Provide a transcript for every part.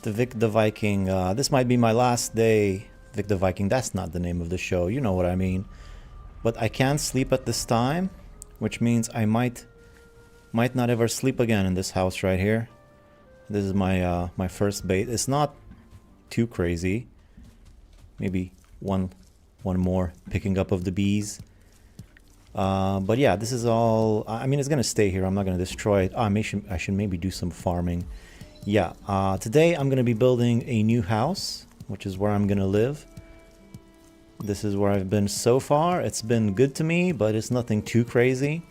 The Vic the Viking. This might be my last day. Vic the Viking, that's not the name of the show. You know what I mean. But I can't sleep at this time, which means I might not ever sleep again in this house right here. This is my first bait. It's not too crazy. Maybe one more picking up of the bees. But yeah, this is all. I mean, it's gonna stay here. I'm not gonna destroy it. I should maybe do some farming. Yeah. Today I'm gonna be building a new house, which is where I'm gonna live. This is where I've been so far. It's been good to me, but it's nothing too crazy.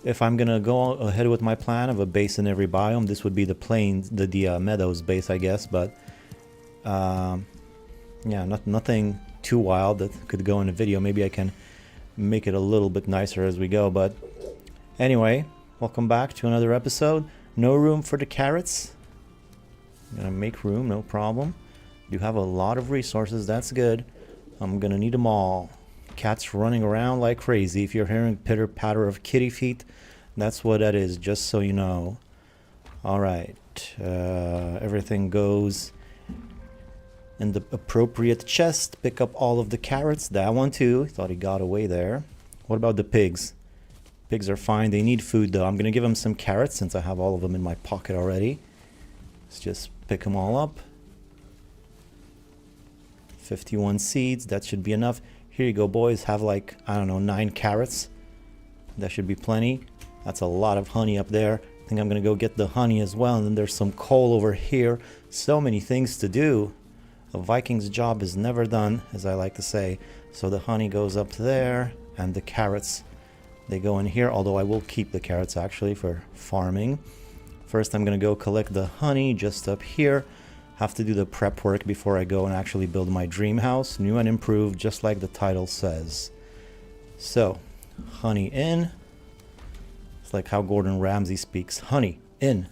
If I'm gonna go ahead with my plan of a base in every biome, this would be the plains, the meadows base, I guess. But yeah, nothing too wild that could go in a video. Maybe I can make it a little bit nicer as we go. But anyway, welcome back to another episode. No room for the carrots. I'm gonna make room, no problem. You have a lot of resources, that's good. I'm gonna need them all. Cats running around like crazy. If you're hearing pitter patter of kitty feet, that's what that is, just so you know. Alright, everything goes in the appropriate chest. Pick up all of the carrots. That one too. Thought he got away there. What about the pigs? Pigs are fine. They need food though. I'm gonna give them some carrots since I have all of them in my pocket already. Let's just pick them all up. 51 seeds. That should be enough. Here you go, boys. Have like, I don't know, 9 carrots. That should be plenty. That's a lot of honey up there. I think I'm gonna go get the honey as well. And then there's some coal over here. So many things to do. A Viking's job is never done, as I like to say. So the honey goes up there, and the carrots, they go in here. Although I will keep the carrots actually for farming. First, I'm gonna go collect the honey just up here. Have to do the prep work before I go and actually build my dream house, new and improved, just like the title says. So, honey in. It's like how Gordon Ramsay speaks. Honey in.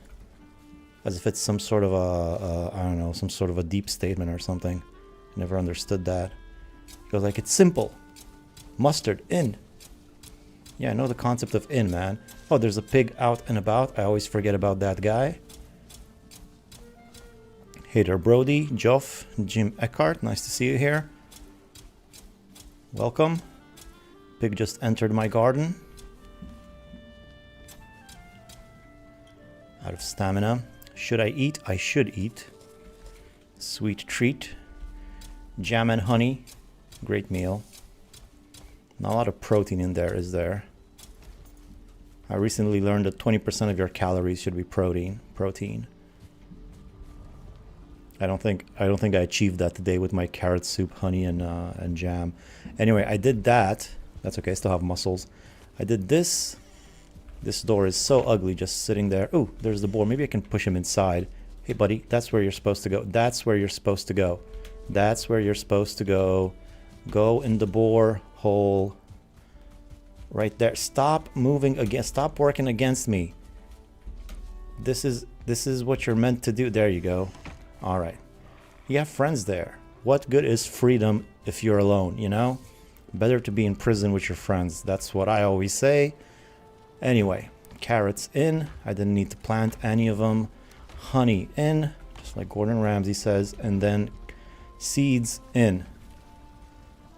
As if it's some sort of a, I don't know, some sort of a deep statement or something. Never understood that. He goes like, it's simple. Mustard in. Yeah, I know the concept of in, man. Oh, there's a pig out and about. I always forget about that guy. Hey there, Brody, Joff, Jim Eckhart. Nice to see you here. Welcome. Pig just entered my garden. Out of stamina. Should I eat? I should eat. Sweet treat. Jam and honey. Great meal. Not a lot of protein in there, is there? I recently learned that 20% of your calories should be protein. I don't think I achieved that today with my carrot soup, honey, and jam. Anyway, I did that. That's okay. I still have muscles. I did this. This door is so ugly, just sitting there. Ooh, there's the boar. Maybe I can push him inside. Hey, buddy, that's where you're supposed to go. That's where you're supposed to go. That's where you're supposed to go. Go in the boar hole. Right there. Stop moving again. Stop working against me. This is what you're meant to do. There you go. All right. You have friends there. What good is freedom if you're alone, you know? Better to be in prison with your friends. That's what I always say. Anyway, carrots in. I didn't need to plant any of them. Honey in, just like Gordon Ramsay says. And then seeds in.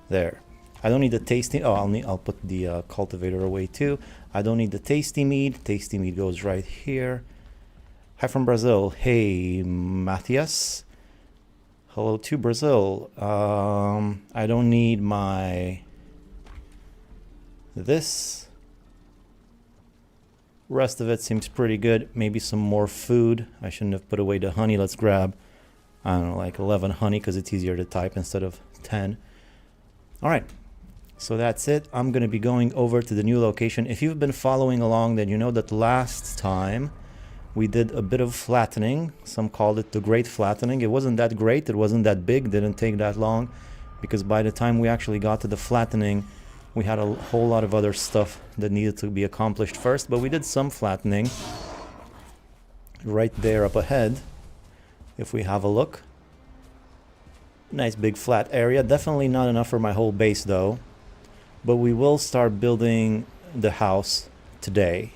There. I don't need the tasty. Oh, I'll put the cultivator away too. I don't need the tasty meat. Tasty meat goes right here. Hi from Brazil. Hey, Matthias. Hello to Brazil. I don't need this. Rest of it seems pretty good. Maybe some more food. I shouldn't have put away the honey. Let's grab, I don't know, like 11 honey because it's easier to type instead of 10. All right. So that's it. I'm going to be going over to the new location. If you've been following along, then you know that last time we did a bit of flattening. Some called it the great flattening. It wasn't that great. It wasn't that big. Didn't take that long because by the time we actually got to the flattening, we had a whole lot of other stuff that needed to be accomplished first. But we did some flattening right there up ahead. If we have a look. Nice big flat area. Definitely not enough for my whole base though. But we will start building the house today.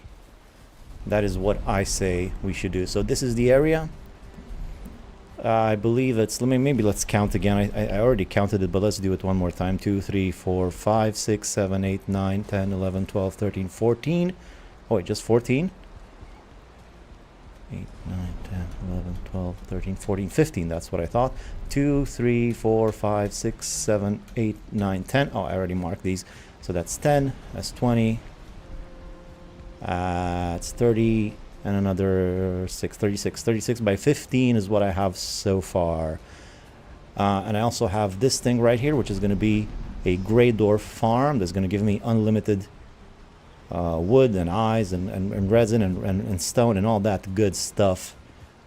That is what I say we should do. So this is the area. I believe it's, maybe let's count again. I already counted it, but let's do it one more time. 2, 3, 4, 5, 6, 7, 8, 9, 10, 11, 12, 13, 14. Oh, wait, just 14? 8, 9, 10, 11, 12, 13, 14, 15. That's what I thought. 2, 3, 4, 5, 6, 7, 8, 9, 10. Oh, I already marked these. So that's 10. That's 20. It's 30. And another 6, 36. 36 by 15 is what I have so far. And I also have this thing right here, which is going to be a gray dwarf farm that's going to give me unlimited wood and eyes and resin and stone and all that good stuff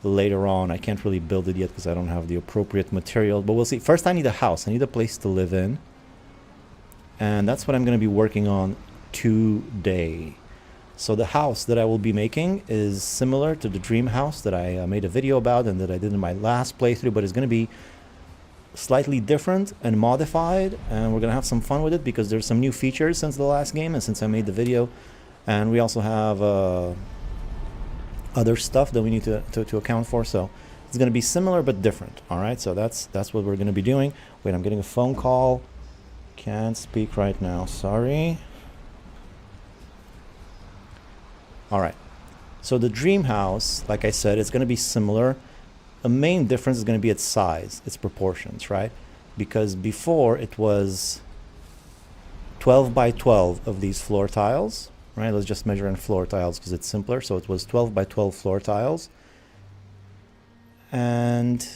later on. I can't really build it yet because I don't have the appropriate material, but we'll see. First, I need a house. I need a place to live in. And that's what I'm going to be working on today. So the house that I will be making is similar to the dream house that I made a video about and that I did in my last playthrough, but it's going to be slightly different and modified, and we're going to have some fun with it because there's some new features since the last game and since I made the video. And we also have other stuff that we need to account for, so it's going to be similar but different. All right, so that's what we're going to be doing. Wait, I'm getting a phone call. Can't speak right now, sorry. All right, so the dream house, like I said, it's going to be similar. The main difference is going to be its size, its proportions, right? Because before it was 12 by 12 of these floor tiles, right? Let's just measure in floor tiles because it's simpler. So it was 12 by 12 floor tiles. And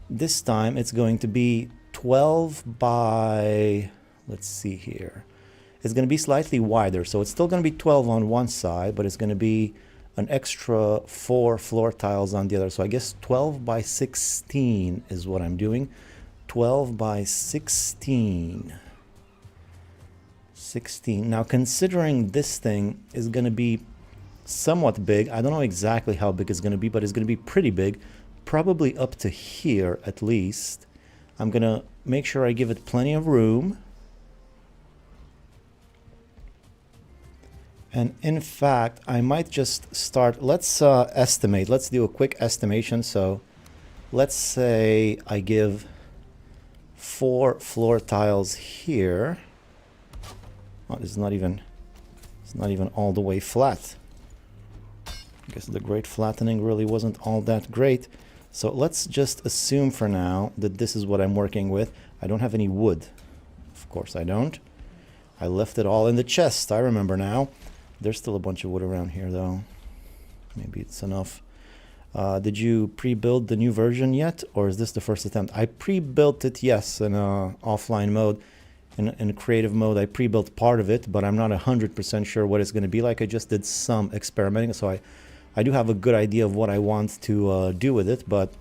this time it's going to be 12 by, let's see here. It's going to be slightly wider, so it's still going to be 12 on one side, but it's going to be an extra 4 floor tiles on the other. So I guess 12 by 16 is what I'm doing. 12 by 16. 16. Now, considering this thing is going to be somewhat big, I don't know exactly how big it's going to be, but it's going to be pretty big, probably up to here at least. I'm going to make sure I give it plenty of room. And in fact, I might just start, let's estimate, let's do a quick estimation. So let's say I give 4 floor tiles here. Oh, it's not even all the way flat. I guess the great flattening really wasn't all that great. So let's just assume for now that this is what I'm working with. I don't have any wood. Of course I don't. I left it all in the chest, I remember now. There's still a bunch of wood around here, though. Maybe it's enough. Did you pre-build the new version yet, or is this the first attempt? I pre-built it, yes, in offline mode. In creative mode, I pre-built part of it, but I'm not 100% sure what it's going to be like. I just did some experimenting, so I do have a good idea of what I want to do with it, but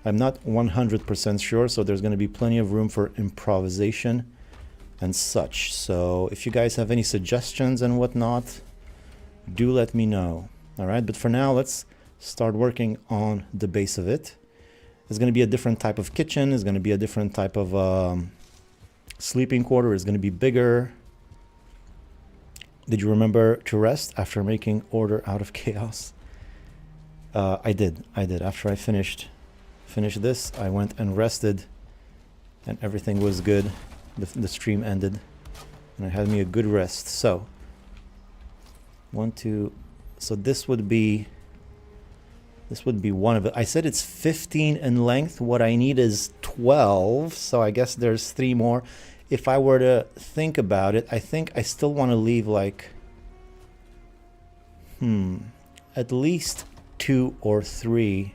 I'm not 100% sure, so there's going to be plenty of room for improvisation and such. So if you guys have any suggestions and whatnot, do let me know. All right, but for now, let's start working on the base of it. It's going to be a different type of kitchen. It's going to be a different type of sleeping quarter. It's going to be bigger. Did you remember to rest after making order out of chaos? I did. After I finished this, I went and rested, and everything was good. The stream ended, and it had me a good rest. So, 1, 2. So this would be one of it. I said it's 15 in length. What I need is 12. So I guess there's 3 more. If I were to think about it, I think I still want to leave like, at least 2 or 3.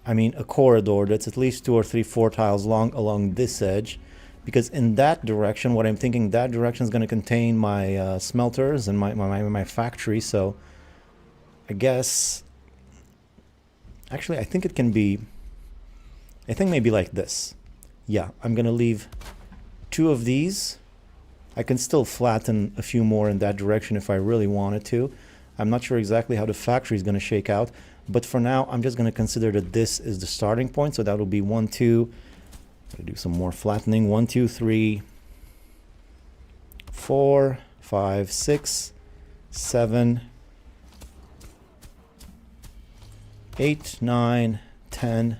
I mean, a corridor that's at least 2 or 3 floor tiles long along this edge, because in that direction, what I'm thinking, that direction is going to contain my smelters and my factory. So I guess, actually, I think it can be, I think maybe like this. Yeah, I'm going to leave 2 of these. I can still flatten a few more in that direction if I really wanted to. I'm not sure exactly how the factory is going to shake out. But for now, I'm just going to consider that this is the starting point. So that will be 1, 2. Gotta do some more flattening. 1, 2, 3, 4, 5, 6, 7, 8, 9, 10,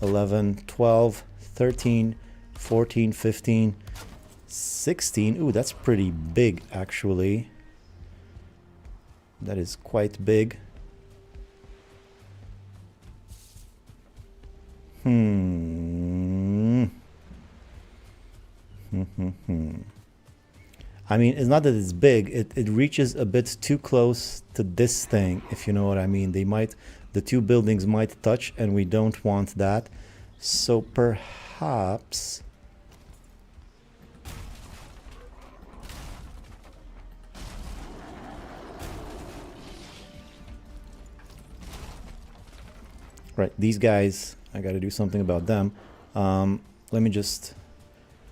11, 12, 13, 14, 15, 16. Ooh, that's pretty big, actually. That is quite big. I mean, it's not that it's big. It reaches a bit too close to this thing, if you know what I mean. The two buildings might touch, and we don't want that. So perhaps... Right, these guys, I gotta do something about them. Let me just...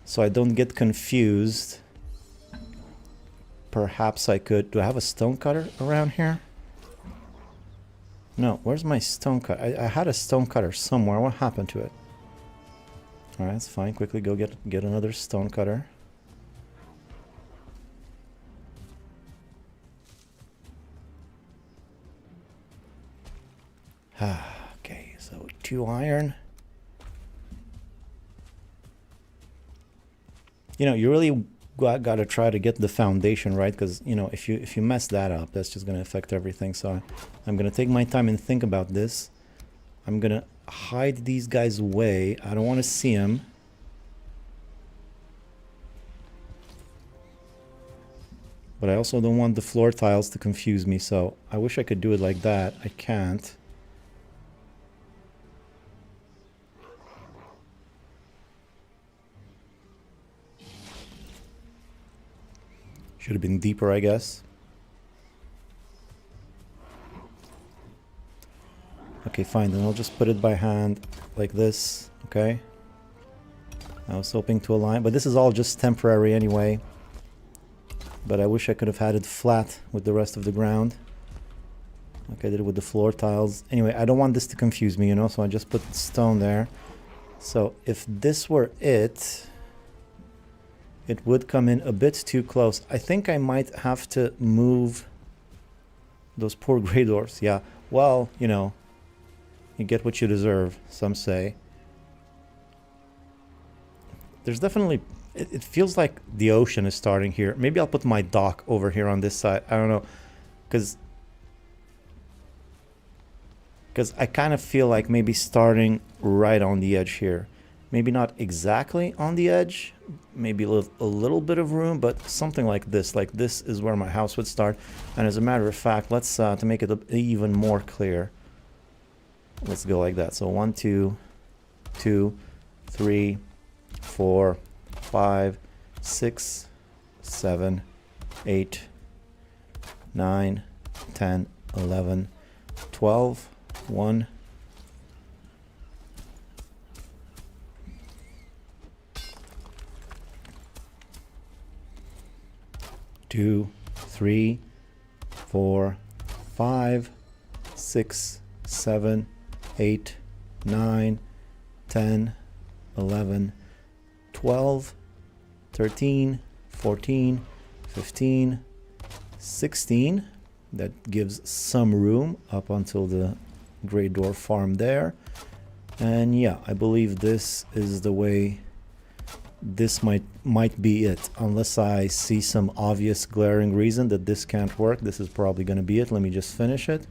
So I don't get confused. Perhaps I could... Do I have a stone cutter around here? No, where's my stone cutter? I had a stone cutter somewhere. What happened to it? Alright, that's fine. Quickly go get another stone cutter. Okay, so 2 iron. You know, you really gotta try to get the foundation right, because you know, if you mess that up, that's just gonna affect everything. So I'm gonna take my time and think about this. I'm gonna hide these guys away. I don't want to see them. But I also don't want the floor tiles to confuse me, so I wish I could do it like that. I can't. Should have been deeper, I guess. Okay, fine, then I'll just put it by hand like this, okay? I was hoping to align, but this is all just temporary anyway. But I wish I could have had it flat with the rest of the ground, like I did with the floor tiles. Anyway, I don't want this to confuse me, you know, so I just put stone there. So if this were it, it would come in a bit too close. I think I might have to move those poor gray doors. Yeah, well, you know, you get what you deserve, some say. There's definitely... It feels like the ocean is starting here. Maybe I'll put my dock over here on this side. I don't know. Because I kind of feel like maybe starting right on the edge here. Maybe not exactly on the edge. Maybe a little bit of room, but something like this. Like this is where my house would start. And as a matter of fact, let's, to make it even more clear, let's go like that. So 1, 2, 2, 3, 4, 5, 6, 7, 8, 9, 10, 11, 12, 1, 2, 3, 4, 5, 6, 7, 8, 9, 10, 11, 12, 13, 14, 15, 16. That gives some room up until the gray dwarf farm there. And yeah, I believe this is the way. This might be it, unless I see some obvious glaring reason that this can't work. This is probably going to be it. Let me just finish it.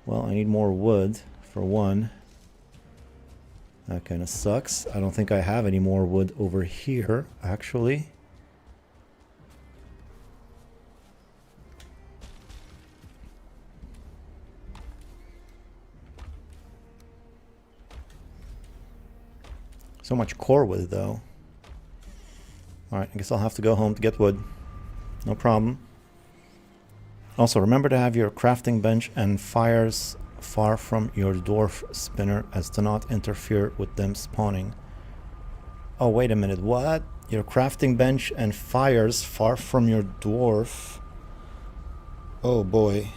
Well, I need more wood for one. That kind of sucks. I don't think I have any more wood over here, actually. So much core wood, though. Alright, I guess I'll have to go home to get wood. No problem. Also, remember to have your crafting bench and fires far from your dwarf spinner as to not interfere with them spawning. Oh, wait a minute, what? Your crafting bench and fires far from your dwarf? Oh boy.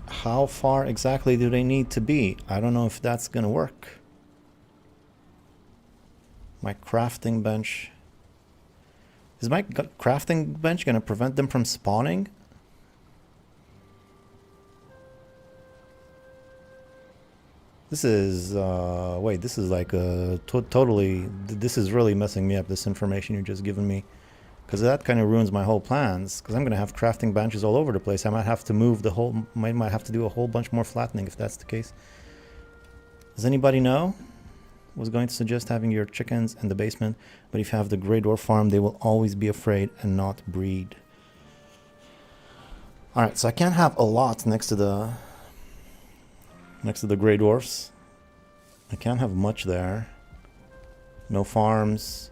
How far exactly do they need to be? I don't know if that's gonna work. My crafting bench... Is my crafting bench gonna prevent them from spawning? This is, wait, this is like totally, this is really messing me up, this information you're just giving me. Because that kind of ruins my whole plans. Because I'm going to have crafting benches all over the place. I might have to move the whole, might have to do a whole bunch more flattening if that's the case. Does anybody know? Was going to suggest having your chickens in the basement, but if you have the Grey Dwarf farm, they will always be afraid and not breed. Alright, so I can't have a lot next to the Grey Dwarfs. I can't have much there. No farms.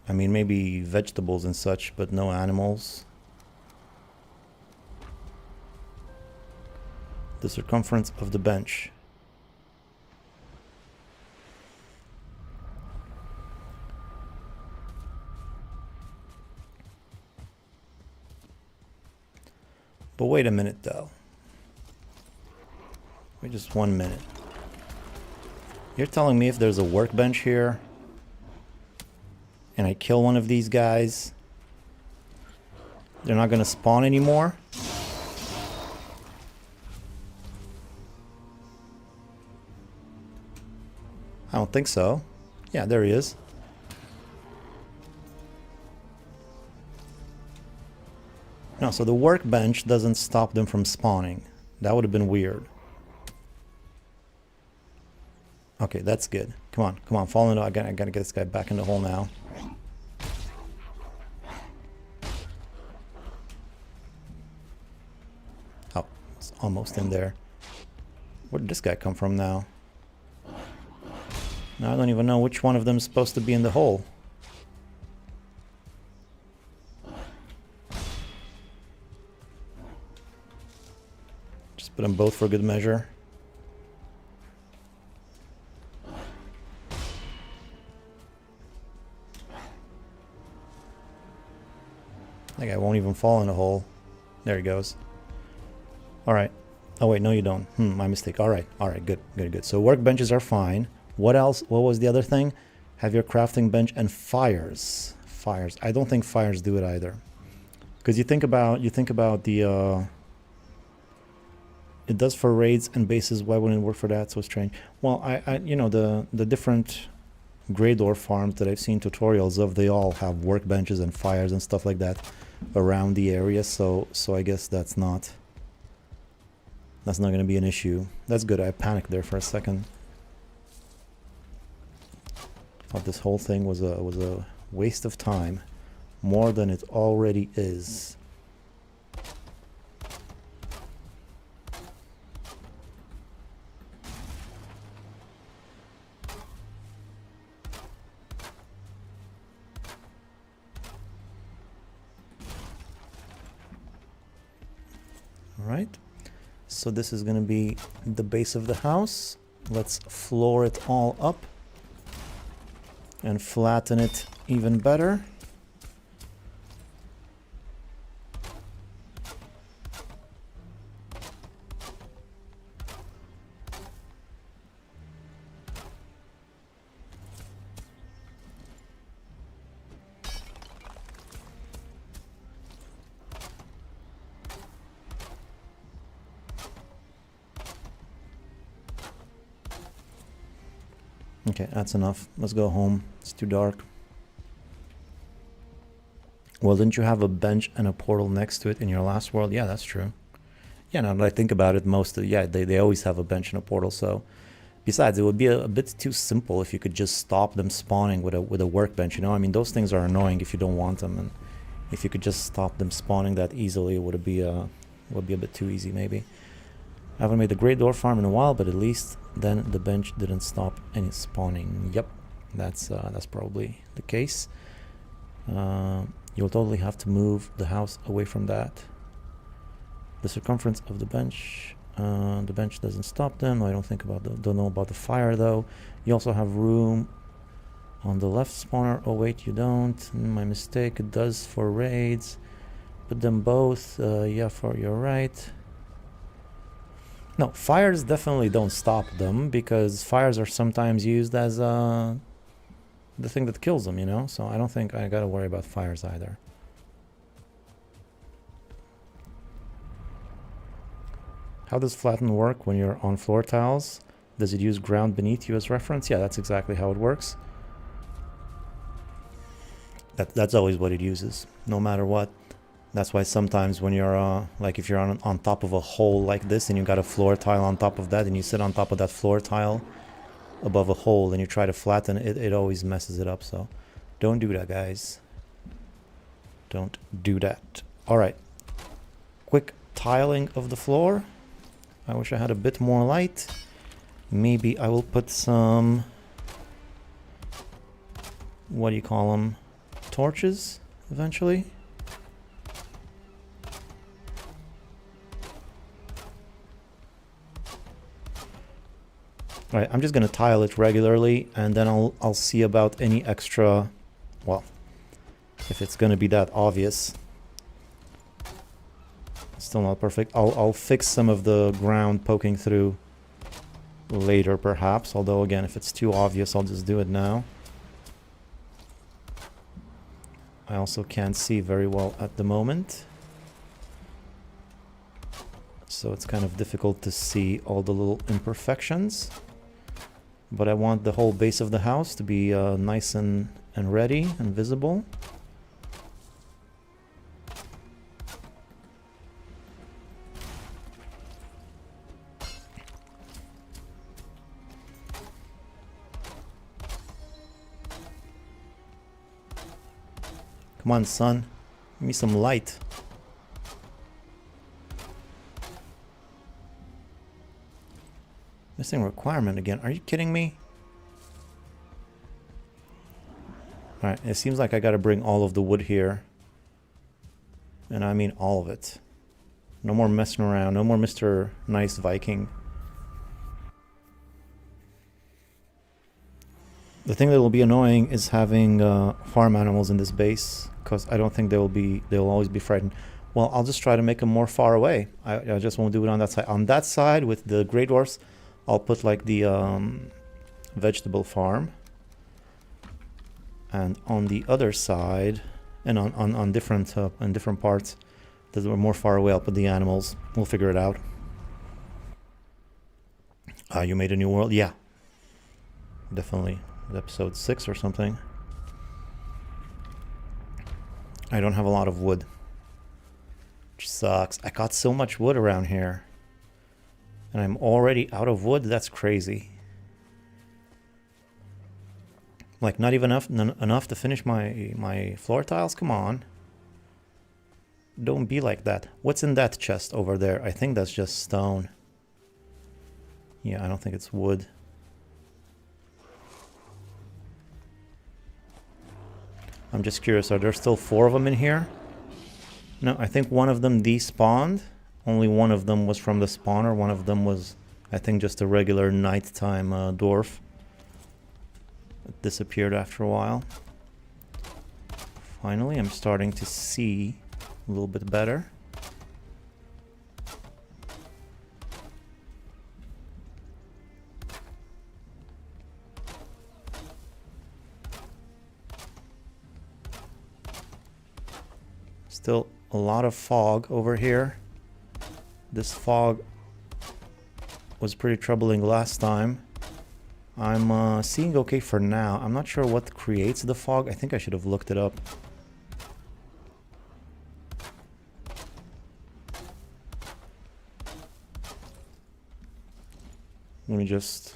I mean, maybe vegetables and such, but no animals. The circumference of the bench. But wait a minute, though. Wait just 1 minute. You're telling me if there's a workbench here, and I kill one of these guys, they're not going to spawn anymore? I don't think so. Yeah, there he is. No, so the workbench doesn't stop them from spawning. That would have been weird. Okay, that's good. Come on, fall into. I gotta get this guy back in the hole now. Oh, it's almost in there. Where did this guy come from now? Now I don't even know which one of them is supposed to be in the hole. Just put them both for good measure. That guy won't even fall in the hole. There he goes. Alright. Oh wait, no you don't. My mistake. Alright, good. So workbenches are fine. What else? What was the other thing? Have your crafting bench and fires. Fires. I don't think fires do it either. Because you think about the it does for raids and bases. Why wouldn't it work for that? So strange. Well, I you know, the different Grey Dwarf farms that I've seen tutorials of, they all have workbenches and fires and stuff like that around the area, so I guess that's not going to be an issue. That's good. I panicked there for a second. Thought this whole thing was a waste of time, more than it already is. Right, so this is going to be the base of the house. Let's floor it all up and flatten it even better. Okay, that's enough. Let's go home. It's too dark. Well, didn't you have a bench and a portal next to it in your last world? Yeah, that's true. Yeah, now that I think about it, they always have a bench and a portal. So, besides, it would be a bit too simple if you could just stop them spawning with a workbench. You know, I mean, those things are annoying if you don't want them, and if you could just stop them spawning that easily, it would be a bit too easy, maybe. I haven't made a Grey Dwarf farm in a while, but at least then the bench didn't stop any spawning. Yep, that's probably the case. You'll totally have to move the house away from that. The circumference of the bench doesn't stop them. I don't know about the fire though. You also have room on the left spawner. Oh wait, you don't. My mistake. It does for raids. Put them both. Yeah, you're right. No, fires definitely don't stop them, because fires are sometimes used as the thing that kills them, you know? So I don't think I gotta worry about fires either. How does flatten work when you're on floor tiles? Does it use ground beneath you as reference? Yeah, that's exactly how it works. That's always what it uses, no matter what. That's why sometimes when you're, like if you're on top of a hole like this and you got a floor tile on top of that and you sit on top of that floor tile above a hole and you try to flatten it, it always messes it up. So don't do that, guys. Don't do that. All right. Quick tiling of the floor. I wish I had a bit more light. Maybe I will put some, what do you call them? Torches eventually. All right, I'm just gonna tile it regularly, and then I'll see about any extra, well, if it's gonna be that obvious. Still not perfect. I'll fix some of the ground poking through later, perhaps. Although again, if it's too obvious, I'll just do it now. I also can't see very well at the moment, so it's kind of difficult to see all the little imperfections. But I want the whole base of the house to be nice and ready and visible. Come on, son. Give me some light. Missing requirement again. Are you kidding me? Alright, it seems like I gotta bring all of the wood here. And I mean all of it. No more messing around. No more Mr. Nice Viking. The thing that will be annoying is having farm animals in this base, because I don't think they'll always be frightened. Well, I'll just try to make them more far away. I just won't do it on that side. On that side with the Grey Dwarfs, I'll put like the vegetable farm. And on the other side, and on different parts that are more far away, I'll put the animals. We'll figure it out. You made a new world? Yeah. Definitely. Episode 6 or something. I don't have a lot of wood, which sucks. I got so much wood around here, and I'm already out of wood. That's crazy. Like not even enough to finish my floor tiles. Come on, don't be like that. What's in that chest over there? I think that's just stone. Yeah, I don't think it's wood. I'm just curious, are there still 4 of them in here? No, I think one of them despawned. Only one of them was from the spawner. One of them was, I think, just a regular nighttime dwarf. It disappeared after a while. Finally, I'm starting to see a little bit better. Still a lot of fog over here. This fog was pretty troubling last time. I'm seeing okay for now. I'm not sure what creates the fog. I think I should have looked it up. Let me just...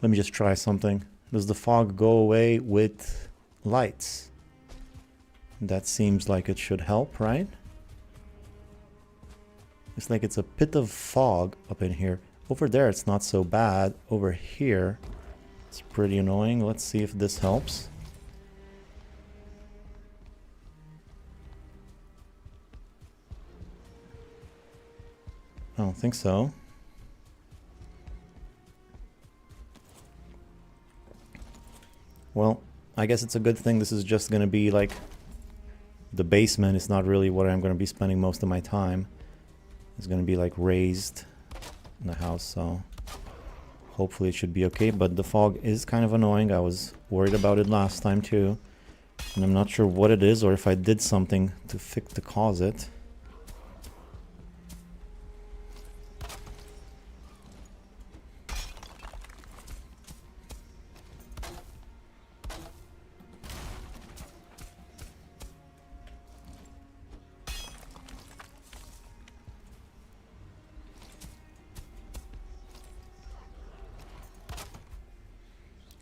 Let me just try something. Does the fog go away with lights? That seems like it should help, right? It's like it's a pit of fog up in here. Over there it's not so bad. Over here it's pretty annoying. Let's see if this helps. I don't think so. Well, I guess it's a good thing this is just going to be like the basement. It's not really what I'm going to be spending most of my time. It's going to be like raised in the house, so hopefully it should be okay. But the fog is kind of annoying. I was worried about it last time too. And I'm not sure what it is or if I did something to cause it.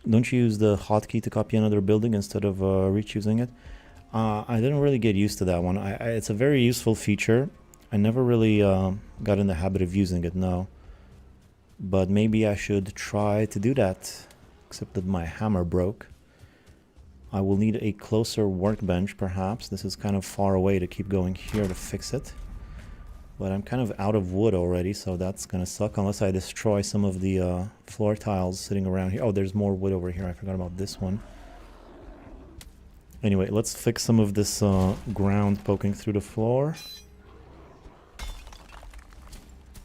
Don't you use the hotkey to copy another building instead of re-choosing it? I didn't really get used to that one. It's a very useful feature. I never really got in the habit of using it, no. But maybe I should try to do that. Except that my hammer broke. I will need a closer workbench, perhaps. This is kind of far away to keep going here to fix it. But I'm kind of out of wood already, so that's gonna suck unless I destroy some of the floor tiles sitting around here. Oh, there's more wood over here. I forgot about this one. Anyway, let's fix some of this ground poking through the floor.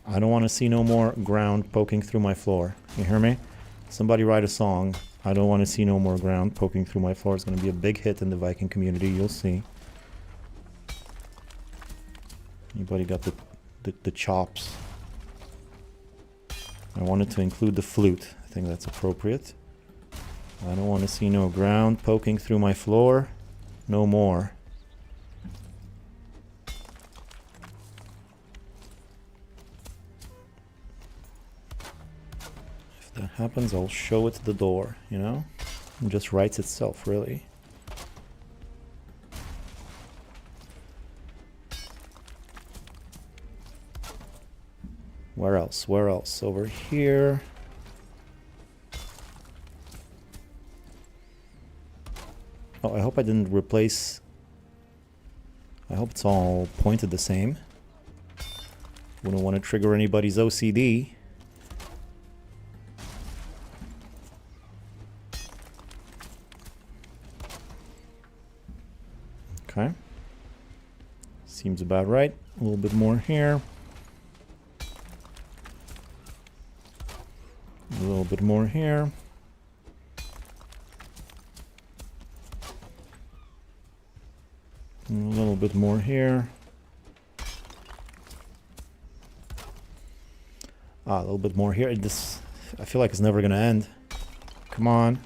I don't want to see no more ground poking through my floor. You hear me? Somebody write a song. I don't want to see no more ground poking through my floor. It's going to be a big hit in the Viking community. You'll see. Anybody got the chops? I wanted to include the flute. I think that's appropriate. I don't want to see no ground poking through my floor. No more. If that happens, I'll show it the door, you know? It just writes itself, really. Where else? Where else? Over here. Oh, I hope I didn't replace... I hope it's all pointed the same. Wouldn't want to trigger anybody's OCD. Okay. Seems about right. A little bit more here. A little bit more here. A little bit more here. A little bit more here. This, I feel like it's never gonna end. Come on.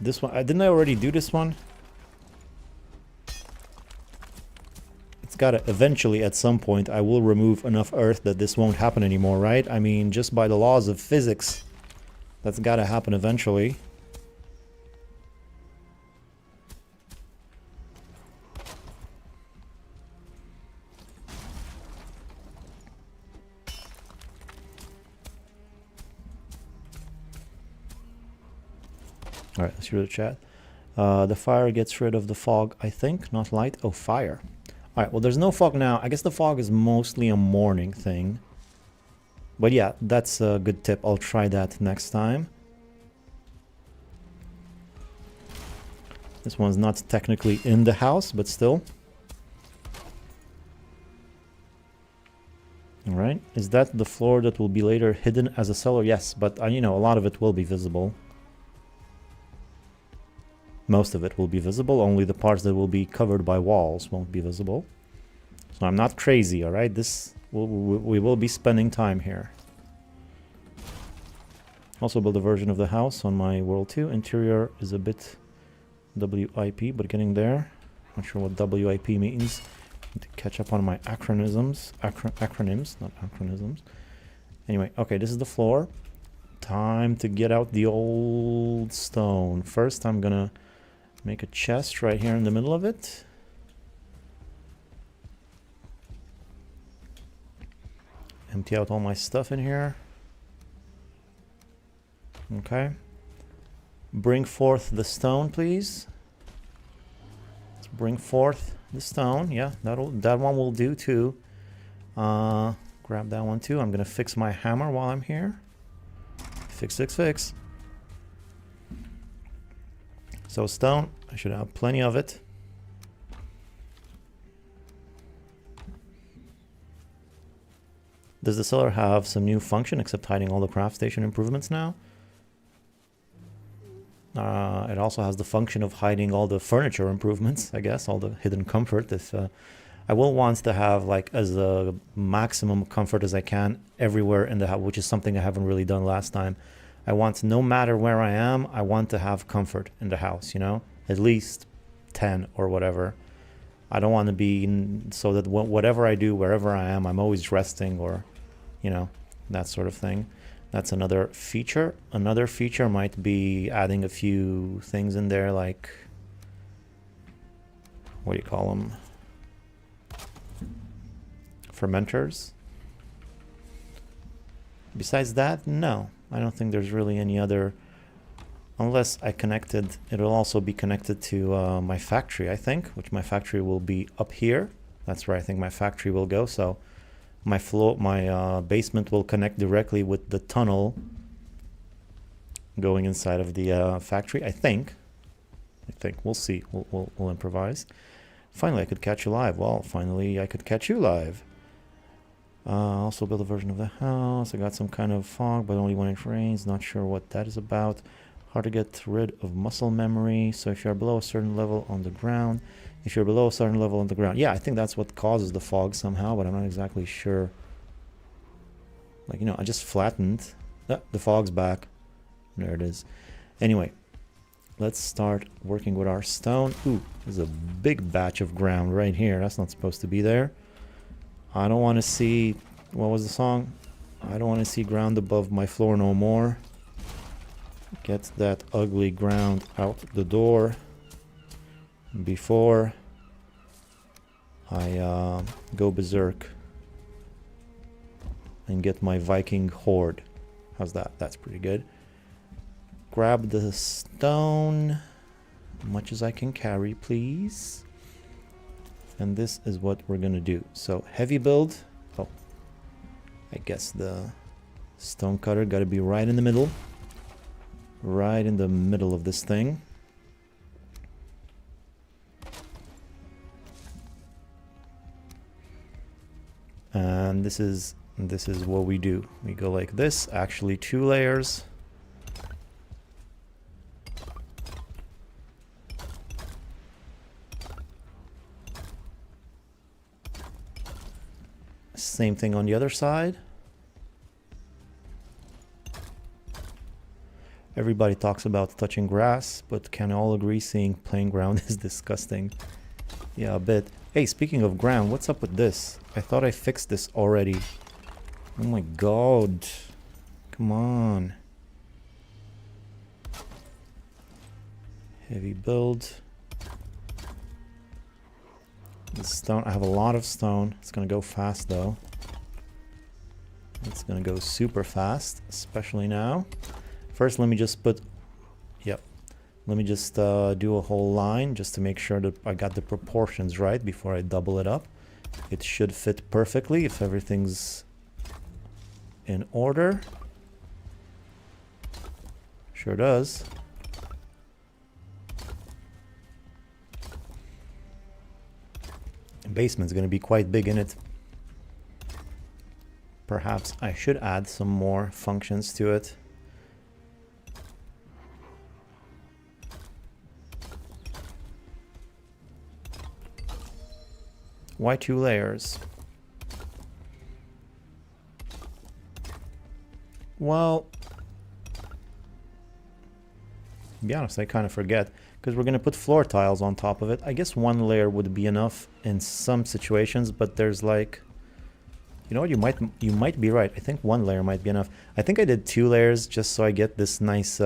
This one, didn't I already do this one? It's gotta, eventually at some point, I will remove enough earth that this won't happen anymore, right? I mean, just by the laws of physics, that's gotta happen eventually. Alright, let's read the chat. The fire gets rid of the fog, I think, not light. Oh, fire. Alright, well, there's no fog now. I guess the fog is mostly a morning thing. But yeah, that's a good tip. I'll try that next time. This one's not technically in the house, but still. Alright, is that the floor that will be later hidden as a cellar? Yes, but you know, a lot of it will be visible. Most of it will be visible, only the parts that will be covered by walls won't be visible. So I'm not crazy, alright? We will be spending time here. Also build a version of the house on my World 2. Interior is a bit WIP, but getting there. Not sure what WIP means. Need to catch up on my acronyms. Acronyms, not acronyms. Anyway, okay, this is the floor. Time to get out the old stone. First, I'm gonna make a chest right here in the middle of it. Empty out all my stuff in here. Okay. Bring forth the stone, please. Let's bring forth the stone. Yeah, that one will do too. Grab that one too. I'm gonna fix my hammer while I'm here. Fix, fix, fix. So stone, I should have plenty of it. Does the cellar have some new function except hiding all the craft station improvements now? It also has the function of hiding all the furniture improvements, I guess, all the hidden comfort. If I will want to have like as a maximum comfort as I can everywhere in the house, which is something I haven't really done last time. I want, no matter where I am, I want to have comfort in the house, you know, at least 10 or whatever. I don't want to be so that whatever I do, wherever I am, I'm always resting or, you know, that sort of thing. That's another feature. Another feature might be adding a few things in there, like, what do you call them? Fermenters. Besides that, no. I don't think there's really any other, unless I connected, it'll also be connected to my factory, I think, which my factory will be up here. That's where I think my factory will go. So my floor, my basement will connect directly with the tunnel going inside of the factory. I think. We'll see. We'll improvise. Finally, I could catch you live. Well, finally, I could catch you live. Also build a version of the house. I got some kind of fog, but only when it rains. Not sure what that is about. Hard to get rid of muscle memory. So if you're below a certain level on the ground, yeah, I think that's what causes the fog somehow, but I'm not exactly sure. Like, you know, I just flattened. The fog's back. There it is. Anyway, let's start working with our stone. Ooh, there's a big batch of ground right here. That's not supposed to be there. I don't want to see, what was the song? I don't want to see ground above my floor no more. Get that ugly ground out the door before I go berserk and get my Viking horde. How's that? That's pretty good. Grab the stone, much as I can carry, please. And this is what we're gonna do. So heavy build. Oh, I guess the stone cutter got to be right in the middle. Right in the middle of this thing. And this is what we do. We go like this, actually 2 layers. Same thing on the other side. Everybody talks about touching grass, but can all agree seeing plain ground is disgusting? Yeah, a bit. Hey, speaking of ground, what's up with this? I thought I fixed this already. Oh my god. Come on. Heavy build. The stone, I have a lot of stone. It's gonna go fast though. It's gonna go super fast, especially now. First, let me just put, yep. Let me just do a whole line just to make sure that I got the proportions right before I double it up. It should fit perfectly if everything's in order. Sure does. The basement's going to be quite big in it. Perhaps I should add some more functions to it. Why 2 layers? Well, to be honest, I kind of forget, because we're going to put floor tiles on top of it. I guess 1 layer would be enough in some situations, but there's like, you know what, you might be right. I think 1 layer might be enough. I think I did 2 layers just so I get this nice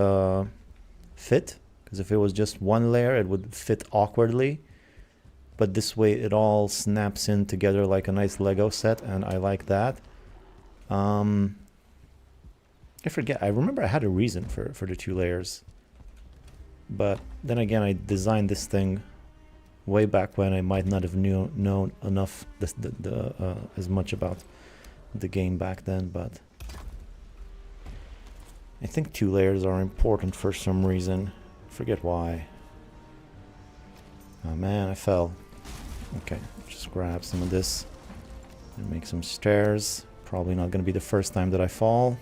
fit, because if it was just 1 layer, it would fit awkwardly. But this way it all snaps in together like a nice Lego set, and I like that. I forget, I remember I had a reason for the 2 layers. But then again, I designed this thing way back when. I might not have known enough as much about the game back then, but I think 2 layers are important for some reason. Forget why. Oh man, I fell. Okay, just grab some of this and make some stairs. Probably not going to be the first time that I fall.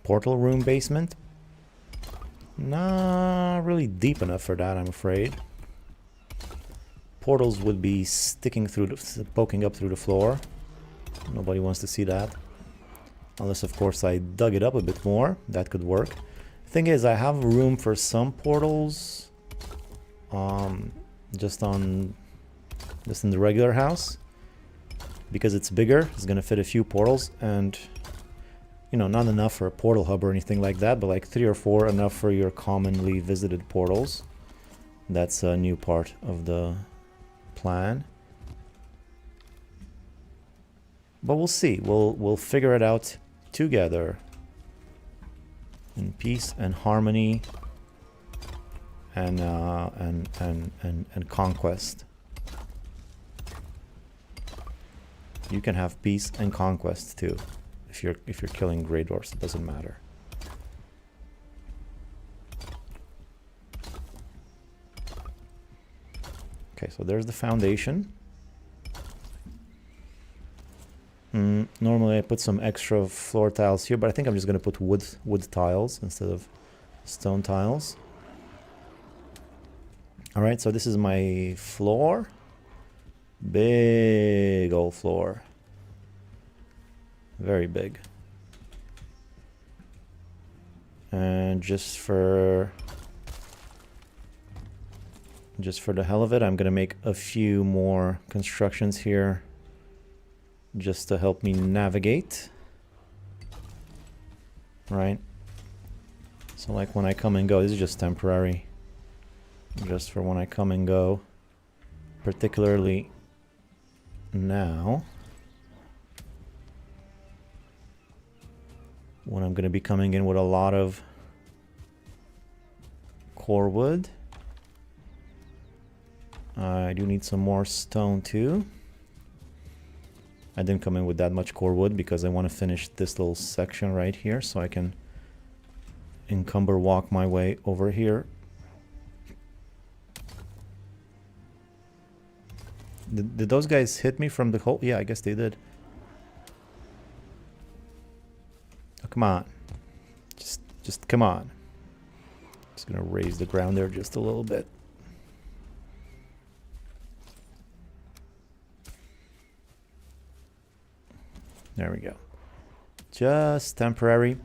portal room basement. Not really deep enough for that, I'm afraid. Portals would be sticking through the, poking up through the floor. Nobody wants to see that. Unless, of course, I dug it up a bit more. That could work. Thing is, I have room for some portals. Just in the regular house. Because it's bigger, it's gonna fit a few portals, and you know, not enough for a portal hub or anything like that, but like 3 or 4 enough for your commonly visited portals. That's a new part of the plan. But we'll see. We'll figure it out together in peace and harmony and conquest. You can have peace and conquest too. If you're killing Grey Dwarfs, it doesn't matter. Okay, so there's the foundation. Normally I put some extra floor tiles here, but I think I'm just gonna put wood tiles instead of stone tiles. All right, so this is my floor. Big old floor. Very big. And just for the hell of it, I'm gonna make a few more constructions here just to help me navigate. Right? So like when I come and go, this is just temporary. Just for when I come and go. Particularly now. When I'm going to be coming in with a lot of core wood. I do need some more stone too. I didn't come in with that much core wood because I want to finish this little section right here so I can encumber walk my way over here. Did those guys hit me from the hole? Yeah, I guess they did. Oh, come on. Just come on. Just gonna raise the ground there just a little bit. There we go. Just temporary.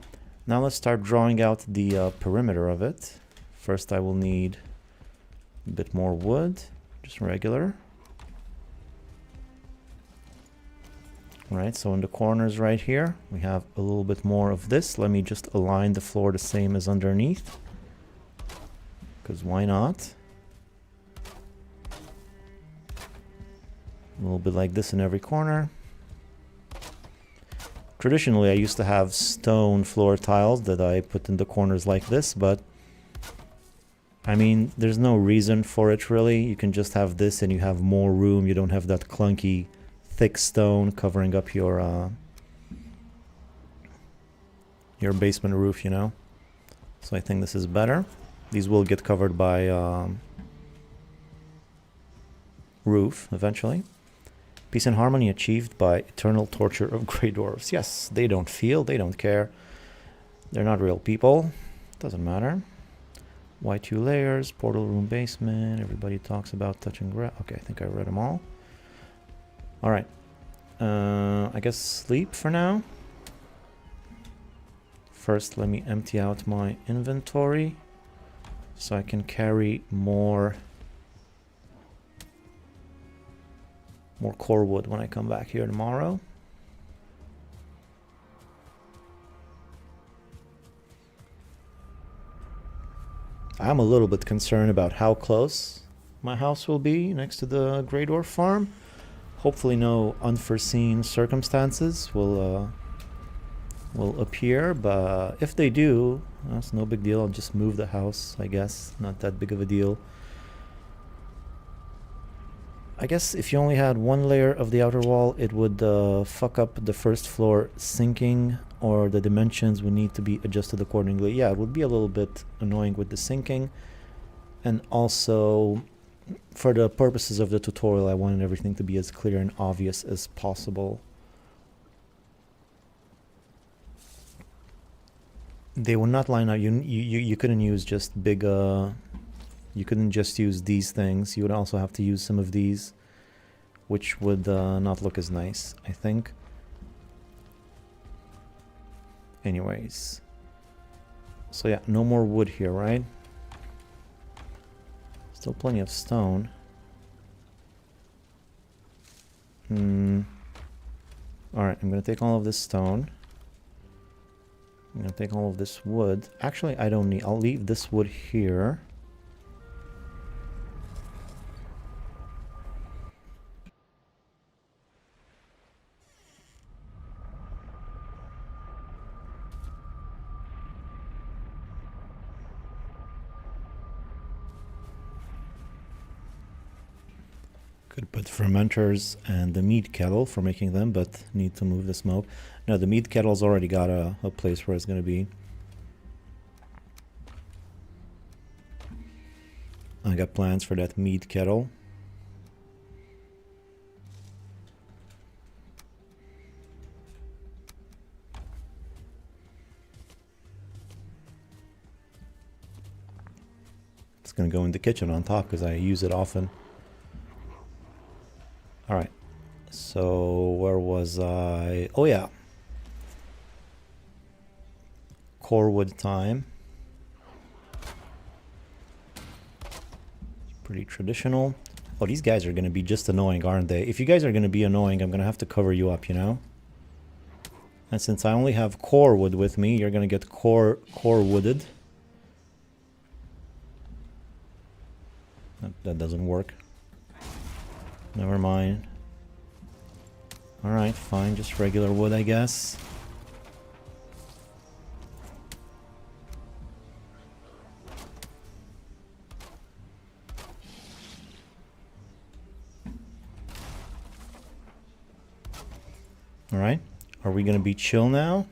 Now let's start drawing out the perimeter of it. First I will need a bit more wood, just regular. Right, so in the corners right here, we have a little bit more of this. Let me just align the floor the same as underneath. Because why not? A little bit like this in every corner. Traditionally, I used to have stone floor tiles that I put in the corners like this, but I mean, there's no reason for it really. You can just have this and you have more room. You don't have that clunky thick stone covering up your basement roof, you know. So I think this is better. These will get covered by roof eventually. Peace and harmony achieved by eternal torture of Grey Dwarfs. Yes, they don't feel, they don't care. They're not real people. Doesn't matter. Y2 layers, portal room basement. Everybody talks about touching grass. Okay, I think I read them all. All right. I guess sleep for now. First, let me empty out my inventory so I can carry more core wood when I come back here tomorrow. I'm a little bit concerned about how close my house will be next to the Grey Dwarf farm. Hopefully no unforeseen circumstances will appear, but if they do, that's no big deal. I'll just move the house, I guess. Not that big of a deal. I guess if you only had one layer of the outer wall, it would fuck up the first floor sinking, or the dimensions would need to be adjusted accordingly. Yeah, it would be a little bit annoying with the sinking. And also, for the purposes of the tutorial, I wanted everything to be as clear and obvious as possible. They would not line up. You couldn't use just big you couldn't just use these things. You would also have to use some of these, which would not look as nice, I think. Anyways, so yeah, no more wood here, right? Still plenty of stone. Alright, I'm gonna take all of this stone. I'm gonna take all of this wood. Actually, I don't need... I'll leave this wood here. Could put fermenters and the meat kettle for making them, but need to move the smoke. No, the meat kettle's already got a place where it's gonna be. I got plans for that meat kettle. It's gonna go in the kitchen on top because I use it often. Alright, so where was I? Oh yeah. Core wood time. Pretty traditional. Oh, these guys are going to be just annoying, aren't they? If you guys are going to be annoying, I'm going to have to cover you up, you know? And since I only have core wood with me, you're going to get core wooded. That doesn't work. Never mind. Alright, fine. Just regular wood, I guess. Alright. Are we going to be chill now?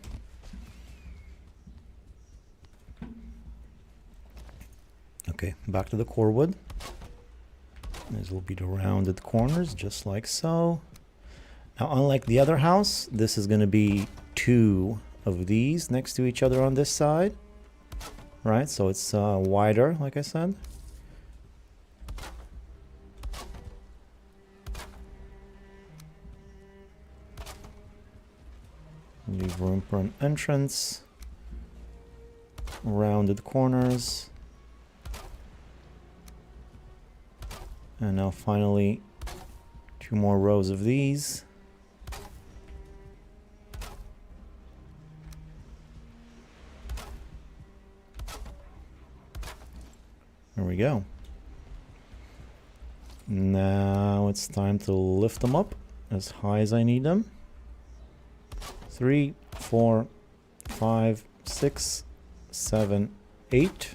Okay, back to the core wood. These will be the rounded corners, just like so. Now, unlike the other house, this is going to be 2 of these next to each other on this side. Right, so it's wider, like I said. Leave room for an entrance. Rounded corners. And now finally 2 more rows of these. There we go. Now it's time to lift them up as high as I need them. 3, 4, 5, 6, 7, 8.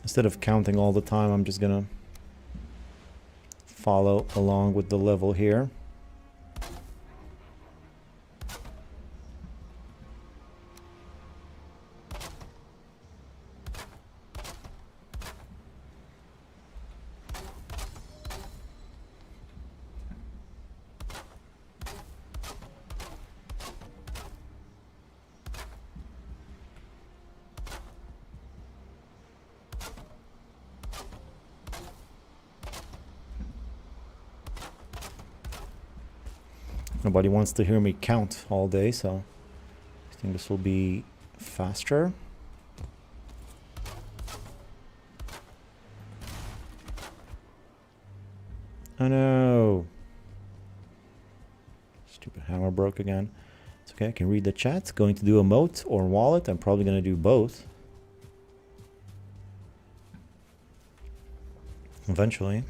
Instead of counting all the time, I'm just gonna follow along with the level here. Nobody wants to hear me count all day, so I think this will be faster. Oh no! Stupid hammer broke again. It's okay, I can read the chat. Going to do emote or wallet? I'm probably going to do both. Eventually.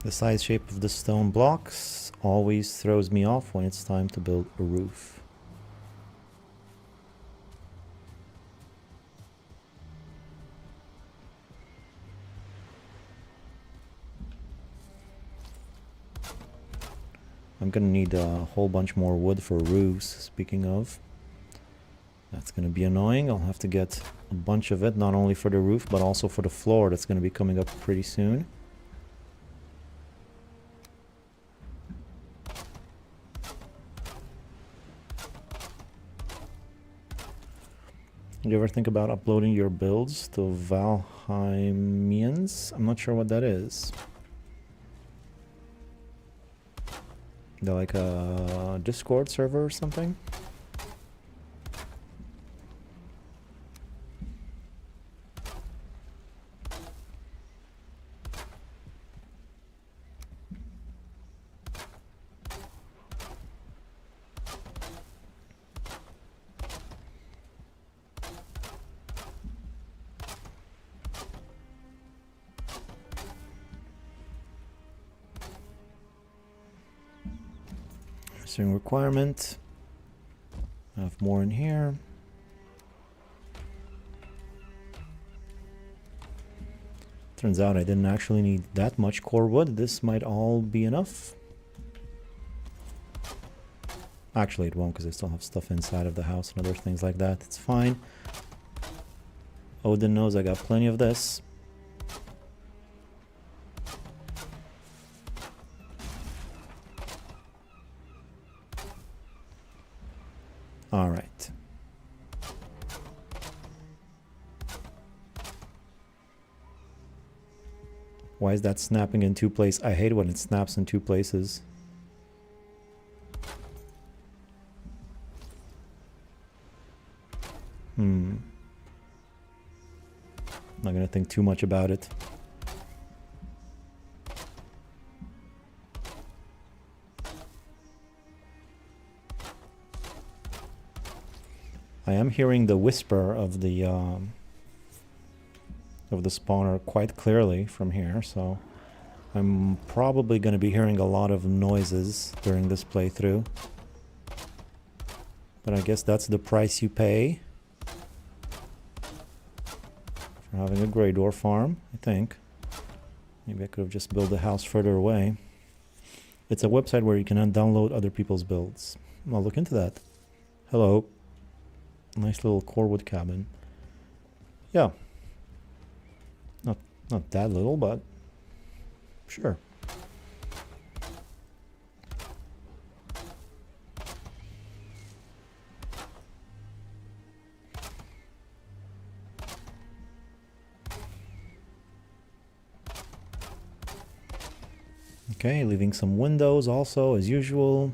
The size shape of the stone blocks always throws me off when it's time to build a roof. I'm gonna need a whole bunch more wood for roofs, speaking of. That's going to be annoying. I'll have to get a bunch of it, not only for the roof, but also for the floor that's going to be coming up pretty soon. You ever think about uploading your builds to Valheimians? I'm not sure what that is. They're like a Discord server or something? Requirement. I have more in here. Turns out I didn't actually need that much core wood. This might all be enough. Actually, it won't, because I still have stuff inside of the house and other things like that. It's fine. Odin knows I got plenty of this. All right. Why is that snapping in two places? I hate when it snaps in two places. Not gonna think too much about it. I am hearing the whisper of the spawner quite clearly from here, so I'm probably going to be hearing a lot of noises during this playthrough. But I guess that's the price you pay for having a grey door farm, I think. Maybe I could have just built the house further away. It's a website where you can download other people's builds. I'll look into that. Hello. Nice little corewood cabin. Yeah. Not that little, but sure. Okay, leaving some windows also, as usual.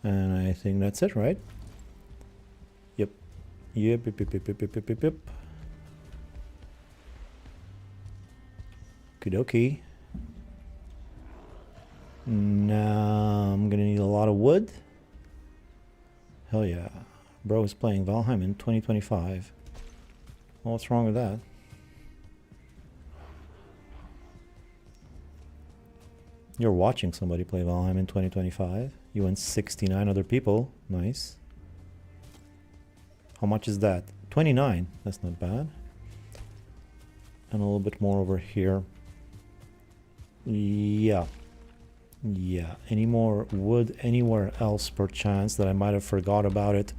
And I think that's it, right? Yep. Yep. Okie dokie. Now I'm gonna need a lot of wood. Hell yeah. Bro is playing Valheim in 2025. Well, what's wrong with that? You're watching somebody play Valheim in 2025. You and 69 other people. Nice. How much is that? 29. That's not bad. And a little bit more over here. Yeah. Yeah. Any more wood anywhere else per chance that I might have forgot about it?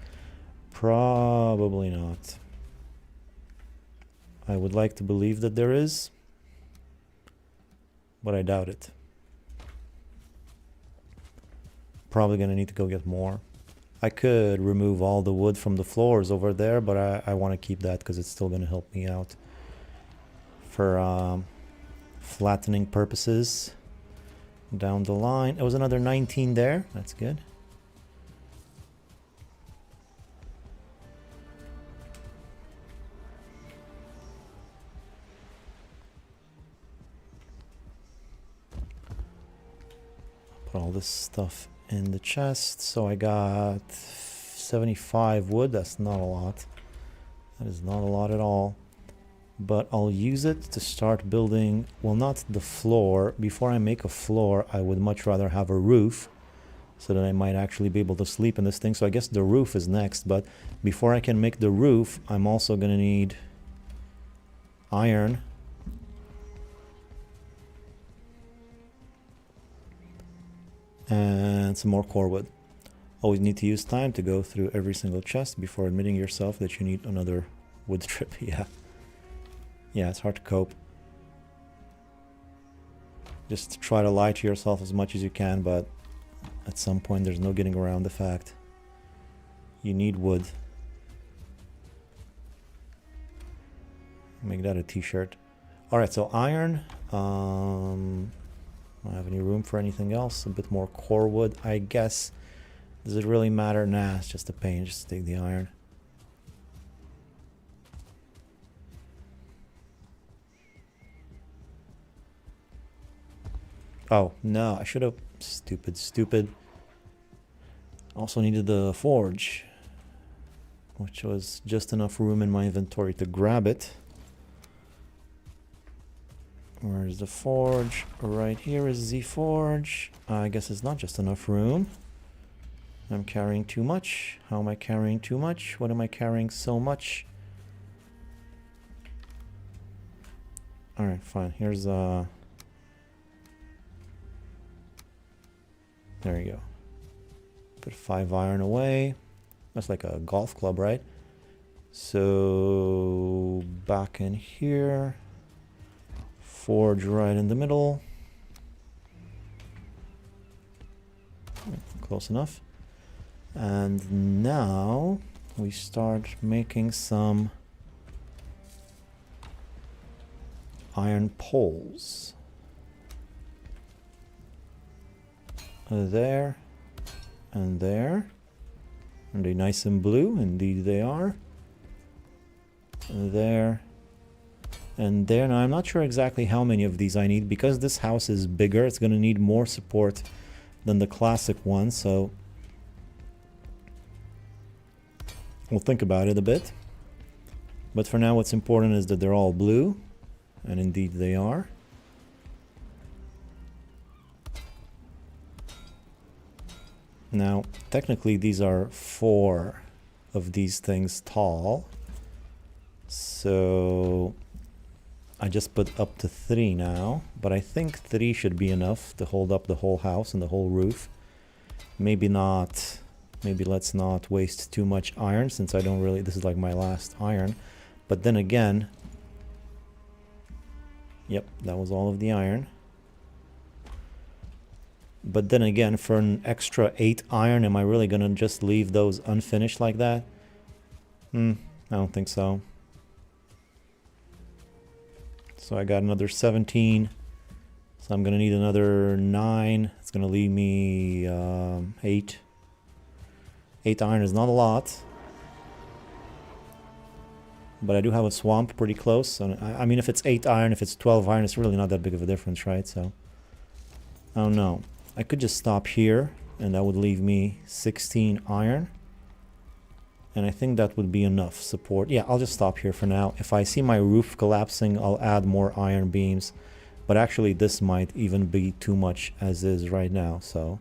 Probably not. I would like to believe that there is, but I doubt it. Probably gonna need to go get more. I could remove all the wood from the floors over there, but I want to keep that because it's still gonna help me out for flattening purposes down the line. It was another 19 there. That's good. Put all this stuff in the chest. So I got 75 wood. That's not a lot. That is not a lot at all. But I'll use it to start building, well, not the floor. Before I make a floor, I would much rather have a roof so that I might actually be able to sleep in this thing. So I guess the roof is next, but before I can make the roof, I'm also gonna need iron And some more core wood. Always need to use time to go through every single chest before admitting yourself that you need another wood strip. Yeah. Yeah, it's hard to cope. Just try to lie to yourself as much as you can, but at some point there's no getting around the fact you need wood. Make that a t-shirt. Alright, so iron. Don't have any room for anything else. A bit more core wood, I guess. Does it really matter? Nah, it's just a pain. Just take the iron. Oh, no, I should have... Stupid. Also needed the forge, which was just enough room in my inventory to grab it. Where's the forge? Right here is the forge. I guess it's not just enough room. I'm carrying too much. How am I carrying too much? What am I carrying so much? Alright, fine. Here's there you go. Put 5 iron away. That's like a golf club, right? So back in here. Forge right in the middle. Close enough. And now we start making some iron poles. There and there. Are they nice and blue? Indeed they are. There and there. Now I'm not sure exactly how many of these I need because this house is bigger. It's going to need more support than the classic one, so we'll think about it a bit. But for now what's important is that they're all blue, and indeed they are. Now technically these are 4 of these things tall, so I just put up to 3 now, but I think 3 should be enough to hold up the whole house and the whole roof. Maybe not. Maybe let's not waste too much iron, since I don't really... This is like my last iron. But then again... Yep, that was all of the iron. But then again, for an extra 8 iron, am I really gonna just leave those unfinished like that? I don't think so. So I got another 17. So I'm gonna need another 9. It's gonna leave me 8. 8 iron is not a lot. But I do have a swamp pretty close. So I mean, if it's 8 iron, if it's 12 iron, it's really not that big of a difference, right? So I don't know. I could just stop here and that would leave me 16 iron. And I think that would be enough support. Yeah, I'll just stop here for now. If I see my roof collapsing, I'll add more iron beams. But actually, this might even be too much as is right now. So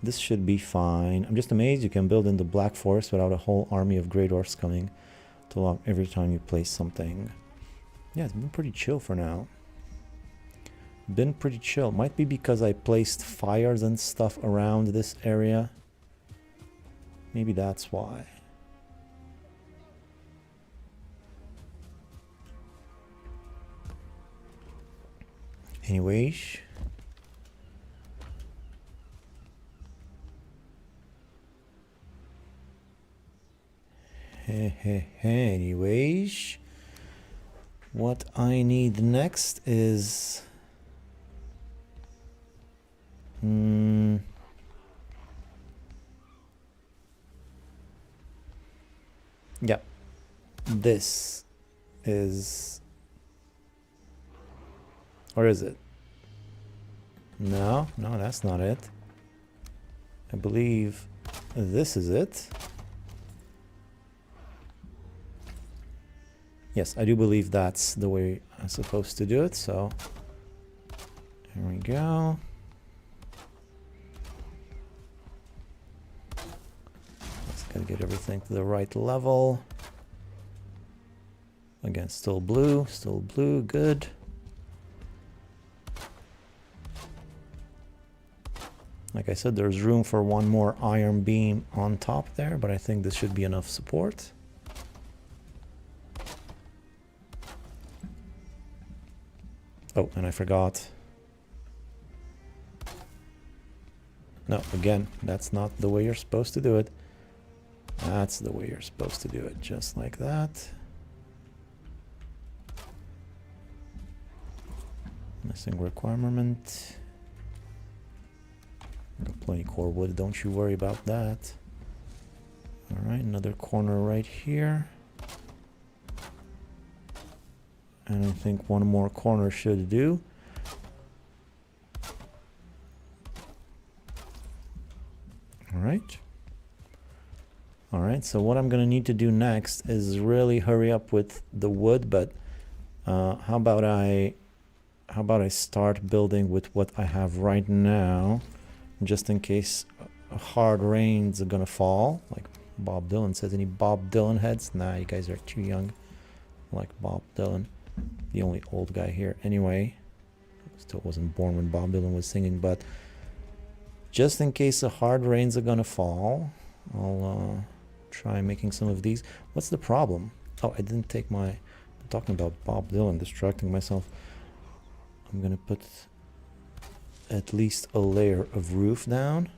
this should be fine. I'm just amazed you can build in the Black Forest without a whole army of Grey Dwarfs coming to lock every time you place something. Yeah, it's been pretty chill for now. Been pretty chill. Might be because I placed fires and stuff around this area. Maybe that's why. Anyways. Anyways. What I need next is... yeah. This is... or is it? No, that's not it. I believe this is it. Yes, I do believe that's the way I'm supposed to do it, so here we go. Just gotta get everything to the right level. Again, still blue, good. Like I said, there's room for one more iron beam on top there, but I think this should be enough support. Oh, and I forgot. No, again, that's not the way you're supposed to do it. That's the way you're supposed to do it, just like that. Missing requirement. Got plenty core wood, don't you worry about that. Alright, another corner right here. And I think one more corner should do. Alright. Alright, so what I'm gonna need to do next is really hurry up with the wood, but how about I start building with what I have right now, just in case hard rains are gonna fall, like Bob Dylan says. Any Bob Dylan heads? Nah, you guys are too young. Like Bob Dylan, the only old guy here. Anyway, still wasn't born when Bob Dylan was singing, but just in case the hard rains are gonna fall, I'll try making some of these. What's the problem? Oh, I didn't take my... I'm talking about Bob Dylan, distracting myself. I'm gonna put at least a layer of roof down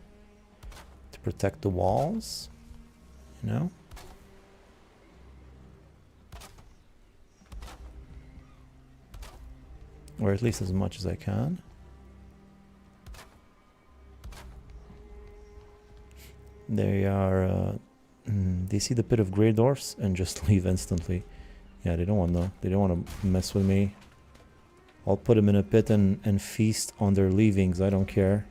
to protect the walls, you know? Or at least as much as I can. They are, they see the pit of grey dwarfs and just leave instantly. Yeah, they don't want to mess with me. I'll put them in a pit and feast on their leavings. I don't care.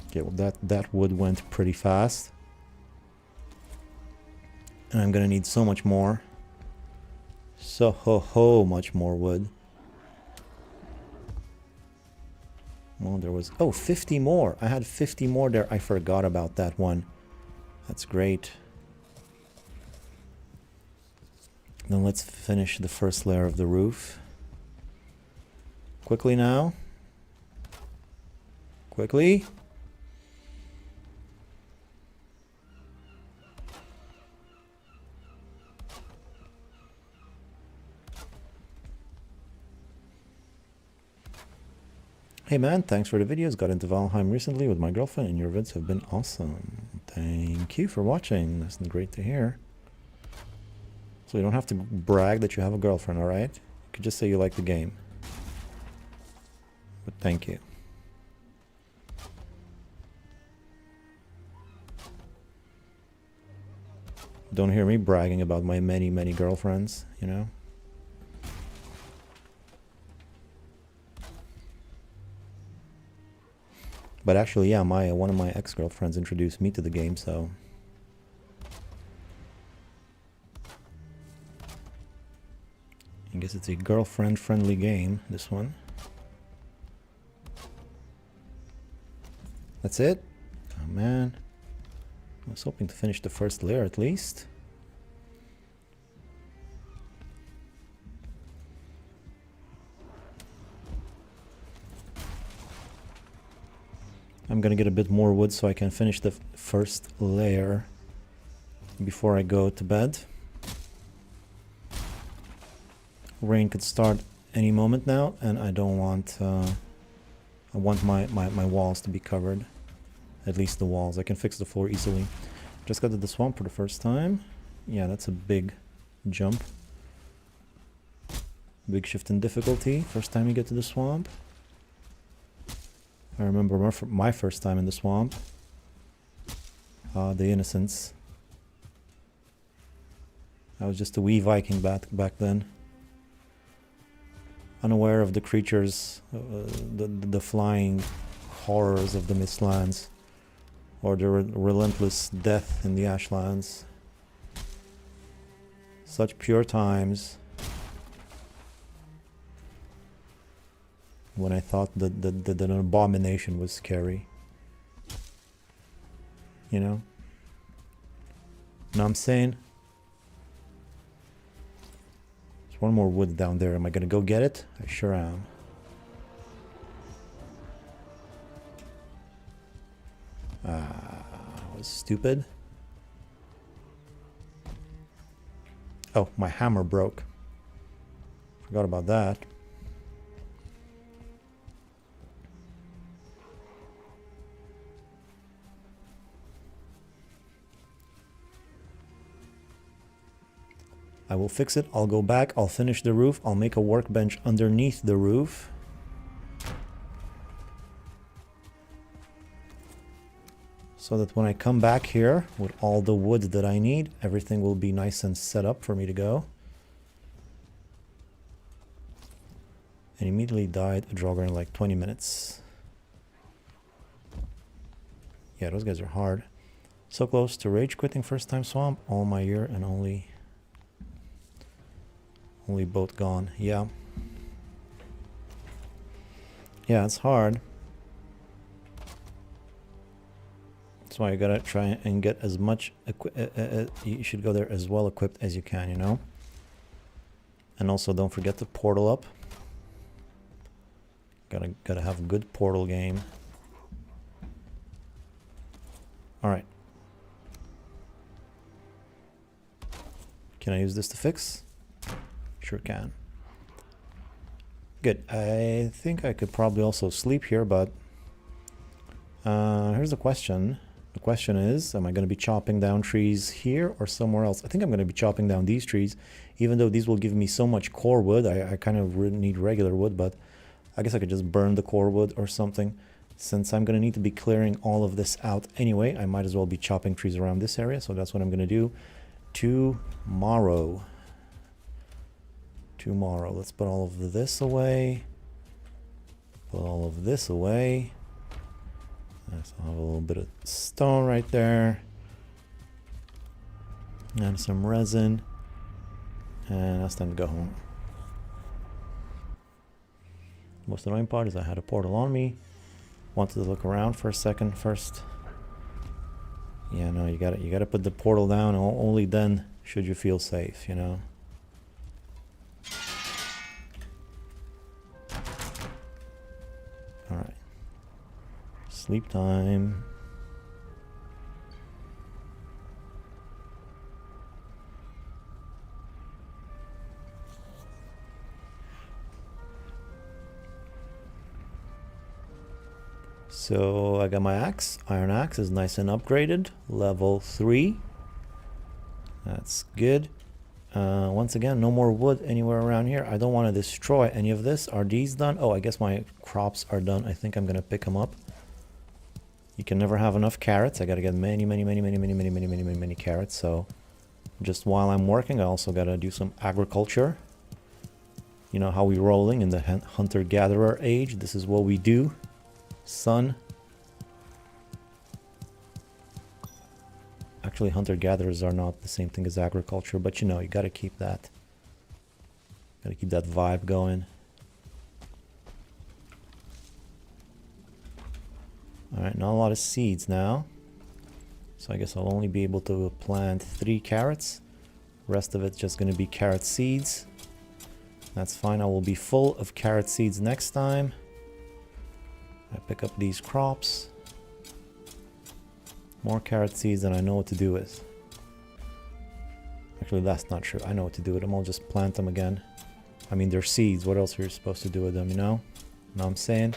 Okay, well that wood went pretty fast. And I'm gonna need so much more. So much more wood. Well, there was... Oh, 50 more. I had 50 more there. I forgot about that one. That's great. Then let's finish the first layer of the roof. Quickly now. Quickly. Hey man, thanks for the videos. Got into Valheim recently with my girlfriend and your vids have been awesome. Thank you for watching. That's great to hear. So you don't have to brag that you have a girlfriend, alright? You could just say you like the game. But thank you. Don't hear me bragging about my many girlfriends, you know? But actually, yeah, one of my ex-girlfriends introduced me to the game, so... I guess it's a girlfriend-friendly game, this one. That's it? Oh man. I was hoping to finish the first layer at least. I'm gonna get a bit more wood so I can finish the first layer before I go to bed. Rain could start any moment now, and I don't want... I want my walls to be covered. At least the walls. I can fix the floor easily. Just got to the swamp for the first time. Yeah, that's a big jump. Big shift in difficulty. First time you get to the swamp. I remember my first time in the swamp. The innocence. I was just a wee Viking back then. Unaware of the creatures, the flying horrors of the Mistlands, or the relentless death in the Ashlands. Such pure times when I thought that an abomination was scary. You know? Know what I'm saying? There's one more wood down there. Am I gonna go get it? I sure am. was stupid. Oh, my hammer broke. Forgot about that. I will fix it. I'll go back. I'll finish the roof. I'll make a workbench underneath the roof. So that when I come back here with all the wood that I need, everything will be nice and set up for me to go. And immediately died a Draugr in like 20 minutes. Yeah, those guys are hard. So close to rage quitting first time swamp all my year and only boat gone. Yeah. Yeah, it's hard. That's why you gotta try and get as much you should go there as well equipped as you can, you know. And also don't forget the portal up. Gotta have a good portal game. All right. Can I use this to fix? Sure can. Good. I think I could probably also sleep here, but here's the question. The question is, am I going to be chopping down trees here or somewhere else? I think I'm going to be chopping down these trees, even though these will give me so much core wood. I kind of need regular wood, but I guess I could just burn the core wood or something. Since I'm going to need to be clearing all of this out anyway, I might as well be chopping trees around this area. So that's what I'm going to do tomorrow. Let's put all of this away. Put all of this away. So I'll have a little bit of stone right there. And some resin. And that's time to go home. Most annoying part is I had a portal on me. Wanted to look around for a second first. Yeah, no, you gotta put the portal down. Only then should you feel safe, you know. All right. Sleep time. So I got my axe. Iron axe is nice and upgraded. Level 3. That's good. Once again, no more wood anywhere around here. I don't want to destroy any of this. Are these done? Oh, I guess my crops are done. I think I'm going to pick them up. You can never have enough carrots. I got to get many carrots. So just while I'm working, I also got to do some agriculture. You know how we rolling in the hunter-gatherer age. This is what we do. Son. Actually, hunter-gatherers are not the same thing as agriculture, but you know, you gotta keep that. Gotta keep that vibe going. Alright, not a lot of seeds now. So I guess I'll only be able to plant 3 carrots. Rest of it's just gonna be carrot seeds. That's fine, I will be full of carrot seeds next time. I pick up these crops. More carrot seeds than I know what to do with. Actually, that's not true. I know what to do with them. I'll just plant them again. I mean, they're seeds. What else are you supposed to do with them, you know? Know what I'm saying?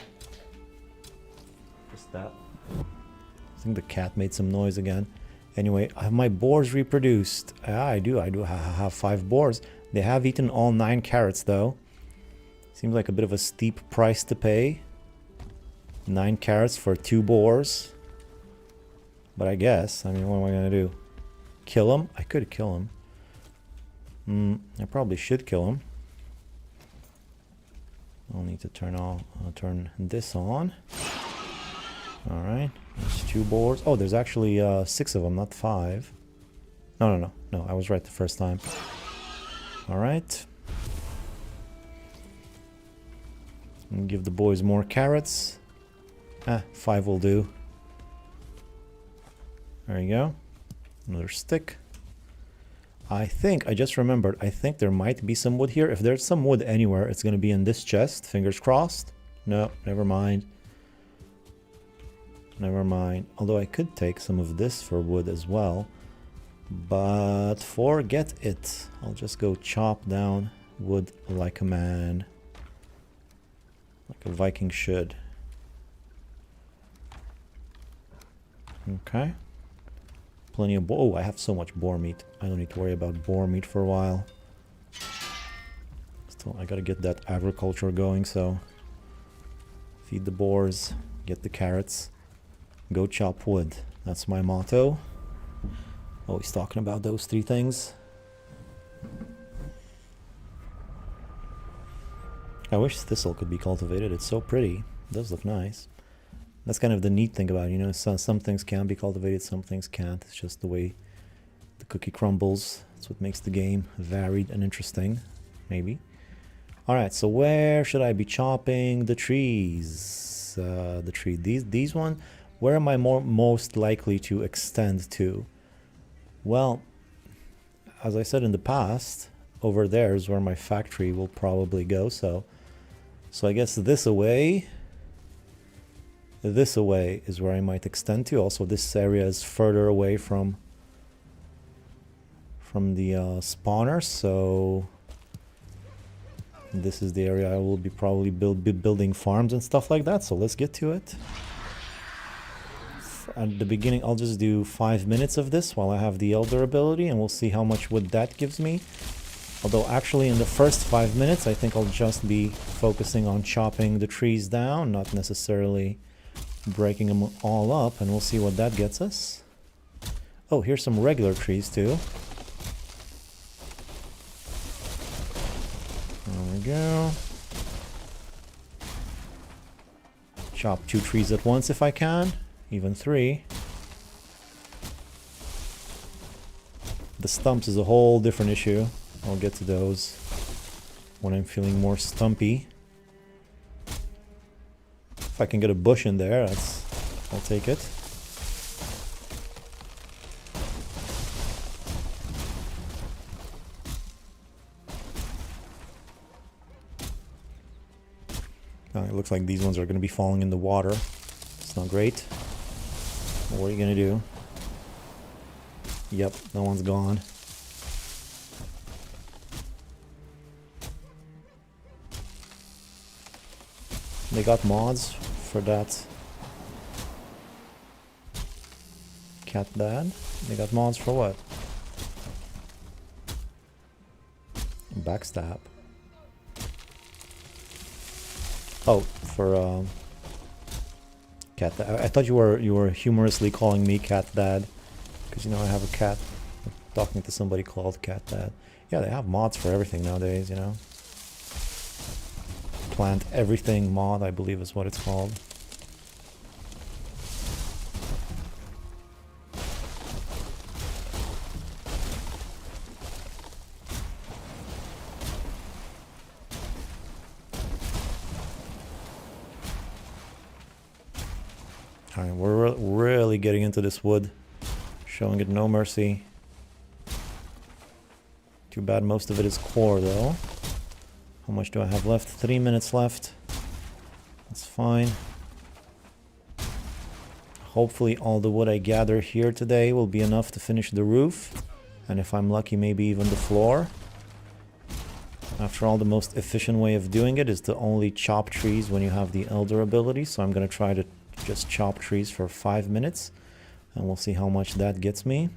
Just that. I think the cat made some noise again. Anyway, I have my boars reproduced. Yeah, I do. I have 5 boars. They have eaten all 9 carrots, though. Seems like a bit of a steep price to pay. 9 carrots for 2 boars. But I guess, I mean, what am I going to do? Kill him? I could kill him. I probably should kill him. I'll need to turn this on. Alright, there's 2 boars. Oh, there's actually 6 of them, not 5. No, I was right the first time. Alright. Give the boys more carrots. 5 will do. There you go. Another stick. I just remembered, I think there might be some wood here. If there's some wood anywhere, it's going to be in this chest. Fingers crossed. No, never mind. Never mind. Although I could take some of this for wood as well. But forget it. I'll just go chop down wood like a man. Like a Viking should. Okay. Plenty of boar. Oh, I have so much boar meat. I don't need to worry about boar meat for a while. Still, I gotta get that agriculture going, so... Feed the boars. Get the carrots. Go chop wood. That's my motto. Always talking about those three things. I wish thistle could be cultivated. It's so pretty. It does look nice. That's kind of the neat thing about it, you know, some things can be cultivated, some things can't. It's just the way the cookie crumbles. That's what makes the game varied and interesting, maybe. Alright, so where should I be chopping the trees? These one, where am I most likely to extend to? Well, as I said in the past, over there is where my factory will probably go, so I guess this away is where I might extend to. Also, this area is further away from the spawner, so this is the area I will be probably building farms and stuff like that. So let's get to it. At the beginning, I'll just do 5 minutes of this while I have the Elder ability, and we'll see how much wood that gives me. Although actually in the first 5 minutes, I think I'll just be focusing on chopping the trees down, not necessarily breaking them all up, and we'll see what that gets us. Oh, here's some regular trees too. There we go. Chop 2 trees at once if I can, even 3. The stumps is a whole different issue. I'll get to those when I'm feeling more stumpy. If I can get a bush in there, I'll take it. It looks like these ones are going to be falling in the water. It's not great. What are you going to do? Yep, that one's gone. They got mods for that cat dad. They got mods for what? Backstab. Oh, for cat dad. I thought you were humorously calling me cat dad because you know I have a cat. I'm talking to somebody called cat dad. Yeah, they have mods for everything nowadays, you know. Plant everything mod, I believe is what it's called. Alright, we're really getting into this wood, showing it no mercy. Too bad most of it is core though. How much do I have left? 3 minutes left. That's fine. Hopefully all the wood I gather here today will be enough to finish the roof. And if I'm lucky, maybe even the floor. After all, the most efficient way of doing it is to only chop trees when you have the Elder ability. So I'm going to try to just chop trees for 5 minutes. And we'll see how much that gets me.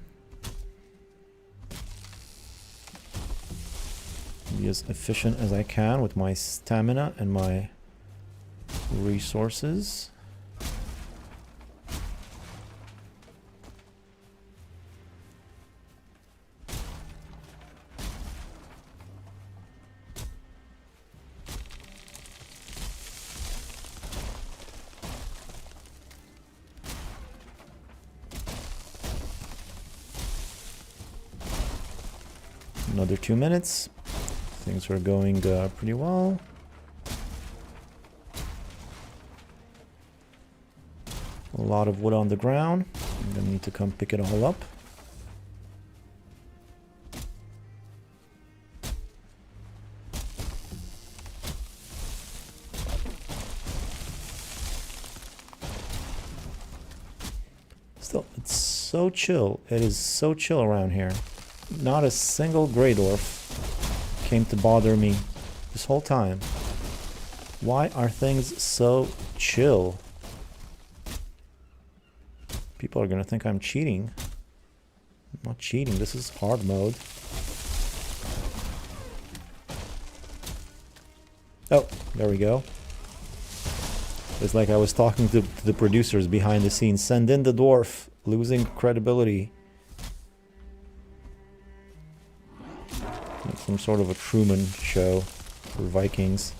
Be as efficient as I can with my stamina and my resources. Another 2 minutes. Things are going pretty well. A lot of wood on the ground. I'm gonna need to come pick it all up. so chill. It is so chill around here. Not a single Grey Dwarf came to bother me this whole time. Why are things so chill? People are gonna think I'm cheating. I'm not cheating, this is hard mode. Oh, there we go. It's like I was talking to the producers behind the scenes. Send in the dwarf. Losing credibility. Like some sort of a Truman show for Vikings.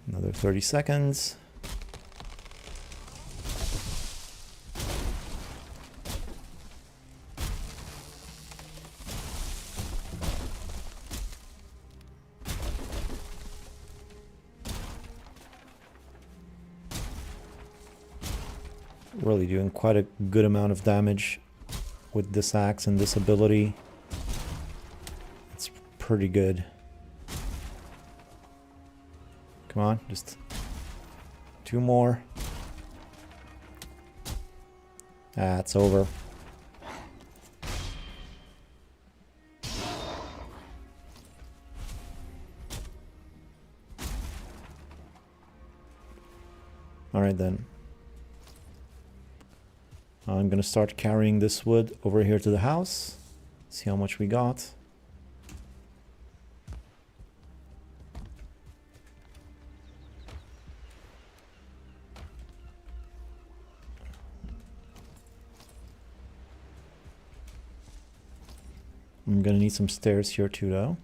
Another 30 seconds. Really doing quite a good amount of damage with this axe and this ability. It's pretty good. Come on, just 2 more. Ah, it's over. Alright then. I'm gonna start carrying this wood over here to the house. See how much we got. I'm gonna need some stairs here too though.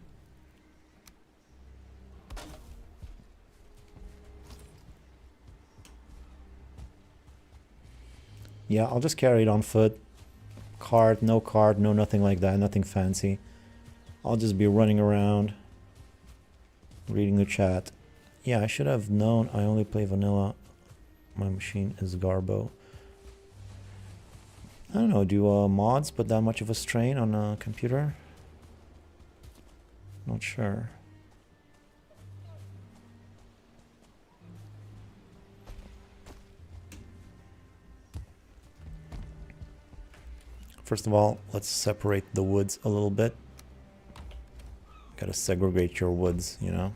Yeah, I'll just carry it on foot. Cart, no nothing like that, nothing fancy. I'll just be running around, reading the chat. Yeah, I should have known I only play vanilla. My machine is Garbo. I don't know, do mods put that much of a strain on a computer? Not sure. First of all, let's separate the woods a little bit. Gotta segregate your woods, you know?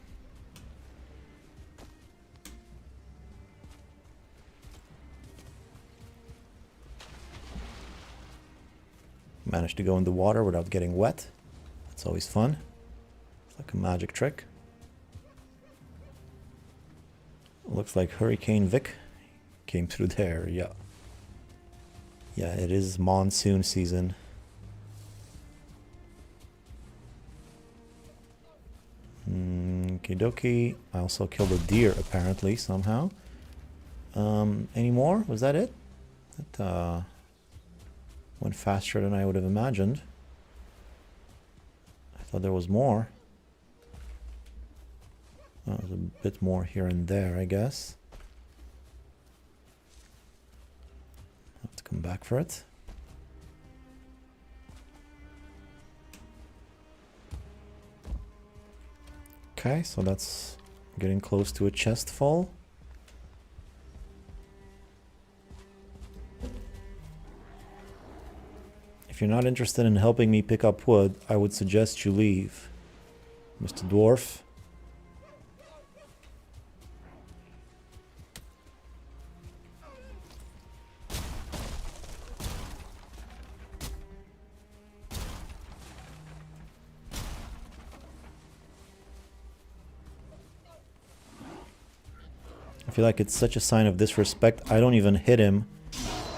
Managed to go in the water without getting wet. That's always fun. It's like a magic trick. Looks like Hurricane Vic came through there, yeah. Yeah, it is monsoon season. Okie dokie. I also killed a deer apparently somehow. Any more? Was that it? That went faster than I would have imagined. I thought there was more. Oh, there's a bit more here and there, I guess. Have to come back for it. Okay, so that's getting close to a chest full. If you're not interested in helping me pick up wood, I would suggest you leave, Mr. Dwarf. I feel like it's such a sign of disrespect. I don't even hit him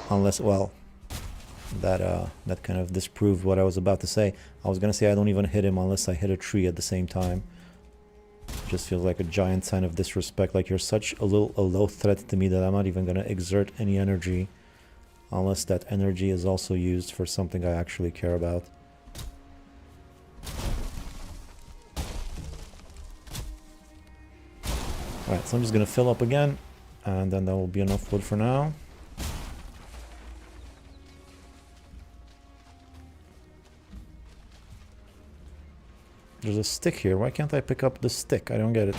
unless, well, that kind of disproved what I was about to say. I was gonna say I don't even hit him unless I hit a tree at the same time. It just feels like a giant sign of disrespect. Like you're such a low threat to me that I'm not even gonna exert any energy unless that energy is also used for something I actually care about. Alright, so I'm just gonna fill up again, and then there will be enough wood for now. There's a stick here. Why can't I pick up the stick? I don't get it.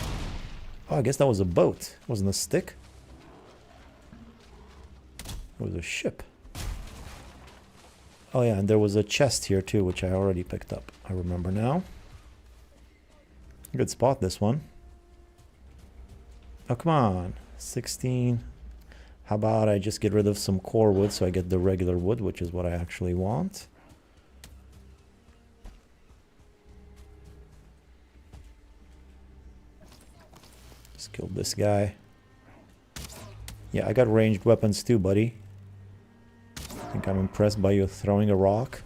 Oh, I guess that was a boat. It wasn't a stick. It was a ship. Oh yeah, and there was a chest here too, which I already picked up. I remember now. Good spot, this one. Oh, come on. 16. How about I just get rid of some core wood so I get the regular wood, which is what I actually want. Just kill this guy. Yeah, I got ranged weapons too, buddy. I think I'm impressed by you throwing a rock.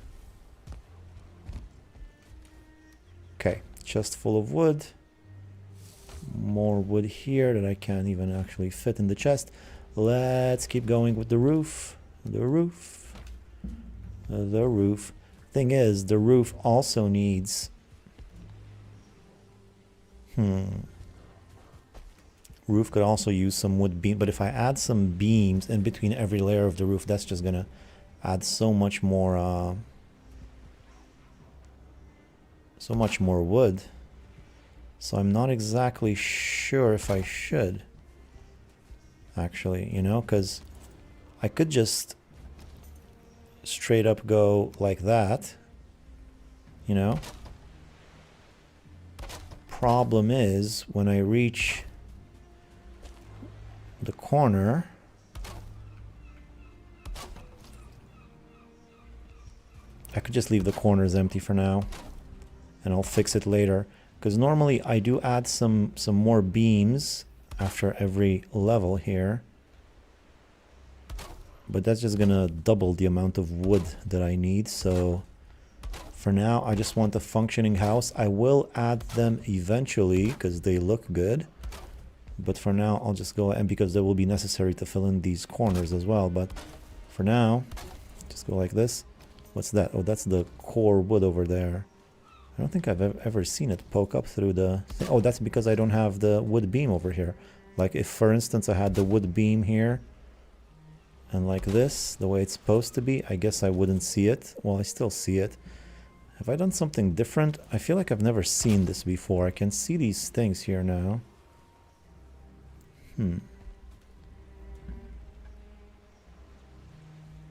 Okay, chest full of wood. More wood here that I can't even actually fit in the chest. Let's keep going with the roof. The roof. The roof. Thing is, the roof also needs... Roof could also use some wood beam, but if I add some beams in between every layer of the roof, that's just gonna add so much more wood. So I'm not exactly sure if I should actually, you know, because I could just straight up go like that, you know. Problem is when I reach the corner, I could just leave the corners empty for now and I'll fix it later, because normally I do add some more beams after every level here, but that's just gonna double the amount of wood that I need. So for now I just want a functioning house. I will add them eventually because they look good, but for now I'll just go, and because they will be necessary to fill in these corners as well, but for now just go like this. What's that? Oh, that's the core wood over there. I don't think I've ever seen it poke up through the thing. Oh, that's because I don't have the wood beam over here. Like if, for instance, I had the wood beam here and like this, the way it's supposed to be, I guess I wouldn't see it. Well, I still see it. Have I done something different? I feel like I've never seen this before. I can see these things here now.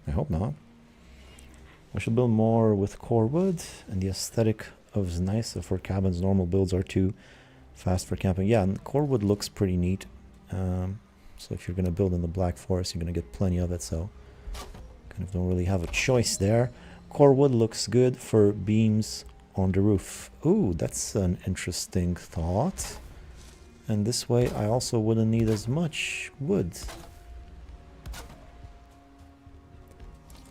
I hope not. I should build more with core wood, and the aesthetic of is nice for cabins. Normal builds are too fast for camping. Yeah, and core wood looks pretty neat. So if you're going to build in the Black Forest, you're going to get plenty of it, so kind of don't really have a choice there. Core wood looks good for beams on the roof. Ooh, that's an interesting thought. And this way I also wouldn't need as much wood.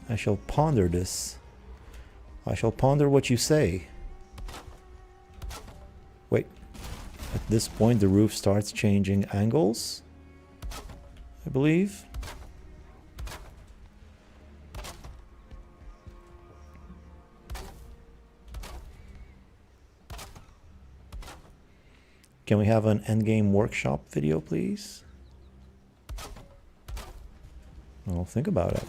I shall ponder this. I shall ponder what you say. Wait. At this point the roof starts changing angles, I believe. Can we have an endgame workshop video, please? Well, think about it.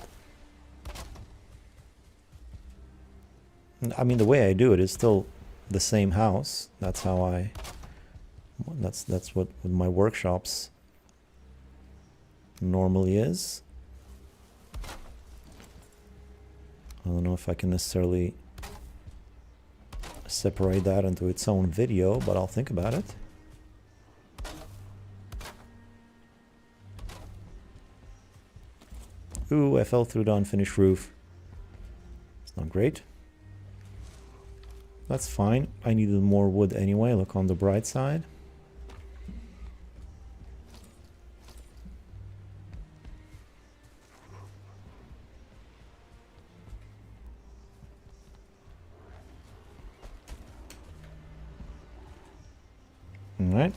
I mean, the way I do it is still the same house. That's how I... That's what my workshops normally is. I don't know if I can necessarily separate that into its own video, but I'll think about it. Ooh, I fell through the unfinished roof. It's not great. That's fine. I needed more wood anyway. Look on the bright side. All right.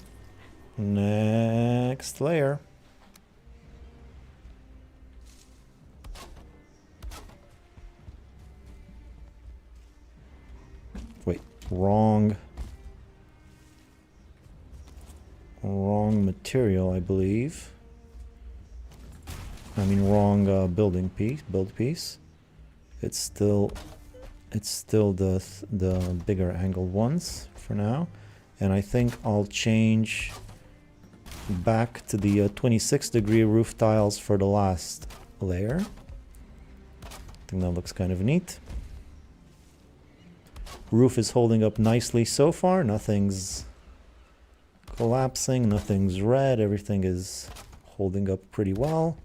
Next layer. Wait, wrong material, I believe. I mean, wrong build piece. It's still it's still the bigger angled ones for now. And I think I'll change back to the 26-degree roof tiles for the last layer. I think that looks kind of neat. Roof is holding up nicely so far. Nothing's collapsing, nothing's red. Everything is holding up pretty well.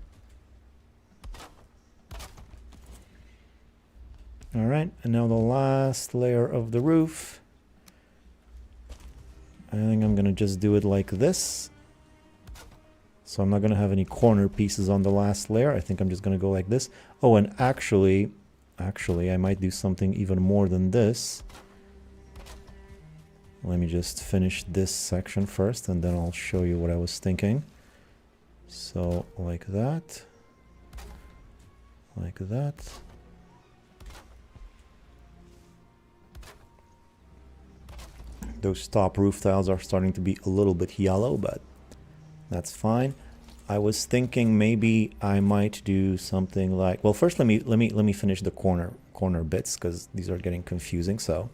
All right, and now the last layer of the roof. I think I'm gonna just do it like this. So I'm not gonna have any corner pieces on the last layer. I think I'm just gonna go like this. Oh, and actually, I might do something even more than this. Let me just finish this section first, and then I'll show you what I was thinking. So, like that. Like that. Those top roof tiles are starting to be a little bit yellow, but that's fine. I was thinking maybe I might do something like, well, first let me finish the corner bits, because these are getting confusing. So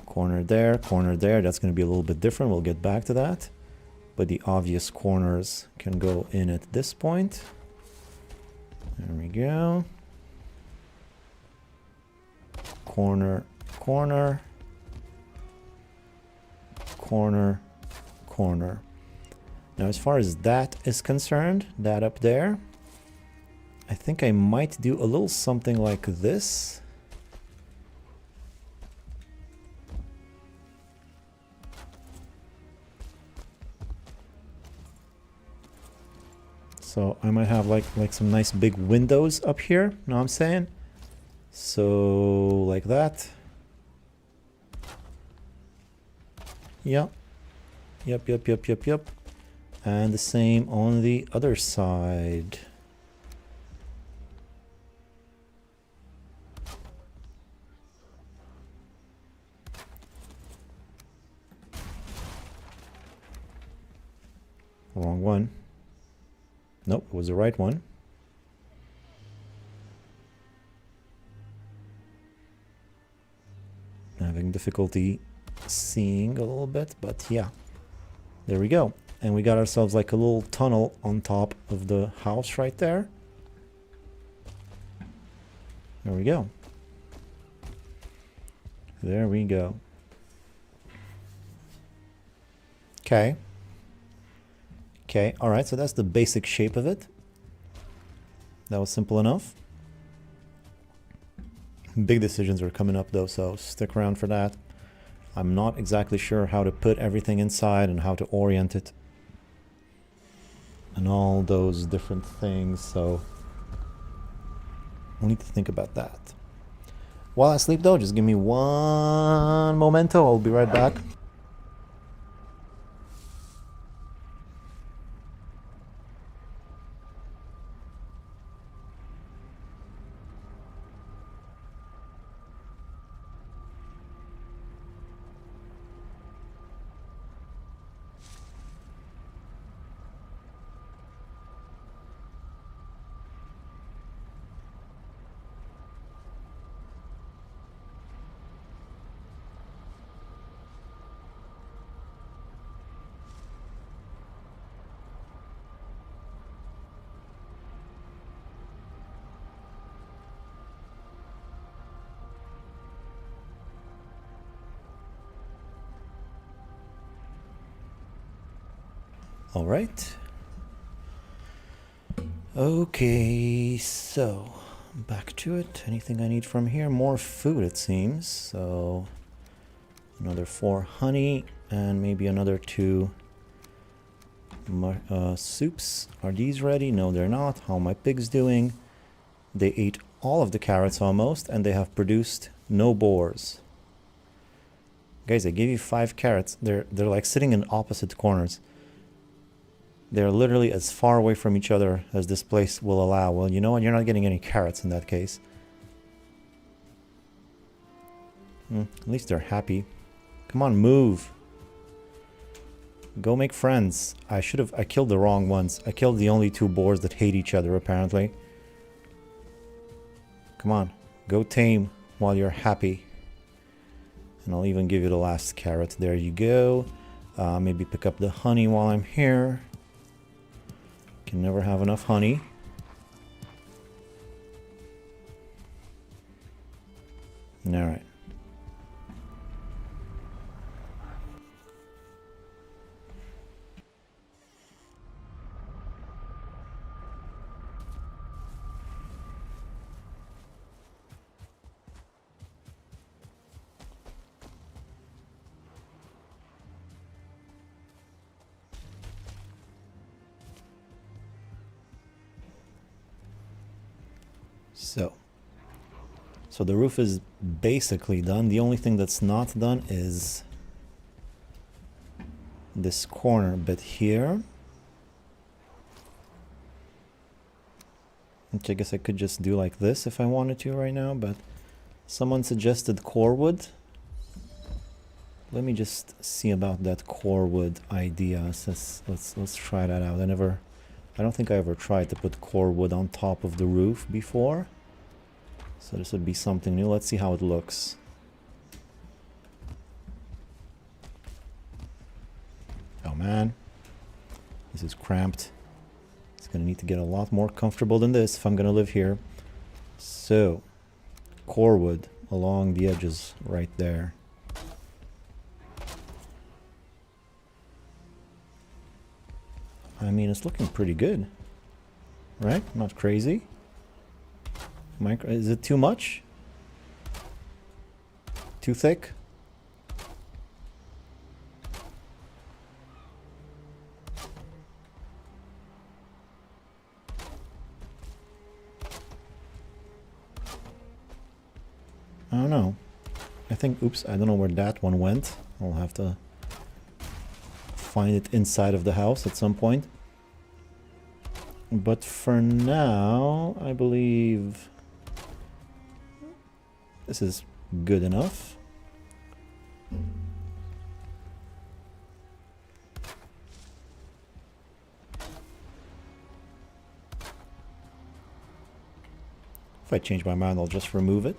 corner there, that's going to be a little bit different. We'll get back to that. But the obvious corners can go in at this point. There we go. Corner, corner. Corner, corner. Now, as far as that is concerned, that up there, I think I might do a little something like this. So I might have like some nice big windows up here, you know what I'm saying? So like that. Yep. Yep. And the same on the other side. Wrong one. Nope, it was the right one. Having difficulty seeing a little bit, but yeah, there we go. And we got ourselves like a little tunnel on top of the house right there. There we go. There we go. Okay. Okay, all right, so that's the basic shape of it. That was simple enough. Big decisions are coming up though, so stick around for that. I'm not exactly sure how to put everything inside and how to orient it and all those different things, so we need to think about that. While I sleep though, just give me one momento, I'll be right back. All right. Okay, so back to it. Anything I need from here? More food, it seems. So another 4 honey and maybe another 2 soups. Are these ready? No, they're not. How are my pigs doing? They ate all of the carrots almost, and they have produced no boars. Guys, I gave you 5 carrots. They're like sitting in opposite corners. They're literally as far away from each other as this place will allow. Well, you know what? You're not getting any carrots in that case. At least they're happy. Come on, move. Go make friends. I killed the wrong ones. I killed the only 2 boars that hate each other, apparently. Come on. Go tame while you're happy. And I'll even give you the last carrot. There you go. Maybe pick up the honey while I'm here. Can never have enough honey. Alright. So the roof is basically done. The only thing that's not done is this corner bit here. Which I guess I could just do like this if I wanted to right now, but someone suggested core wood. Let me just see about that core wood idea. So let's try that out. I don't think I ever tried to put core wood on top of the roof before. So this would be something new. Let's see how it looks. Oh man, this is cramped. It's gonna need to get a lot more comfortable than this if I'm gonna live here. So, core wood along the edges right there. I mean, it's looking pretty good, right? Not crazy. Is it too much? Too thick? I don't know. I think, oops, I don't know where that one went. I'll have to find it inside of the house at some point. But for now, I believe this is good enough. If I change my mind, I'll just remove it.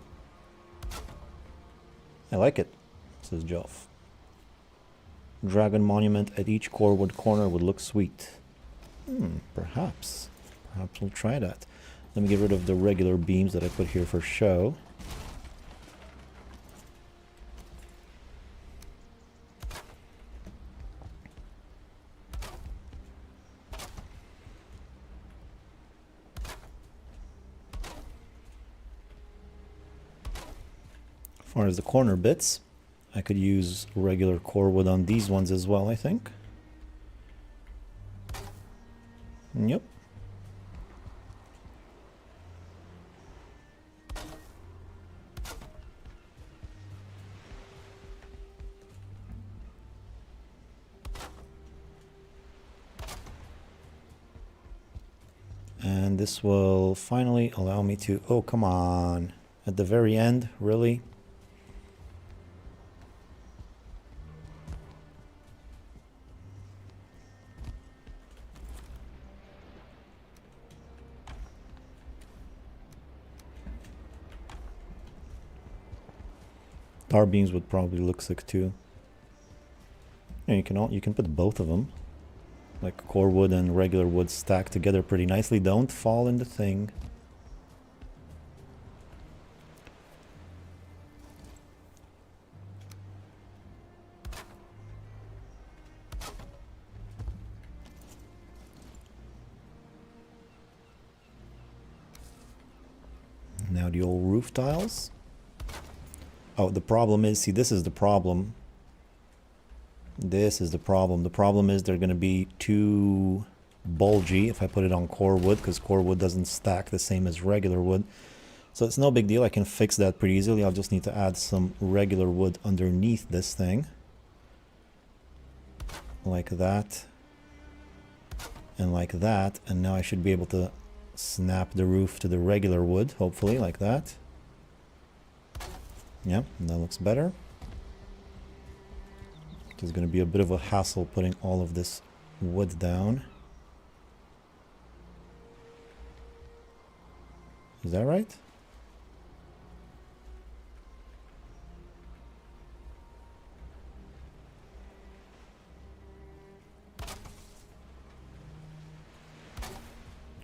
I like it, says Joff. Dragon monument at each core wood corner would look sweet. Perhaps. Perhaps we'll try that. Let me get rid of the regular beams that I put here for show. As far as the corner bits, I could use regular core wood on these ones as well, I think. Yep. And this will finally allow me to... Oh, come on. At the very end, really? Tar beams would probably look sick too. Yeah, you can put both of them, like core wood and regular wood stacked together pretty nicely. Don't fall in the thing. Now the old roof tiles. Oh, the problem is, see, this is the problem. This is the problem. The problem is they're going to be too bulgy if I put it on core wood, because core wood doesn't stack the same as regular wood. So it's no big deal. I can fix that pretty easily. I'll just need to add some regular wood underneath this thing. Like that. And like that. And now I should be able to snap the roof to the regular wood, hopefully, like that. Yeah, that looks better. There's going to be a bit of a hassle putting all of this wood down. Is that right?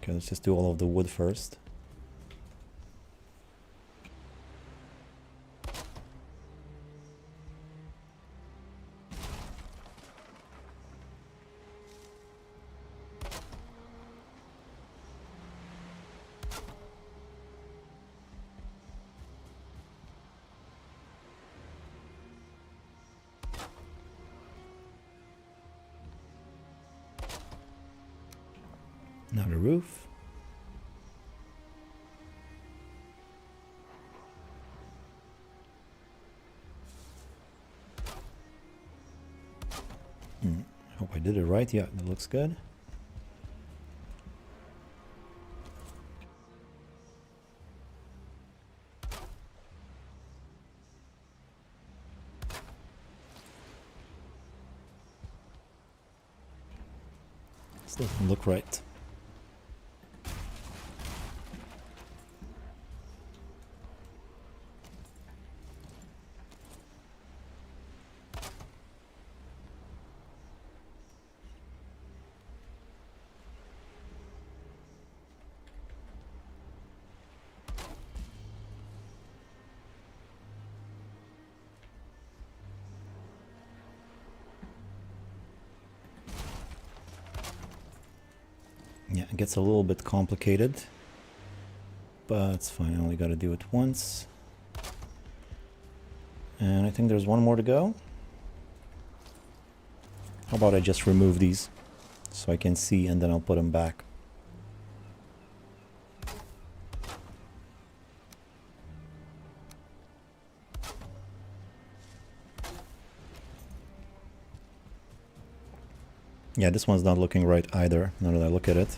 Okay, let's just do all of the wood first. Now the roof. I hope I did it right. Yeah, that looks good. This doesn't look right. Yeah, it gets a little bit complicated, but it's fine. I only got to do it once. And I think there's one more to go. How about I just remove these so I can see, and then I'll put them back. Yeah, this one's not looking right either, now that I look at it.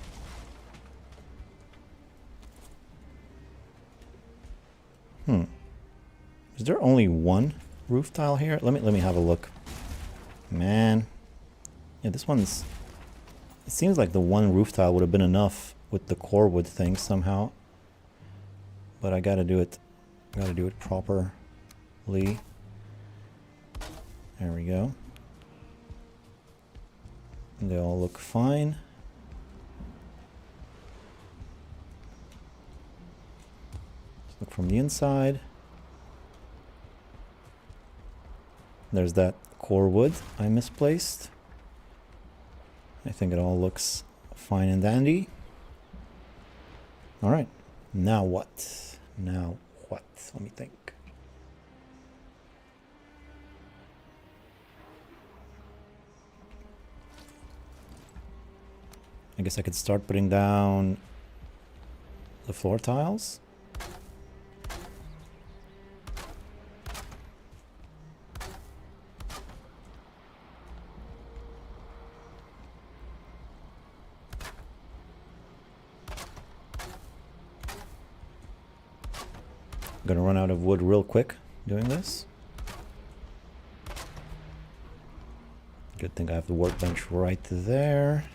Is there only one roof tile here? Let me have a look. Man. Yeah, this one's... It seems like the one roof tile would have been enough with the core wood thing somehow. But I gotta do it. Gotta do it properly. There we go. They all look fine. Let's look from the inside. There's that core wood I misplaced. I think it all looks fine and dandy. All right, now what? Now what? Let me think. I guess I could start putting down the floor tiles. I'm gonna run out of wood real quick doing this. Good thing I have the workbench right there.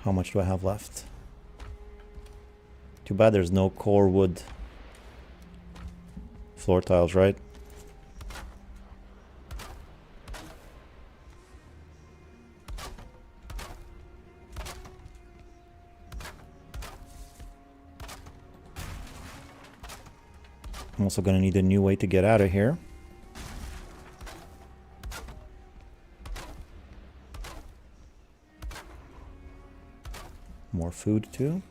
How much do I have left? Too bad there's no core wood floor tiles, right? I'm also gonna need a new way to get out of here. More food too.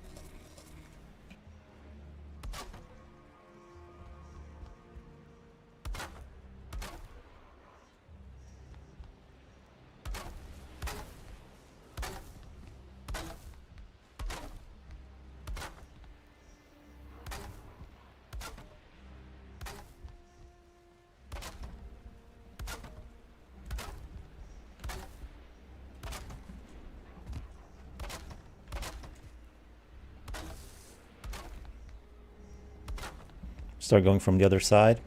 Start going from the other side.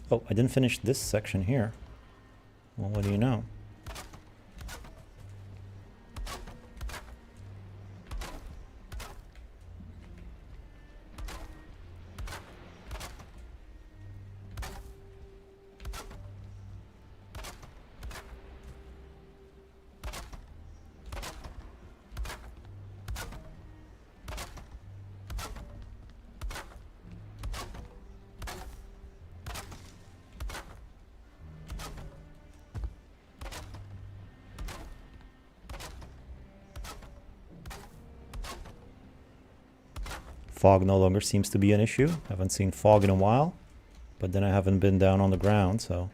Oh, I didn't finish this section here. Well, what do you know? Fog no longer seems to be an issue. Haven't seen fog in a while, but then I haven't been down on the ground, so.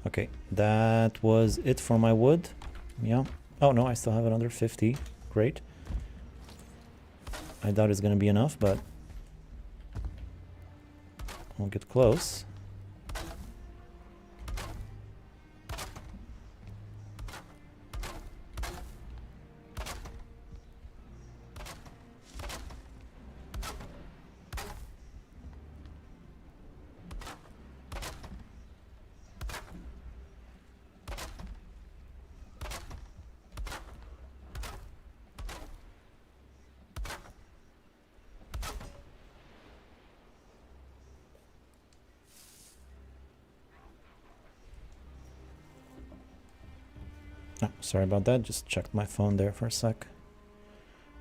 Okay, that was it for my wood. Yeah. Oh no, I still have another 50. Great. I doubt it's gonna be enough, but we'll get close. Oh, sorry about that, just checked my phone there for a sec.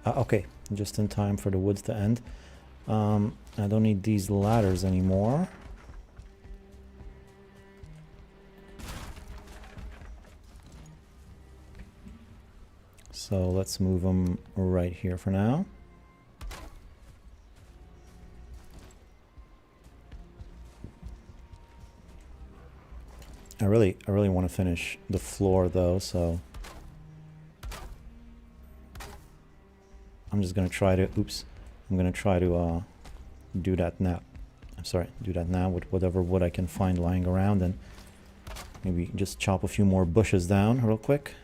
Okay, just in time for the woods to end. I don't need these ladders anymore. So let's move them right here for now. I really want to finish the floor though, so I'm just gonna try to, I'm gonna try to do that now. I'm sorry, do that now with whatever wood I can find lying around, and maybe just chop a few more bushes down real quick.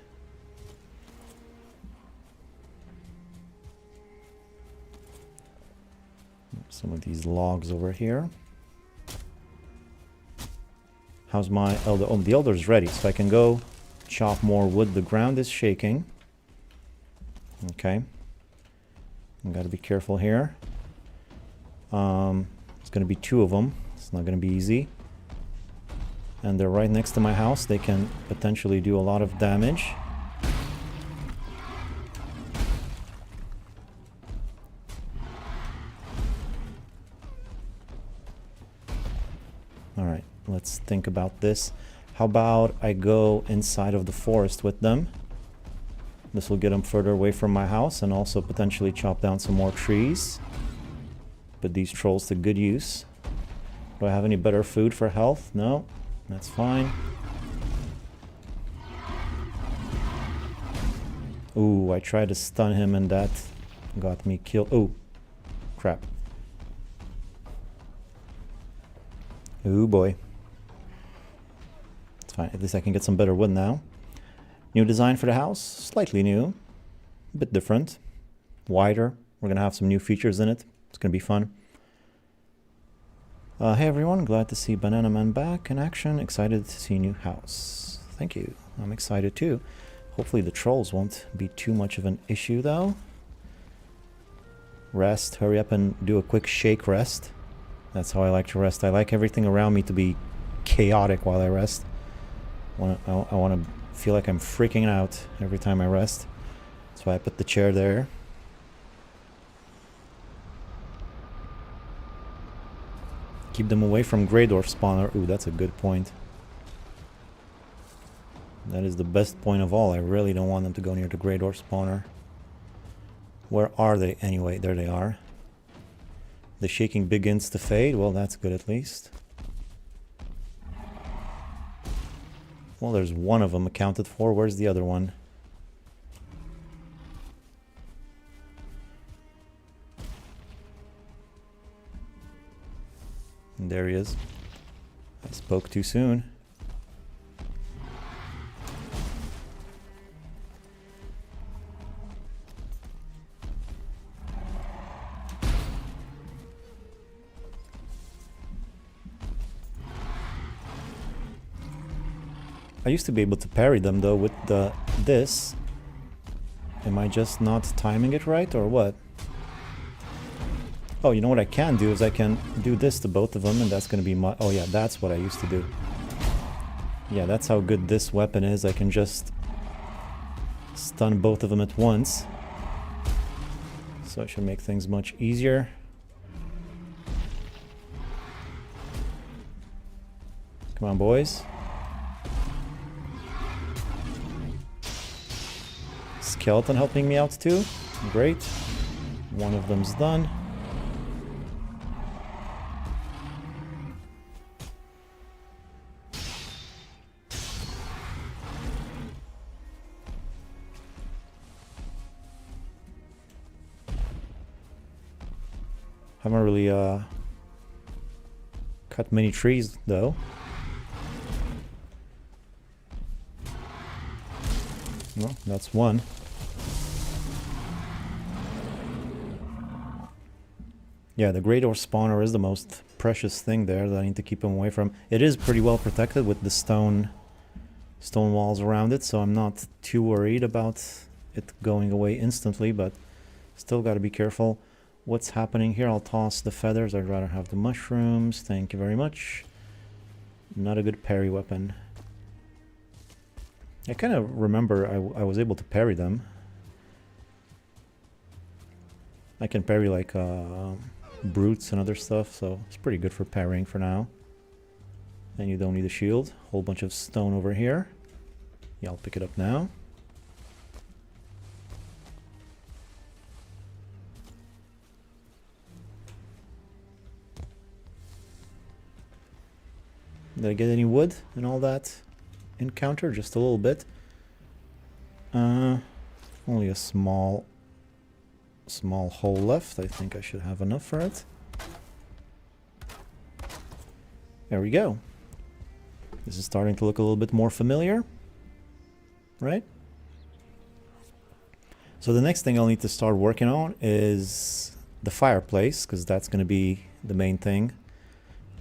Some of these logs over here. How's my elder? Oh, the elder's ready, so I can go chop more wood. The ground is shaking. Okay. I gotta be careful here. It's gonna be 2 of them. It's not gonna be easy. And they're right next to my house. They can potentially do a lot of damage. Alright, let's think about this. How about I go inside of the forest with them? This will get them further away from my house and also potentially chop down some more trees. Put these trolls to good use. Do I have any better food for health? No, that's fine. Ooh, I tried to stun him and that got me killed. Oh, crap. Ooh boy. It's fine, at least I can get some better wood now. New design for the house, slightly new. A bit different. Wider. We're gonna have some new features in it. It's gonna be fun. Hey everyone, glad to see Banana Man back in action. Excited to see new house. Thank you. I'm excited too. Hopefully the trolls won't be too much of an issue though. Rest, hurry up and do a quick shake rest. That's how I like to rest. I like everything around me to be chaotic while I rest. I want to feel like I'm freaking out every time I rest. That's why I put the chair there. Keep them away from Greydwarf spawner. Ooh, that's a good point. That is the best point of all. I really don't want them to go near the Greydwarf spawner. Where are they anyway? There they are. The shaking begins to fade. Well, that's good at least. Well, there's one of them accounted for. Where's the other one? And there he is. I spoke too soon. I used to be able to parry them though with this. Am I just not timing it right or what? Oh, you know what I can do is I can do this to both of them and that's going to be my... Oh yeah, that's what I used to do. Yeah, that's how good this weapon is. I can just stun both of them at once. So it should make things much easier. Come on, boys. Skeleton helping me out too. Great. One of them's done. Haven't really cut many trees though. Well, that's one. Yeah, the Great Ore Spawner is the most precious thing there that I need to keep him away from. It is pretty well protected with the stone walls around it, so I'm not too worried about it going away instantly, but still got to be careful. What's happening here? I'll toss the feathers. I'd rather have the mushrooms. Thank you very much. Not a good parry weapon. I kind of remember I was able to parry them. I can parry like brutes and other stuff, so it's pretty good for parrying for now. And you don't need a shield. Whole bunch of stone over here. Yeah, I'll pick it up now. Did I get any wood and all that encounter? Just a little bit. Only a small hole left. I think I should have enough for it. There we go. This is starting to look a little bit more familiar, right? So the next thing I'll need to start working on is the fireplace, because that's going to be the main thing.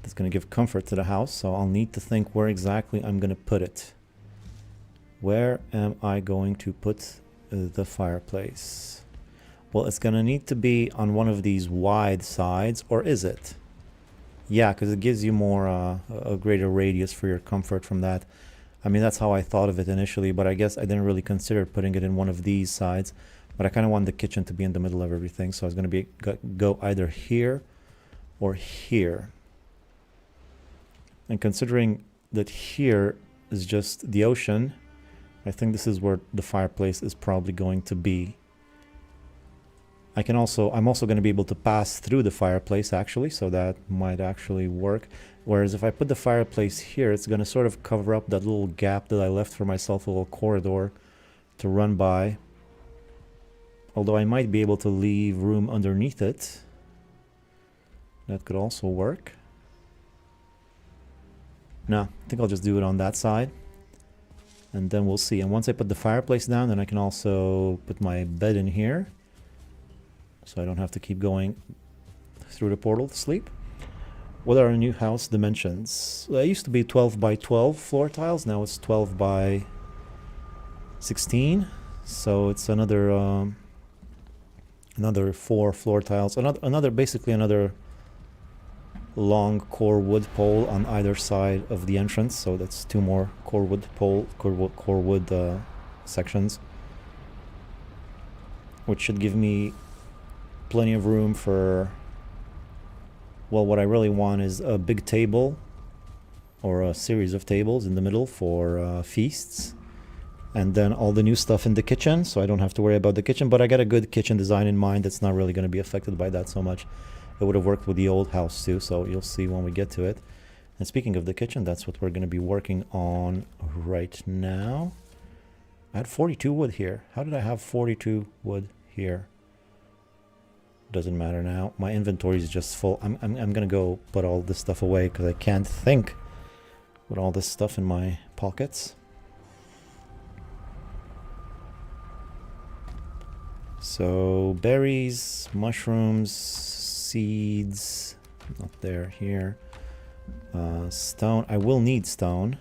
That's going to give comfort to the house, so I'll need to think where exactly I'm going to put it. Where am I going to put the fireplace? Well, it's going to need to be on one of these wide sides, or is it? Yeah, because it gives you more, a greater radius for your comfort from that. I mean, that's how I thought of it initially, but I guess I didn't really consider putting it in one of these sides. But I kind of wanted the kitchen to be in the middle of everything, so I was going to go either here or here. And considering that here is just the ocean, I think this is where the fireplace is probably going to be. I'm also going to be able to pass through the fireplace actually, so that might actually work. Whereas if I put the fireplace here, it's going to sort of cover up that little gap that I left for myself, a little corridor to run by. Although I might be able to leave room underneath it. That could also work. No, I think I'll just do it on that side. And then we'll see. And once I put the fireplace down, then I can also put my bed in here. So I don't have to keep going through the portal to sleep. What are our new house dimensions? It used to be 12 by 12 floor tiles. Now it's 12 by 16. So it's another 4 floor tiles. Basically another long core wood pole on either side of the entrance, so that's 2 more core wood sections, which should give me plenty of room for, well, what I really want is a big table or a series of tables in the middle for feasts, and then all the new stuff in the kitchen, so I don't have to worry about the kitchen. But I got a good kitchen design in mind that's not really going to be affected by that so much. It would have worked with the old house too, so you'll see when we get to it. And speaking of the kitchen, that's what we're going to be working on right now. I had 42 wood here. How did I have 42 wood here? Doesn't matter now. My inventory is just full. I'm going to go put all this stuff away because I can't think with all this stuff in my pockets. So berries, mushrooms, seeds, not there, here. Stone, I will need stone.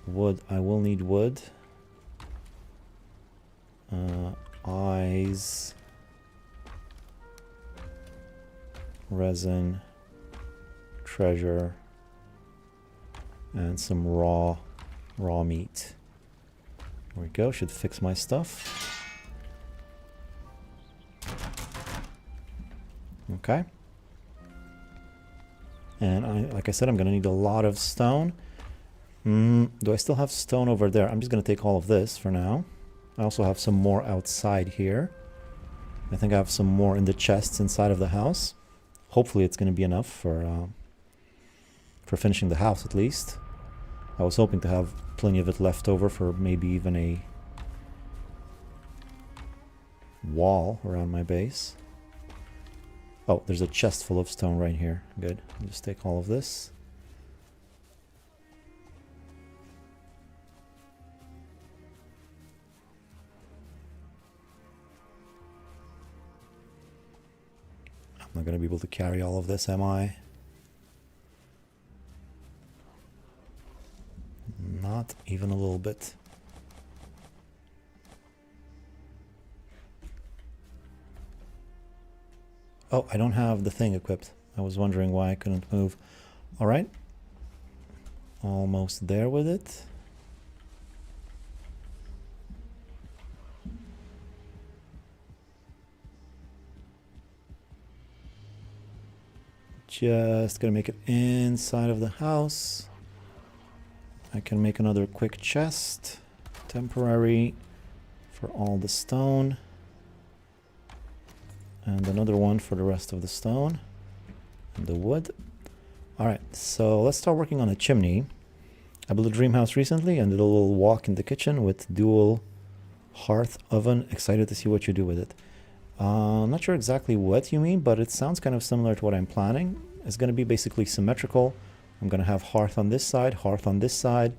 Wood, I will need wood. Eyes. Resin. Treasure. And some raw meat. There we go, should fix my stuff. Okay. And like I said, I'm going to need a lot of stone. Do I still have stone over there? I'm just going to take all of this for now. I also have some more outside here. I think I have some more in the chests inside of the house. Hopefully it's going to be enough for finishing the house at least. I was hoping to have plenty of it left over for maybe even a wall around my base. Oh, there's a chest full of stone right here. Good. I'll just take all of this. I'm not going to be able to carry all of this, am I? Not even a little bit. Oh, I don't have the thing equipped. I was wondering why I couldn't move. All right. Almost there with it. Just gonna make it inside of the house. I can make another quick chest, temporary, for all the stone. And another one for the rest of the stone and the wood. All right, so let's start working on a chimney. I built a dream house recently and did a little walk in the kitchen with dual hearth oven. Excited to see what you do with it. I'm not sure exactly what you mean, but it sounds kind of similar to what I'm planning. It's going to be basically symmetrical. I'm going to have hearth on this side, hearth on this side,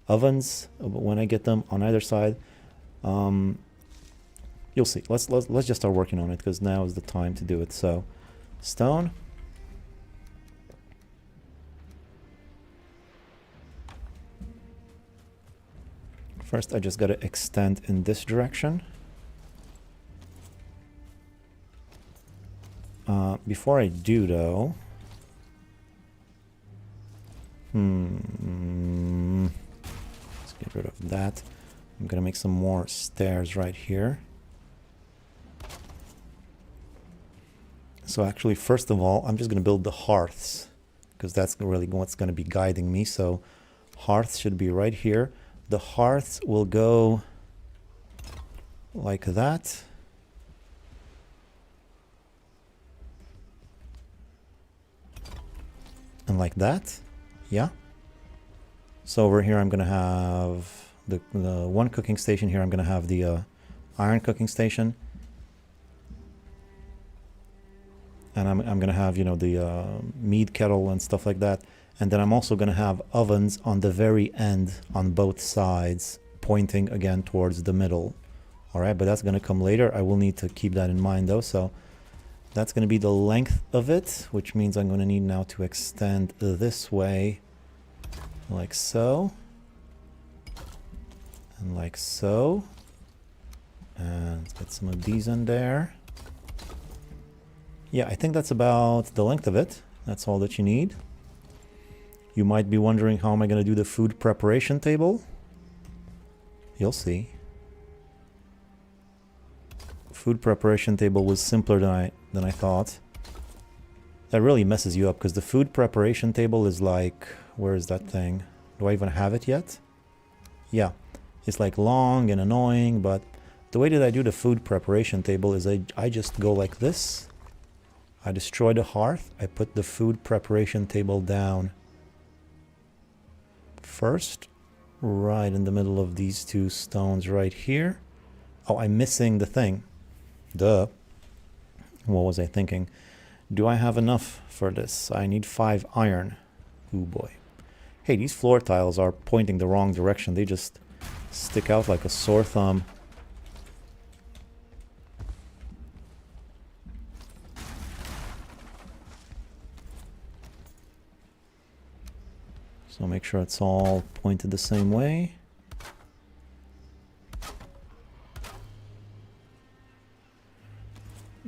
ovens when I get them on either side. You'll see. Let's just start working on it because now is the time to do it. So, stone. First, I just got to extend in this direction. Before I do, though, let's get rid of that. I'm gonna make some more stairs right here. So actually, first of all, I'm just gonna build the hearths because that's really what's gonna be guiding me. So hearths should be right here. The hearths will go like that. And like that. Yeah. So over here I'm gonna have the one cooking station. Here I'm gonna have the iron cooking station. And I'm gonna have, you know, the mead kettle and stuff like that. And then I'm also gonna have ovens on the very end on both sides, pointing again towards the middle. All right, but that's gonna come later. I will need to keep that in mind though. So that's gonna be the length of it, which means I'm gonna need now to extend this way, like so, and like so. And let's get some of these in there. Yeah, I think that's about the length of it. That's all that you need. You might be wondering, how am I going to do the food preparation table? You'll see. Food preparation table was simpler than I thought. That really messes you up because the food preparation table is like, where is that thing? Do I even have it yet? Yeah, it's like long and annoying, but the way that I do the food preparation table is I just go like this. I destroy the hearth. I put the food preparation table down first, right in the middle of these two stones right here. Oh, I'm missing the thing. Duh. What was I thinking? Do I have enough for this? I need 5 iron. Oh boy. Hey, these floor tiles are pointing the wrong direction. They just stick out like a sore thumb. So make sure it's all pointed the same way.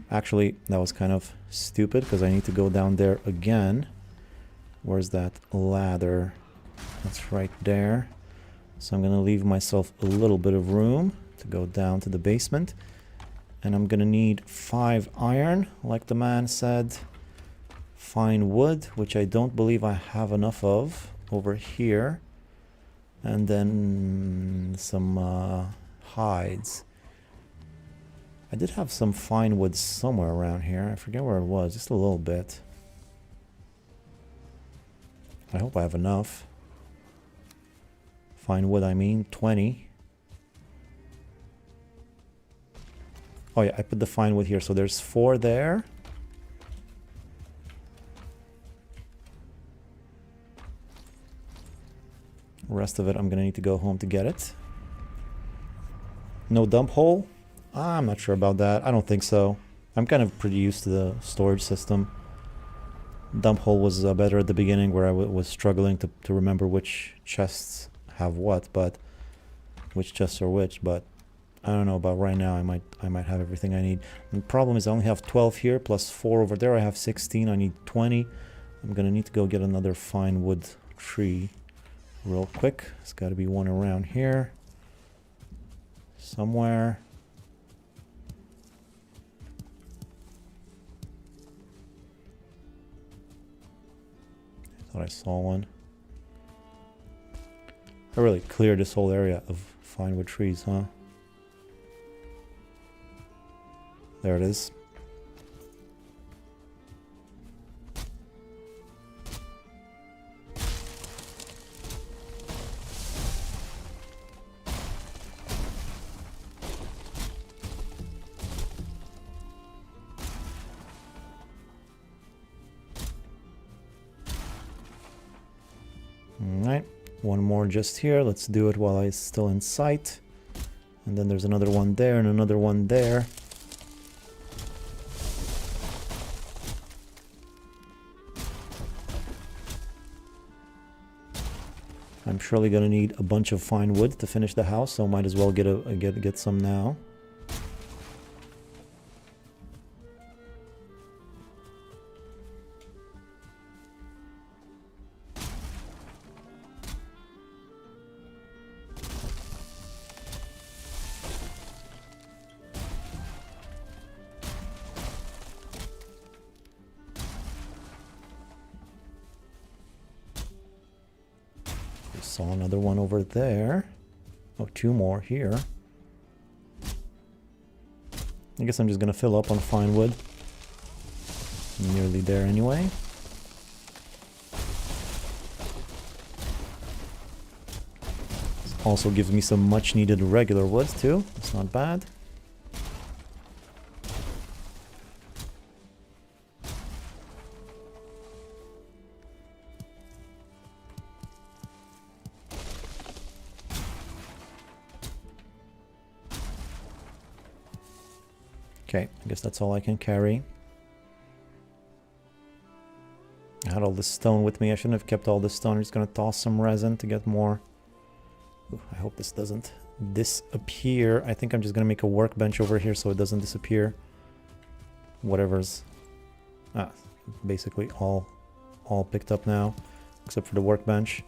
Actually, that was kind of stupid because I need to go down there again. Where's that ladder? That's right there. So I'm going to leave myself a little bit of room to go down to the basement. And I'm going to need 5 iron, like the man said. Fine wood, which I don't believe I have enough of over here. And then some hides. I did have some fine wood somewhere around here. I forget where it was, just a little bit. I hope I have enough. Fine wood, I mean, 20. Oh yeah, I put the fine wood here, so there's 4 there. The rest of it, I'm gonna need to go home to get it. No dump hole? I'm not sure about that. I don't think so. I'm kind of pretty used to the storage system. Dump hole was better at the beginning, where I was struggling to remember which chests have what, but which chests are which, but I don't know about right now. I might have everything I need. The problem is I only have 12 here plus 4 over there. I have 16. I need 20. I'm gonna need to go get another fine wood tree real quick. There's got to be one around here somewhere. I thought I saw one. I really cleared this whole area of fine wood trees, huh? There it is. Alright, one more just here. Let's do it while it's still in sight. And then there's another one there and another one there. I'm surely gonna need a bunch of fine wood to finish the house, so might as well get some now. Saw another one over there. Oh, 2 more here. I guess I'm just gonna fill up on fine wood. I'm nearly there anyway. This also gives me some much needed regular wood too. It's not bad. Okay, I guess that's all I can carry. I had all this stone with me. I shouldn't have kept all this stone. I'm just gonna toss some resin to get more. Ooh, I hope this doesn't disappear. I think I'm just gonna make a workbench over here so it doesn't disappear. Whatever's basically all picked up now, except for the workbench.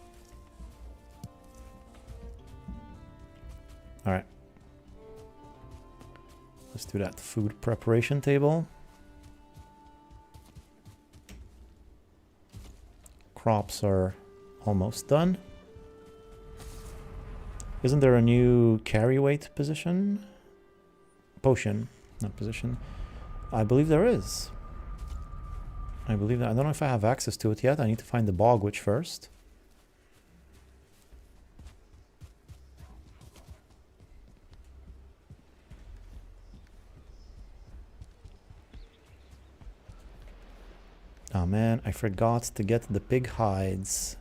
All right. Let's do that food preparation table. Crops are almost done. Isn't there a new carry weight position? Potion, not position. I believe there is. I believe that. I don't know if I have access to it yet. I need to find the bog witch first. Oh man, I forgot to get the pig hides.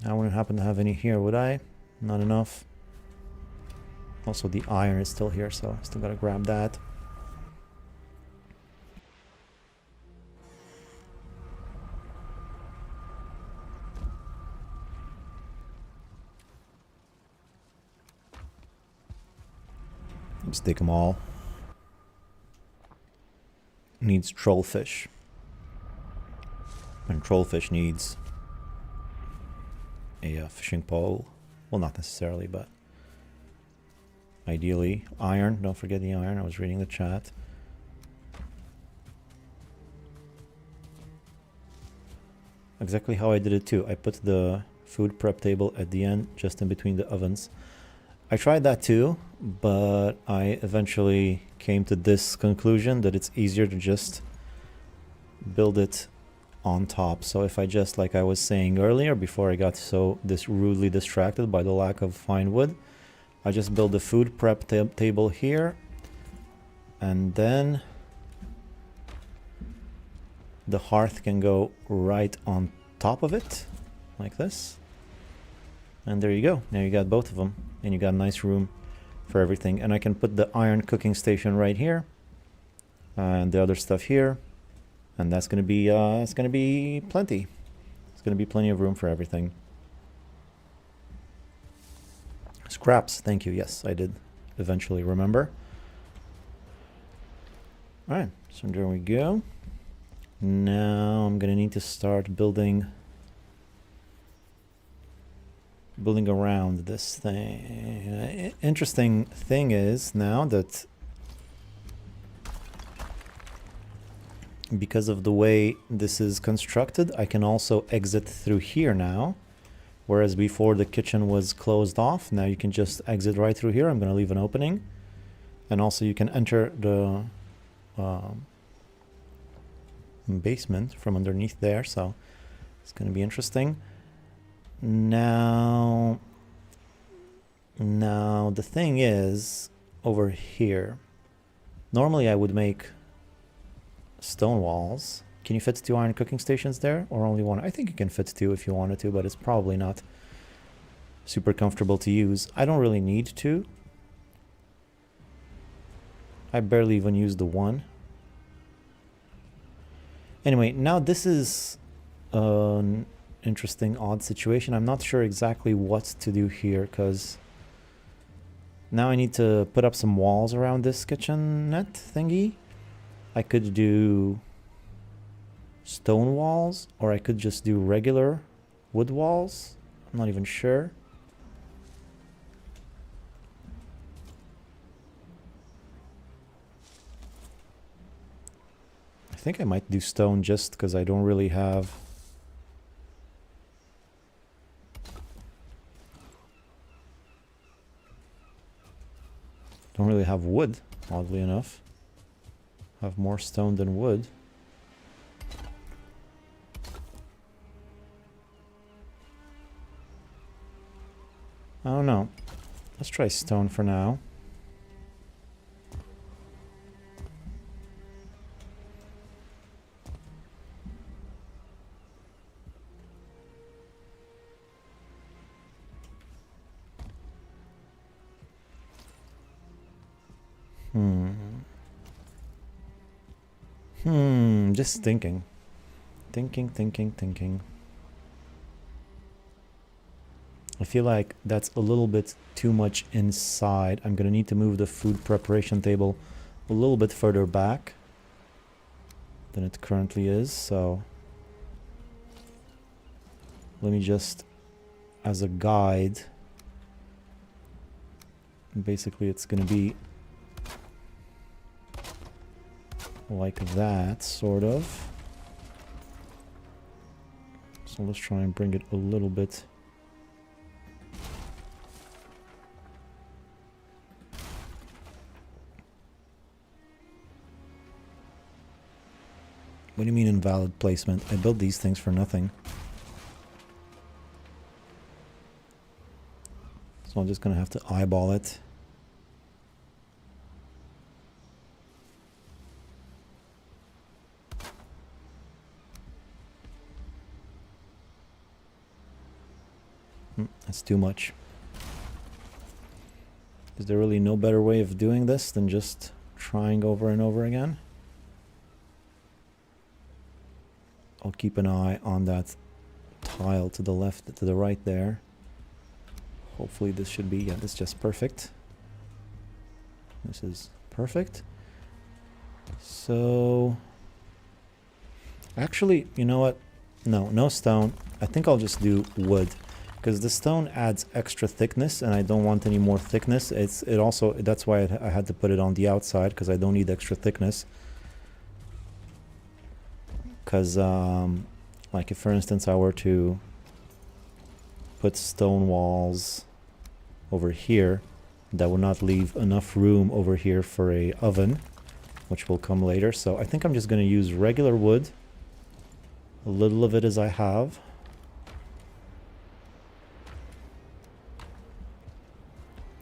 I wouldn't happen to have any here, would I? Not enough. Also, the iron is still here, so I still gotta grab that. Let's take them all. Needs trollfish. And trollfish needs a fishing pole. Well, not necessarily, but ideally iron. Don't forget the iron. I was reading the chat. exactly how I did it too. I put the food prep table at the end, just in between the ovens. I tried that too, but I eventually came to this conclusion that it's easier to just build it on top. So if I just, like I was saying earlier, before I got so rudely distracted by the lack of fine wood, I just build the food prep table here, and then the hearth can go right on top of it, like this. And there you go. Now you got both of them, and you got a nice room for everything. And I can put the iron cooking station right here, and the other stuff here, and that's gonna be it's gonna be plenty. It's gonna be plenty of room for everything. Scraps, thank you. Yes, I did eventually remember. All right, so there we go. Now I'm gonna need to start building around this thing. Interesting thing is now that because of the way this is constructed, I can also exit through here now. Whereas before the kitchen was closed off, now you can just exit right through here. I'm going to leave an opening. And also you can enter the basement from underneath there, so it's going to be interesting. Now the thing is, over here, normally I would make stone walls. Can you fit 2 iron cooking stations there, or only 1? I think you can fit 2 if you wanted to, but it's probably not super comfortable to use. I don't really need to. I barely even use the 1. Anyway, now this is an interesting, odd situation. I'm not sure exactly what to do here, because now I need to put up some walls around this kitchenette thingy. I could do stone walls, or I could just do regular wood walls. I'm not even sure. I think I might do stone just because I don't really have... don't really have wood, oddly enough. Have more stone than wood. I don't know. Let's try stone for now. Just thinking. Thinking. I feel like that's a little bit too much inside. I'm gonna need to move the food preparation table a little bit further back than it currently is, so let me just, as a guide, basically it's gonna be like that, sort of. So let's try and bring it a little bit What do you mean invalid placement? I built these things for nothing. So I'm just gonna have to eyeball it. That's too much. Is there really no better way of doing this than just trying over and over again? I'll keep an eye on that tile to the left, to the right there. Hopefully this should be, yeah, this is just perfect. This is perfect. So, actually, you know what? No stone. I think I'll just do wood, because the stone adds extra thickness and I don't want any more thickness. It also, that's why I had to put it on the outside, because I don't need extra thickness. Because Like if, for instance, I were to put stone walls over here, that would not leave enough room over here for a oven, which will come later. So I think I'm just going to use regular wood, a little of it as I have.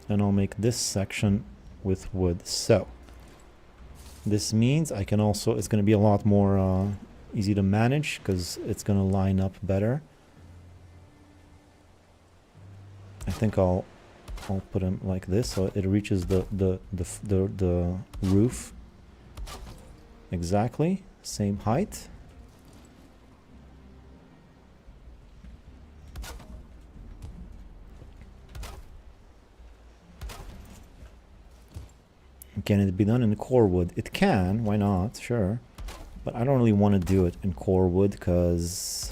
And I'll make this section with wood. So this means I can also, it's going to be a lot more easy to manage because it's going to line up better. I think I'll put them like this so it reaches the roof exactly same height. Can it be done in core wood? It can, why not? Sure. But I don't really want to do it in core wood because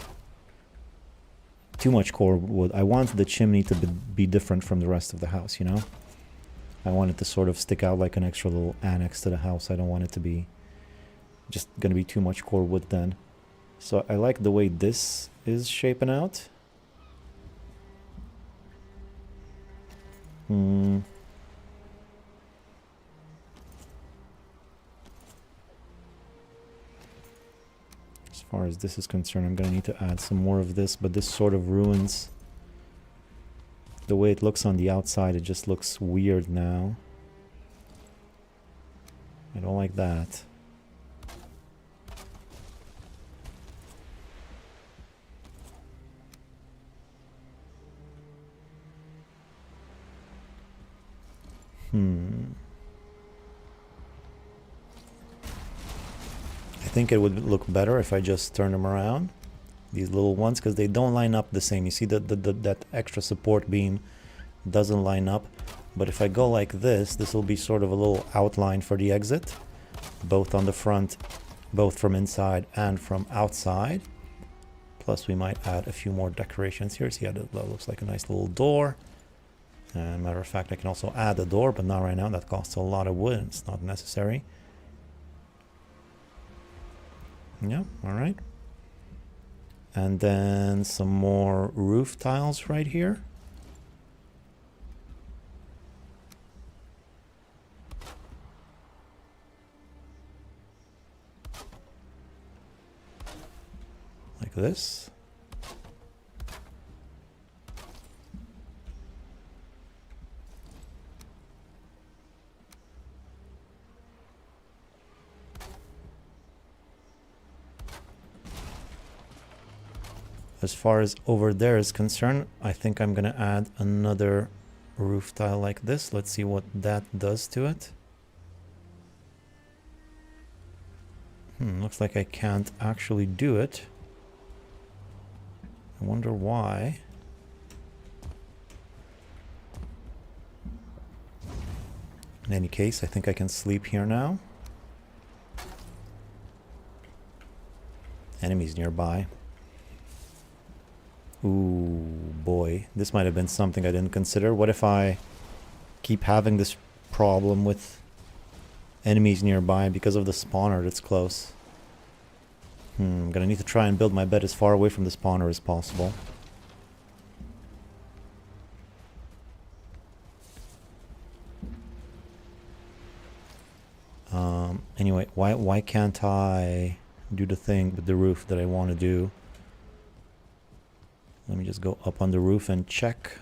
too much core wood. I want the chimney to be different from the rest of the house, you know? I want it to sort of stick out like an extra little annex to the house. I don't want it to be just going to be too much core wood then. So I like the way this is shaping out. As far as this is concerned, I'm going to need to add some more of this, but this sort of ruins the way it looks on the outside. It just looks weird now. I don't like that. I think it would look better if I just turn them around, these little ones, because they don't line up the same. You see that that extra support beam doesn't line up. But if I go like this, this will be sort of a little outline for the exit, both on the front, both from inside and from outside. Plus we might add a few more decorations here. See how that looks like a nice little door. And matter of fact, I can also add a door, but not right now. That costs a lot of wood and it's not necessary. Yeah, all right. And then some more roof tiles right here. Like this. As far as over there is concerned, I think I'm going to add another roof tile like this. Let's see what that does to it. Looks like I can't actually do it. I wonder why. In any case, I think I can sleep here now. Enemies nearby. Ooh, boy. This might have been something I didn't consider. What if I keep having this problem with enemies nearby because of the spawner that's close? I'm gonna need to try and build my bed as far away from the spawner as possible. Anyway, why can't I do the thing with the roof that I want to do? Let me just go up on the roof and check.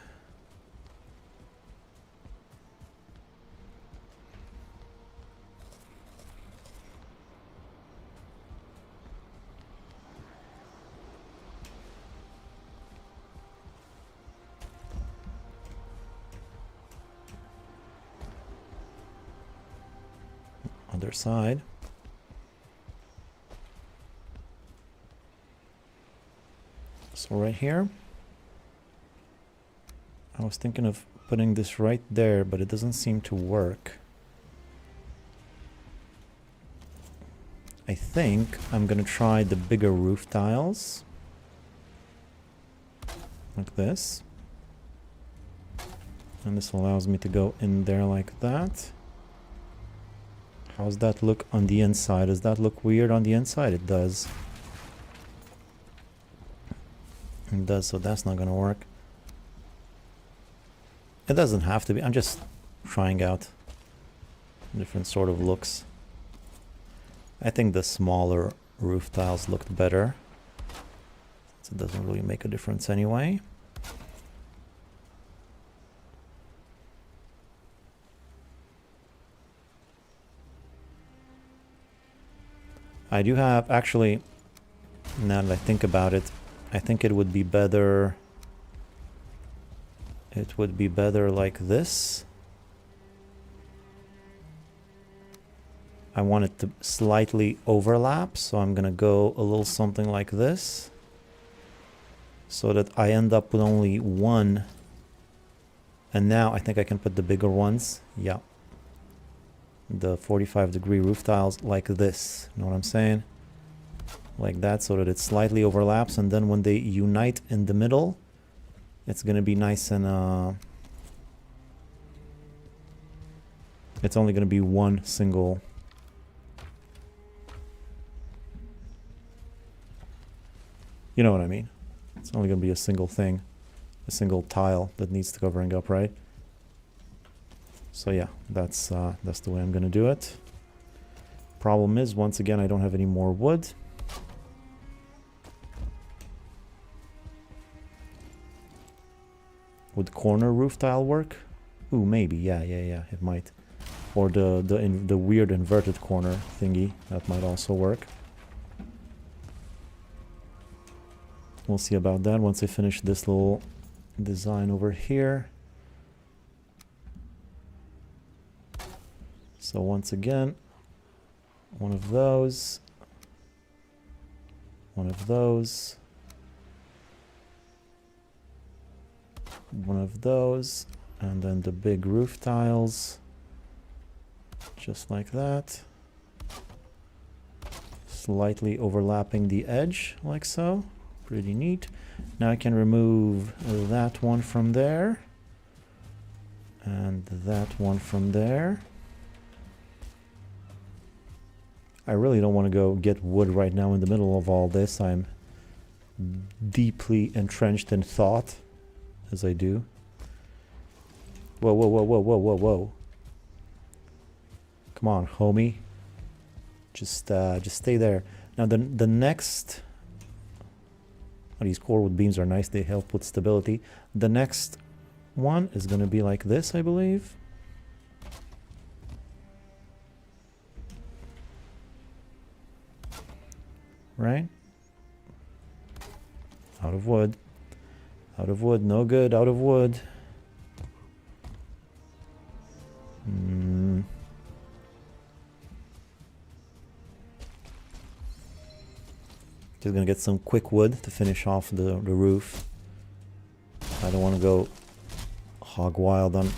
Other side. So right here, I was thinking of putting this right there, but it doesn't seem to work. I think I'm gonna try the bigger roof tiles. Like this. And this allows me to go in there like that. How's that look on the inside? Does that look weird on the inside? It does. It does, so that's not gonna work. It doesn't have to be. I'm just trying out different sort of looks. I think the smaller roof tiles looked better. So it doesn't really make a difference anyway. I do have, actually, now that I think about it, I think it would be better. It would be better like this. I want it to slightly overlap, so I'm gonna go a little something like this, so that I end up with only one. And now I think I can put the bigger ones. Yeah. The 45-degree roof tiles like this. You know what I'm saying? Like that, so that it slightly overlaps, and then when they unite in the middle, it's gonna be nice and it's only gonna be one single. You know what I mean? It's only gonna be a single thing, a single tile that needs covering up, right? So yeah, that's the way I'm gonna do it. Problem is, once again, I don't have any more wood. Would corner roof tile work? Ooh, maybe. Yeah, it might. Or the weird inverted corner thingy, that might also work. We'll see about that once I finish this little design over here. So once again, one of those, one of those, one of those, and then the big roof tiles, just like that, slightly overlapping the edge like so. Pretty neat. Now I can remove that one from there and that one from there. I really don't want to go get wood right now in the middle of all this. I'm deeply entrenched in thought as I do. Whoa, whoa, whoa, whoa, whoa, whoa, whoa. Come on, homie. Just stay there. Now the next... Oh, these core wood beams are nice. They help with stability. The next one is going to be like this, I believe. Right? Out of wood. Out of wood. No good. Out of wood. Just gonna get some quick wood to finish off the roof. I don't want to go hog wild on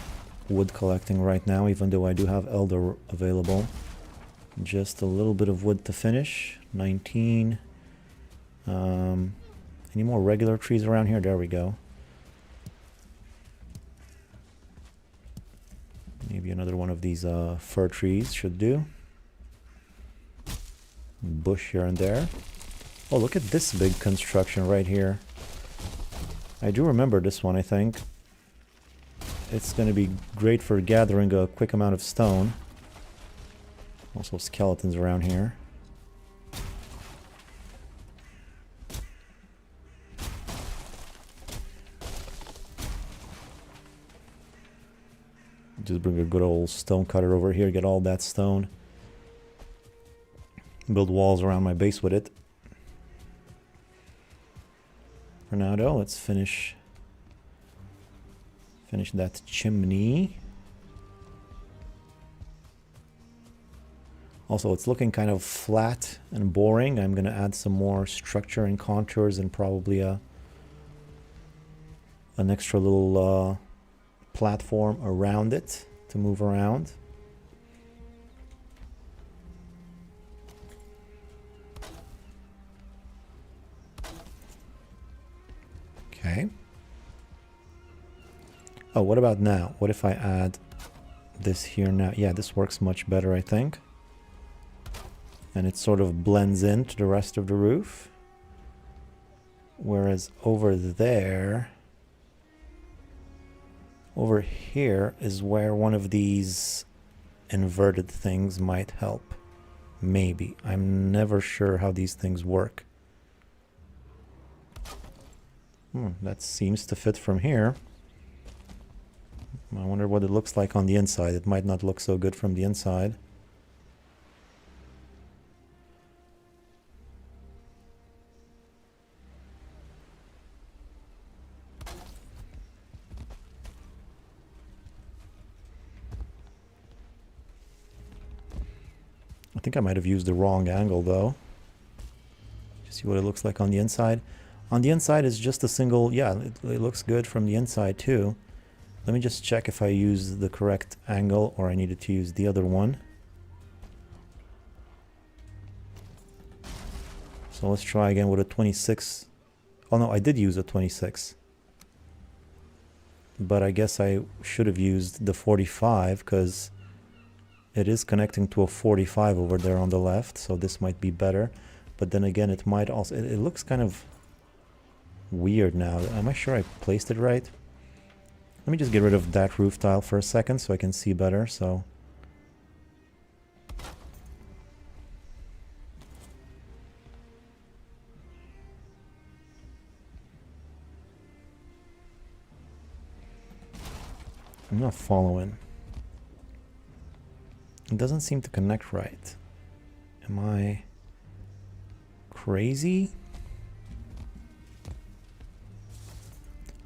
wood collecting right now, even though I do have elder available. Just a little bit of wood to finish. 19. Any more regular trees around here? There we go. Maybe another one of these fir trees should do. Bush here and there. Oh, look at this big construction right here. I do remember this one, I think. It's going to be great for gathering a quick amount of stone. Also skeletons around here. Just bring a good old stone cutter over here, get all that stone. Build walls around my base with it. For now though, let's finish that chimney. Also, it's looking kind of flat and boring. I'm gonna add some more structure and contours and probably an extra little platform around it to move around. Okay. Oh, what about now? What if I add this here now? Yeah, this works much better, I think. And it sort of blends into the rest of the roof. Whereas over there, over here is where one of these inverted things might help. Maybe. I'm never sure how these things work. That seems to fit from here. I wonder what it looks like on the inside. It might not look so good from the inside. I think I might have used the wrong angle though. See what it looks like on the inside. On the inside is just a single, yeah, it looks good from the inside too. Let me just check if I use the correct angle or I needed to use the other one. So let's try again with a 26. Oh no, I did use a 26. But I guess I should have used the 45 because it is connecting to a 45 over there on the left. So this might be better. But then again, it might also, it looks kind of weird now. Am I sure I placed it right? Let me just get rid of that roof tile for a second so I can see better. So I'm not following. It doesn't seem to connect right. Am I crazy?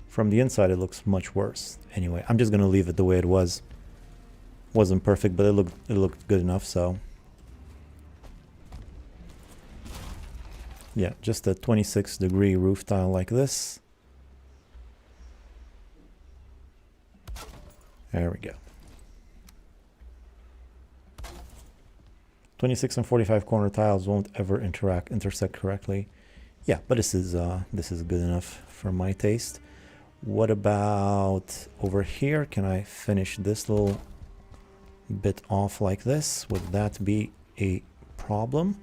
From the inside, it looks much worse. Anyway, I'm just gonna leave it the way it was. Wasn't perfect, but it looked good enough. So yeah, just a 26-degree roof tile like this. There we go. 26 and 45 corner tiles won't ever intersect correctly. Yeah, but this is good enough for my taste. What about over here? Can I finish this little bit off like this? Would that be a problem?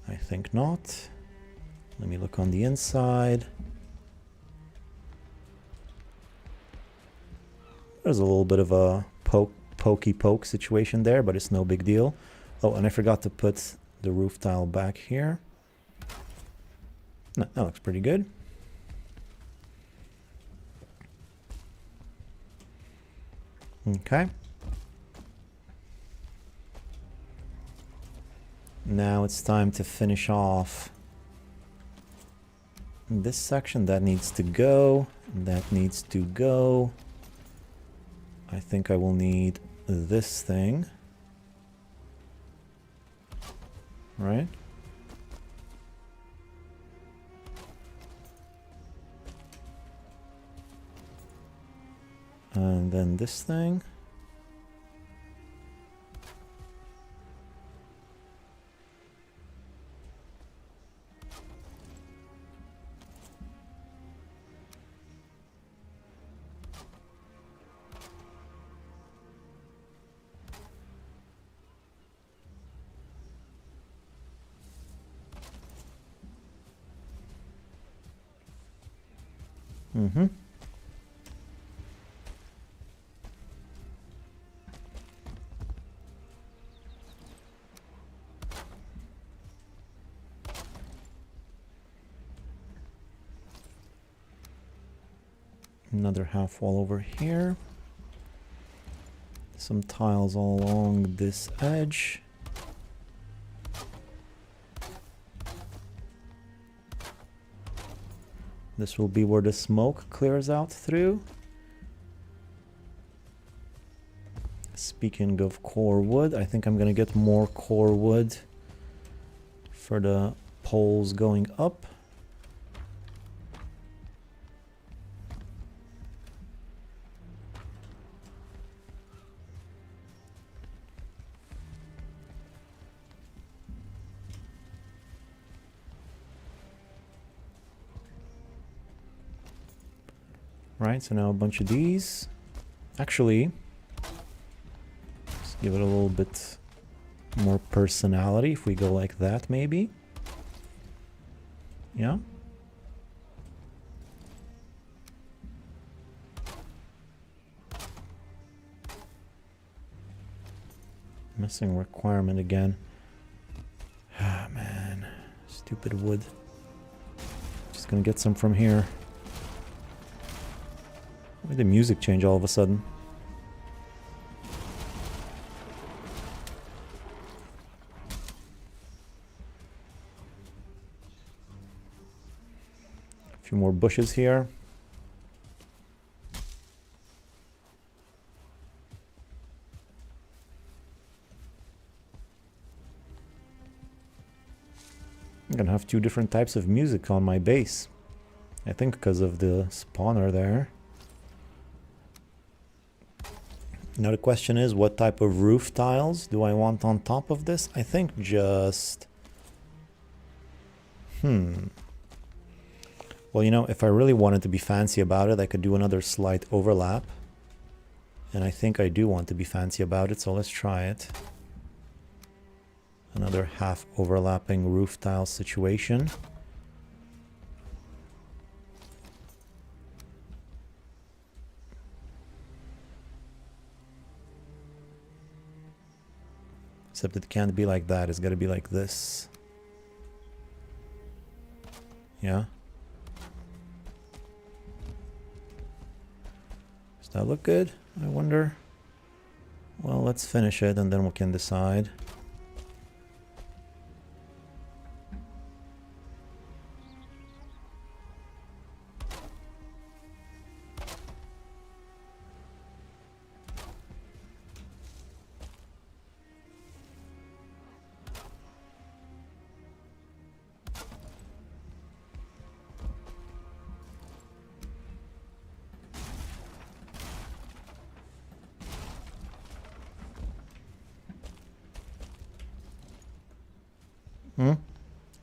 I think not. Let me look on the inside. There's a little bit of a pokey poke situation there, but it's no big deal. Oh, and I forgot to put the roof tile back here. No, that looks pretty good. Okay. Now it's time to finish off this section. That needs to go. That needs to go. I think I will need this thing. Right? And then this thing. Mm-hmm. Another half wall over here. Some tiles all along this edge. This will be where the smoke clears out through. Speaking of core wood, I think I'm gonna get more core wood for the poles going up. Right, so now a bunch of these. Actually, let's give it a little bit more personality if we go like that, maybe. Yeah. Missing requirement again. Ah, man. Stupid wood. Just gonna get some from here. Why did the music change all of a sudden? A few more bushes here. I'm gonna have two different types of music on my base. I think because of the spawner there. Now the question is, what type of roof tiles do I want on top of this? I think just... Well, you know, if I really wanted to be fancy about it, I could do another slight overlap. And I think I do want to be fancy about it, so let's try it. Another half overlapping roof tile situation. Except it can't be like that, it's gotta be like this. Yeah? Does that look good? I wonder. Well, let's finish it and then we can decide.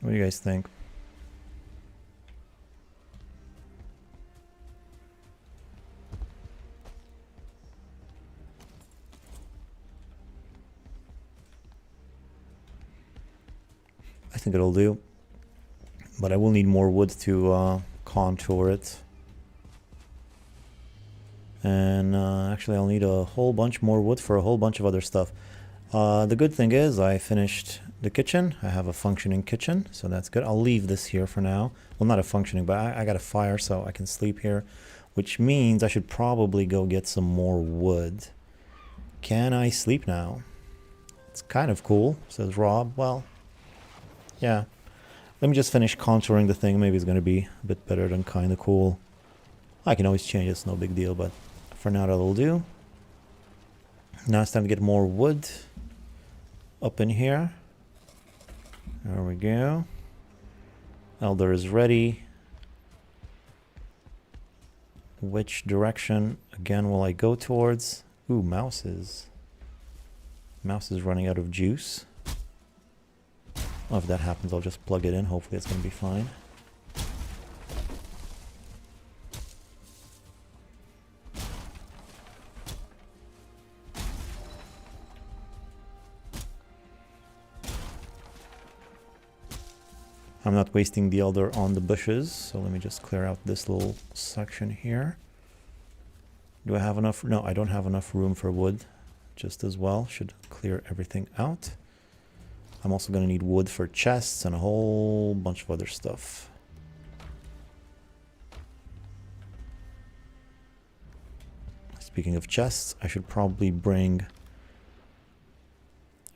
What do you guys think? I think it'll do, but I will need more wood to contour it. And actually I'll need a whole bunch more wood for a whole bunch of other stuff. The good thing is I finished the kitchen. I have a functioning kitchen, so that's good. I'll leave this here for now. Well, not a functioning, but I got a fire, so I can sleep here, which means I should probably go get some more wood. Can I sleep now? It's kind of cool, says Rob. Well, yeah. Let me just finish contouring the thing. Maybe it's going to be a bit better than kind of cool. I can always change, it's no big deal, but for now that'll do. Now it's time to get more wood up in here. There we go. Elder is ready. Which direction again will I go towards? Ooh, mouse is running out of juice. Oh, if that happens, I'll just plug it in. Hopefully it's going to be fine. I'm not wasting the elder on the bushes, so let me just clear out this little section here. Do I have enough? No, I don't have enough room for wood. Just as well, should clear everything out. I'm also going to need wood for chests and a whole bunch of other stuff. Speaking of chests, I should probably bring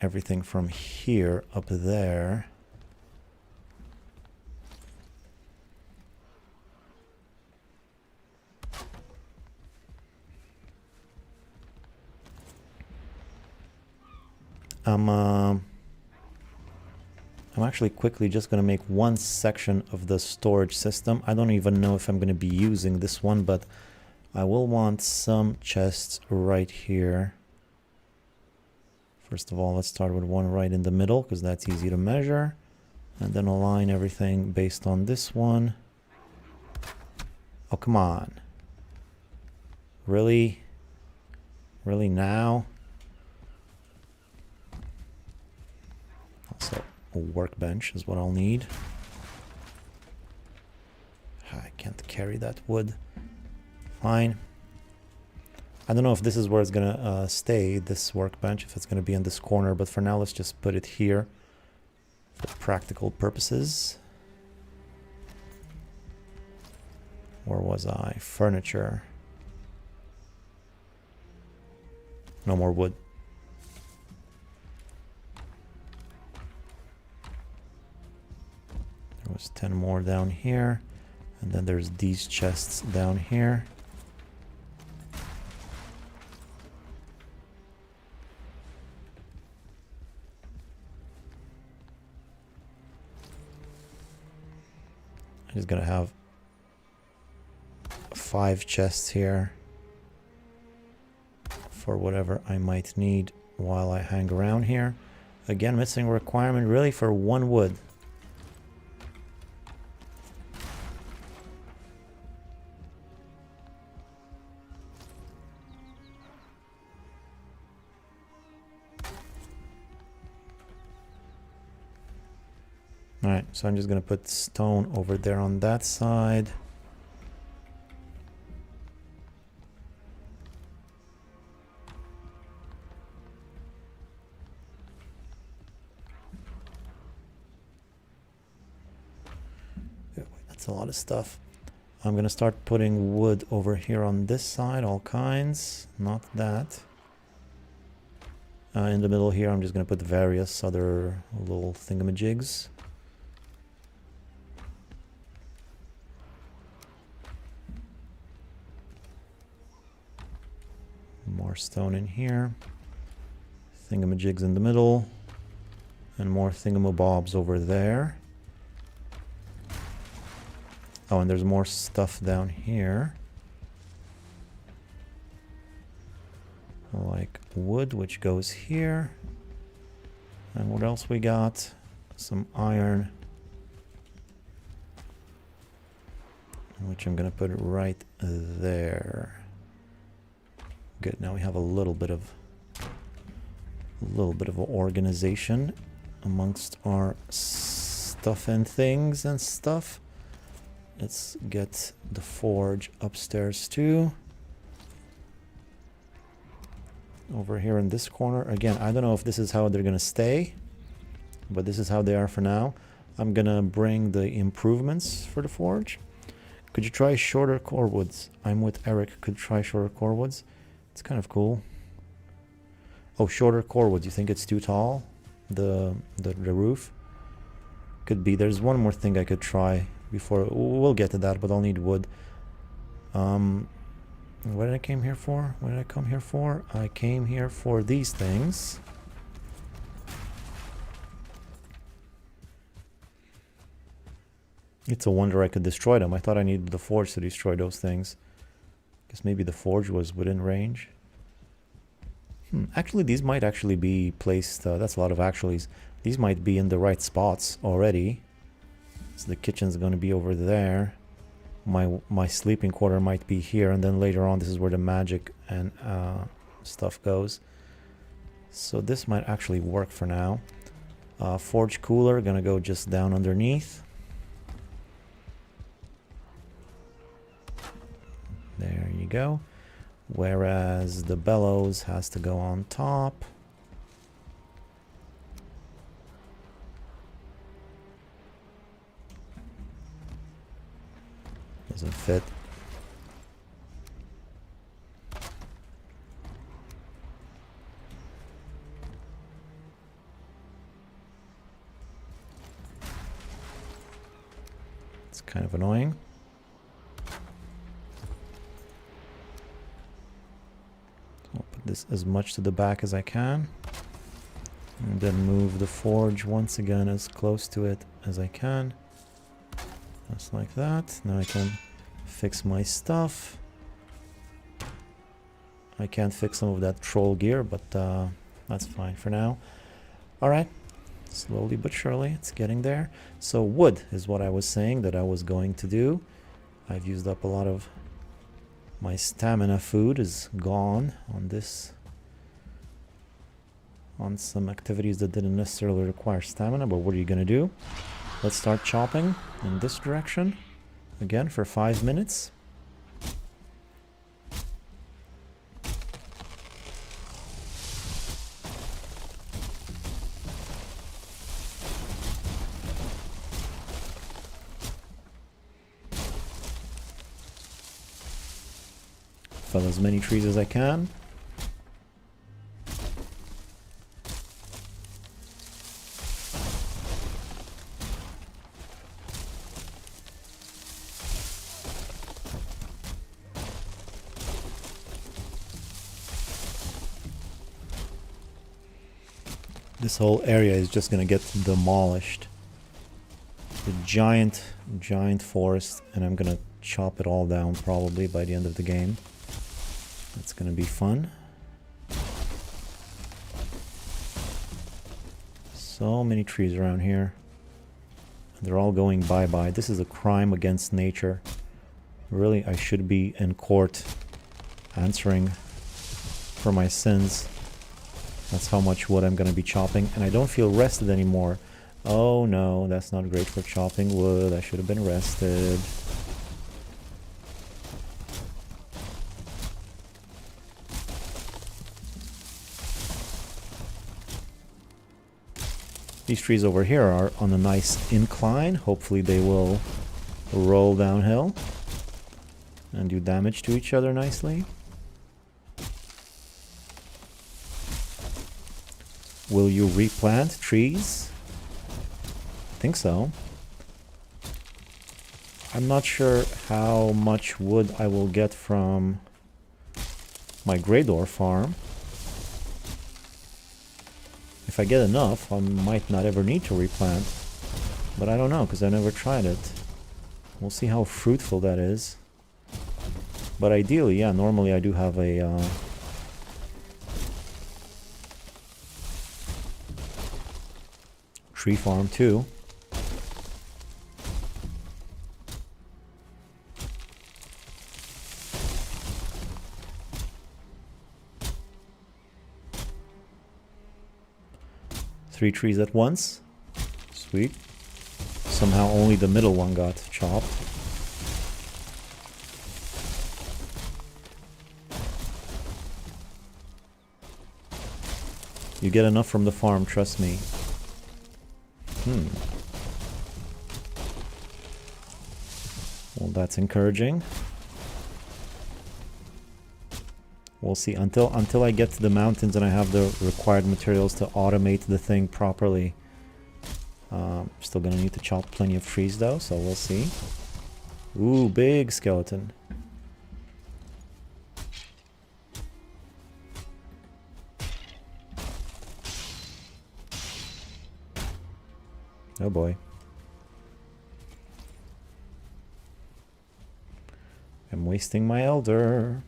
everything from here up there. I'm actually quickly just going to make one section of the storage system. I don't even know if I'm going to be using this one, but I will want some chests right here. First of all, let's start with one right in the middle because that's easy to measure. And then align everything based on this one. Oh, come on. Really? Really now? Also, a workbench is what I'll need. I can't carry that wood. Fine. I don't know if this is where it's gonna stay, this workbench, if it's gonna be in this corner, but for now let's just put it here for practical purposes. Where was I? Furniture. No more wood. There was 10 more down here. And then there's these chests down here. I'm just gonna have 5 chests here for whatever I might need while I hang around here. Again, missing requirement really for 1 wood. Alright, so I'm just gonna put stone over there on that side. That's a lot of stuff. I'm gonna start putting wood over here on this side, all kinds, not that. In the middle here, I'm just gonna put various other little thingamajigs. More stone in here, thingamajigs in the middle, and more thingamabobs over there. Oh, and there's more stuff down here. Like wood, which goes here. And what else we got? Some iron, which I'm gonna put right there. Good, now we have a little bit of organization amongst our stuff and things and stuff. Let's get the forge upstairs too. Over here in this corner. Again, I don't know if this is how they're gonna stay, but this is how they are for now. I'm gonna bring the improvements for the forge. Could you try shorter core woods? I'm with Eric. Could try shorter core woods. It's kind of cool. Oh, shorter core wood. You think it's too tall? The roof? Could be. There's one more thing I could try before. We'll get to that, but I'll need wood. What did I came here for? What did I come here for? I came here for these things. It's a wonder I could destroy them. I thought I needed the forge to destroy those things. Guess maybe the forge was within range. Actually, these might actually be placed. That's a lot of actuallys. These might be in the right spots already. So the kitchen's going to be over there. My sleeping quarter might be here, and then later on, this is where the magic and stuff goes. So this might actually work for now. Forge cooler gonna go just down underneath. There you go. Whereas the bellows has to go on top. Doesn't fit. It's kind of annoying. I'll put this as much to the back as I can. And then move the forge once again as close to it as I can. Just like that. Now I can fix my stuff. I can't fix some of that troll gear, but that's fine for now. Alright. Slowly but surely, it's getting there. So wood is what I was saying that I was going to do. I've used up a lot of my stamina. Food is gone on this. On some activities that didn't necessarily require stamina, but what are you going to do? Let's start chopping in this direction. Again, for 5 minutes. Fell as many trees as I can. This whole area is just gonna get demolished. The giant forest, and I'm gonna chop it all down probably by the end of the game. That's gonna be fun. So many trees around here. They're all going bye-bye. This is a crime against nature. Really, I should be in court answering for my sins. That's how much wood I'm gonna be chopping, and I don't feel rested anymore. Oh no, that's not great for chopping wood. I should have been rested. These trees over here are on a nice incline. Hopefully they will roll downhill and do damage to each other nicely. Will you replant trees? I think so. I'm not sure how much wood I will get from my Greydor farm. If I get enough, I might not ever need to replant. But I don't know, because I never tried it. We'll see how fruitful that is. But ideally, yeah, normally I do have a... tree farm too. Three trees at once. Sweet. Somehow only the middle one got chopped. You get enough from the farm, trust me. Well, that's encouraging. We'll see. Until I get to the mountains and I have the required materials to automate the thing properly. Still gonna need to chop plenty of trees though, so we'll see. Ooh, big skeleton. Oh boy. I'm wasting my elder.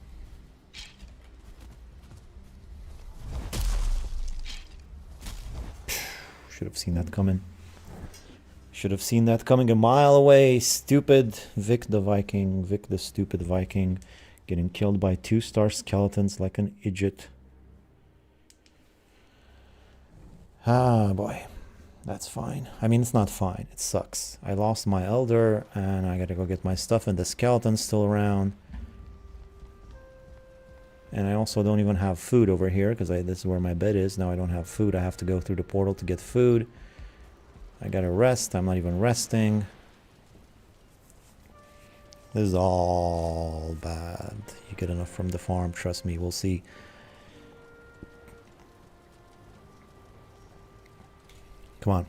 Should have seen that coming. Should have seen that coming a mile away. Stupid Vic the Viking. Vic the stupid Viking. Getting killed by 2-star skeletons like an idiot. Ah, boy. That's fine. I mean, it's not fine. It sucks. I lost my elder, and I gotta go get my stuff, and the skeleton's still around. And I also don't even have food over here, because this is where my bed is. Now I don't have food. I have to go through the portal to get food. I gotta rest. I'm not even resting. This is all bad. You get enough from the farm, trust me. We'll see. Come on.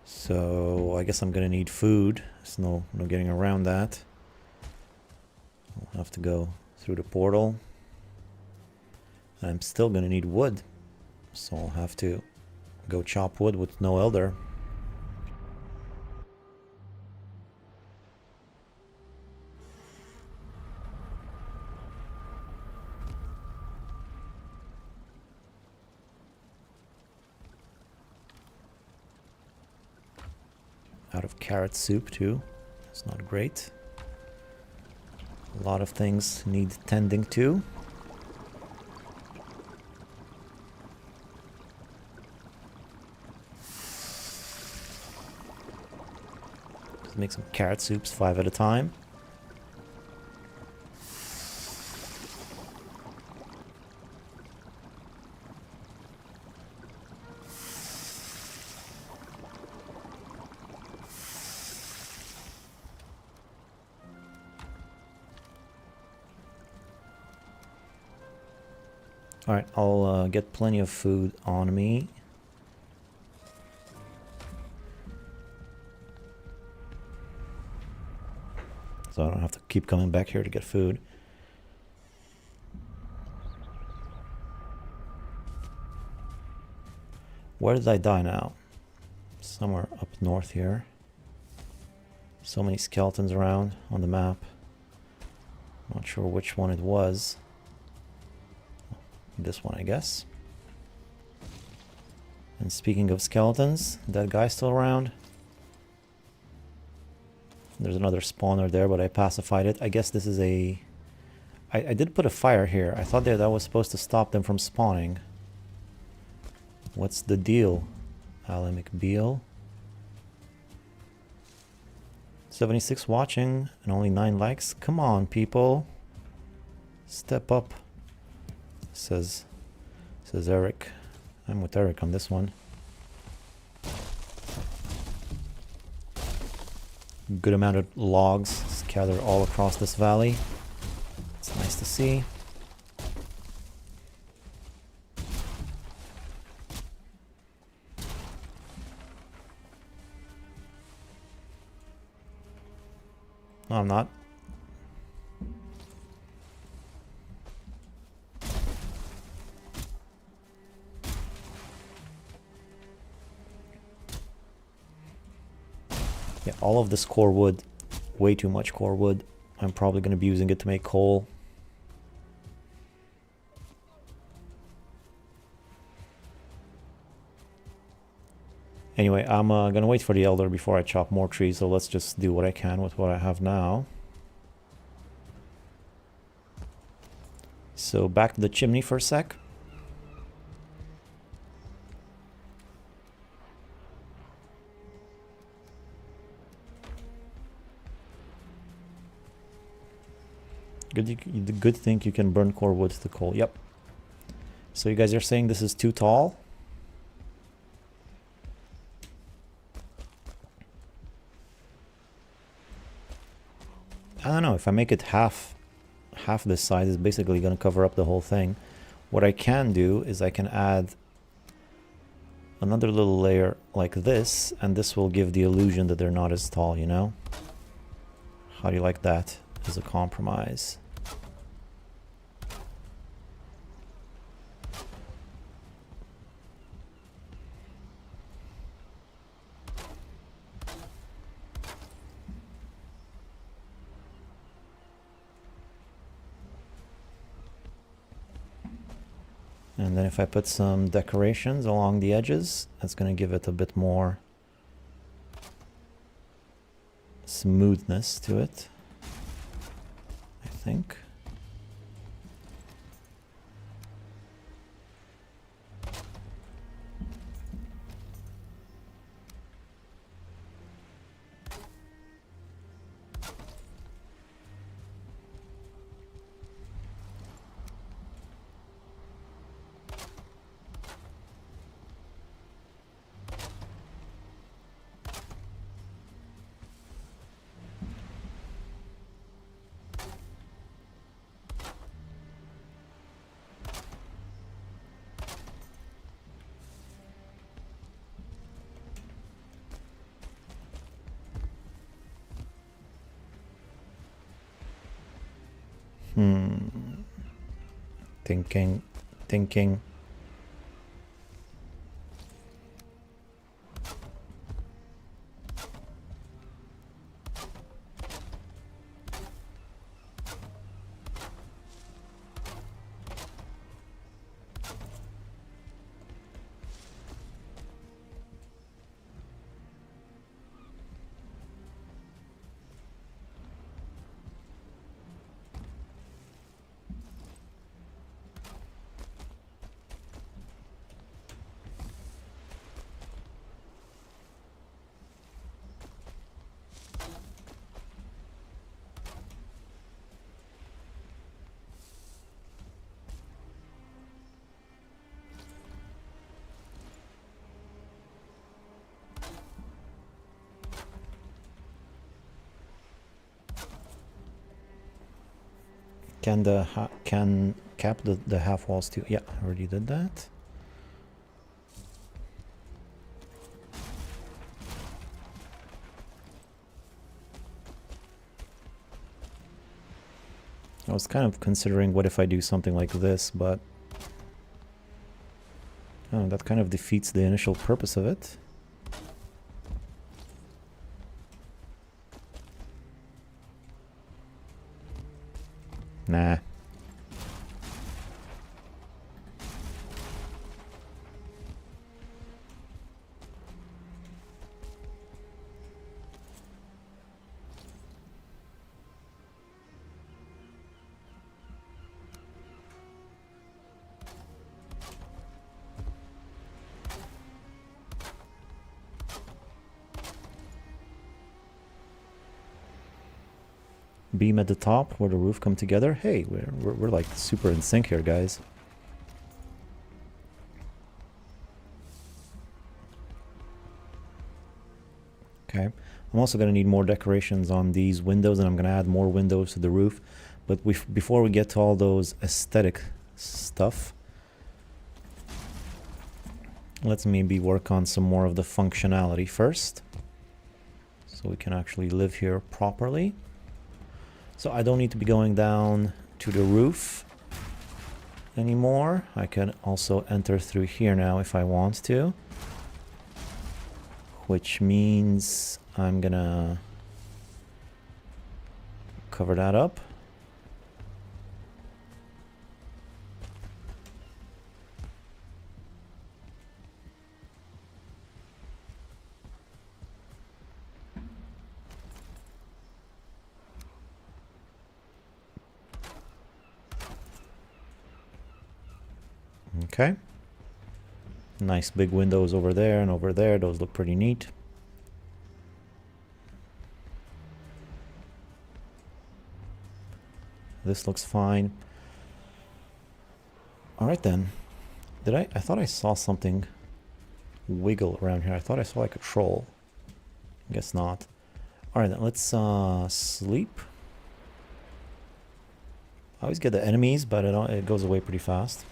So I guess I'm gonna need food. There's no getting around that. I'll have to go through the portal. I'm still gonna need wood. So I'll have to go chop wood with no elder. Out of carrot soup too. It's not great. A lot of things need tending to. Let's make some carrot soups 5 at a time. Alright, I'll get plenty of food on me. So I don't have to keep coming back here to get food. Where did I die now? Somewhere up north here. So many skeletons around on the map. Not sure which one it was. This one, I guess. And speaking of skeletons, that guy's still around. There's another spawner there, but I pacified it. I guess this is a... I did put a fire here. I thought that was supposed to stop them from spawning. What's the deal? Alec Beal. 76 watching and only 9 likes. Come on, people. Step up. Says Eric. I'm with Eric on this one. Good amount of logs scattered all across this valley. It's nice to see. No, I'm not. Yeah, all of this core wood, way too much core wood. I'm probably going to be using it to make coal. Anyway, I'm going to wait for the elder before I chop more trees, so let's just do what I can with what I have now. So back to the chimney for a sec. Good thing you can burn core wood to coal. Yep. So you guys are saying this is too tall? I don't know. If I make it half this size, it's basically going to cover up the whole thing. What I can do is I can add another little layer like this, and this will give the illusion that they're not as tall, you know? How do you like that as a compromise? And then if I put some decorations along the edges, that's going to give it a bit more smoothness to it, I think. Thinking. Can cap the half walls too? Yeah, I already did that. I was kind of considering what if I do something like this, but oh, that kind of defeats the initial purpose of it. Nah. Beam at the top where the roof come together. Hey, we're like super in sync here, guys. Okay, I'm also going to need more decorations on these windows, and I'm going to add more windows to the roof. But before we get to all those aesthetic stuff, let's maybe work on some more of the functionality first, so we can actually live here properly. So I don't need to be going down to the roof anymore. I can also enter through here now if I want to, which means I'm gonna cover that up. Okay. Nice big windows over there and over there. Those look pretty neat. This looks fine. All right then. I thought I saw something wiggle around here. I thought I saw like a troll. Guess not. All right then, let's sleep. I always get the enemies, but it goes away pretty fast.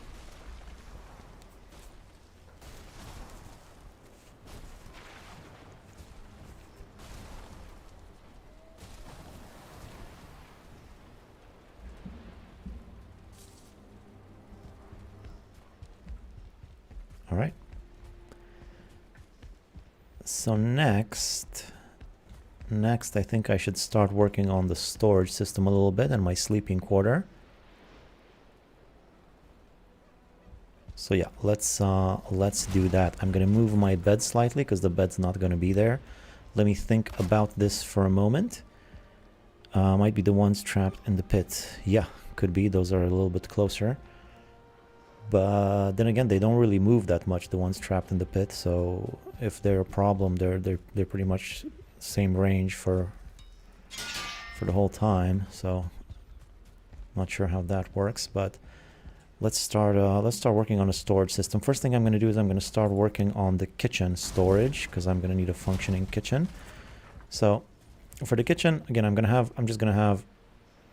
All right. So next I think I should start working on the storage system a little bit and my sleeping quarter. So yeah, let's do that. I'm gonna move my bed slightly because the bed's not gonna be there. Let me think about this for a moment. Might be the ones trapped in the pit. Yeah, could be. Those are a little bit closer. But then again, they don't really move that much, the ones trapped in the pit. So if they're a problem, they're pretty much same range for the whole time. So not sure how that works, but let's start working on a storage system. First thing I'm going to do is I'm going to start working on the kitchen storage because I'm going to need a functioning kitchen. So for the kitchen, again, I'm just going to have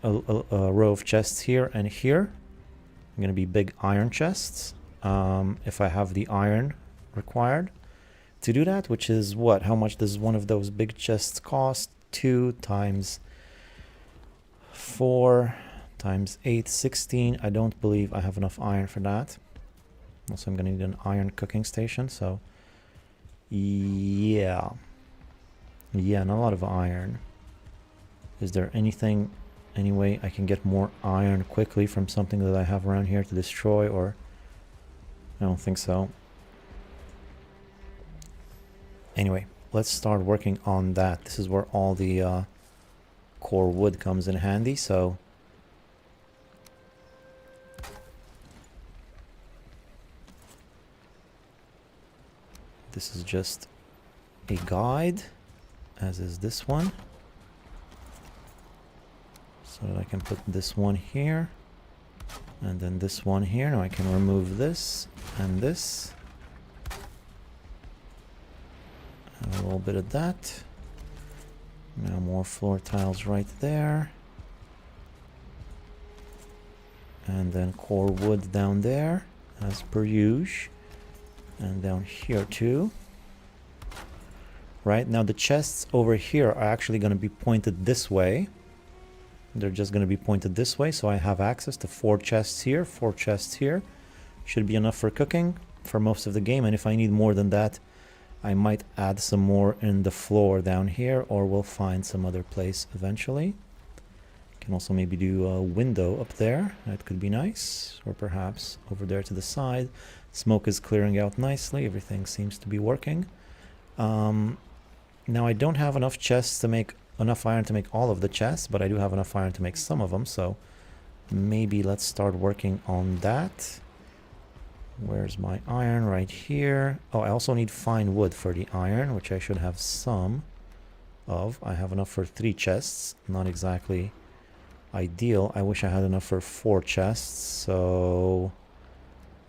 a row of chests here and here. Going to be big iron chests if I have the iron required to do that, which is what, how much does one of those big chests cost? 2 times 4 times 8, 16. I don't believe I have enough iron for that. Also, I'm going to need an iron cooking station, so yeah, not a lot of iron. Is there anything, any way I can get more iron quickly from something that I have around here to destroy? Or I don't think so. Anyway, let's start working on that. This is where all the core wood comes in handy. So this is just a guide, as is this one. So that I can put this one here and then this one here. Now I can remove this and this and a little bit of that. Now more floor tiles right there. And then core wood down there, as per usual. And down here too. Right, now the chests over here are actually going to be pointed this way. They're just going to be pointed this way, so I have access to 4 chests here, 4 chests here. Should be enough for cooking for most of the game, and if I need more than that, I might add some more in the floor down here, or we'll find some other place eventually. Can also maybe do a window up there, that could be nice, or perhaps over there to the side. Smoke is clearing out nicely, everything seems to be working. Now I don't have enough chests to make enough iron to make all of the chests, but I do have enough iron to make some of them, so maybe let's start working on that. Where's my iron? Right here. Oh, I also need fine wood for the iron, which I should have some of. I have enough for 3 chests, not exactly ideal. I wish I had enough for 4 chests, so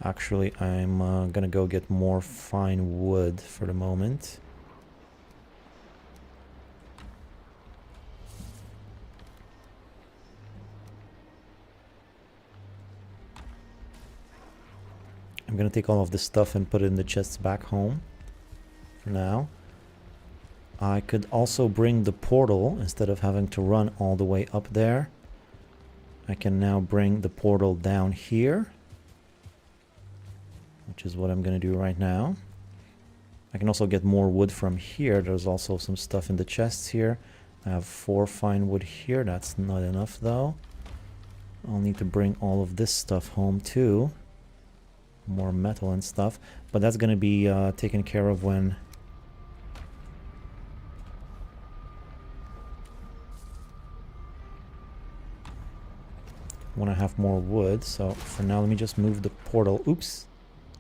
actually I'm gonna go get more fine wood for the moment. I'm gonna take all of this stuff and put it in the chests back home for now. I could also bring the portal instead of having to run all the way up there. I can now bring the portal down here, which is what I'm gonna do right now. I can also get more wood from here. There's also some stuff in the chests here. I have 4 fine wood here. That's not enough though. I'll need to bring all of this stuff home too. More metal and stuff, but that's going to be taken care of when I have more wood. So for now, let me just move the portal. Oops,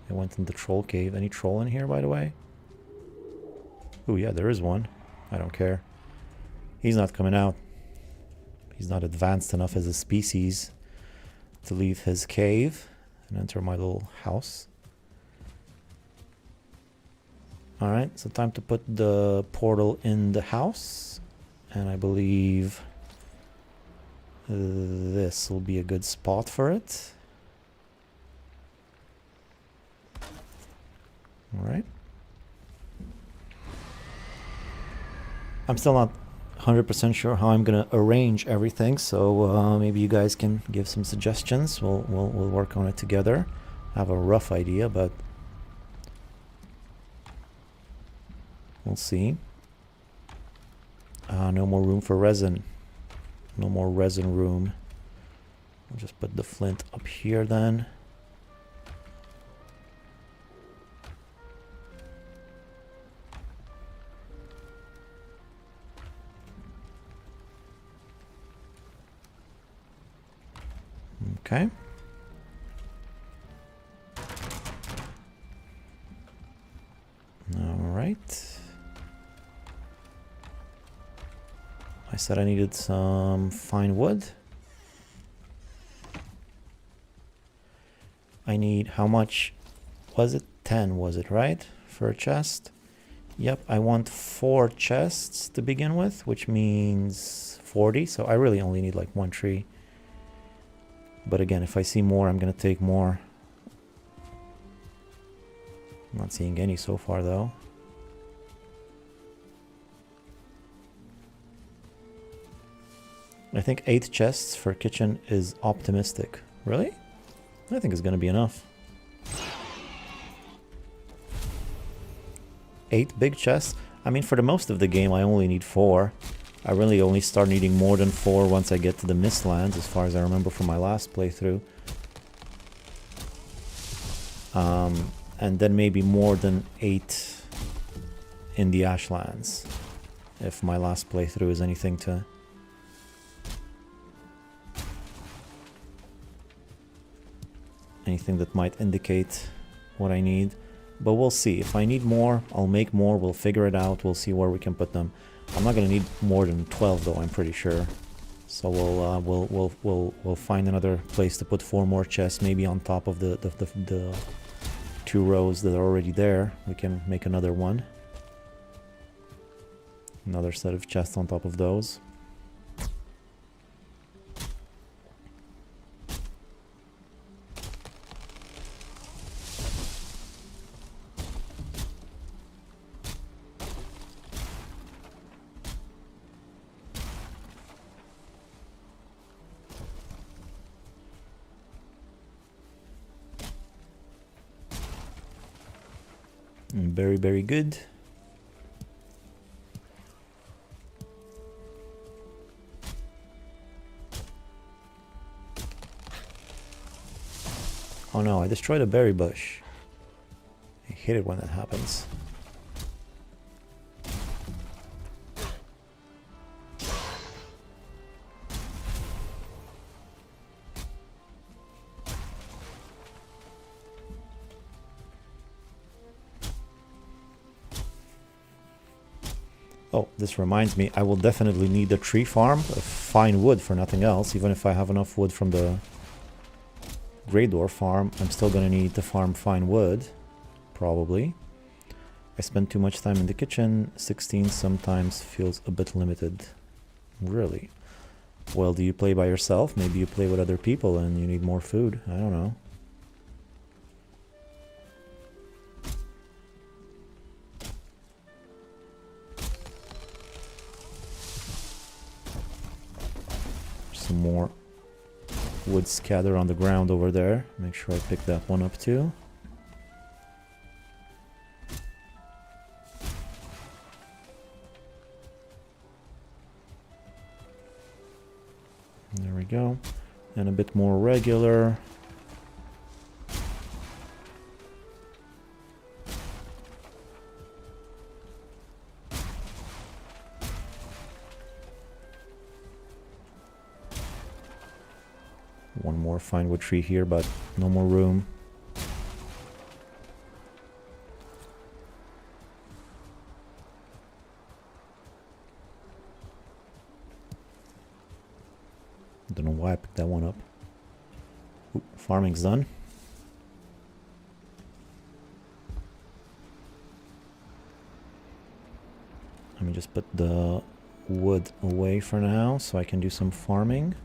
I went in the troll cave. Any troll in here, by the way? Oh yeah, there is one. I don't care. He's not coming out. He's not advanced enough as a species to leave his cave and enter my little house. Alright, so time to put the portal in the house, and I believe this will be a good spot for it. Alright. I'm still not 100% sure how I'm gonna arrange everything, so maybe you guys can give some suggestions. We'll work on it together. I have a rough idea, but we'll see. No more room for resin. No more resin room. I'll just put the flint up here then. Okay. All right. I said I needed some fine wood. I need, how much was it? 10 was it, right? For a chest? Yep, I want 4 chests to begin with, which means 40. So I really only need like 1 tree. But again, if I see more, I'm gonna take more. I'm not seeing any so far though. I think 8 chests for kitchen is optimistic. Really? I think it's gonna be enough. 8 big chests? I mean, for the most of the game, I only need 4. I really only start needing more than 4 once I get to the Mistlands, as far as I remember from my last playthrough. And then maybe more than 8 in the Ashlands, if my last playthrough is anything to... anything that might indicate what I need. But we'll see. If I need more, I'll make more. We'll figure it out. We'll see where we can put them. I'm not gonna need more than 12 though, I'm pretty sure. So we'll find another place to put 4 more chests, maybe on top of the 2 rows that are already there. We can make another one. Another set of chests on top of those. Very, very good. Oh no, I destroyed a berry bush. I hate it when that happens. Oh, this reminds me, I will definitely need a tree farm of fine wood for nothing else. Even if I have enough wood from the Grey Dwarf farm, I'm still gonna need to farm fine wood, probably. I spend too much time in the kitchen. 16 sometimes feels a bit limited. Really? Well, do you play by yourself? Maybe you play with other people and you need more food. I don't know. Some more wood scattered on the ground over there. Make sure I pick that one up too. There we go. And a bit more regular. One more fine wood tree here, but no more room. Don't know why I picked that one up. Ooh, farming's done. Let me just put the wood away for now so I can do some farming.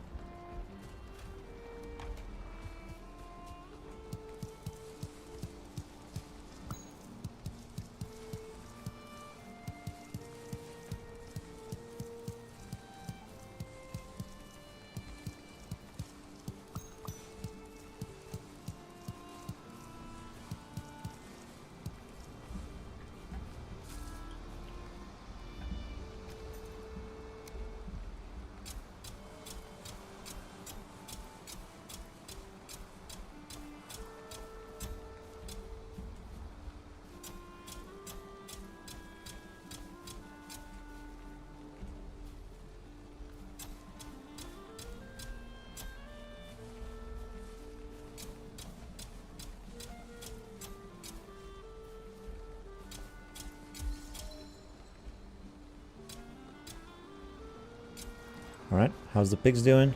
Alright, how's the pigs doing?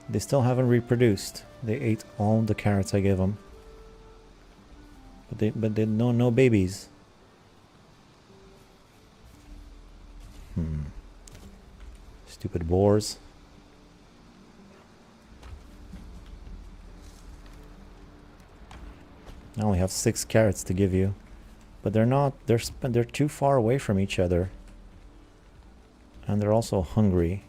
They still haven't reproduced. They ate all the carrots I gave them. But they no babies. Stupid boars. I only have 6 carrots to give you. But they're not, they're too far away from each other. And they're also hungry.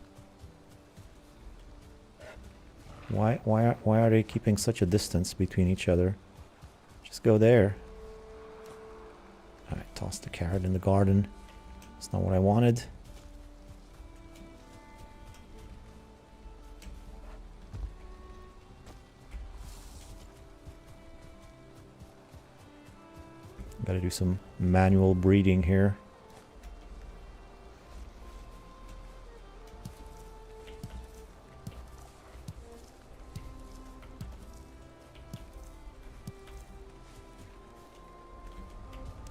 Why are they keeping such a distance between each other? Just go there. Alright, toss the carrot in the garden. That's not what I wanted. Gotta do some manual breeding here.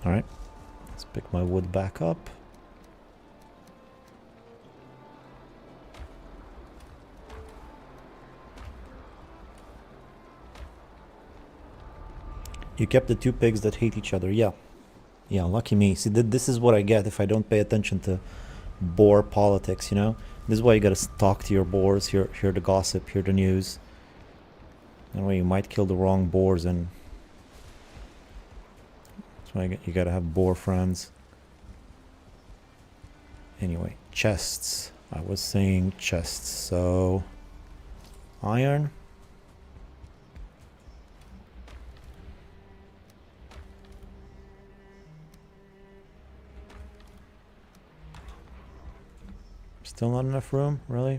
Alright, let's pick my wood back up. You kept the 2 pigs that hate each other. Yeah. Yeah, lucky me. See, this is what I get if I don't pay attention to boar politics, you know? This is why you gotta talk to your boars, hear the gossip, hear the news. That way you might kill the wrong boars, and that's why you gotta have boar friends. Anyway, chests. I was saying chests, so... iron. Still not enough room, really?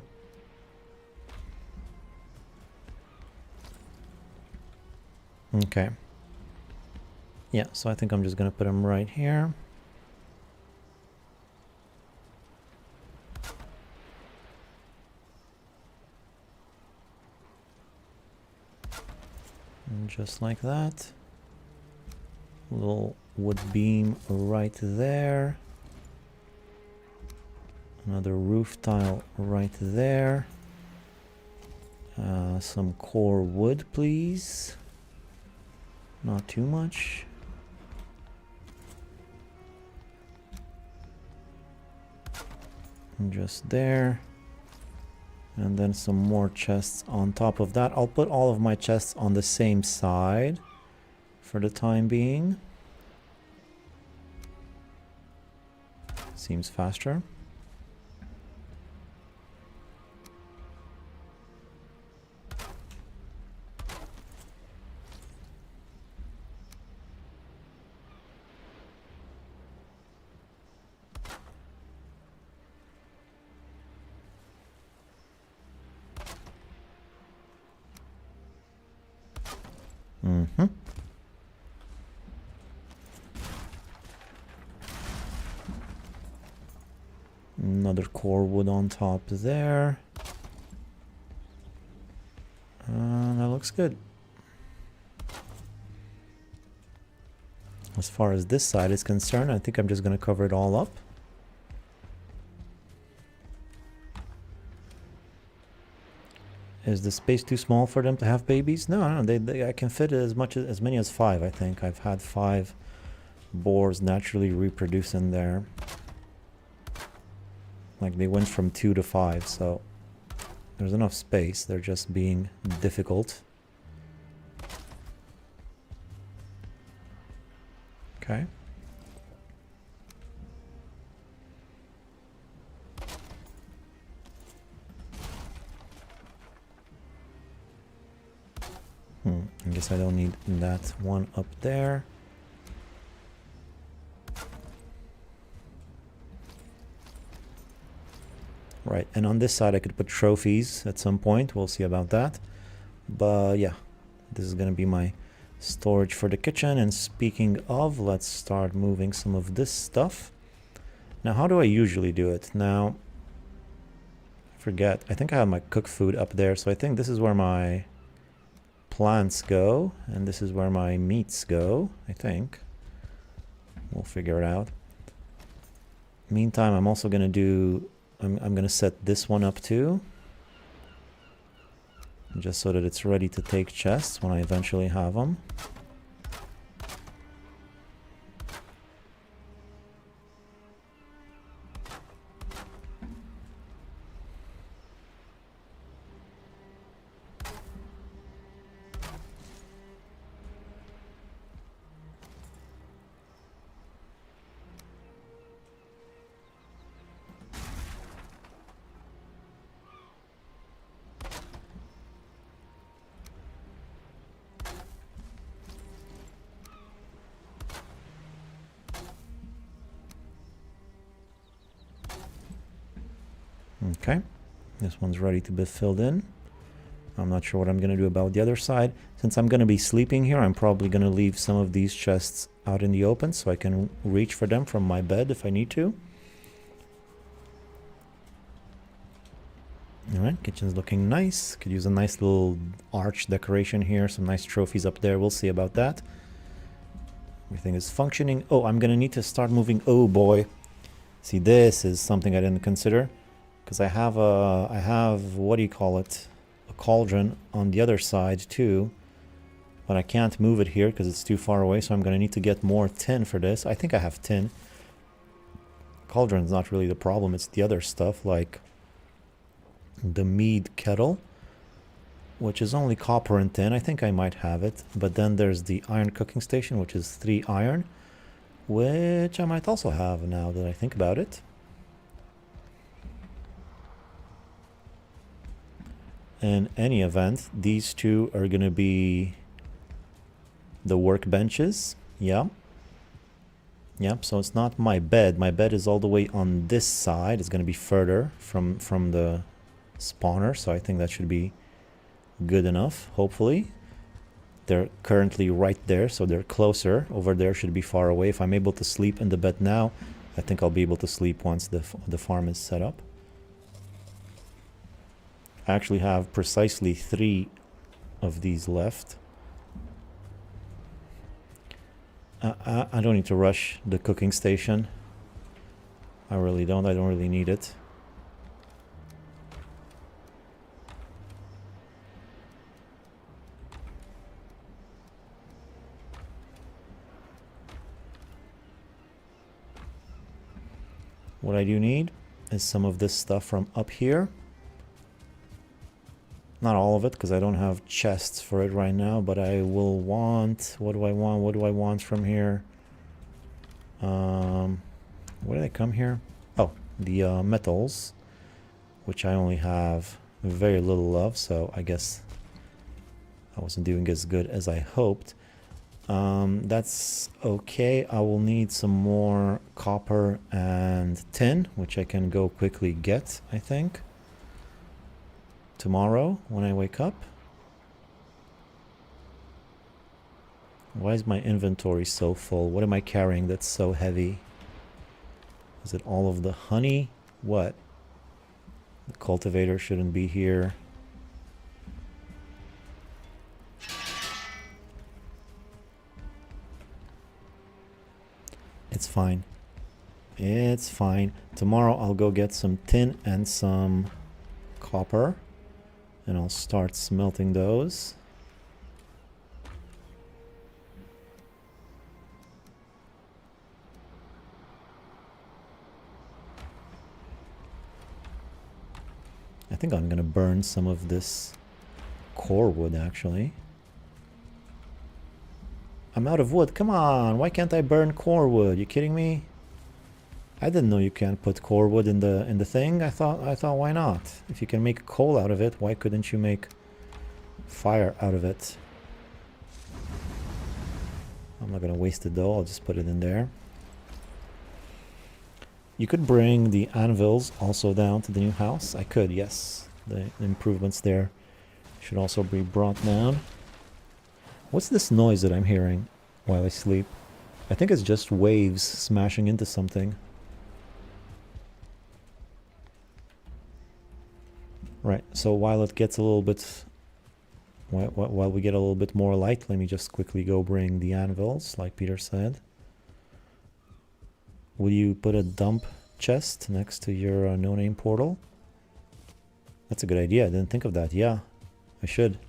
Okay. Yeah, so I think I'm just gonna put them right here. And just like that. Little wood beam right there. Another roof tile right there. Some core wood, please. Not too much. And just there. And then some more chests on top of that. I'll put all of my chests on the same side for the time being. Seems faster. Mm-hmm. Another core wood on top there. That looks good. As far as this side is concerned, I think I'm just going to cover it all up. Is the space too small for them to have babies? No, I can fit as many as 5. I think I've had 5 boars naturally reproduce in there. Like they went from 2 to 5, so there's enough space. They're just being difficult. Okay. I guess I don't need that one up there. Right, and on this side I could put trophies at some point. We'll see about that. But yeah, this is going to be my storage for the kitchen. And speaking of, let's start moving some of this stuff. Now, how do I usually do it? Now, I forget. I think I have my cooked food up there. So I think this is where my plants go. And this is where my meats go, I think. We'll figure it out. Meantime, I'm also going to do... I'm going to set this one up too. Just so that it's ready to take chests when I eventually have them. Okay, this one's ready to be filled in. I'm not sure what I'm going to do about the other side. Since I'm going to be sleeping here, I'm probably going to leave some of these chests out in the open so I can reach for them from my bed if I need to. Alright, kitchen's looking nice. Could use a nice little arch decoration here, some nice trophies up there. We'll see about that. Everything is functioning. Oh, I'm going to need to start moving. Oh boy. See, this is something I didn't consider. Because I have, what do you call it? A cauldron on the other side too. But I can't move it here because it's too far away. So I'm going to need to get more tin for this. I think I have tin. Cauldron's not really the problem. It's the other stuff like the mead kettle. Which is only copper and tin. I think I might have it. But then there's the iron cooking station, which is 3 iron. Which I might also have now that I think about it. In any event, these two are going to be the workbenches. Yeah. Yep, so it's not my bed. My bed is all the way on this side. It's going to be further from the spawner, so I think that should be good enough, hopefully. They're currently right there, so they're closer. Over there should be far away. If I'm able to sleep in the bed now, I think I'll be able to sleep once the farm is set up. I actually have precisely 3 of these left. I don't need to rush the cooking station. I really don't. I don't really need it. What I do need is some of this stuff from up here. Not all of it, because I don't have chests for it right now, but I will want... What do I want? What do I want from here? Where did I come here? Oh, the metals, which I only have very little of, so I guess I wasn't doing as good as I hoped. That's okay. I will need some more copper and tin, which I can go quickly get, I think, tomorrow when I wake up. Why is my inventory so full? What am I carrying that's so heavy? Is it all of the honey? What? The cultivator shouldn't be here. It's fine. It's fine. Tomorrow I'll go get some tin and some copper, and I'll start smelting those. I think I'm gonna burn some of this core wood, actually. I'm out of wood. Come on, why can't I burn core wood? You kidding me? I didn't know you can't put core wood in the thing. I thought why not? If you can make coal out of it, why couldn't you make fire out of it? I'm not gonna waste it though. I'll just put it in there. You could bring the anvils also down to the new house. I could, yes. The improvements there should also be brought down. What's this noise that I'm hearing while I sleep? I think it's just waves smashing into something. Right, so while it gets a little bit... While we get a little bit more light, let me just quickly go bring the anvils, like Peter said. Will you put a dump chest next to your no-name portal? That's a good idea. I didn't think of that. Yeah, I should.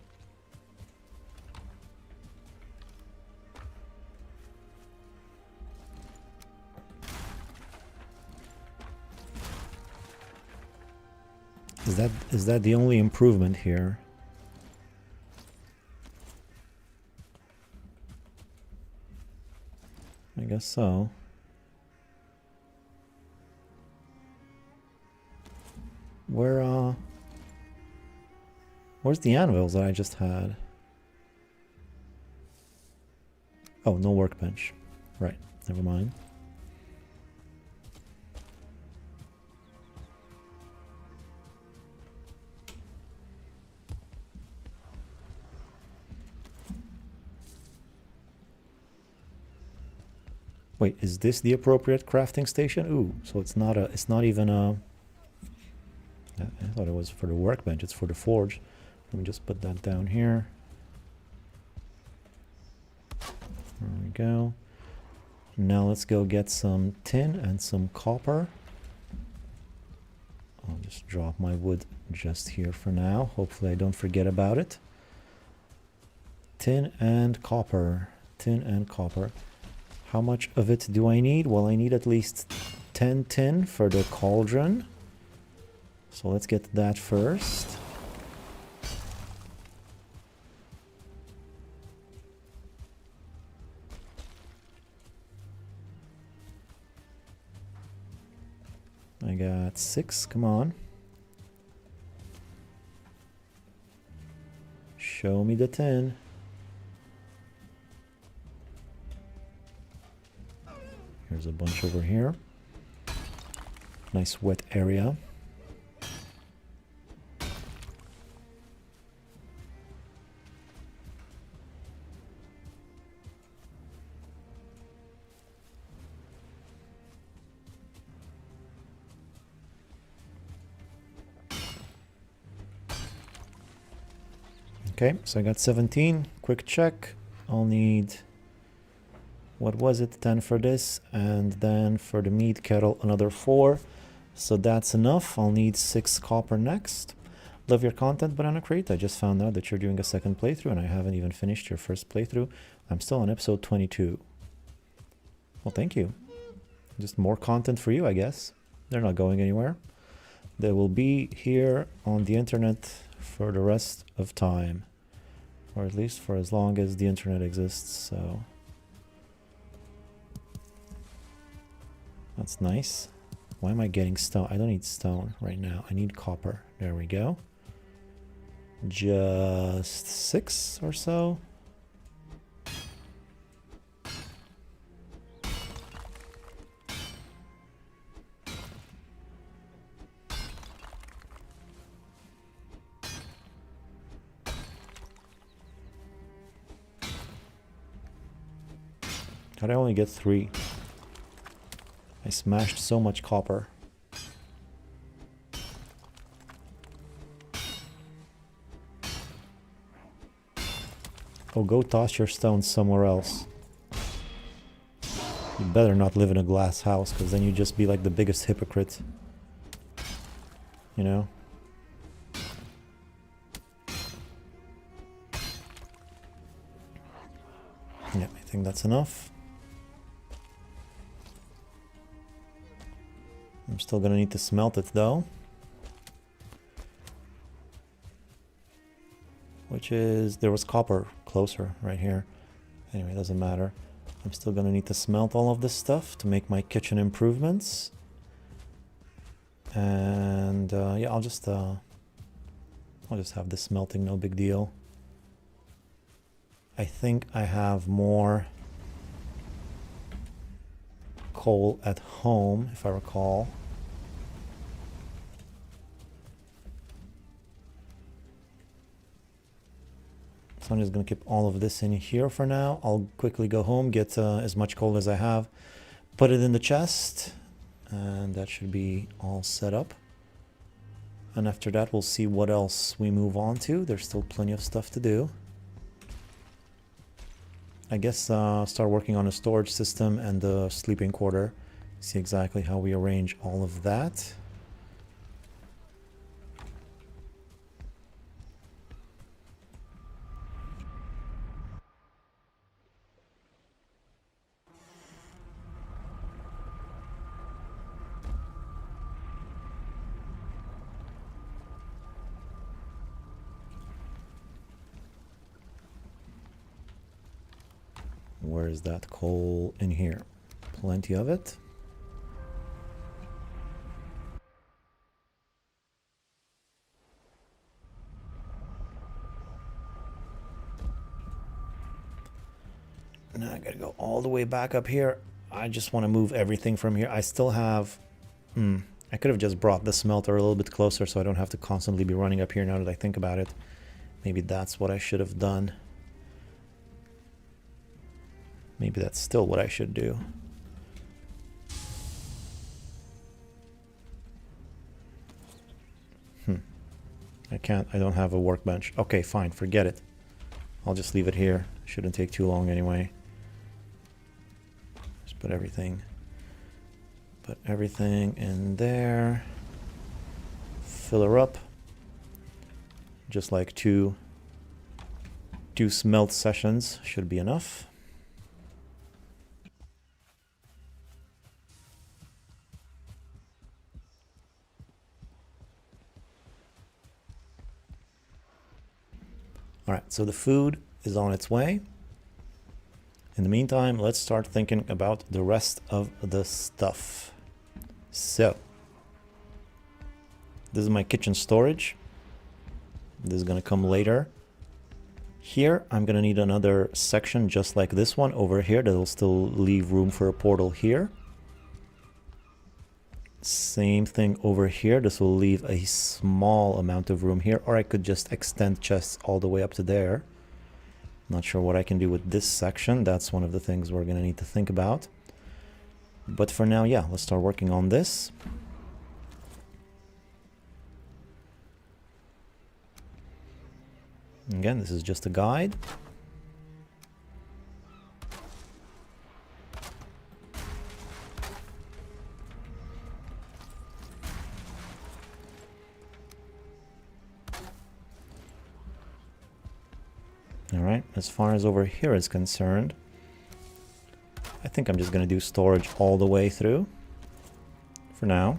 Is that the only improvement here? I guess so. Where's the anvils that I just had? Oh, no workbench. Right, never mind. Wait, is this the appropriate crafting station? Ooh, so it's not even a... I thought it was for the workbench, it's for the forge. Let me just put that down here. There we go. Now let's go get some tin and some copper. I'll just drop my wood just here for now. Hopefully I don't forget about it. Tin and copper. Tin and copper. How much of it do I need? Well, I need at least 10 tin for the cauldron. So let's get that first. I got 6, come on. Show me the 10. Here's a bunch over here. Nice wet area. Okay, so I got 17. Quick check. I'll need, what was it, 10 for this, and then for the meat kettle another 4. So that's enough. I'll need 6 copper next. Love your content, Banana Crate. I just found out that you're doing a second playthrough and I haven't even finished your first playthrough. I'm still on episode 22. Well, thank you. Just more content for you, I guess. They're not going anywhere. They will be here on the internet for the rest of time, or at least for as long as the internet exists. So that's nice. Why am I getting stone? I don't need stone right now. I need copper. There we go. Just 6 or so. How'd I only get 3? I smashed so much copper. Oh, go toss your stones somewhere else. You better not live in a glass house, because then you'd just be like the biggest hypocrite. You know? Yeah, I think that's enough. I'm still gonna need to smelt it though. Which is, there was copper closer right here. Anyway, it doesn't matter. I'm still gonna need to smelt all of this stuff to make my kitchen improvements. And yeah, I'll just have this smelting, no big deal. I think I have more coal at home, if I recall. So I'm just going to keep all of this in here for now. I'll quickly go home, get as much coal as I have, put it in the chest, and that should be all set up. And after that, we'll see what else we move on to. There's still plenty of stuff to do. I guess start working on a storage system and the sleeping quarter. See exactly how we arrange all of that. Where is that coal? In here? Plenty of it. Now I gotta go all the way back up here. I just want to move everything from here. I still have... I could have just brought the smelter a little bit closer so I don't have to constantly be running up here now that I think about it. Maybe that's what I should have done. Maybe that's still what I should do. I don't have a workbench. Okay, fine, forget it. I'll just leave it here. Shouldn't take too long anyway. Just put everything in there. Fill her up. Just like two smelt sessions should be enough. All right, so the food is on its way. In the meantime, let's start thinking about the rest of the stuff. So, this is my kitchen storage. This is gonna come later. Here, I'm gonna need another section just like this one over here that'll still leave room for a portal here. Same thing over here. This will leave a small amount of room here, or I could just extend chests all the way up to there. Not sure what I can do with this section. That's one of the things we're gonna need to think about. But for now, yeah, let's start working on this. Again, this is just a guide. Alright, as far as over here is concerned, I think I'm just going to do storage all the way through for now.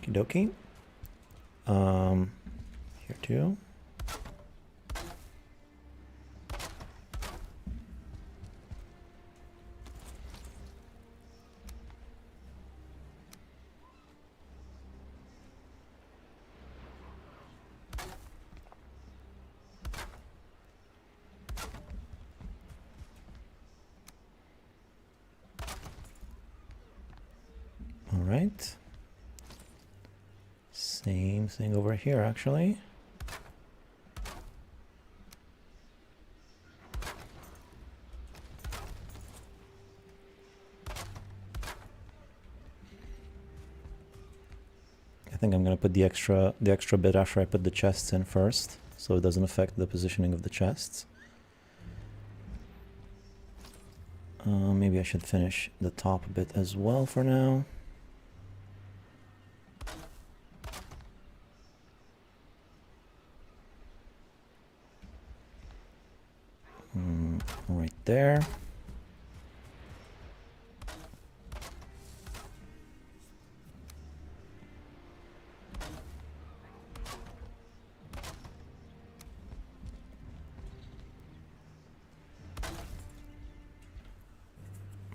Okie dokie. Here too. All right. Same thing over here, actually. I think I'm going to put the extra bit after I put the chests in first, so it doesn't affect the positioning of the chests. Maybe I should finish the top bit as well for now. Right there.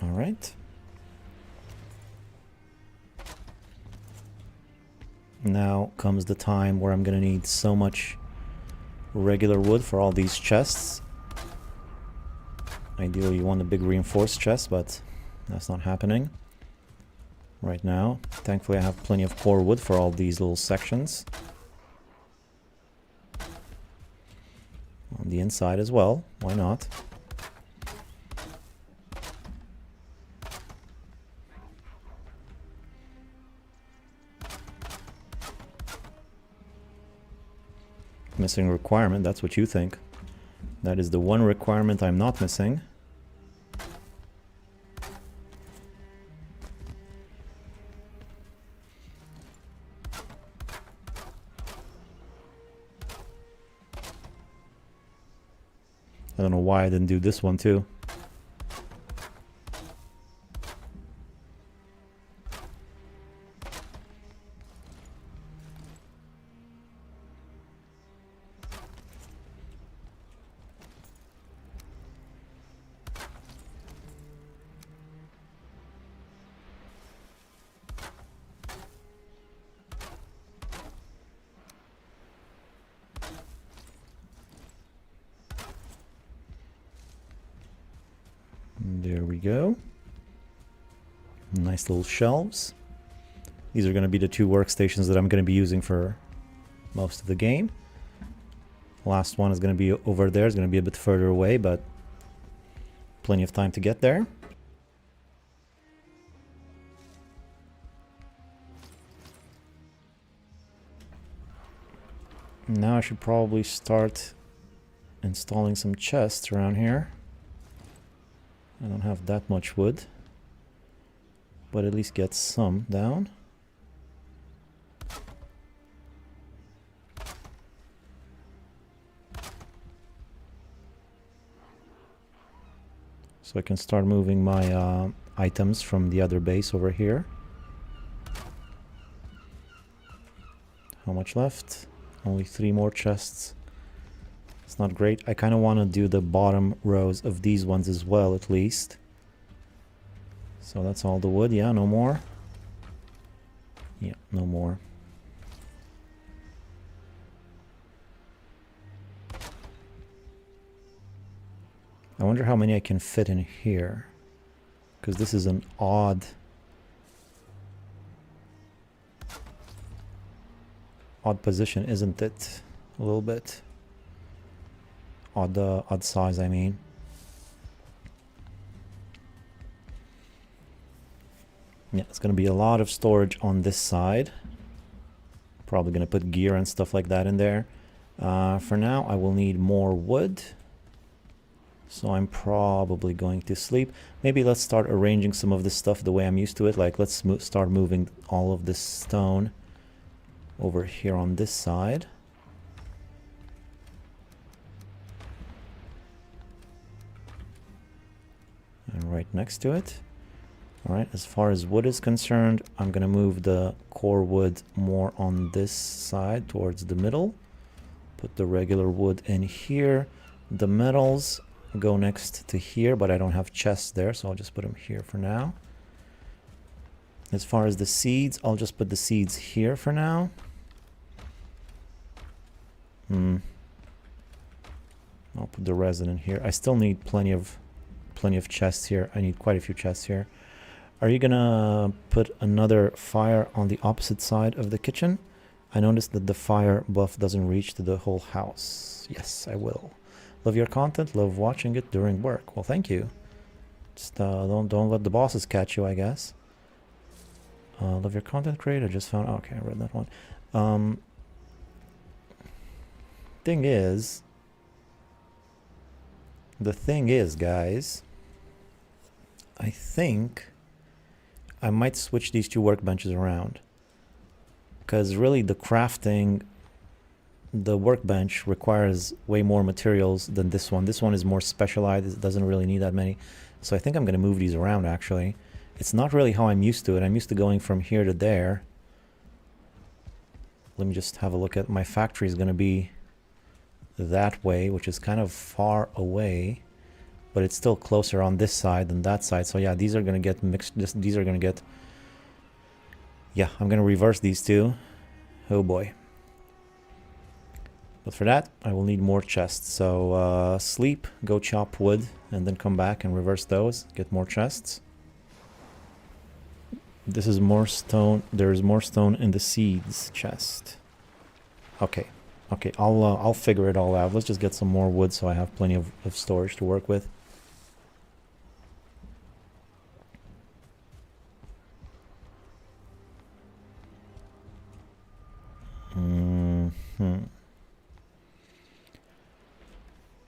All right. Now comes the time where I'm going to need so much regular wood for all these chests. Ideally, you want a big reinforced chest, but that's not happening right now. Thankfully, I have plenty of core wood for all these little sections. On the inside as well, why not? Missing requirement, that's what you think. That is the one requirement I'm not missing. I don't know why I didn't do this one too. There we go. Nice little shelves. These are going to be the two workstations that I'm going to be using for most of the game. Last one is going to be over there. It's going to be a bit further away, but plenty of time to get there. Now I should probably start installing some chests around here. I don't have that much wood, but at least get some down. So I can start moving my items from the other base over here. How much left? Only 3 more chests. It's not great. I kind of want to do the bottom rows of these ones as well, at least. So that's all the wood. Yeah, no more. Yeah, no more. I wonder how many I can fit in here. Because this is an odd position, isn't it? A little bit. Odd size, I mean. Yeah, it's going to be a lot of storage on this side. Probably going to put gear and stuff like that in there. For now, I will need more wood. So I'm probably going to sleep. Maybe let's start arranging some of this stuff the way I'm used to it. Like, let's start moving all of this stone over here on this side. And right next to it. Alright, as far as wood is concerned, I'm going to move the core wood more on this side towards the middle. Put the regular wood in here. The metals go next to here, but I don't have chests there, so I'll just put them here for now. As far as the seeds, I'll just put the seeds here for now. I'll put the resin in here. I still need plenty of chests here. I need quite a few chests here. Are you gonna put another fire on the opposite side of the kitchen? I noticed that the fire buff doesn't reach to the whole house. Yes, I will. Love your content. Love watching it during work. Well, thank you. Just don't let the bosses catch you, I guess. Love your content, creator. Just found. Okay, I read that one. The thing is, guys, I think I might switch these 2 workbenches around, because really the crafting, the workbench requires way more materials than this one. This one is more specialized. It doesn't really need that many. So I think I'm going to move these around, actually. It's not really how I'm used to it. I'm used to going from here to there. Let me just have a look at my factory. Is going to be that way, which is kind of far away, but it's still closer on this side than that side. So yeah, these are going to get mixed. These are going to get, yeah, I'm going to reverse these 2. Oh boy. But for that, I will need more chests. So sleep, go chop wood, and then come back and reverse those, get more chests. This is more stone. There's more stone in the seeds chest. Okay. Okay, I'll figure it all out. Let's just get some more wood so I have plenty of storage to work with.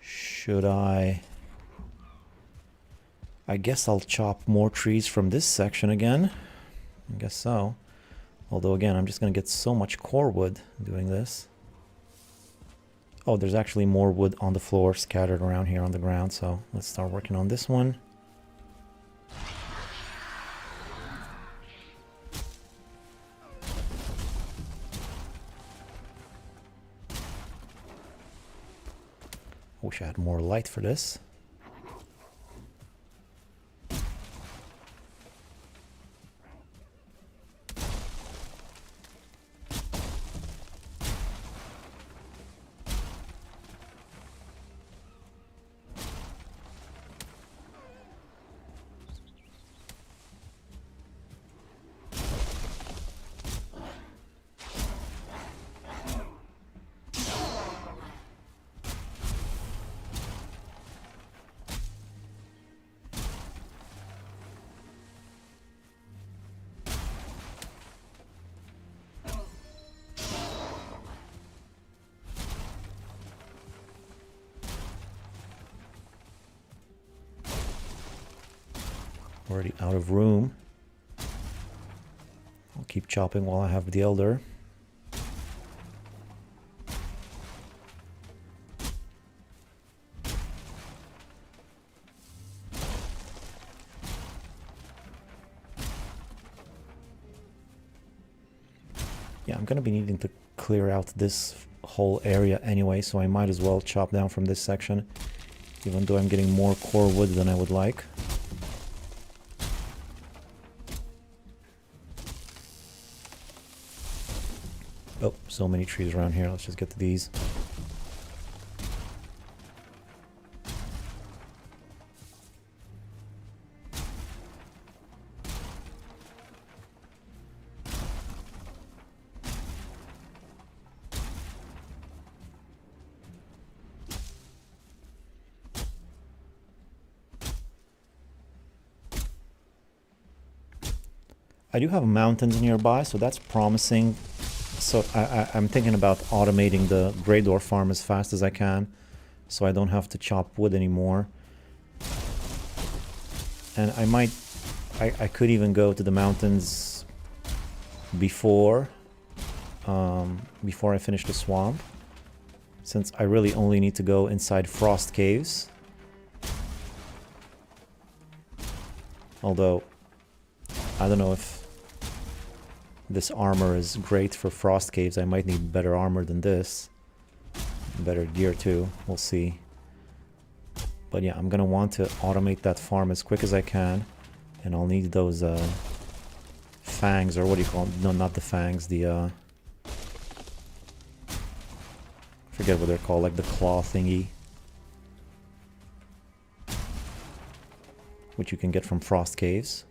Should I guess I'll chop more trees from this section again. I guess so. Although again, I'm just going to get so much core wood doing this. Oh, there's actually more wood on the floor scattered around here on the ground, so let's start working on this one. I wish I had more light for this. Already out of room. I'll keep chopping while I have the elder. Yeah, I'm gonna be needing to clear out this whole area anyway, so I might as well chop down from this section, even though I'm getting more core wood than I would like. Oh, so many trees around here. Let's just get to these. I do have mountains nearby, so that's promising. So I'm thinking about automating the Grey Dwarf farm as fast as I can, so I don't have to chop wood anymore. And I could even go to the mountains before I finish the swamp, since I really only need to go inside Frost Caves. Although, I don't know if this armor is great for Frost Caves. I might need better armor than this. Better gear too, we'll see. But yeah, I'm gonna want to automate that farm as quick as I can. And I'll need those fangs, or what do you call them? No, not the fangs, the forget what they're called, like the claw thingy, which you can get from Frost Caves.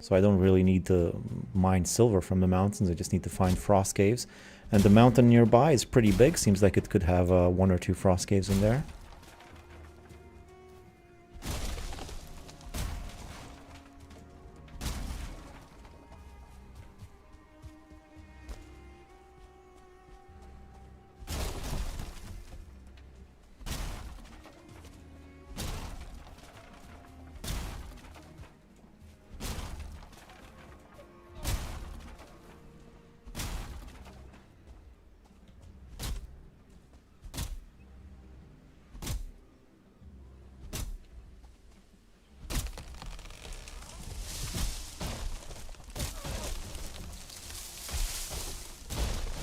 So I don't really need to mine silver from the mountains, I just need to find Frost Caves. And the mountain nearby is pretty big, seems like it could have 1 or 2 Frost Caves in there.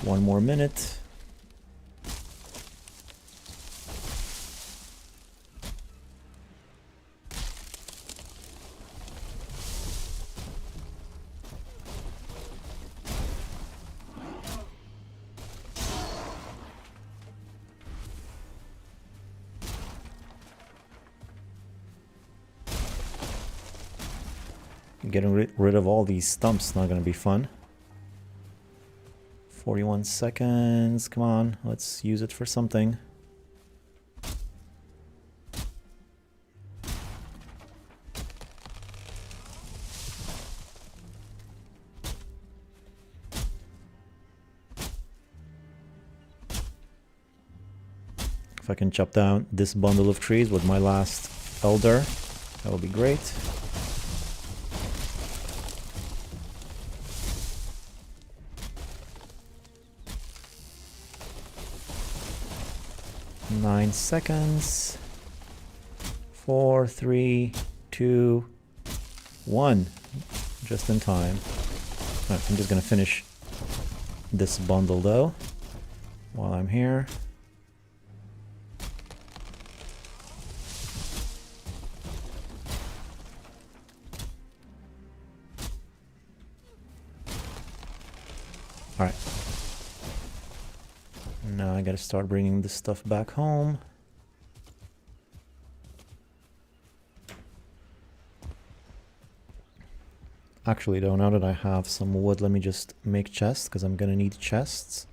One more minute. Getting rid of all these stumps is not going to be fun. 41 seconds, come on, let's use it for something. If I can chop down this bundle of trees with my last elder, that would be great. Nine seconds. 4, 3, 2, 1. Just in time. Right, I'm just gonna finish this bundle though while I'm here. All right. Now I gotta start bringing this stuff back home. Actually though, now that I have some wood, let me just make chests, because I'm gonna need chests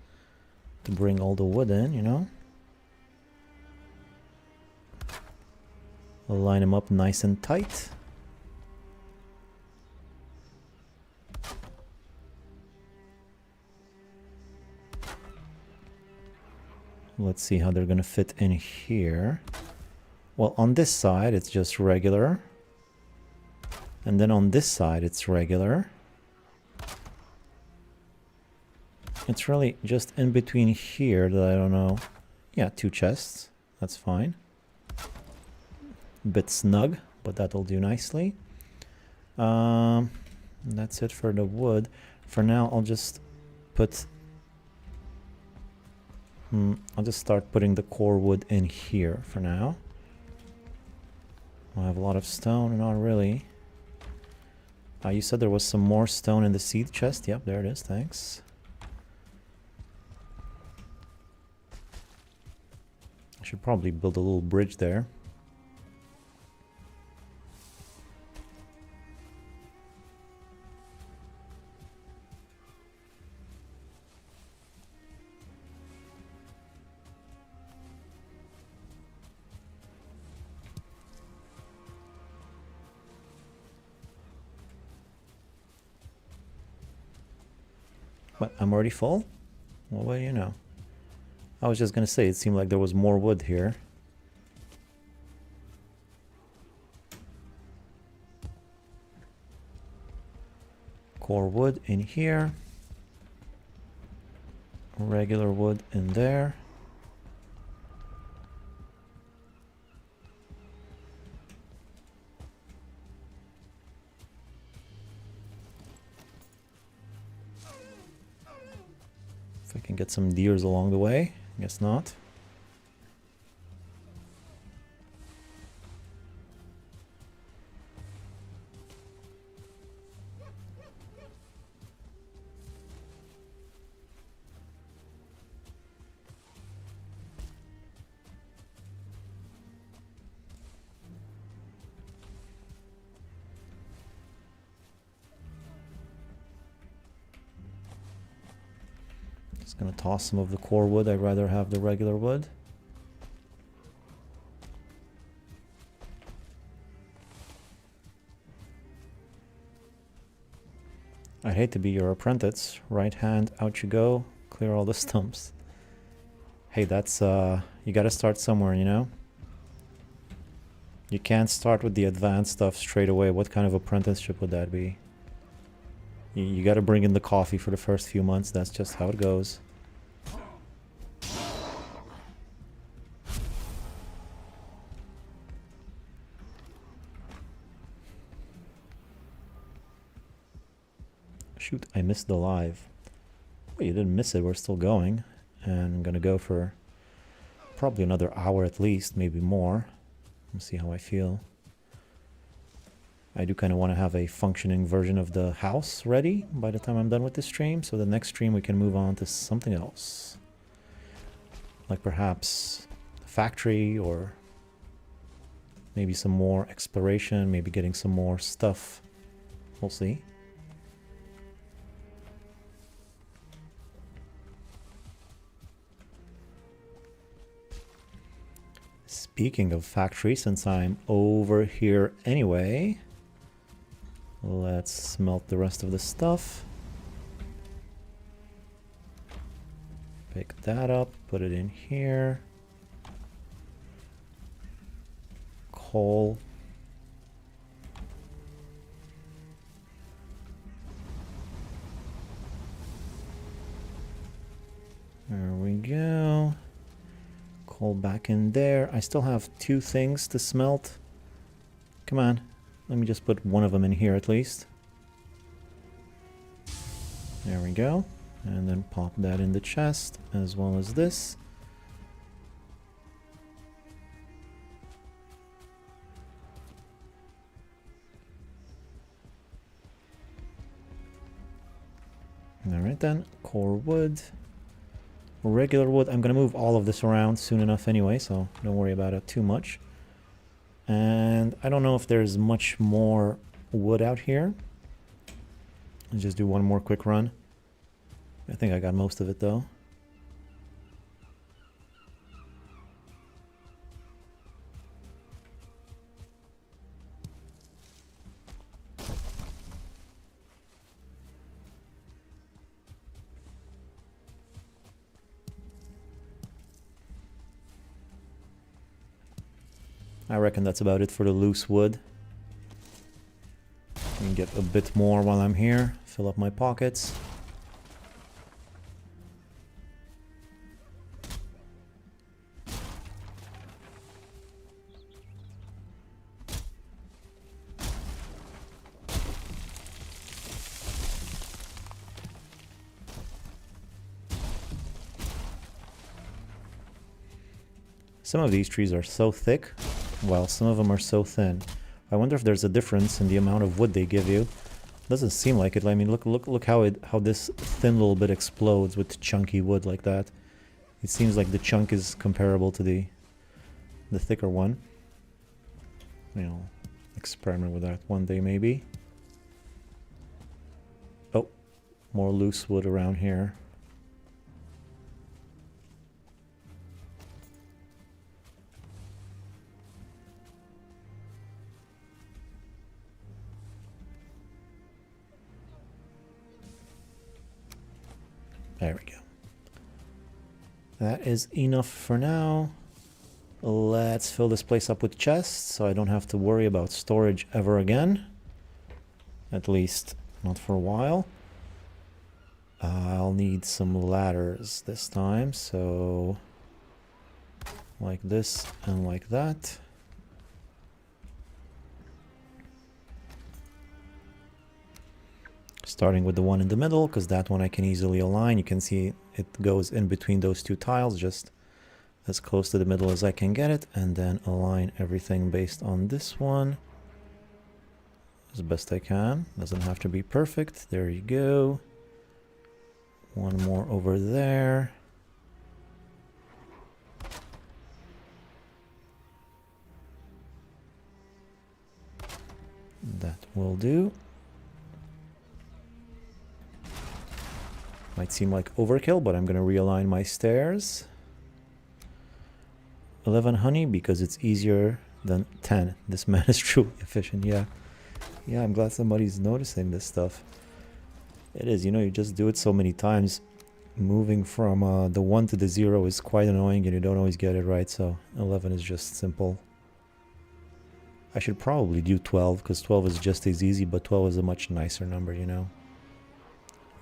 to bring all the wood in, you know? I'll line them up nice and tight. Let's see how they're gonna fit in here. Well, on this side it's just regular. And then on this side it's regular. It's really just in between here that I don't know. Yeah, 2 chests. That's fine. Bit snug, but that'll do nicely. That's it for the wood. For now, I'll just put I'll just start putting the core wood in here for now. I have a lot of stone, not really. You said there was some more stone in the seed chest. Yep, there it is, thanks. I should probably build a little bridge there. But I'm already full? Well, what do you know? I was just gonna say, it seemed like there was more wood here. Core wood in here. Regular wood in there. If I can get some deers along the way. Guess not. Just gonna toss some of the core wood. I'd rather have the regular wood. I'd hate to be your apprentice. Right hand, out you go. Clear all the stumps. Hey, that's, you gotta start somewhere, you know? You can't start with the advanced stuff straight away. What kind of apprenticeship would that be? You gotta bring in the coffee for the first few months. That's just how it goes. Shoot, I missed the live. Well, you didn't miss it. We're still going. And I'm gonna go for probably another hour at least, maybe more. Let's see how I feel. I do kind of want to have a functioning version of the house ready by the time I'm done with this stream. So the next stream we can move on to something else. Like perhaps a factory, or maybe some more exploration, maybe getting some more stuff. We'll see. Speaking of factory, since I'm over here anyway, let's smelt the rest of the stuff. Pick that up, put it in here. Coal. There we go. Coal back in there. I still have 2 things to smelt. Come on. Let me just put one of them in here at least. There we go. And then pop that in the chest, as well as this. Alright then, core wood. Regular wood. I'm gonna move all of this around soon enough anyway, so don't worry about it too much. And I don't know if there's much more wood out here. Let's just do one more quick run. I think I got most of it though. I reckon that's about it for the loose wood. I can get a bit more while I'm here, fill up my pockets. Some of these trees are so thick, while some of them are so thin. I wonder if there's a difference in the amount of wood they give you. Doesn't seem like it. I mean, look how this thin little bit explodes with chunky wood like that. It seems like the chunk is comparable to the thicker one. You know, experiment with that one day maybe. Oh, more loose wood around here. There we go. That is enough for now. Let's fill this place up with chests so I don't have to worry about storage ever again. At least not for a while. I'll need some ladders this time, so like this and like that. Starting with the one in the middle, because that one I can easily align. You can see it goes in between those two tiles, just as close to the middle as I can get it, and then align everything based on this one as best I can. Doesn't have to be perfect. There you go. One more over there. That will do. Might seem like overkill, but I'm going to realign my stairs. 11 honey because it's easier than 10. This man is truly efficient. Yeah, I'm glad somebody's noticing this stuff. It is, you know, you just do it so many times. Moving from the 1 to the 0 is quite annoying and you don't always get it right, so 11 is just simple. I should probably do 12 because 12 is just as easy, but 12 is a much nicer number, you know.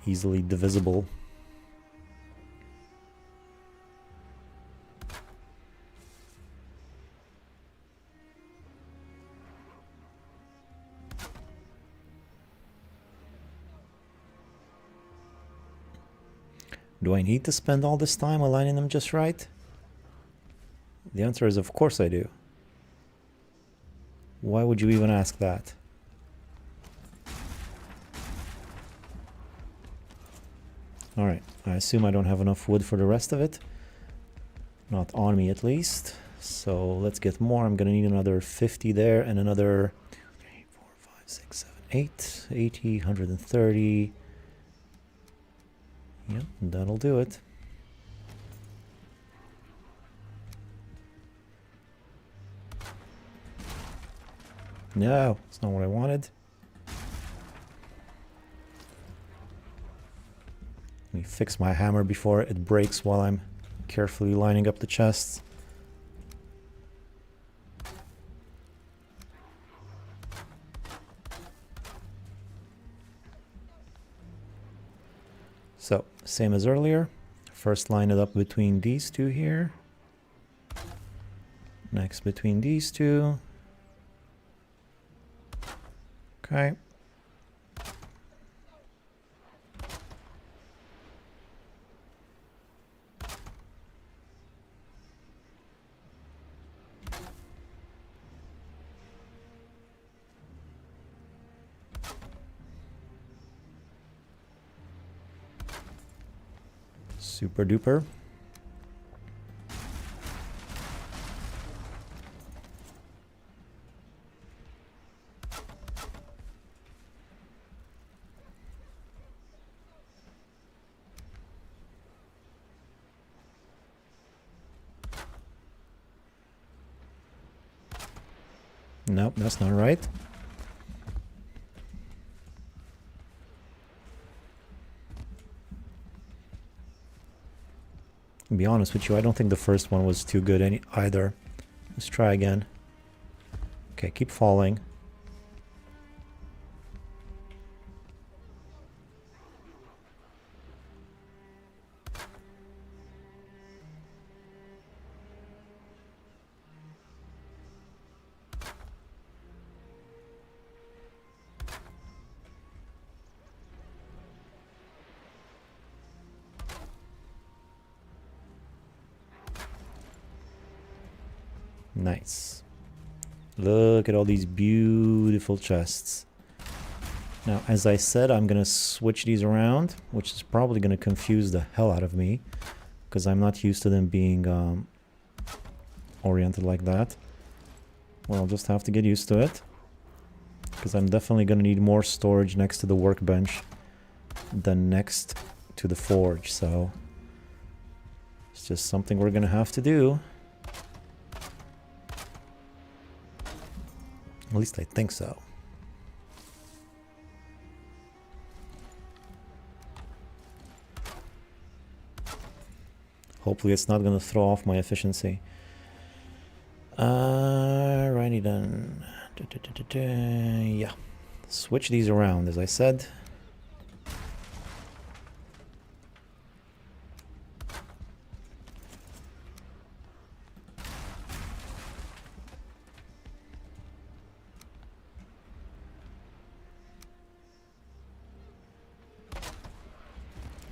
Easily divisible. Do I need to spend all this time aligning them just right? The answer is of course I do. Why would you even ask that? Alright, I assume I don't have enough wood for the rest of it. Not on me at least. So let's get more. I'm gonna need another 50 there and another 2, 3, 4, 5, 6, 7, 8, 80, 130. Yep, that'll do it. No, it's not what I wanted. Let me fix my hammer before it breaks while I'm carefully lining up the chests. So, same as earlier. First line it up between these two here. Next between these two. Okay. Super duper. Nope, that's not right. To be honest with you, I don't think the first one was too good either. Let's try again. Okay, keep falling. Nice. Look at all these beautiful chests. Now, as I said, I'm going to switch these around, which is probably going to confuse the hell out of me, because I'm not used to them being oriented like that. Well, I'll just have to get used to it, because I'm definitely going to need more storage next to the workbench than next to the forge, so it's just something we're going to have to do. At least I think so. Hopefully it's not going to throw off my efficiency. Alrighty then. Yeah. Switch these around, as I said.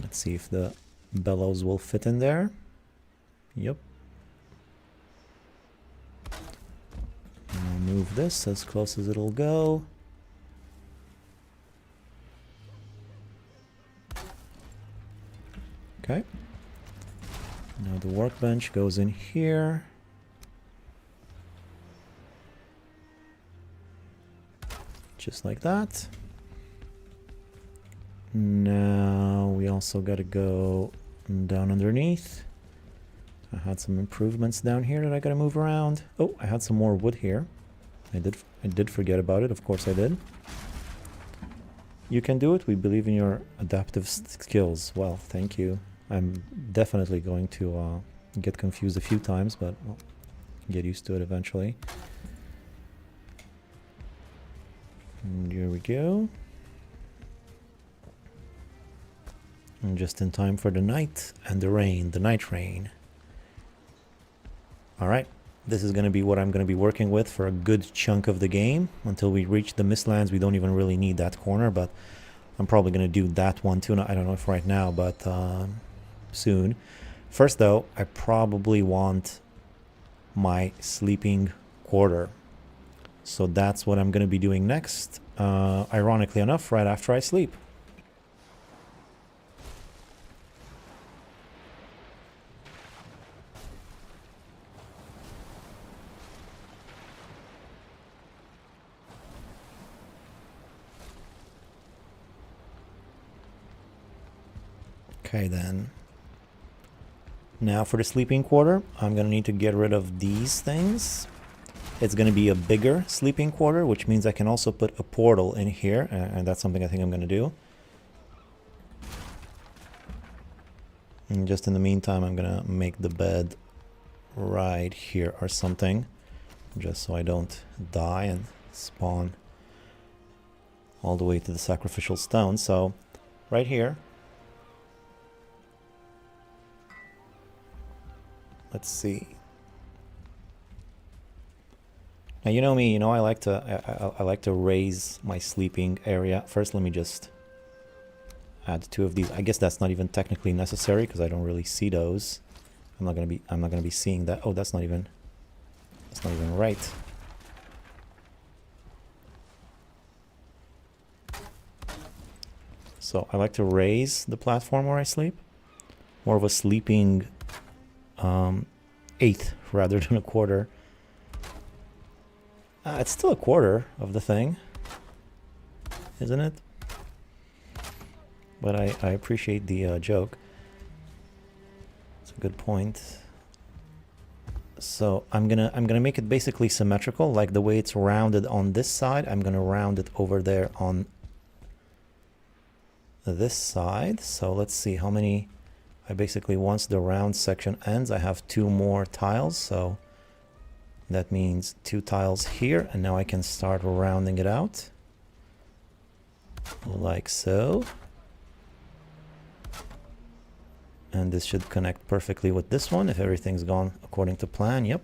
Let's see if the bellows will fit in there. Yep. I'll move this as close as it'll go. Okay. Now the workbench goes in here. Just like that. Now we also got to go down underneath. I had some improvements down here that I got to move around. Oh, I had some more wood here. I did forget about it. Of course I did. You can do it. We believe in your adaptive skills. Well, thank you. I'm definitely going to get confused a few times, but I'll get used to it eventually. And here we go. And just in time for the night and the rain, the night rain. All right, this is going to be what I'm going to be working with for a good chunk of the game until we reach the Mistlands. We don't even really need that corner, but I'm probably going to do that one too. I don't know if right now, but soon. First though, I probably want my sleeping quarter. So that's what I'm going to be doing next, ironically enough, right after I sleep. Okay then. Now for the sleeping quarter, I'm going to need to get rid of these things. It's going to be a bigger sleeping quarter, which means I can also put a portal in here, and that's something I think I'm going to do. And just in the meantime, I'm going to make the bed right here or something, just so I don't die and spawn all the way to the sacrificial stone. So right here. Let's see. Now you know me, you know I like to raise my sleeping area. First, let me just add 2 of these. I guess that's not even technically necessary because I don't really see those. I'm not gonna be seeing that. Oh, that's not even right. So I like to raise the platform where I sleep. More of a sleeping eighth rather than a quarter. It's still a quarter of the thing, isn't it? But I appreciate the joke. It's a good point. So I'm gonna make it basically symmetrical, like the way it's rounded on this side. I'm gonna round it over there on this side. So let's see how many. I basically, once the round section ends, I have 2 more tiles, so that means 2 tiles here, and now I can start rounding it out like so. And this should connect perfectly with this one if everything's gone according to plan. Yep.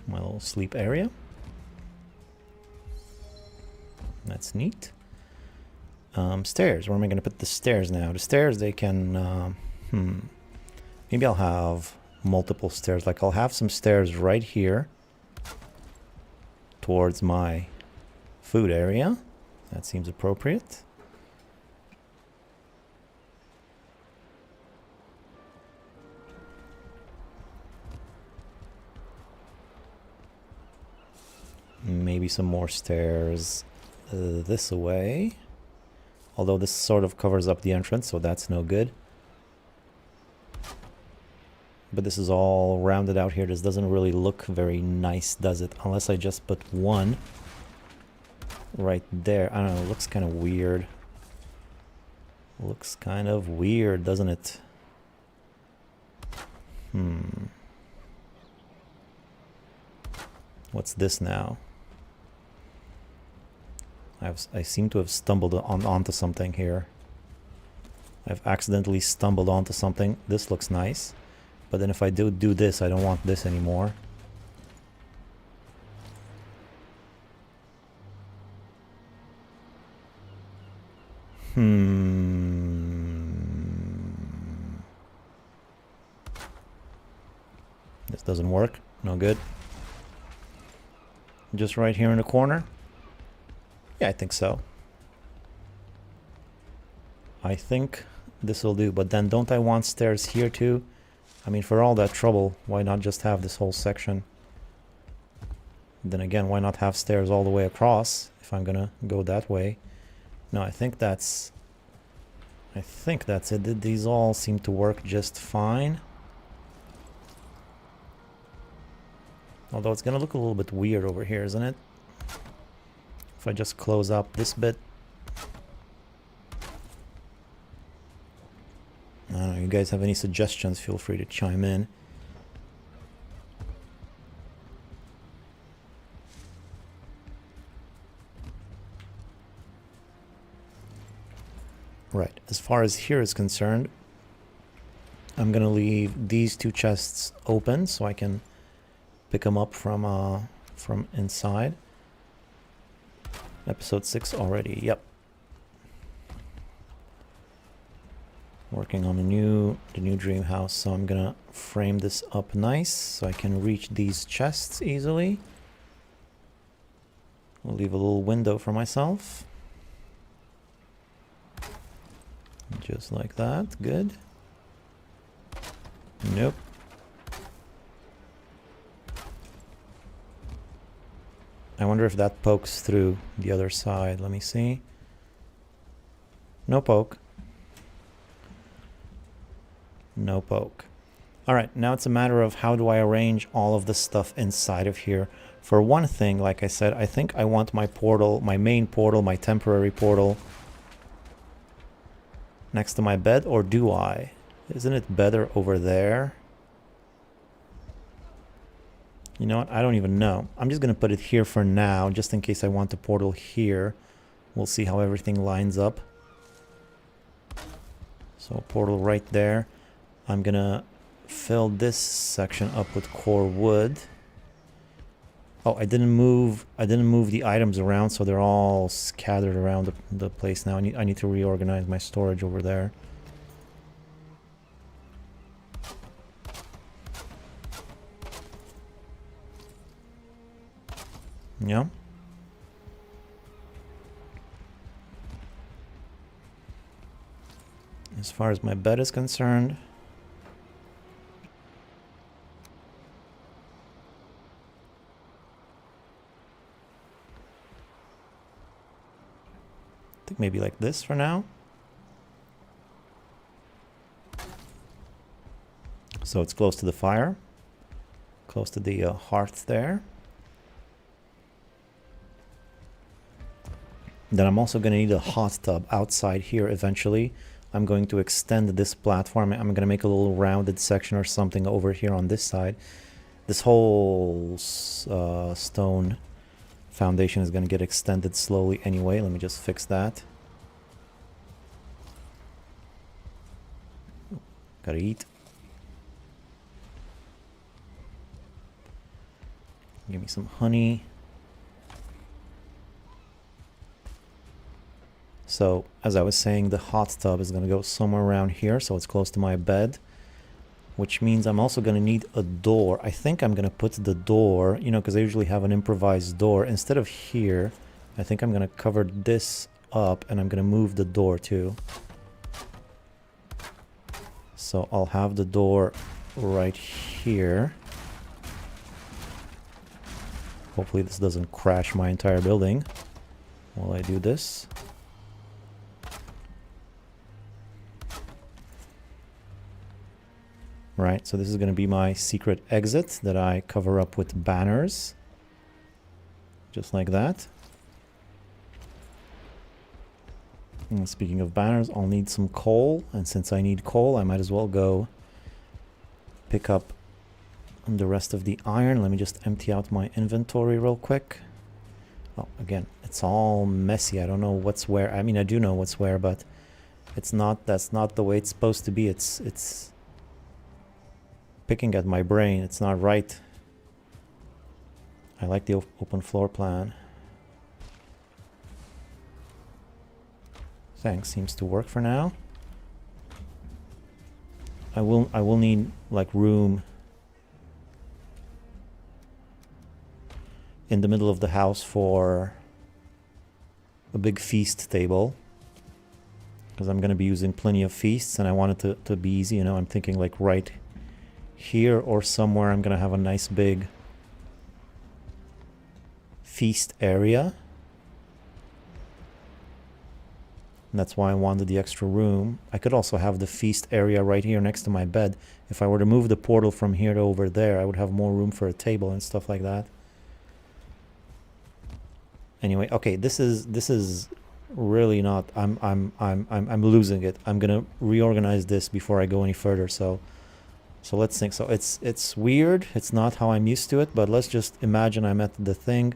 My little sleep area. That's neat. Stairs. Where am I going to put the stairs now? The stairs, they can... Maybe I'll have multiple stairs. Like, I'll have some stairs right here towards my food area. That seems appropriate. Maybe some more stairs this way. Although this sort of covers up the entrance, so that's no good. But this is all rounded out here. This doesn't really look very nice, does it? Unless I just put one right there. I don't know, it looks kind of weird. Looks kind of weird, doesn't it? What's this now? I seem to have stumbled onto something here. I've accidentally stumbled onto something. This looks nice. But then if I do this, I don't want this anymore. This doesn't work. No good. Just right here in the corner. Yeah, I think so. I think this will do, but then don't I want stairs here too? I mean, for all that trouble, why not just have this whole section? Then again, why not have stairs all the way across if I'm gonna go that way? No, I think that's it. These all seem to work just fine. Although it's gonna look a little bit weird over here, isn't it? If I just close up this bit. I don't know, you guys have any suggestions, feel free to chime in. Right, as far as here is concerned, I'm gonna leave these two chests open so I can pick them up from inside. Episode 6 already, yep. Working on the new dream house, so I'm gonna frame this up nice so I can reach these chests easily. I'll leave a little window for myself. Just like that, good. Nope. I wonder if that pokes through the other side. Let me see. No poke. No poke. Alright, now it's a matter of how do I arrange all of the stuff inside of here. For one thing, like I said, I think I want my portal, my main portal, my temporary portal next to my bed, or do I? Isn't it better over there? You know what? I don't even know. I'm just going to put it here for now, just in case I want a portal here. We'll see how everything lines up. So, portal right there. I'm going to fill this section up with core wood. Oh, I didn't move the items around, so they're all scattered around the place now. I need to reorganize my storage over there. Yeah. As far as my bed is concerned, I think maybe like this for now. So it's close to the fire, close to the hearth there. Then I'm also going to need a hot tub outside here eventually. I'm going to extend this platform. I'm going to make a little rounded section or something over here on this side. This whole stone foundation is going to get extended slowly anyway. Let me just fix that. Gotta eat. Give me some honey. So as I was saying, the hot tub is going to go somewhere around here, so it's close to my bed, which means I'm also going to need a door. I think I'm going to put the door, you know, because I usually have an improvised door. Instead of here, I think I'm going to cover this up, and I'm going to move the door too. So I'll have the door right here. Hopefully this doesn't crash my entire building while I do this. Right, so this is going to be my secret exit that I cover up with banners. Just like that. And speaking of banners, I'll need some coal. And since I need coal, I might as well go pick up the rest of the iron. Let me just empty out my inventory real quick. Oh, again, it's all messy. I don't know what's where. I mean, I do know what's where, but it's not, that's not the way it's supposed to be. It's picking at my brain. It's not right. I like the open floor plan. Thanks, seems to work for now. I will need like room in the middle of the house for a big feast table, because I'm going to be using plenty of feasts and I want it to be easy. You know, I'm thinking like right here or somewhere I'm going to have a nice big feast area. And that's why I wanted the extra room. I could also have the feast area right here next to my bed. If I were to move the portal from here to over there, I would have more room for a table and stuff like that. Anyway, okay, this is really not, I'm losing it. I'm gonna reorganize this before I go any further. So let's think. So it's weird. It's not how I'm used to it, but let's just imagine I'm at the thing.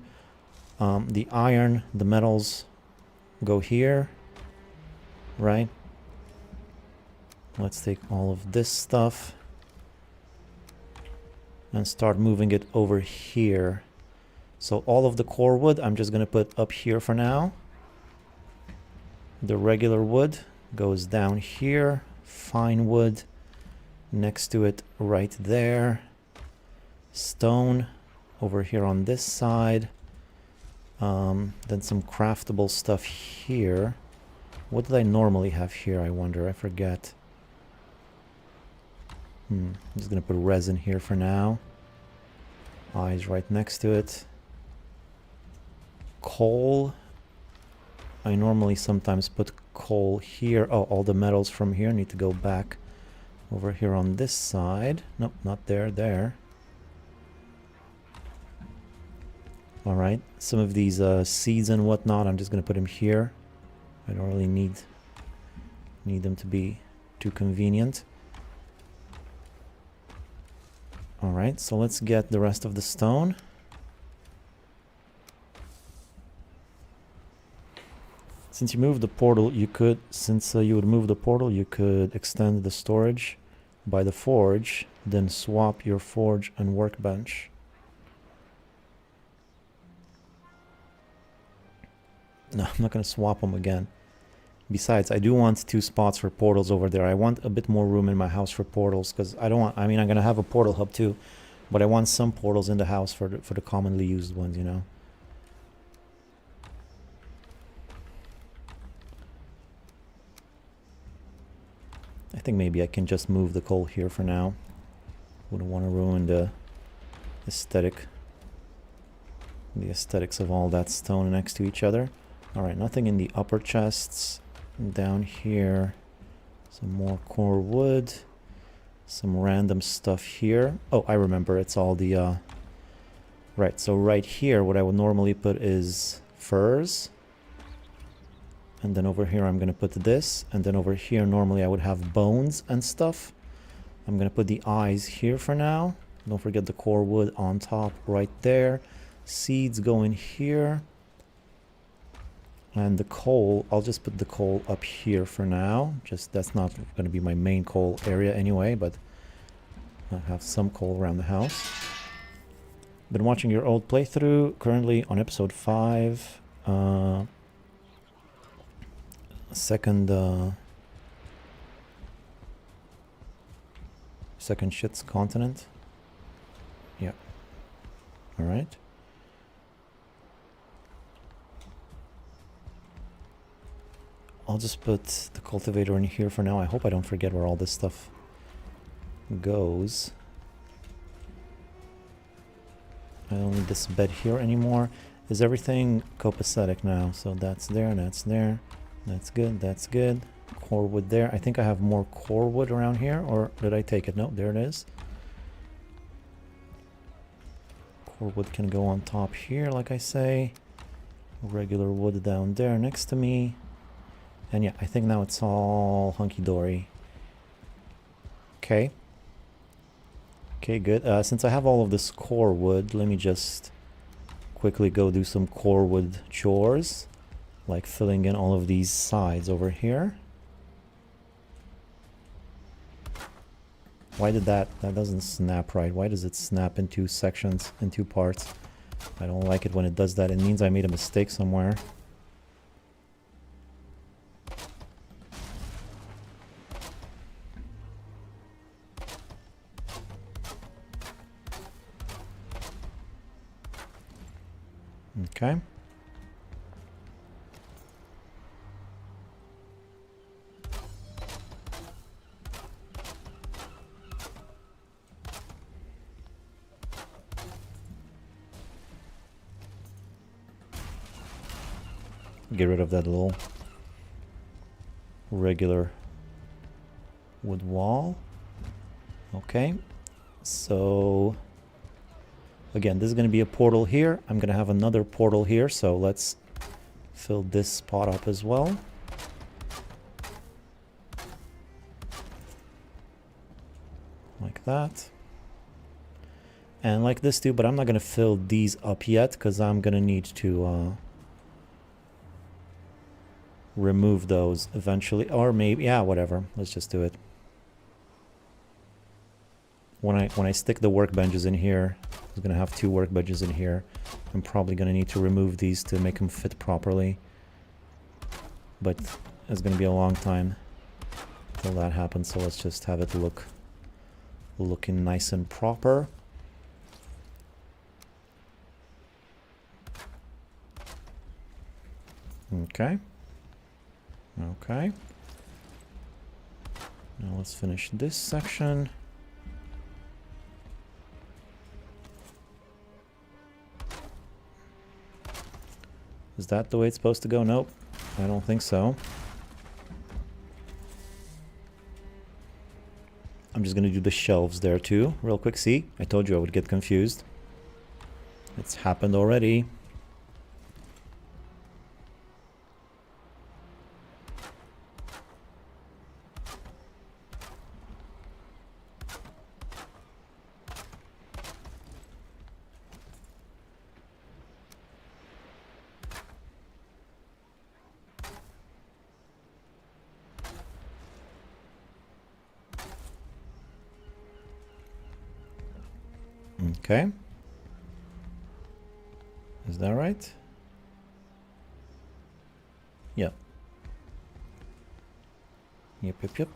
The iron, the metals go here. Right? Let's take all of this stuff and start moving it over here. So all of the core wood I'm just going to put up here for now. The regular wood goes down here. Fine wood next to it right there. Stone over here on this side. Then some craftable stuff here. What did I normally have here, I wonder? I forget. I'm just going to put resin here for now. Eyes right next to it. Coal. I normally sometimes put coal here. Oh, all the metals from here need to go back over here on this side. Nope, not there, there. Alright, some of these seeds and whatnot, I'm just going to put them here. I don't really need them to be too convenient. Alright, so let's get the rest of the stone. Since you moved the portal, you could, you would move the portal, you could extend the storage by the forge, then swap your forge and workbench. No, I'm not going to swap them again. Besides, I do want 2 spots for portals over there. I want a bit more room in my house for portals, because I don't want, I mean, I'm going to have a portal hub too, but I want some portals in the house for the commonly used ones, you know. I think maybe I can just move the coal here for now. Wouldn't want to ruin the aesthetics of all that stone next to each other. Alright, nothing in the upper chests. Down here, some more core wood, some random stuff here. Oh, I remember, it's all the right, so right here what I would normally put is furs, and then over here I'm gonna put this, and then over here normally I would have bones and stuff. I'm gonna put the eyes here for now. Don't forget the core wood on top right there. Seeds go in here. And the coal, I'll just put the coal up here for now. Just, that's not going to be my main coal area anyway, but I have some coal around the house. Been watching your old playthrough, currently on episode 5. second shit's continent. Yeah. All right. I'll just put the cultivator in here for now. I hope I don't forget where all this stuff goes. I don't need this bed here anymore. Is everything copacetic now? So that's there, that's there. That's good, that's good. Core wood there. I think I have more core wood around here, or did I take it? No, there it is. Core wood can go on top here, like I say. Regular wood down there next to me. And yeah, I think now it's all hunky-dory. Okay. Okay, good. Since I have all of this core wood, let me just quickly go do some core wood chores. Like filling in all of these sides over here. Why did that doesn't snap right? Why does it snap in two sections, in two parts? I don't like it when it does that. It means I made a mistake somewhere. Okay. Get rid of that little regular wood wall. Okay. So again, this is going to be a portal here. I'm going to have another portal here, so let's fill this spot up as well. Like that. And like this too, but I'm not going to fill these up yet because I'm going to need to remove those eventually. Or maybe, yeah, whatever. Let's just do it. When I stick the workbenches in here, I'm going to have two workbenches in here. I'm probably going to need to remove these to make them fit properly. But it's going to be a long time till that happens, so let's just have it looking nice and proper. Okay. Okay. Now let's finish this section. Is that the way it's supposed to go? Nope. I don't think so. I'm just gonna do the shelves there too, real quick. See? I told you I would get confused. It's happened already. Okay. Is that right? Yep. Yep.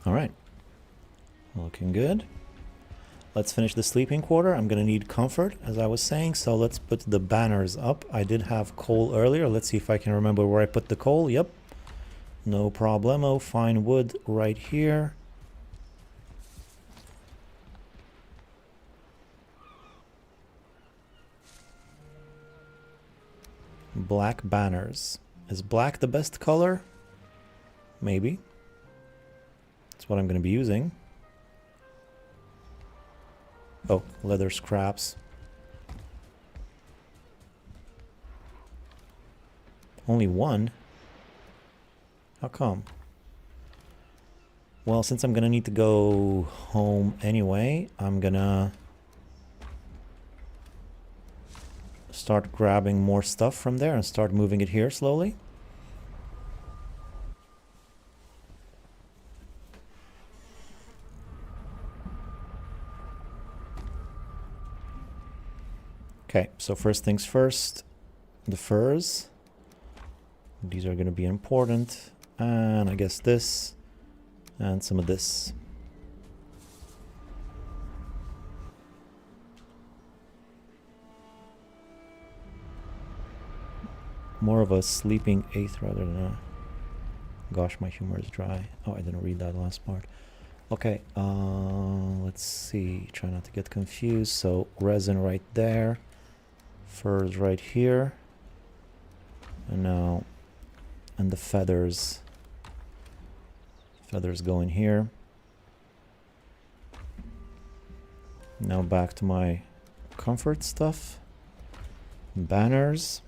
All right. Looking good. Let's finish the sleeping quarter. I'm going to need comfort, as I was saying, so let's put the banners up. I did have coal earlier. Let's see if I can remember where I put the coal. Yep. No problemo. Fine wood right here. Black banners. Is black the best color? Maybe. That's what I'm going to be using. Oh, leather scraps. Only one? How come? Well, since I'm gonna need to go home anyway, I'm gonna start grabbing more stuff from there and start moving it here slowly. Okay, so first things first, the furs. These are going to be important. And I guess this and some of this. More of a sleeping 8th rather than a... Gosh, my humor is dry. Oh, I didn't read that last part. Okay, let's see. Try not to get confused. So resin right there. Furs right here. And now... And the feathers. Feathers go in here. Now back to my comfort stuff. Banners.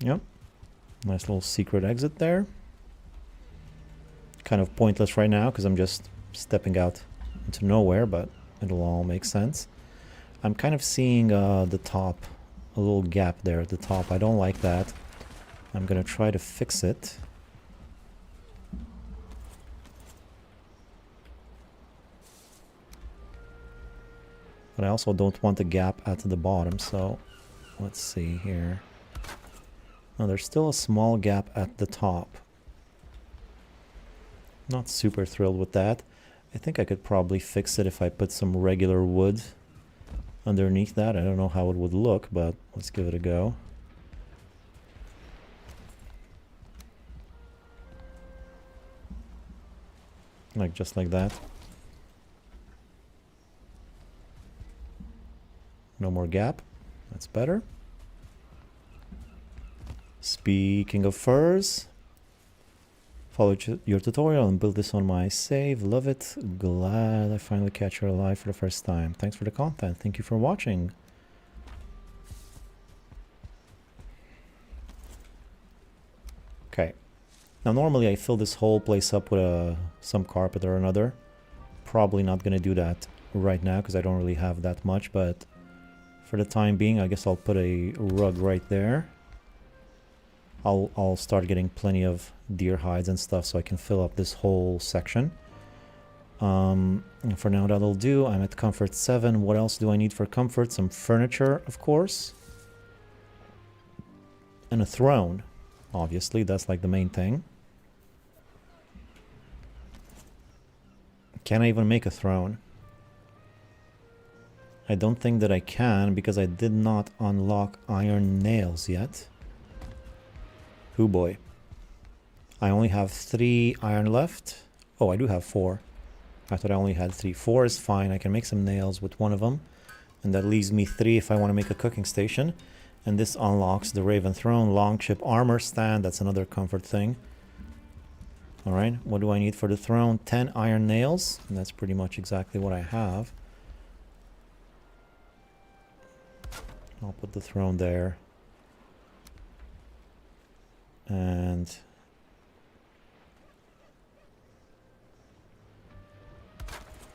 Yep. Nice little secret exit there. Kind of pointless right now because I'm just stepping out into nowhere, but it'll all make sense. I'm kind of seeing the top, a little gap there at the top. I don't like that. I'm gonna try to fix it. But I also don't want the gap at the bottom, so let's see here. Now there's still a small gap at the top. Not super thrilled with that. I think I could probably fix it if I put some regular wood underneath that. I don't know how it would look, but let's give it a go. Like just like that. No more gap. That's better. Speaking of furs, followed your tutorial and built this on my save. Love it. Glad I finally catch her alive for the first time. Thanks for the content. Thank you for watching. Okay. Now normally I fill this whole place up with some carpet or another. Probably not going to do that right now because I don't really have that much, but for the time being I guess I'll put a rug right there. I'll start getting plenty of deer hides and stuff so I can fill up this whole section. And for now that'll do. I'm at comfort 7. What else do I need for comfort? Some furniture, of course. And a throne. Obviously, that's like the main thing. Can I even make a throne? I don't think that I can because I did not unlock iron nails yet. Oh boy. I only have 3 iron left. Oh, I do have 4. I thought I only had 3. 4 is fine. I can make some nails with one of them. And that leaves me 3 if I want to make a cooking station. And this unlocks the Raven Throne, long chip armor stand. That's another comfort thing. Alright, what do I need for the throne? 10 iron nails. And that's pretty much exactly what I have. I'll put the throne there. And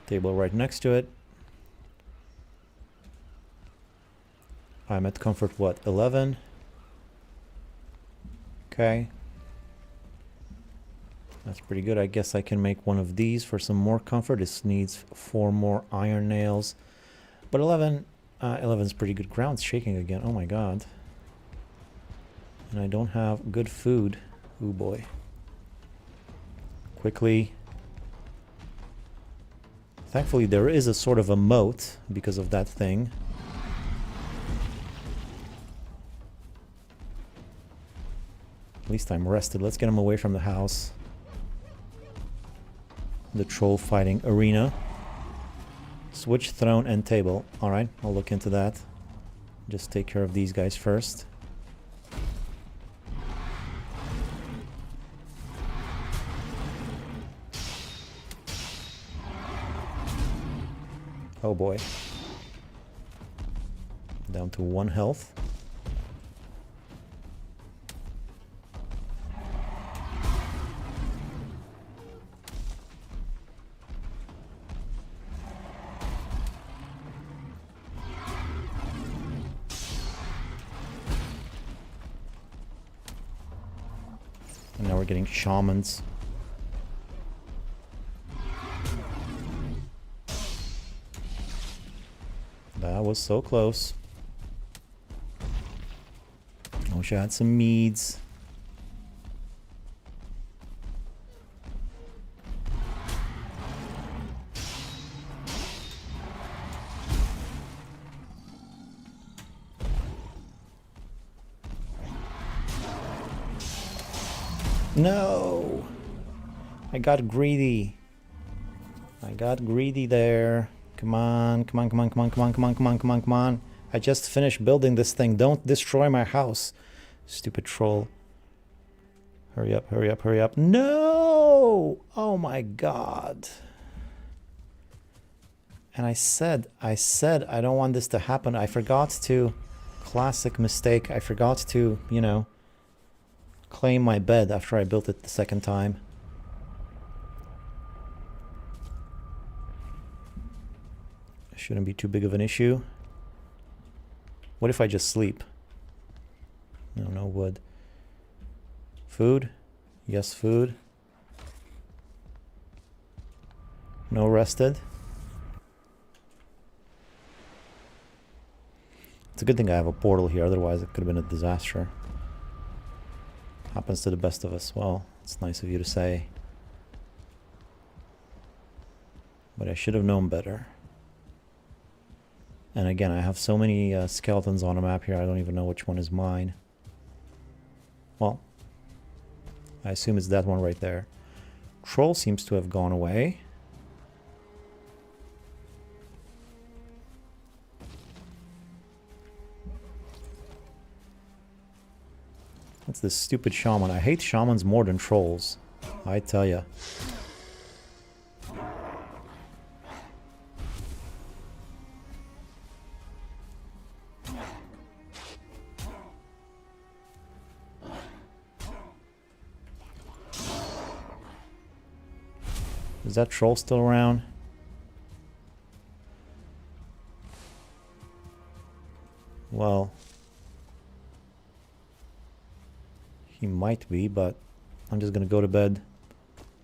table right next to it. I'm at comfort, what, 11? Okay. That's pretty good. I guess I can make one of these for some more comfort. This needs 4 more iron nails. But 11 is pretty good. Ground's shaking again. Oh my god. And I don't have good food. Oh boy. Quickly. Thankfully there is a sort of a moat because of that thing. At least I'm rested. Let's get him away from the house. The troll fighting arena. Switch throne and table. Alright, I'll look into that. Just take care of these guys first. Oh boy. Down to 1 health. And now we're getting shamans. That was so close. I wish I had some meads. No! I got greedy. I got greedy there. Come on, come on, come on, come on, come on, come on, come on, come on, come on. I just finished building this thing. Don't destroy my house. Stupid troll. Hurry up, hurry up, hurry up. No! Oh my god. And I said I don't want this to happen. I forgot to... Classic mistake. I forgot to, you know, claim my bed after I built it the second time. Shouldn't be too big of an issue. What if I just sleep? No, no wood. Food? Yes, food. No rested. It's a good thing I have a portal here, otherwise it could have been a disaster. Happens to the best of us. Well, it's nice of you to say. But I should have known better. And again, I have so many skeletons on a map here, I don't even know which one is mine. Well, I assume it's that one right there. Troll seems to have gone away. What's this stupid shaman? I hate shamans more than trolls. I tell ya. Is that troll still around? Well, he might be, but I'm just gonna go to bed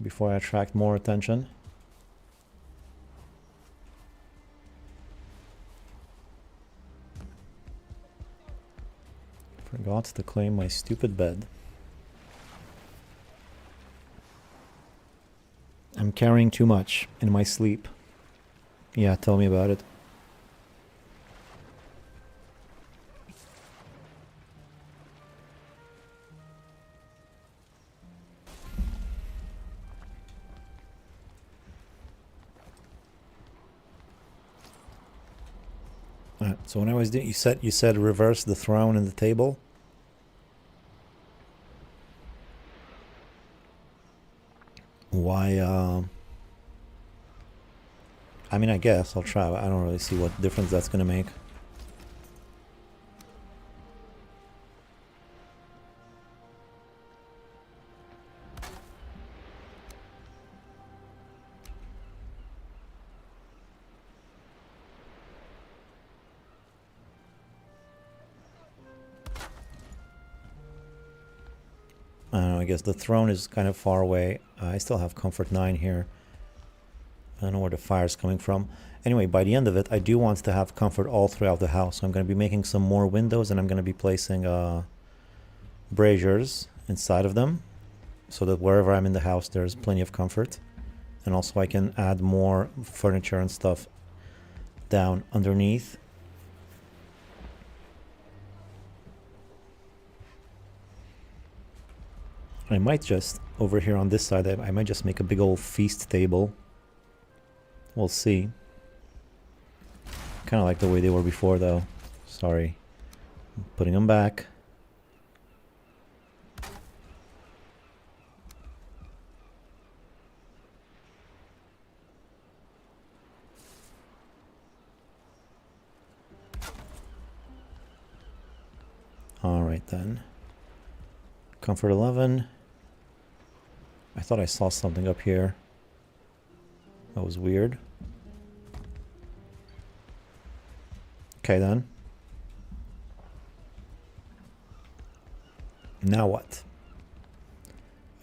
before I attract more attention. Forgot to claim my stupid bed. I'm carrying too much in my sleep. Yeah, tell me about it. So when I was doing, you said reverse the throne and the table. Why? I mean, I guess I'll try. But I don't really see what difference that's gonna make. I don't know, I guess the throne is kind of far away. I still have comfort 9 here. I don't know where the fire's coming from. Anyway, by the end of it, I do want to have comfort all throughout the house. So I'm going to be making some more windows, and I'm going to be placing braziers inside of them, so that wherever I'm in the house, there's plenty of comfort. And also I can add more furniture and stuff down underneath. I might just, over here on this side, I might just make a big old feast table. We'll see. Kind of like the way they were before, though. Sorry. I'm putting them back. Alright then. Comfort 11. I thought I saw something up here. That was weird. Okay then. Now what?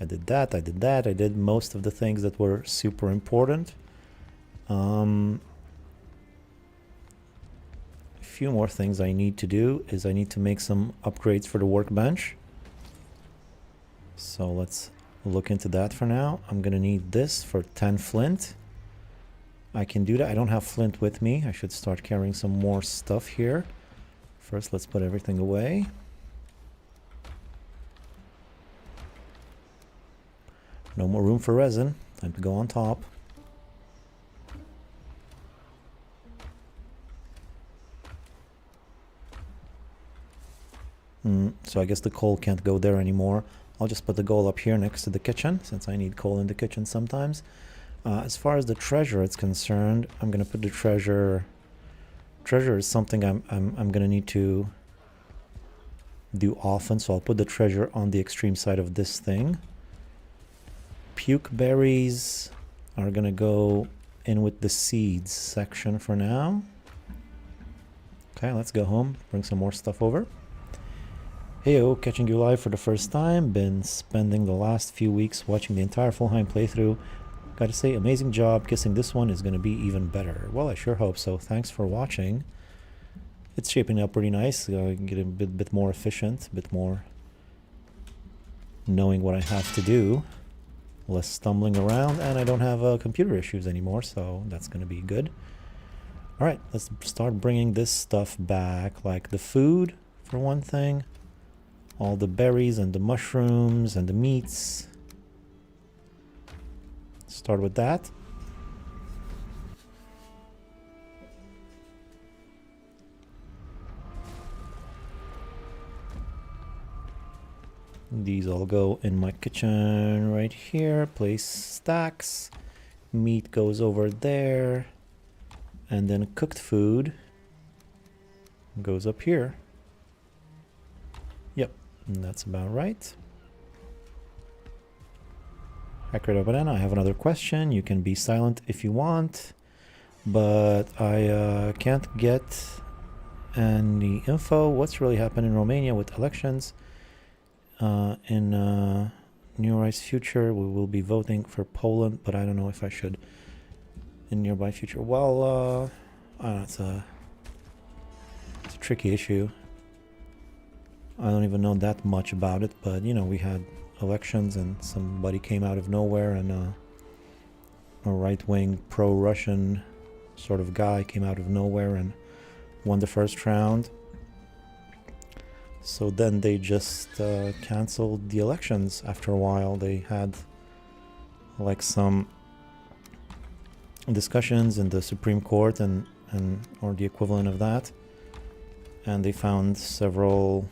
I did that, I did that, I did most of the things that were super important. A few more things I need to do is I need to make some upgrades for the workbench. So let's look into that for now. I'm gonna need this for 10 flint. I can do that. I don't have flint with me. I should start carrying some more stuff here. First, let's put everything away. No more room for resin. Time to go on top. So I guess the coal can't go there anymore. I'll just put the coal up here next to the kitchen, since I need coal in the kitchen sometimes. As far as the treasure is concerned, I'm gonna put the treasure. Treasure is something I'm gonna need to do often, so I'll put the treasure on the extreme side of this thing. Puke berries are gonna go in with the seeds section for now. Okay, let's go home, bring some more stuff over. Heyo, catching you live for the first time. Been spending the last few weeks watching the entire Valheim playthrough. Gotta say, amazing job. Guessing this one is gonna be even better. Well, I sure hope so. Thanks for watching. It's shaping up pretty nice. Get a bit more efficient, a bit more knowing what I have to do. Less stumbling around, and I don't have computer issues anymore, so that's gonna be good. All right, let's start bringing this stuff back, like the food, for one thing. All the berries and the mushrooms and the meats. Start with that. These all go in my kitchen right here. Place stacks. Meat goes over there. And then cooked food goes up here. Yep, that's about right. Hacker Banana, I have another question. You can be silent if you want, but I can't get any info. What's really happened in Romania with elections? In nearest future, we will be voting for Poland, but I don't know if I should in nearby future. Well, it's a tricky issue. I don't even know that much about it, but you know, we had elections and somebody came out of nowhere, and a right-wing pro-Russian sort of guy came out of nowhere and won the first round. So then they just canceled the elections after a while. They had like some discussions in the Supreme Court and or the equivalent of that, and they found several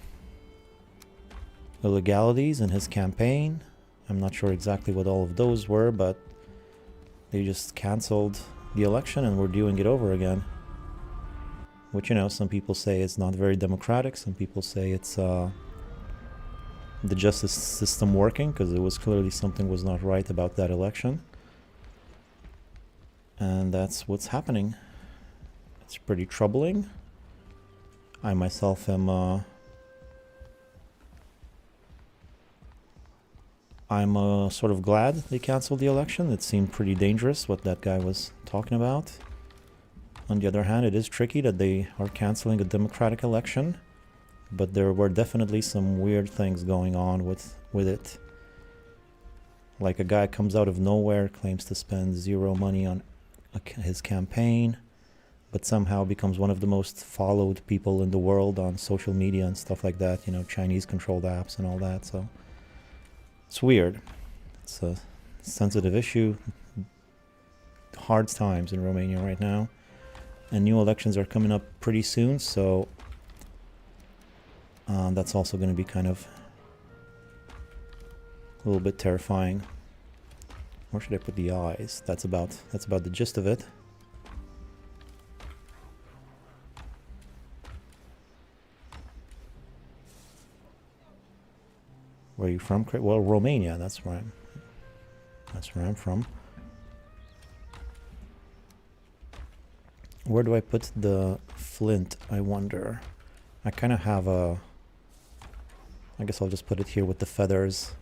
illegalities in his campaign. I'm not sure exactly what all of those were, but they just canceled the election and we're doing it over again. Which, you know, some people say it's not very democratic. Some people say it's the justice system working, because it was clearly something was not right about that election. And that's what's happening. It's pretty troubling. I myself am I'm sort of glad they canceled the election. It seemed pretty dangerous what that guy was talking about. On the other hand, it is tricky that they are canceling a democratic election, but there were definitely some weird things going on with it. Like a guy comes out of nowhere, claims to spend zero money on his campaign, but somehow becomes one of the most followed people in the world on social media and stuff like that, you know, Chinese controlled apps and all that. So it's weird. It's a sensitive issue. Hard times in Romania right now. And new elections are coming up pretty soon, so that's also going to be kind of a little bit terrifying. Where should I put the eyes? That's about the gist of it. Where are you from? Well, Romania. That's where I'm from. Where do I put the flint, I wonder? I kind of have a... I guess I'll just put it here with the feathers.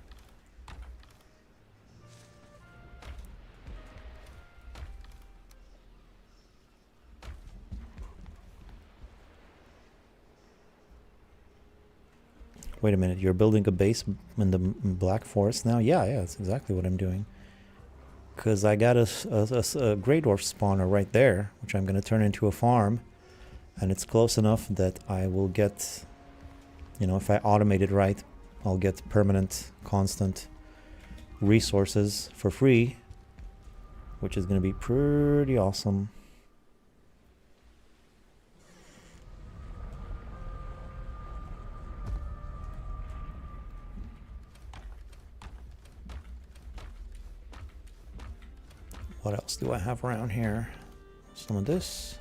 Wait a minute, you're building a base in the Black Forest now? Yeah, that's exactly what I'm doing. Because I got a Grey Dwarf spawner right there, which I'm going to turn into a farm. And it's close enough that I will get, you know, if I automate it right, I'll get permanent, constant resources for free, which is going to be pretty awesome. What else do I have around here? Some of this.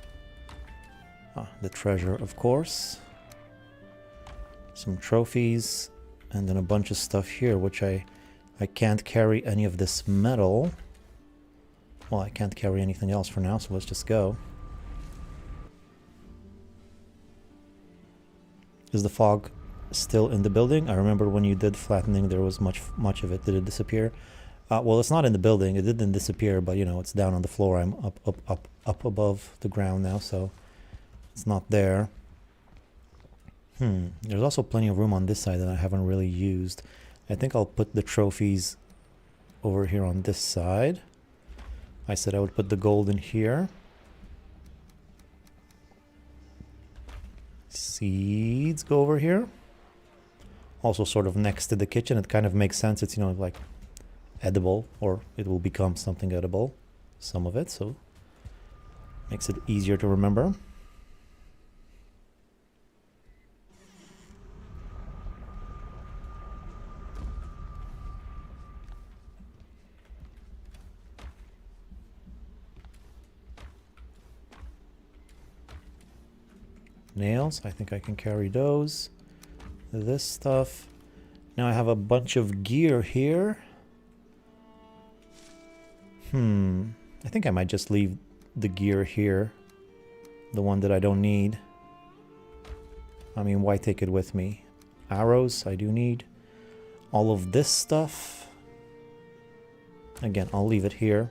Ah, the treasure, of course. Some trophies. And then a bunch of stuff here, which I can't carry any of this metal. Well, I can't carry anything else for now, so let's just go. Is the fog still in the building? I remember when you did flattening, there was much of it. Did it disappear? Well, it's not in the building. It didn't disappear, but you know, it's down on the floor. I'm up above the ground now, so it's not there. There's also plenty of room on this side that I haven't really used. I think I'll put the trophies over here on this side. I said I would put the gold in here. Seeds go over here. Also sort of next to the kitchen. It kind of makes sense. It's, you know, like edible, or it will become something edible, some of it, so makes it easier to remember. Nails, I think I can carry those. This stuff. Now I have a bunch of gear here. I think I might just leave the gear here. The one that I don't need. I mean, why take it with me? Arrows, I do need. All of this stuff. Again, I'll leave it here.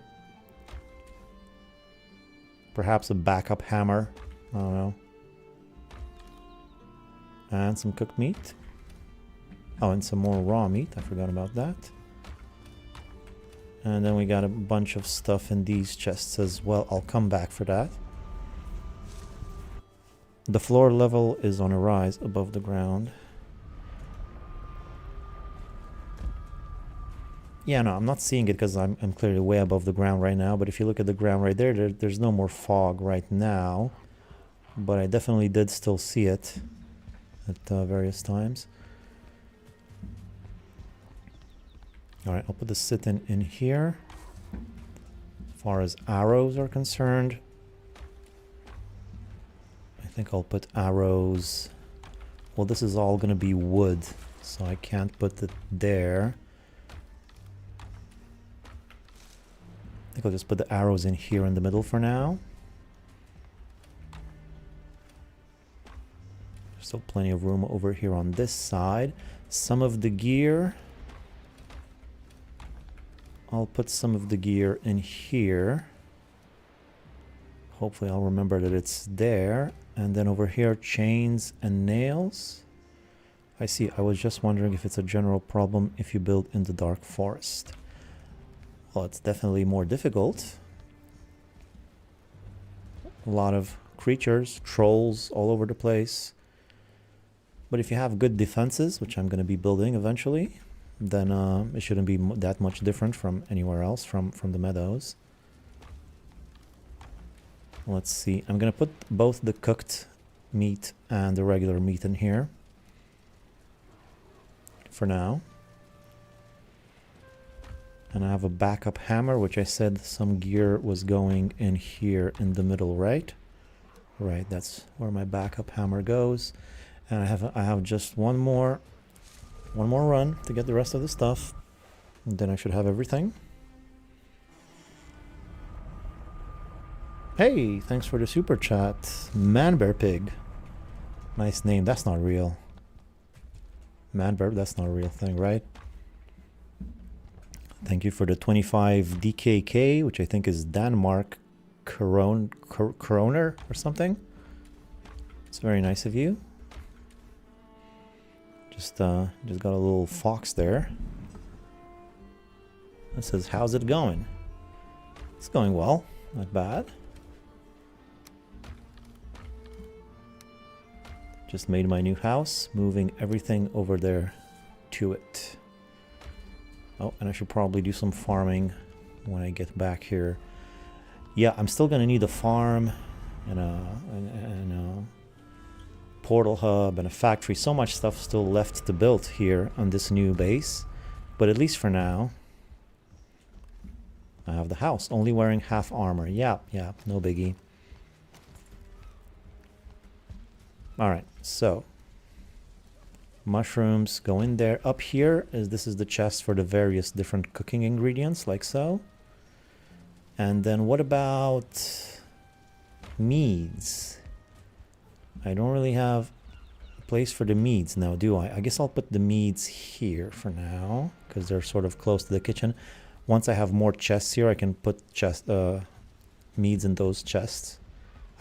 Perhaps a backup hammer. I don't know. And some cooked meat. Oh, and some more raw meat. I forgot about that. And then we got a bunch of stuff in these chests as well. I'll come back for that. The floor level is on a rise above the ground. Yeah, no, I'm not seeing it because I'm clearly way above the ground right now. But if you look at the ground right there, there's no more fog right now. But I definitely did still see it at various times. Alright, I'll put the sit-in in here. As far as arrows are concerned, I think I'll put arrows... Well, this is all going to be wood, so I can't put it there. I think I'll just put the arrows in here in the middle for now. There's still plenty of room over here on this side. Some of the gear... I'll put some of the gear in here. Hopefully I'll remember that it's there. And then over here, chains and nails. I see. I was just wondering if it's a general problem if you build in the dark forest. Well, it's definitely more difficult. A lot of creatures, trolls all over the place. But if you have good defenses, which I'm going to be building eventually, then it shouldn't be that much different from anywhere else from the meadows. Let's see. I'm going to put both the cooked meat and the regular meat in here for now. And I have a backup hammer, which I said some gear was going in here in the middle, right? Right, that's where my backup hammer goes. And I have just one more run to get the rest of the stuff, and then I should have everything. Hey, thanks for the super chat, Manbearpig. Nice name. That's not real. Manbear, that's not a real thing, right? Thank you for the 25 DKK, which I think is Denmark Kroner or something. It's very nice of you. Just got a little fox there. It says, how's it going? It's going well, not bad. Just made my new house, moving everything over there to it. Oh, and I should probably do some farming when I get back here. Yeah, I'm still gonna need a farm and a portal hub and a factory. So much stuff still left to build here on this new base. But at least for now, I have the house. Only wearing half armor. Yeah, no biggie. Alright, so mushrooms go in there. Up here this is the chest for the various different cooking ingredients, like so. And then what about meads? I don't really have a place for the meads now, do I? I guess I'll put the meads here for now, because they're sort of close to the kitchen. Once I have more chests here, I can put meads in those chests.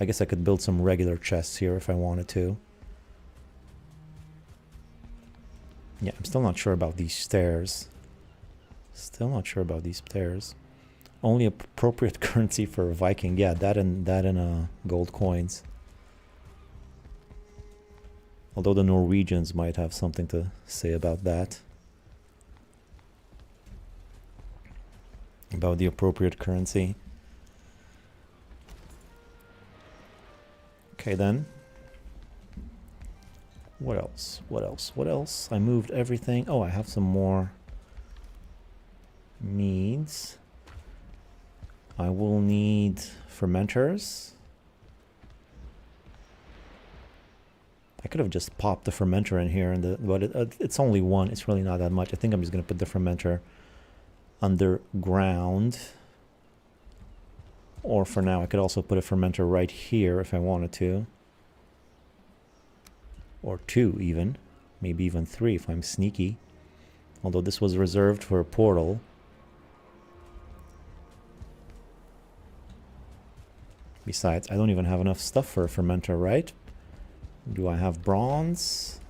I guess I could build some regular chests here if I wanted to. Yeah, I'm still not sure about these stairs. Still not sure about these stairs. Only appropriate currency for a Viking. Yeah, that and gold coins. Although the Norwegians might have something to say about that. About the appropriate currency. Okay then. What else? What else? What else? I moved everything. Oh, I have some more meads. I will need fermenters. I could have just popped the fermenter in here, but it's only one. It's really not that much. I think I'm just going to put the fermenter underground. Or for now, I could also put a fermenter right here if I wanted to. Or two even. Maybe even three if I'm sneaky. Although this was reserved for a portal. Besides, I don't even have enough stuff for a fermenter, right? Do I have bronze?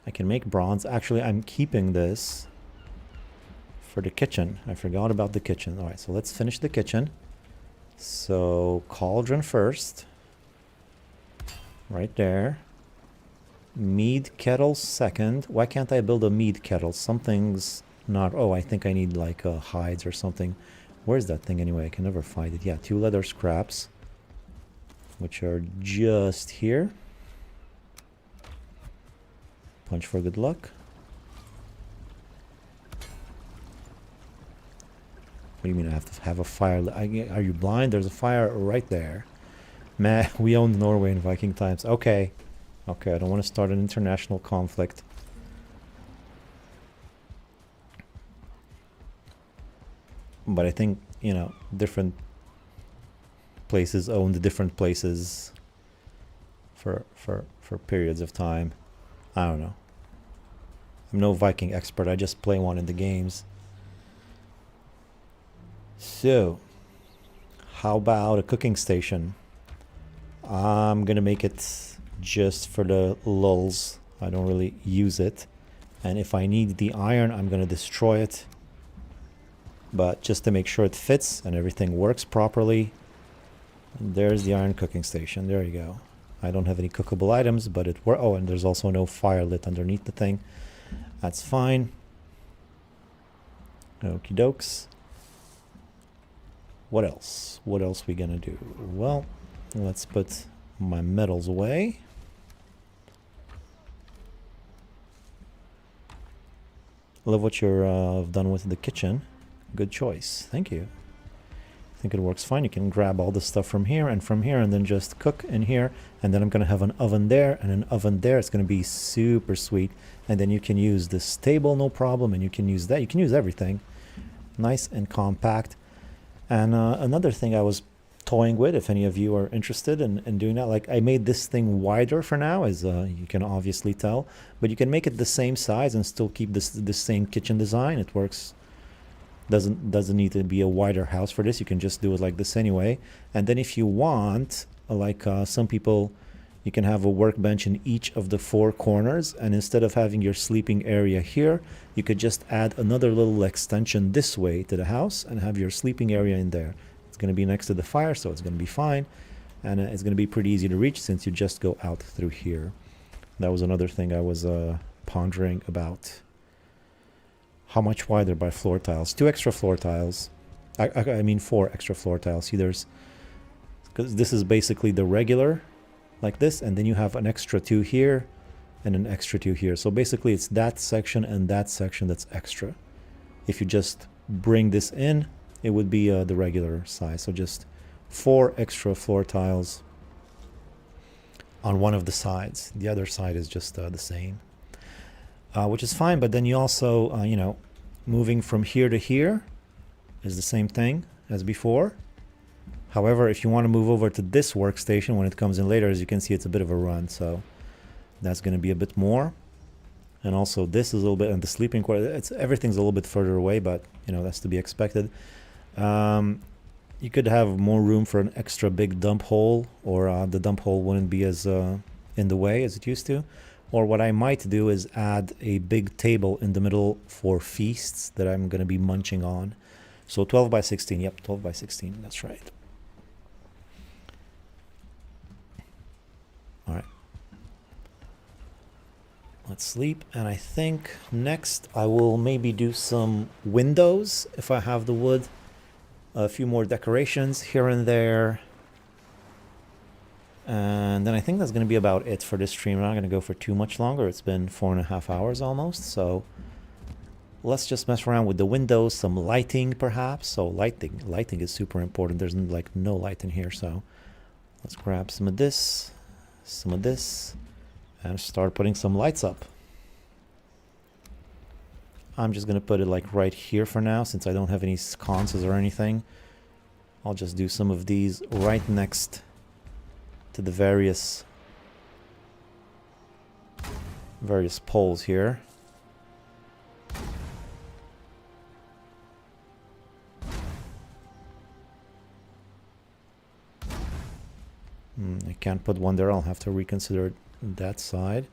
I can make bronze. Actually, I'm keeping this for the kitchen. I forgot about the kitchen. All right, so let's finish the kitchen. So cauldron first. Right there. Mead kettle second. Why can't I build a mead kettle? Something's not... Oh, I think I need like hides or something. Where's that thing anyway? I can never find it. Yeah, 2 leather scraps, which are just here. Punch for good luck. What do you mean I have to have a fire? Are you blind? There's a fire right there. Man, we owned Norway in Viking times. Okay. Okay, I don't want to start an international conflict. But I think, you know, different places owned different places for periods of time. I don't know. I'm no Viking expert. I just play one in the games. So, how about a cooking station? I'm gonna make it just for the lulz. I don't really use it. And if I need the iron, I'm gonna destroy it. But just to make sure it fits and everything works properly, there's the iron cooking station. There you go. I don't have any cookable items, but it works. Oh, and there's also no fire lit underneath the thing. That's fine. Okie dokes. What else? What else we gonna do? Well, let's put my metals away. Love what you've done with the kitchen. Good choice. Thank you. I think it works fine. You can grab all the stuff from here, and then just cook in here. And then I'm going to have an oven there and an oven there. It's going to be super sweet. And then you can use this table, no problem. And you can use that. You can use everything. Nice and compact. And another thing I was toying with, if any of you are interested in doing that, like I made this thing wider for now, as you can obviously tell. But you can make it the same size and still keep this same kitchen design. It works. Doesn't need to be a wider house for this. You can just do it like this anyway. And then if you want, like some people you can have a workbench in each of the 4 corners, and instead of having your sleeping area here, you could just add another little extension this way to the house and have your sleeping area in there. It's going to be next to the fire, so it's going to be fine, and it's going to be pretty easy to reach since you just go out through here. That was another thing I was pondering about. How much wider by floor tiles? 2 extra floor tiles. I mean 4 extra floor tiles. See, there's, because this is basically the regular, like this, and then you have an extra 2 here and an extra 2 here. So basically it's that section and that section that's extra. If you just bring this in, it would be the regular size. So just 4 extra floor tiles on one of the sides. The other side is just the same, which is fine. But then you also, you know, moving from here to here is the same thing as before. However, if you want to move over to this workstation when it comes in later, as you can see, it's a bit of a run. So that's going to be a bit more. And also this is a little bit, and the sleeping quarter, everything's a little bit further away, but you know, that's to be expected. You could have more room for an extra big dump hole, or the dump hole wouldn't be as in the way as it used to. Or what I might do is add a big table in the middle for feasts that I'm going to be munching on. So 12 by 16, yep, 12 by 16, that's right. All right. Let's sleep, and I think next I will maybe do some windows if I have the wood. A few more decorations here and there. And then I think that's going to be about it for this stream. I'm not going to go for too much longer. It's been 4.5 hours almost, so let's just mess around with the windows, some lighting perhaps. So lighting is super important. There's like no light in here, so let's grab some of this, and start putting some lights up. I'm just going to put it like right here for now, since I don't have any sconces or anything. I'll just do some of these right next to the various poles here. I can't put one there. I'll have to reconsider that side.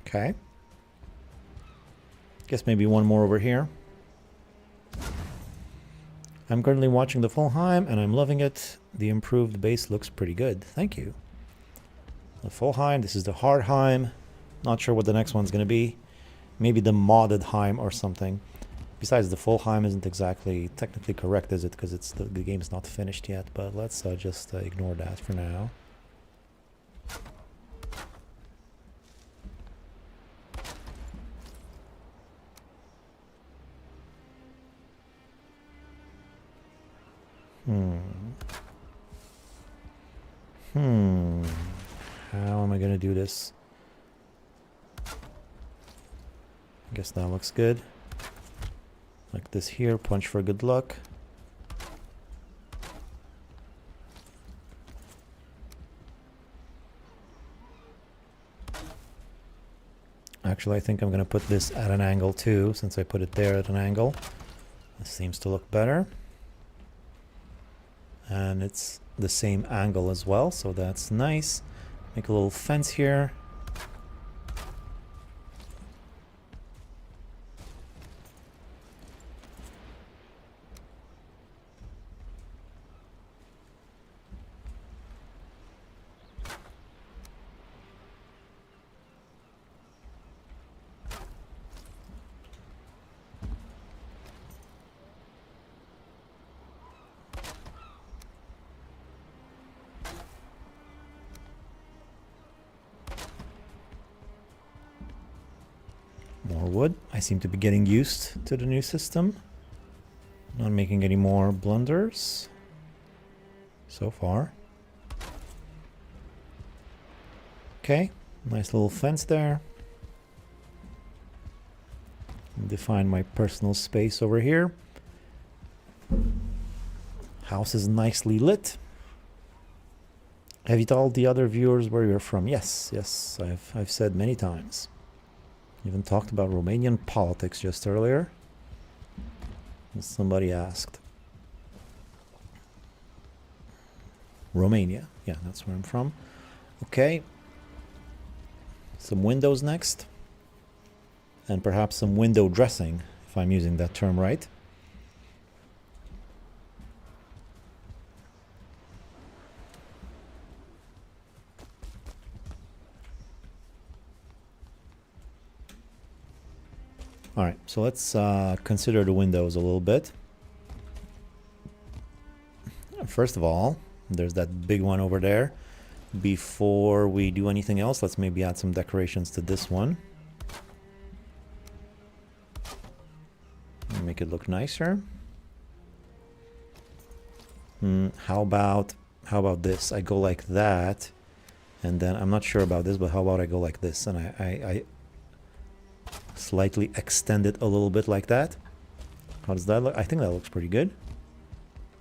Okay. Guess maybe one more over here. I'm currently watching the Valheim and I'm loving it. The improved base looks pretty good. Thank you. The Valheim, this is the Hardheim. Not sure what the next one's going to be. Maybe the modded Heim or something. Besides, the Valheim isn't exactly technically correct, is it? Because it's the game's not finished yet. But let's just ignore that for now. How am I going to do this? I guess that looks good. Like this here, punch for good luck. Actually, I think I'm going to put this at an angle too, since I put it there at an angle. This seems to look better. And it's the same angle as well, so that's nice. Make a little fence here. More wood. I seem to be getting used to the new system. Not making any more blunders so far. Okay, nice little fence there. Define my personal space over here. House is nicely lit. Have you told the other viewers where you're from? Yes, yes, I've said many times. Even talked about Romanian politics just earlier. Somebody asked. Romania, yeah, that's where I'm from. Okay. Some windows next. And perhaps some window dressing, if I'm using that term right. All right, so let's consider the windows a little bit. First of all, there's that big one over there. Before we do anything else, let's maybe add some decorations to this one. Make it look nicer. How about this? I go like that, and then I'm not sure about this, but how about I go like this, and I slightly extend it a little bit like that. How does that look? I think that looks pretty good.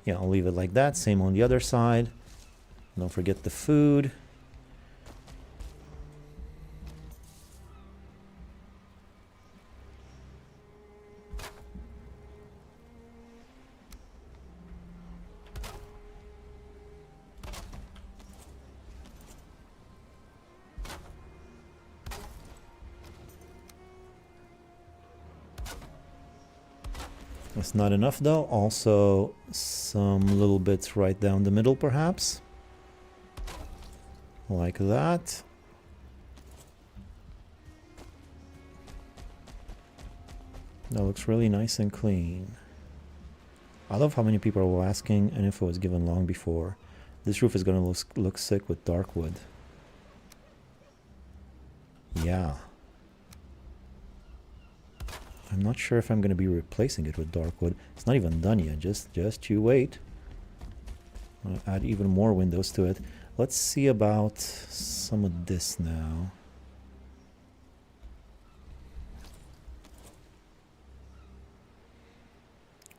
Yeah, I'll leave it like that. Same on the other side. Don't forget the food. That's not enough though. Also some little bits right down the middle perhaps. Like that. That looks really nice and clean. I love how many people were asking and info was given long before. This roof is going to look sick with dark wood. Yeah. I'm not sure if I'm going to be replacing it with dark wood. It's not even done yet. Just you wait. I'll add even more windows to it. Let's see about some of this now.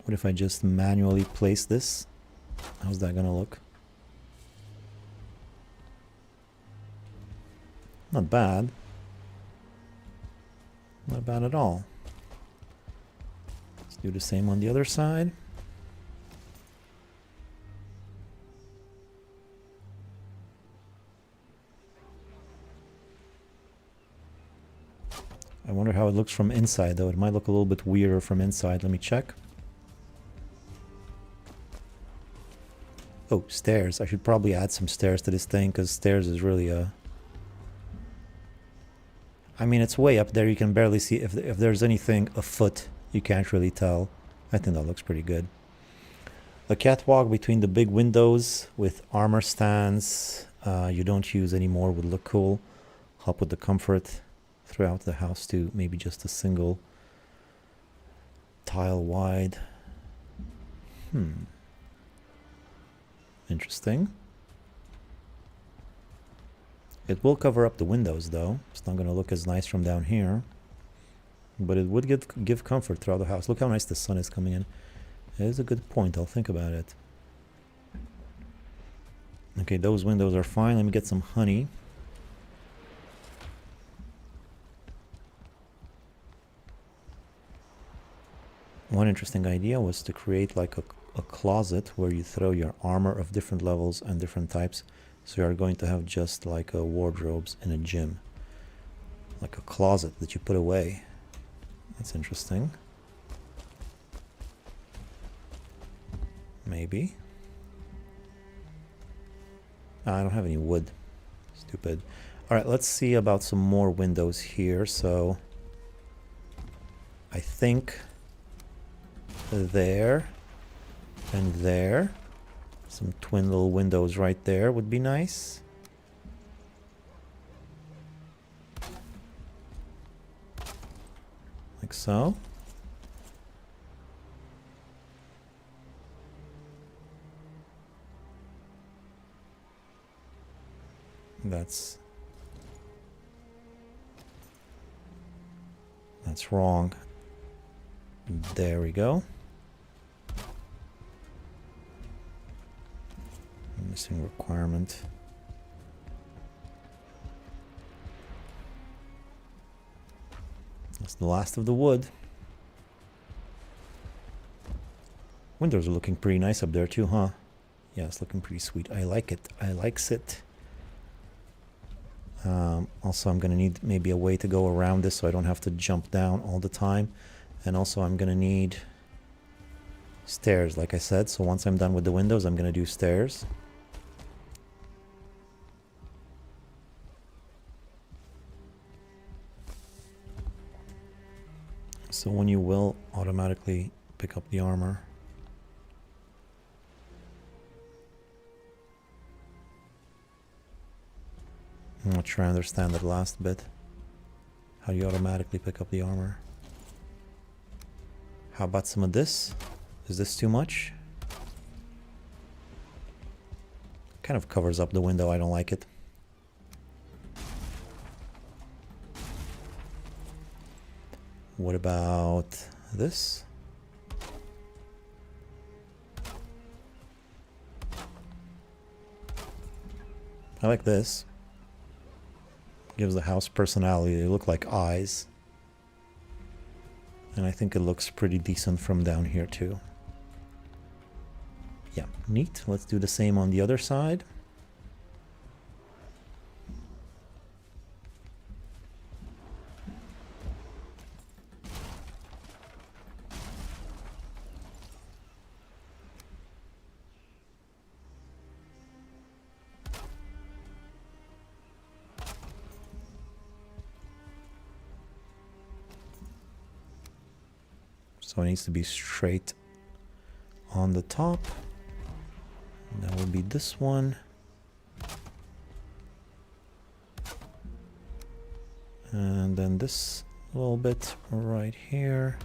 What if I just manually place this? How's that gonna look? Not bad. Not bad at all. Let's do the same on the other side. I wonder how it looks from inside though. It might look a little bit weirder from inside. Let me check. Oh, stairs. I should probably add some stairs to this thing because stairs is really a... I mean, it's way up there. You can barely see if there's anything afoot. You can't really tell. I think that looks pretty good. The catwalk between the big windows with armor stands you don't use anymore would look cool. Help with the comfort throughout the house too. Maybe just a single tile wide. Interesting. It will cover up the windows though. It's not going to look as nice from down here. But it would give comfort throughout the house. Look how nice the sun is coming in. It is a good point. I'll think about it. Okay, those windows are fine. Let me get some honey. One interesting idea was to create like a closet where you throw your armor of different levels and different types. So you are going to have just like a wardrobes in a gym. Like a closet that you put away. That's interesting. Maybe. I don't have any wood. Stupid. Alright, let's see about some more windows here. So I think there and there. Some twin little windows right there would be nice. Like so. That's That's wrong. There we go. Missing requirement. That's the last of the wood. Windows are looking pretty nice up there too, huh? Yeah, it's looking pretty sweet. I like it. I likes it. Also, I'm going to need maybe a way to go around this so I don't have to jump down all the time. And also, I'm going to need stairs, like I said. So once I'm done with the windows, I'm going to do stairs. So when you will automatically pick up the armor. I'm not sure I understand that last bit. How do you automatically pick up the armor? How about some of this? Is this too much? Kind of covers up the window. I don't like it. What about this? I like this. Gives the house personality. They look like eyes. And I think it looks pretty decent from down here too. Yeah, neat. Let's do the same on the other side. So it needs to be straight on the top. And that would be this one. And then this little bit right here.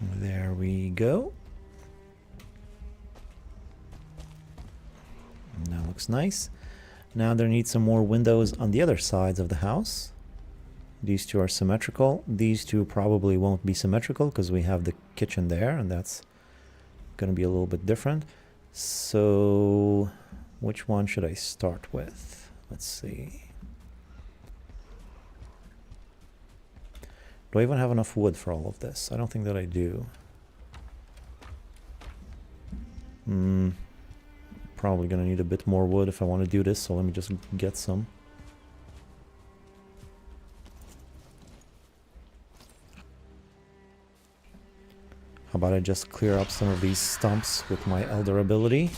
There we go. And that looks nice. Now there needs some more windows on the other sides of the house. These two are symmetrical. These two probably won't be symmetrical because we have the kitchen there, and that's going to be a little bit different. So which one should I start with? Let's see. Do I even have enough wood for all of this? I don't think that I do. Probably going to need a bit more wood if I want to do this, so let me just get some. How about I just clear up some of these stumps with my Elder ability?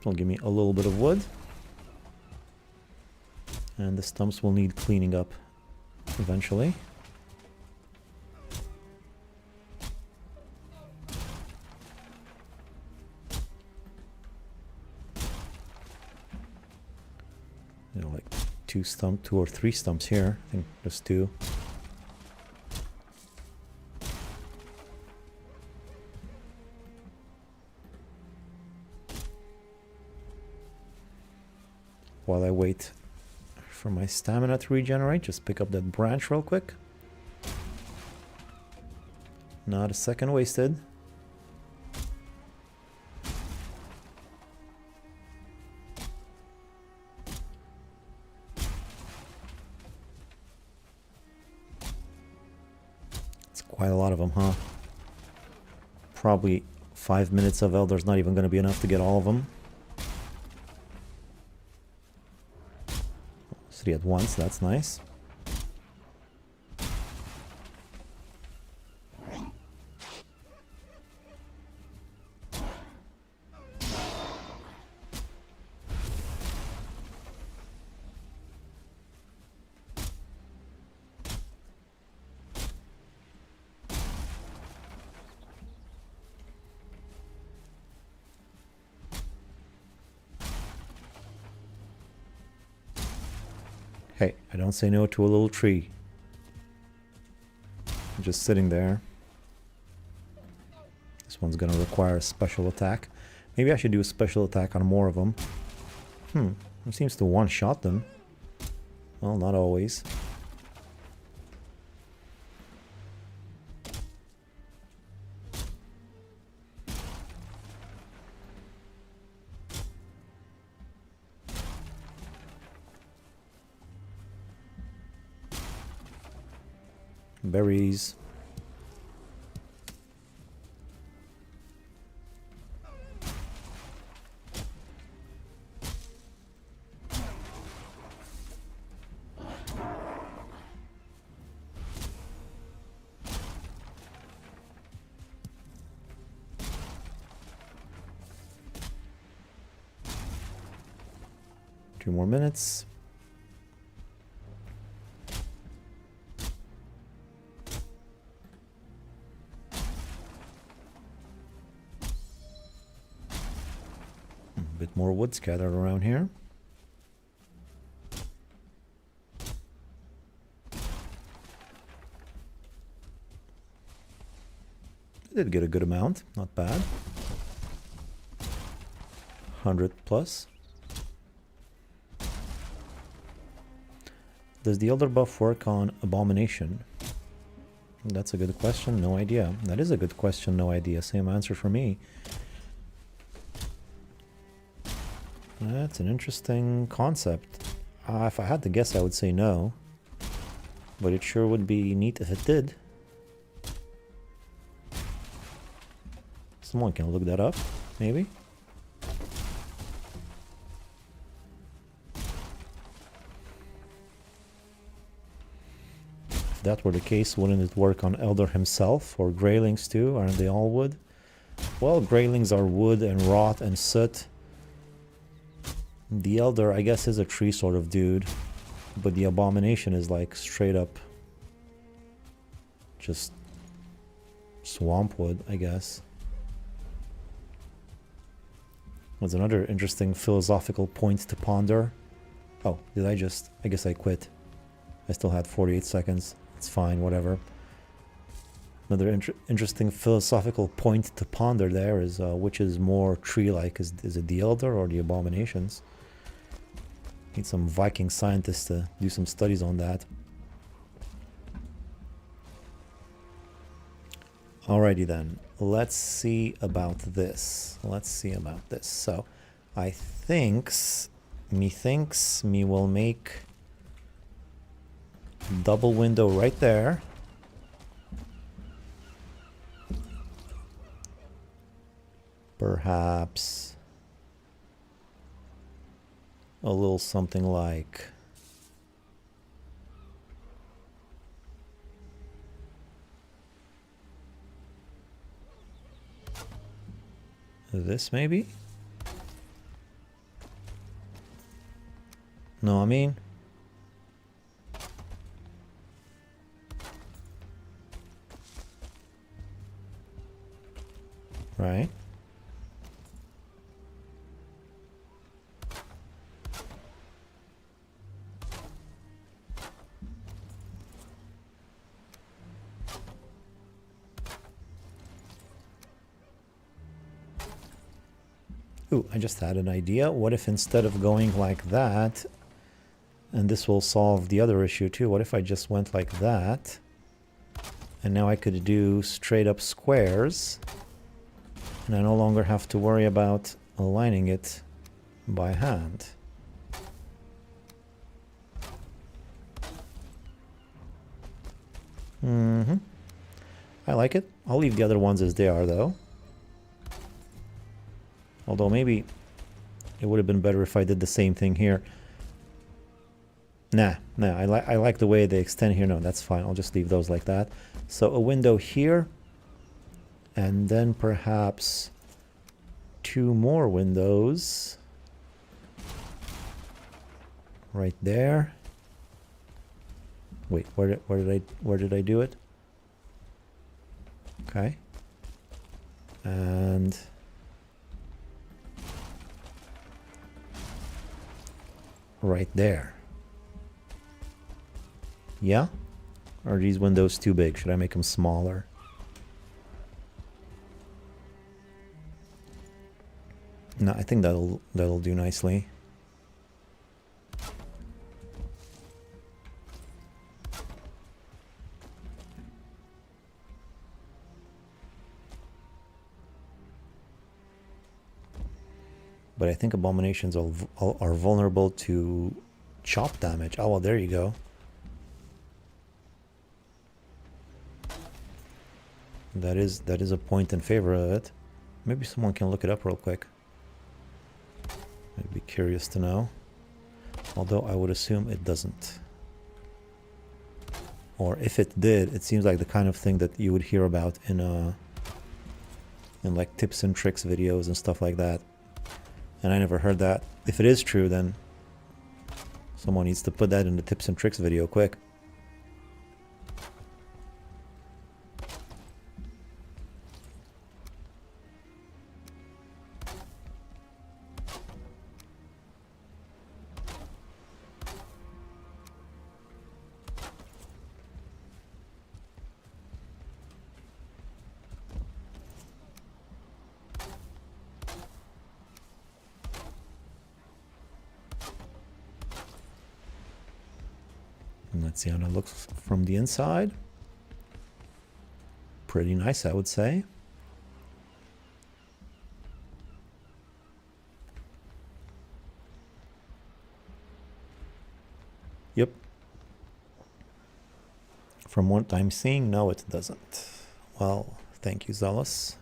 It'll give me a little bit of wood. And the stumps will need cleaning up eventually. You know, like two or three stumps here. I think just two. While I wait for my stamina to regenerate, just pick up that branch real quick. Not a second wasted. Quite a lot of them, huh? Probably 5 minutes of Elder's not even going to be enough to get all of them. 3 at once, that's nice. Hey, I don't say no to a little tree. I'm just sitting there. This one's gonna require a special attack. Maybe I should do a special attack on more of them. It seems to one-shot them. Well, not always. Berries. Two more minutes. A bit more wood scattered around here. Did get a good amount, not bad. 100 plus. Does the Elder buff work on Abomination? That's a good question, no idea. That is a good question, no idea. Same answer for me. That's an interesting concept. If I had to guess, I would say no. But it sure would be neat if it did. Someone can look that up, maybe? If that were the case, wouldn't it work on Elder himself or Greylings too? Aren't they all wood? Well, Greylings are wood and rot and soot. The Elder, I guess, is a tree sort of dude, but the Abomination is like straight up just swamp wood, I guess. That's another interesting philosophical point to ponder. Oh, did I guess I quit. I still had 48 seconds. It's fine, whatever. Another interesting philosophical point to ponder there is which is more tree-like? Is it the Elder or the Abominations? Need some Viking scientists to do some studies on that. Alrighty then, let's see about this. So, I thinks me will make double window right there. Perhaps a little something like this, maybe? No, I mean, right? Ooh, I just had an idea. What if instead of going like that, and this will solve the other issue too, what if I just went like that, and now I could do straight up squares, and I no longer have to worry about aligning it by hand. I like it. I'll leave the other ones as they are though. Although maybe it would have been better if I did the same thing here. Nah, I like the way they extend here. No, that's fine. I'll just leave those like that. So a window here, and then perhaps two more windows right there. Wait, where did I do it? Okay. And right there. Yeah? Or are these windows too big? Should I make them smaller? No, I think that'll do nicely. But I think abominations are vulnerable to chop damage. Oh, well, there you go. That is a point in favor of it. Maybe someone can look it up real quick. I'd be curious to know. Although I would assume it doesn't. Or if it did, it seems like the kind of thing that you would hear about in like tips and tricks videos and stuff like that. And I never heard that. If it is true, then someone needs to put that in the tips and tricks video quick. And let's see how it looks from the inside. Pretty nice, I would say. Yep. From what I'm seeing, no, it doesn't. Well, thank you, Zealous.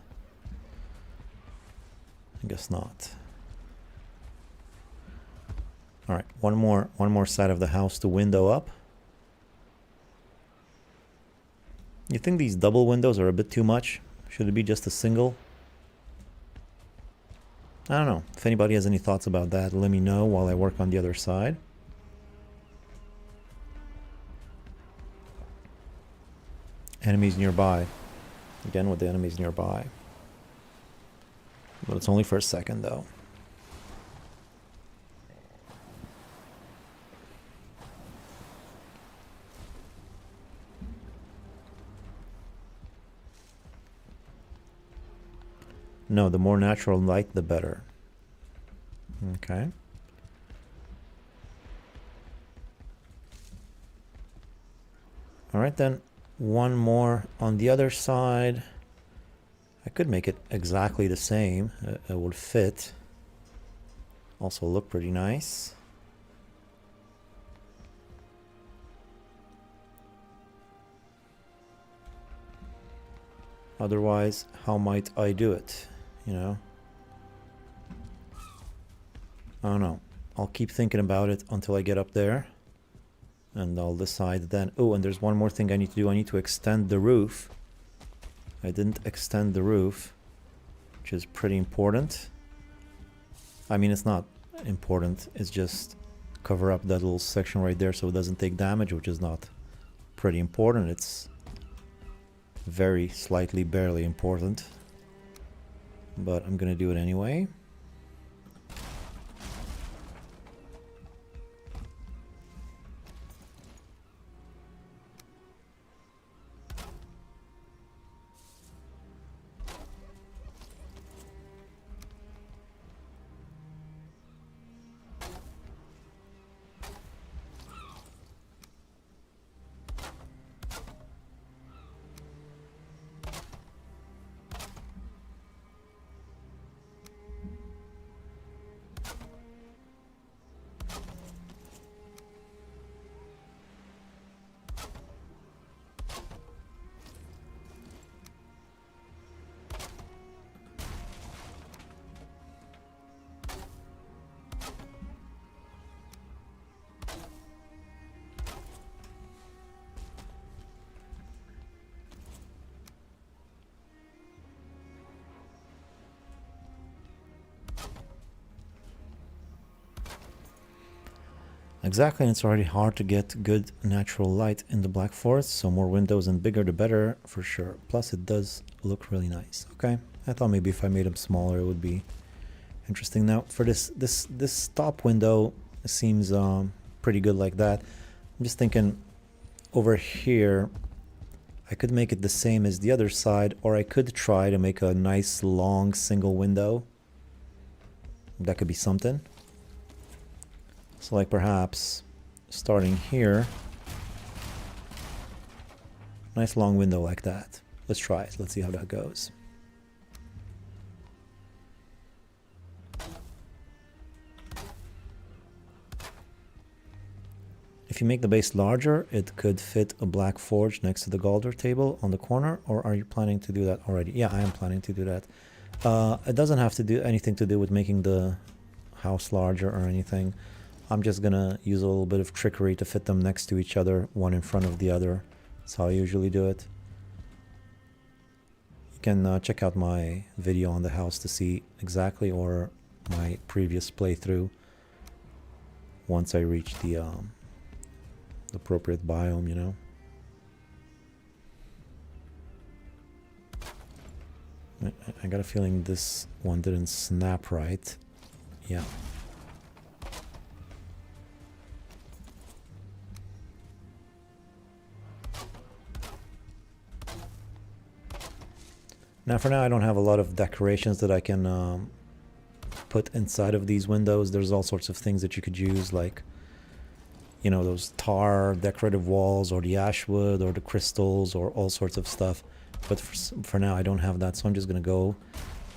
I guess not. All right, one more side of the house to window up. You think these double windows are a bit too much? Should it be just a single? I don't know. If anybody has any thoughts about that, let me know while I work on the other side. Enemies nearby. Again with the enemies nearby. But it's only for a second though. No, the more natural light, the better. Okay. All right, then one more on the other side. I could make it exactly the same. It would fit. Also look pretty nice. Otherwise, how might I do it? You know? I don't know. I'll keep thinking about it until I get up there. And I'll decide then. Oh, and there's one more thing I need to do. I need to extend the roof. I didn't extend the roof, which is pretty important. I mean, it's not important. It's just cover up that little section right there so it doesn't take damage, which is not pretty important. It's very slightly, barely important. But I'm gonna do it anyway. Exactly, and it's already hard to get good natural light in the Black Forest, so more windows and bigger the better for sure. Plus it does look really nice. Okay, I thought maybe if I made them smaller it would be interesting. Now for this top window seems pretty good like that. I'm just thinking over here I could make it the same as the other side, or I could try to make a nice long single window. That could be something. So like perhaps starting here. Nice long window like that. Let's try it. Let's see how that goes. If you make the base larger, it could fit a black forge next to the Galder table on the corner, or are you planning to do that already? Yeah, I am planning to do that. It doesn't have to do anything to do with making the house larger or anything. I'm just gonna use a little bit of trickery to fit them next to each other, one in front of the other. That's how I usually do it. You can check out my video on the house to see exactly, or my previous playthrough once I reach the appropriate biome, you know. I got a feeling this one didn't snap right. Yeah. Now for now I don't have a lot of decorations that I can put inside of these windows. There's all sorts of things that you could use, like, you know, those tar decorative walls, or the ashwood, or the crystals, or all sorts of stuff. But for now I don't have that, so I'm just gonna go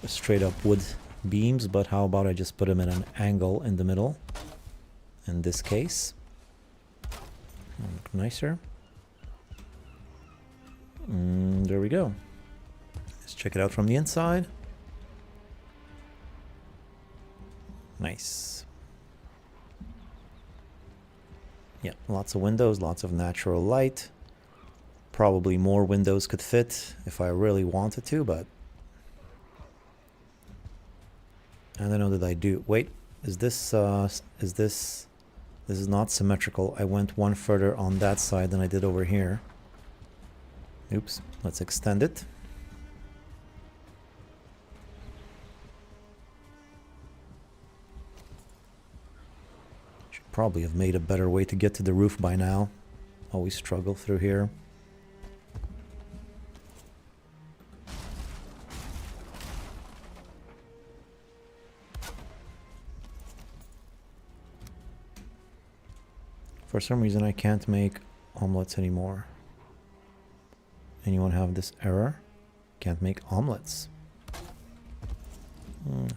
straight up wood beams. But how about I just put them in an angle in the middle in this case? Look nicer. There we go. Let's check it out from the inside. Nice. Yeah, lots of windows, lots of natural light. Probably more windows could fit if I really wanted to, but I don't know that I do. Wait, this is not symmetrical. I went one further on that side than I did over here. Oops, let's extend it. Should probably have made a better way to get to the roof by now. Always struggle through here. For some reason I can't make omelets anymore. Anyone have this error? Can't make omelets.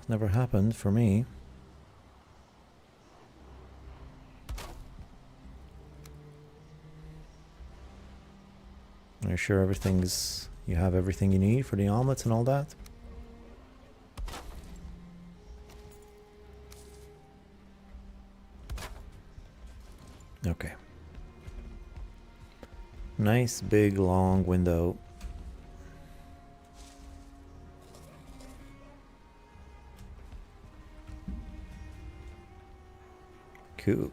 Never happened for me. Are you sure you have everything you need for the omelets and all that? Okay. Nice big long window. Cool.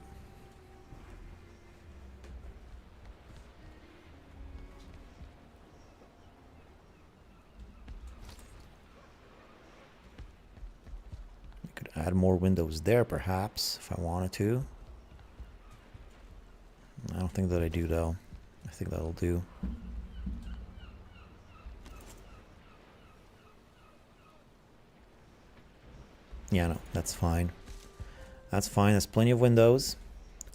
I could add more windows there perhaps if I wanted to. I don't think that I do though. I think that'll do. Yeah, no, that's fine. That's fine. There's plenty of windows.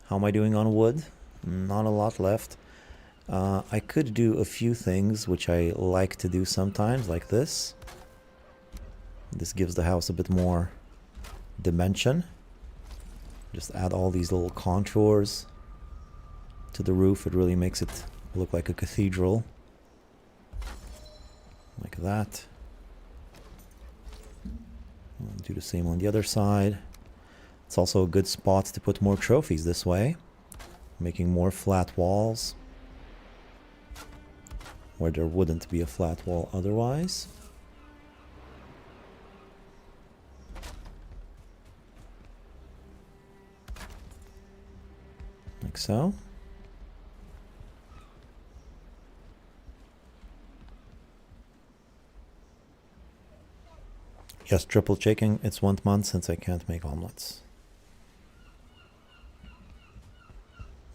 How am I doing on wood? Not a lot left. I could do a few things which I like to do sometimes, like this. This gives the house a bit more dimension. Just add all these little contours to the roof. It really makes it look like a cathedral. Like that. I'll do the same on the other side. It's also a good spot to put more trophies this way, making more flat walls where there wouldn't be a flat wall otherwise. Like so. Yes, triple checking. It's 1 month since I can't make omelets.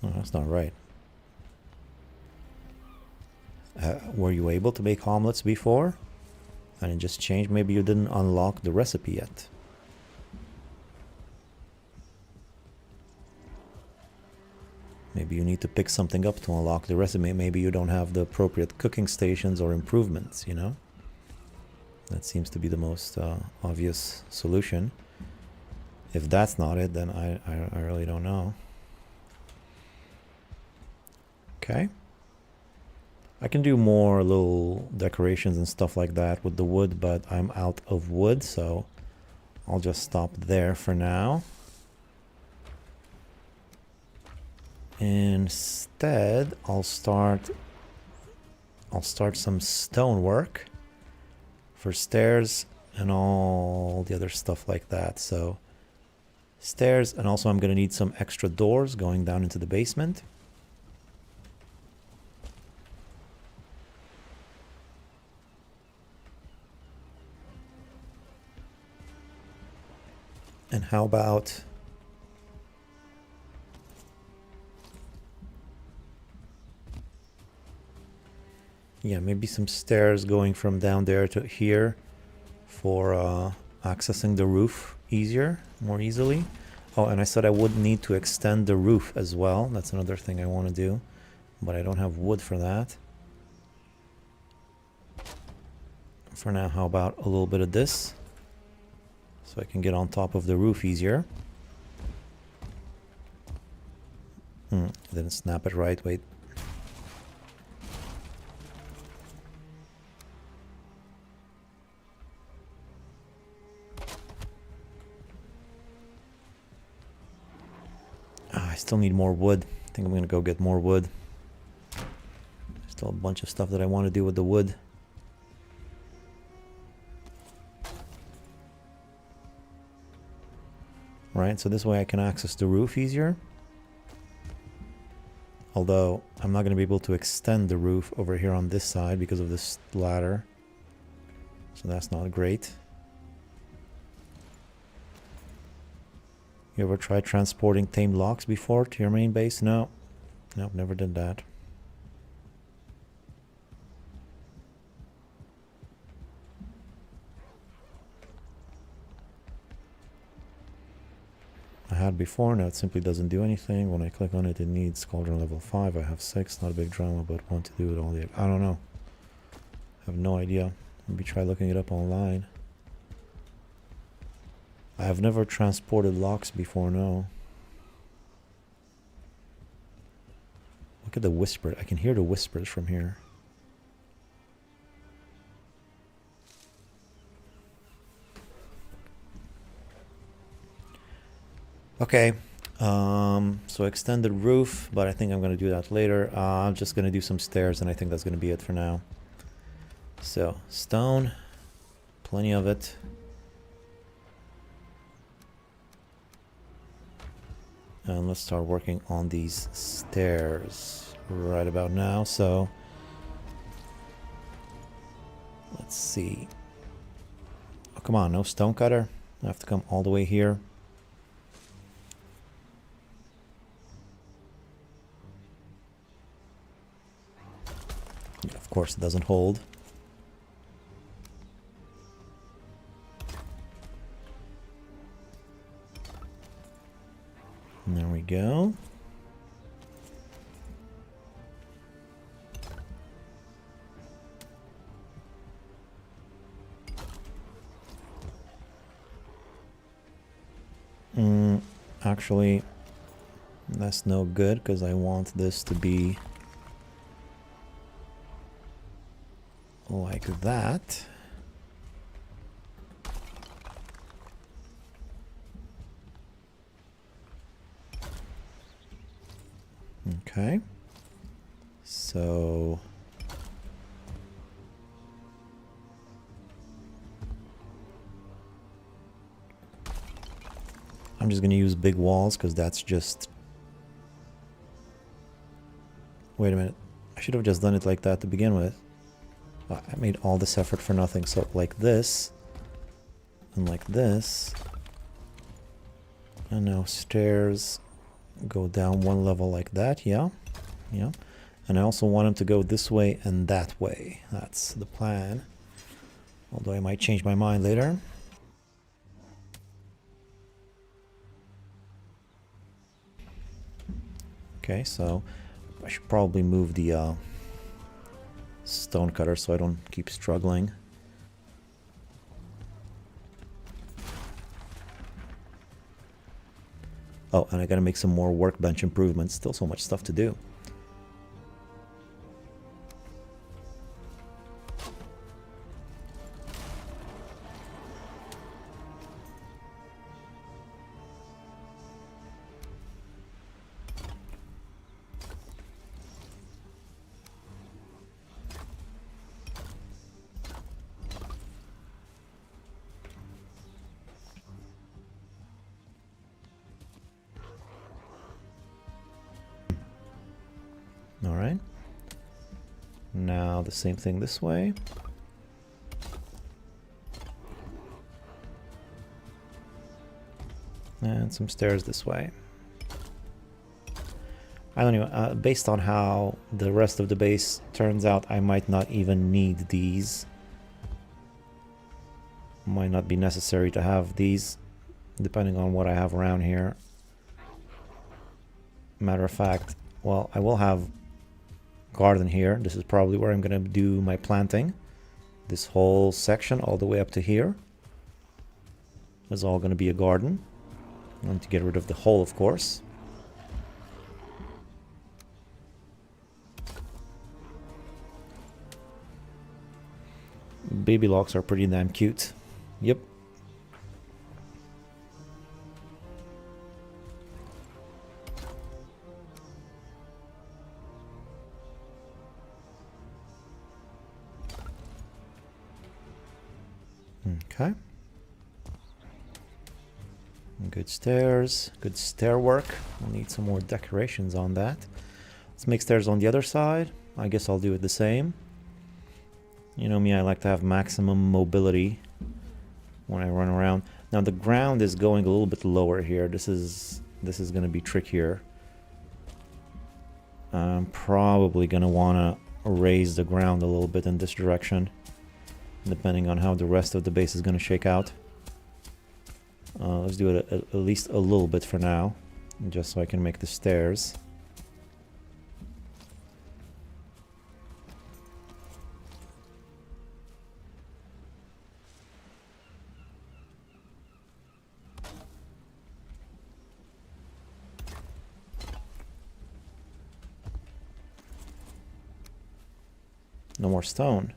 No, that's not right. Were you able to make omelets before? And it just changed? Maybe you didn't unlock the recipe yet. Maybe you need to pick something up to unlock the resume. Maybe you don't have the appropriate cooking stations or improvements, you know? That seems to be the most obvious solution. If that's not it, then I really don't know. Okay. I can do more little decorations and stuff like that with the wood, but I'm out of wood, so I'll just stop there for now. Instead, I'll start some stonework for stairs and all the other stuff like that. So stairs, and also I'm going to need some extra doors going down into the basement. And how about maybe some stairs going from down there to here for accessing the roof easier, more easily. Oh, and I said I would need to extend the roof as well. That's another thing I want to do, but I don't have wood for that. For now, how about a little bit of this? So I can get on top of the roof easier. Didn't snap it right, wait. I still need more wood. I think I'm gonna go get more wood. Still a bunch of stuff that I want to do with the wood. Right, so this way I can access the roof easier. Although I'm not going to be able to extend the roof over here on this side because of this ladder. So that's not great. You ever tried transporting tamed lox before to your main base? No. Nope, never did that. I had before, now it simply doesn't do anything. When I click on it, it needs cauldron level 5. I have 6, not a big drama, but want to do it all the... I don't know. I have no idea. Maybe try looking it up online. I have never transported lox before, no. Look at the whisper. I can hear the whispers from here. Okay, so extend the roof, but I think I'm going to do that later. I'm just going to do some stairs, and I think that's going to be it for now. So, stone, plenty of it. And let's start working on these stairs right about now. So, let's see. Oh, come on, no stone cutter. I have to come all the way here. Of course, it doesn't hold. And there we go. Actually, that's no good because I want this to be like that. Okay. So I'm just going to use big walls because that's just... Wait a minute. I should have just done it like that to begin with. I made all this effort for nothing. So like this, and like this, and now stairs go down one level like that. Yeah, yeah. And I also want them to go this way and that way. That's the plan. Although I might change my mind later. Okay, so I should probably move the stone cutter so I don't keep struggling. Oh, and I gotta make some more workbench improvements. Still so much stuff to do. All right. Now the same thing this way. And some stairs this way. I don't know, based on how the rest of the base turns out, I might not even need these. Might not be necessary to have these, depending on what I have around here. Matter of fact, well, I will have garden here. This is probably where I'm going to do my planting. This whole section all the way up to here is all going to be a garden. I want to get rid of the hole, of course. Baby locks are pretty damn cute. Yep. Okay. Good stairs, good stair work. We'll need some more decorations on that. Let's make stairs on the other side. I guess I'll do it the same. You know me, I like to have maximum mobility when I run around. Now the ground is going a little bit lower here. This is going to be trickier. I'm probably going to want to raise the ground a little bit in this direction, depending on how the rest of the base is going to shake out. Let's do it at least a little bit for now, just so I can make the stairs. No more stone.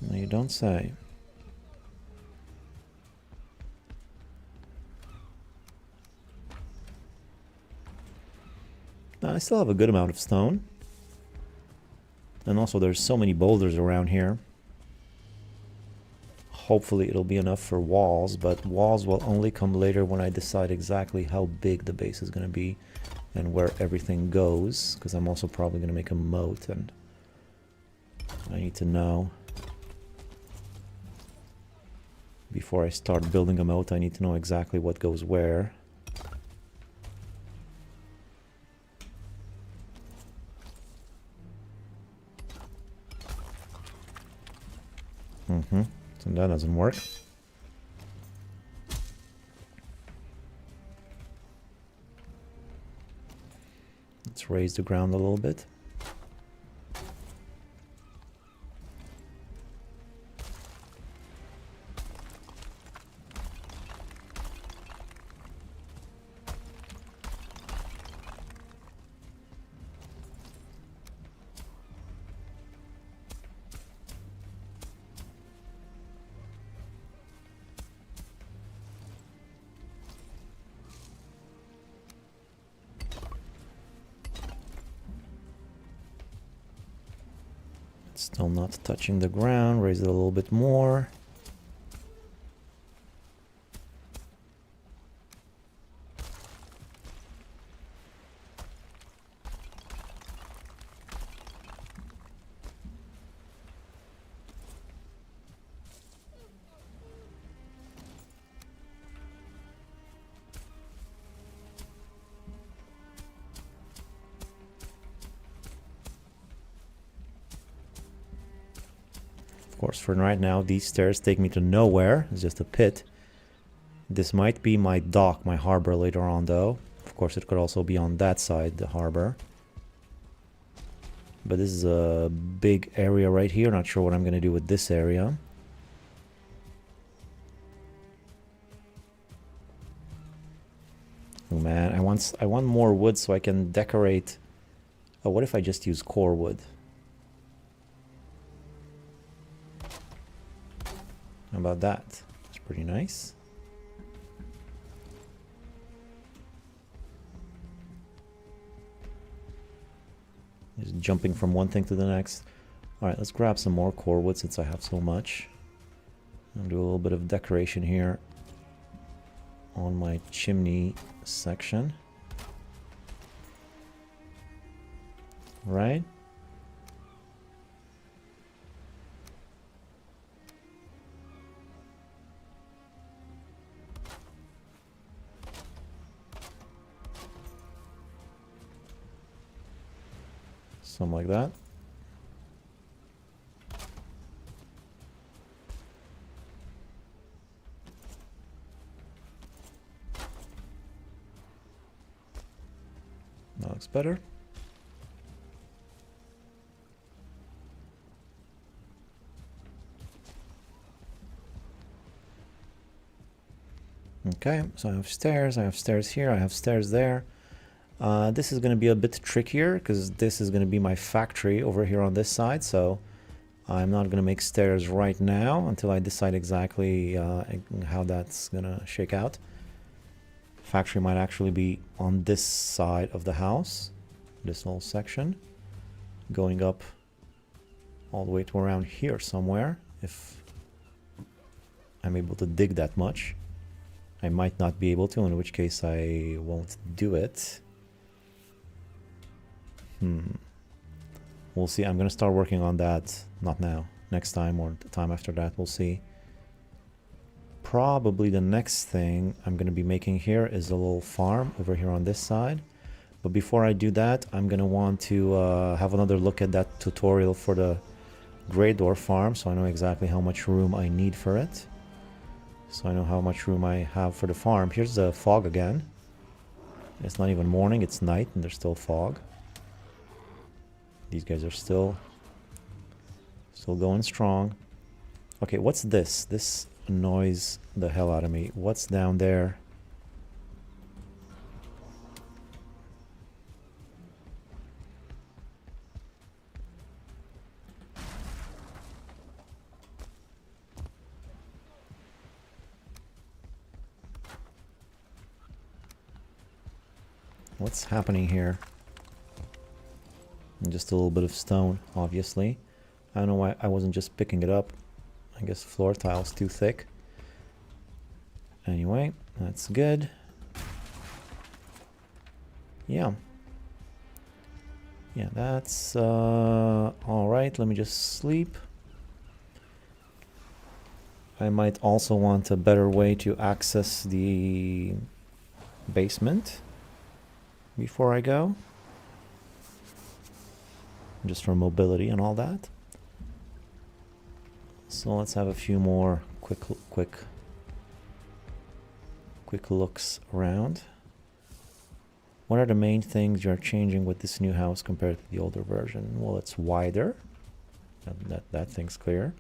No, you don't say. I still have a good amount of stone. And also there's so many boulders around here. Hopefully it'll be enough for walls, but walls will only come later when I decide exactly how big the base is going to be and where everything goes, because I'm also probably going to make a moat, and I need to know. Before I start building a moat, I need to know exactly what goes where. So that doesn't work. Let's raise the ground a little bit. Still not touching the ground. Raise it a little bit more. Of course, for right now, these stairs take me to nowhere. It's just a pit. This might be my dock, my harbor later on, though. Of Of course, it could also be on that side, the harbor. But this is a big area right here. Not sure what I'm going to do with this area. Oh man, I want more wood so I can decorate. Oh, what if I just use core wood? How about that? It's pretty nice. Just jumping from one thing to the next. Alright, let's grab some more core wood since I have so much. I'll do a little bit of decoration here on my chimney section. Right? Something like that. That looks better. Okay, so I have stairs here, I have stairs there. This is going to be a bit trickier because this is going to be my factory over here on this side, so I'm not going to make stairs right now until I decide exactly how that's going to shake out. Factory might actually be on this side of the house, this whole section, going up all the way to around here somewhere, if I'm able to dig that much. I might not be able to, in which case I won't do it. We'll see. I'm going to start working on that, not now, next time or the time after that, we'll see. Probably the next thing I'm going to be making here is a little farm over here on this side. But before I do that, I'm going to want to have another look at that tutorial for the Grey Door farm, so I know exactly how much room I need for it. So I know how much room I have for the farm. Here's the fog again. It's not even morning, it's night, and there's still fog. These guys are still going strong. Okay, what's this? This annoys the hell out of me. What's down there? What's happening here? And just a little bit of stone, obviously. I don't know why I wasn't just picking it up. I guess floor tile's too thick. Anyway, that's good. Yeah. Yeah, that's all right. Let me just sleep. I might also want a better way to access the basement before I go. Just for mobility and all that. So let's have a few more quick looks around. What are the main things you're changing with this new house compared to the older version? Well, it's wider. That thing's clear.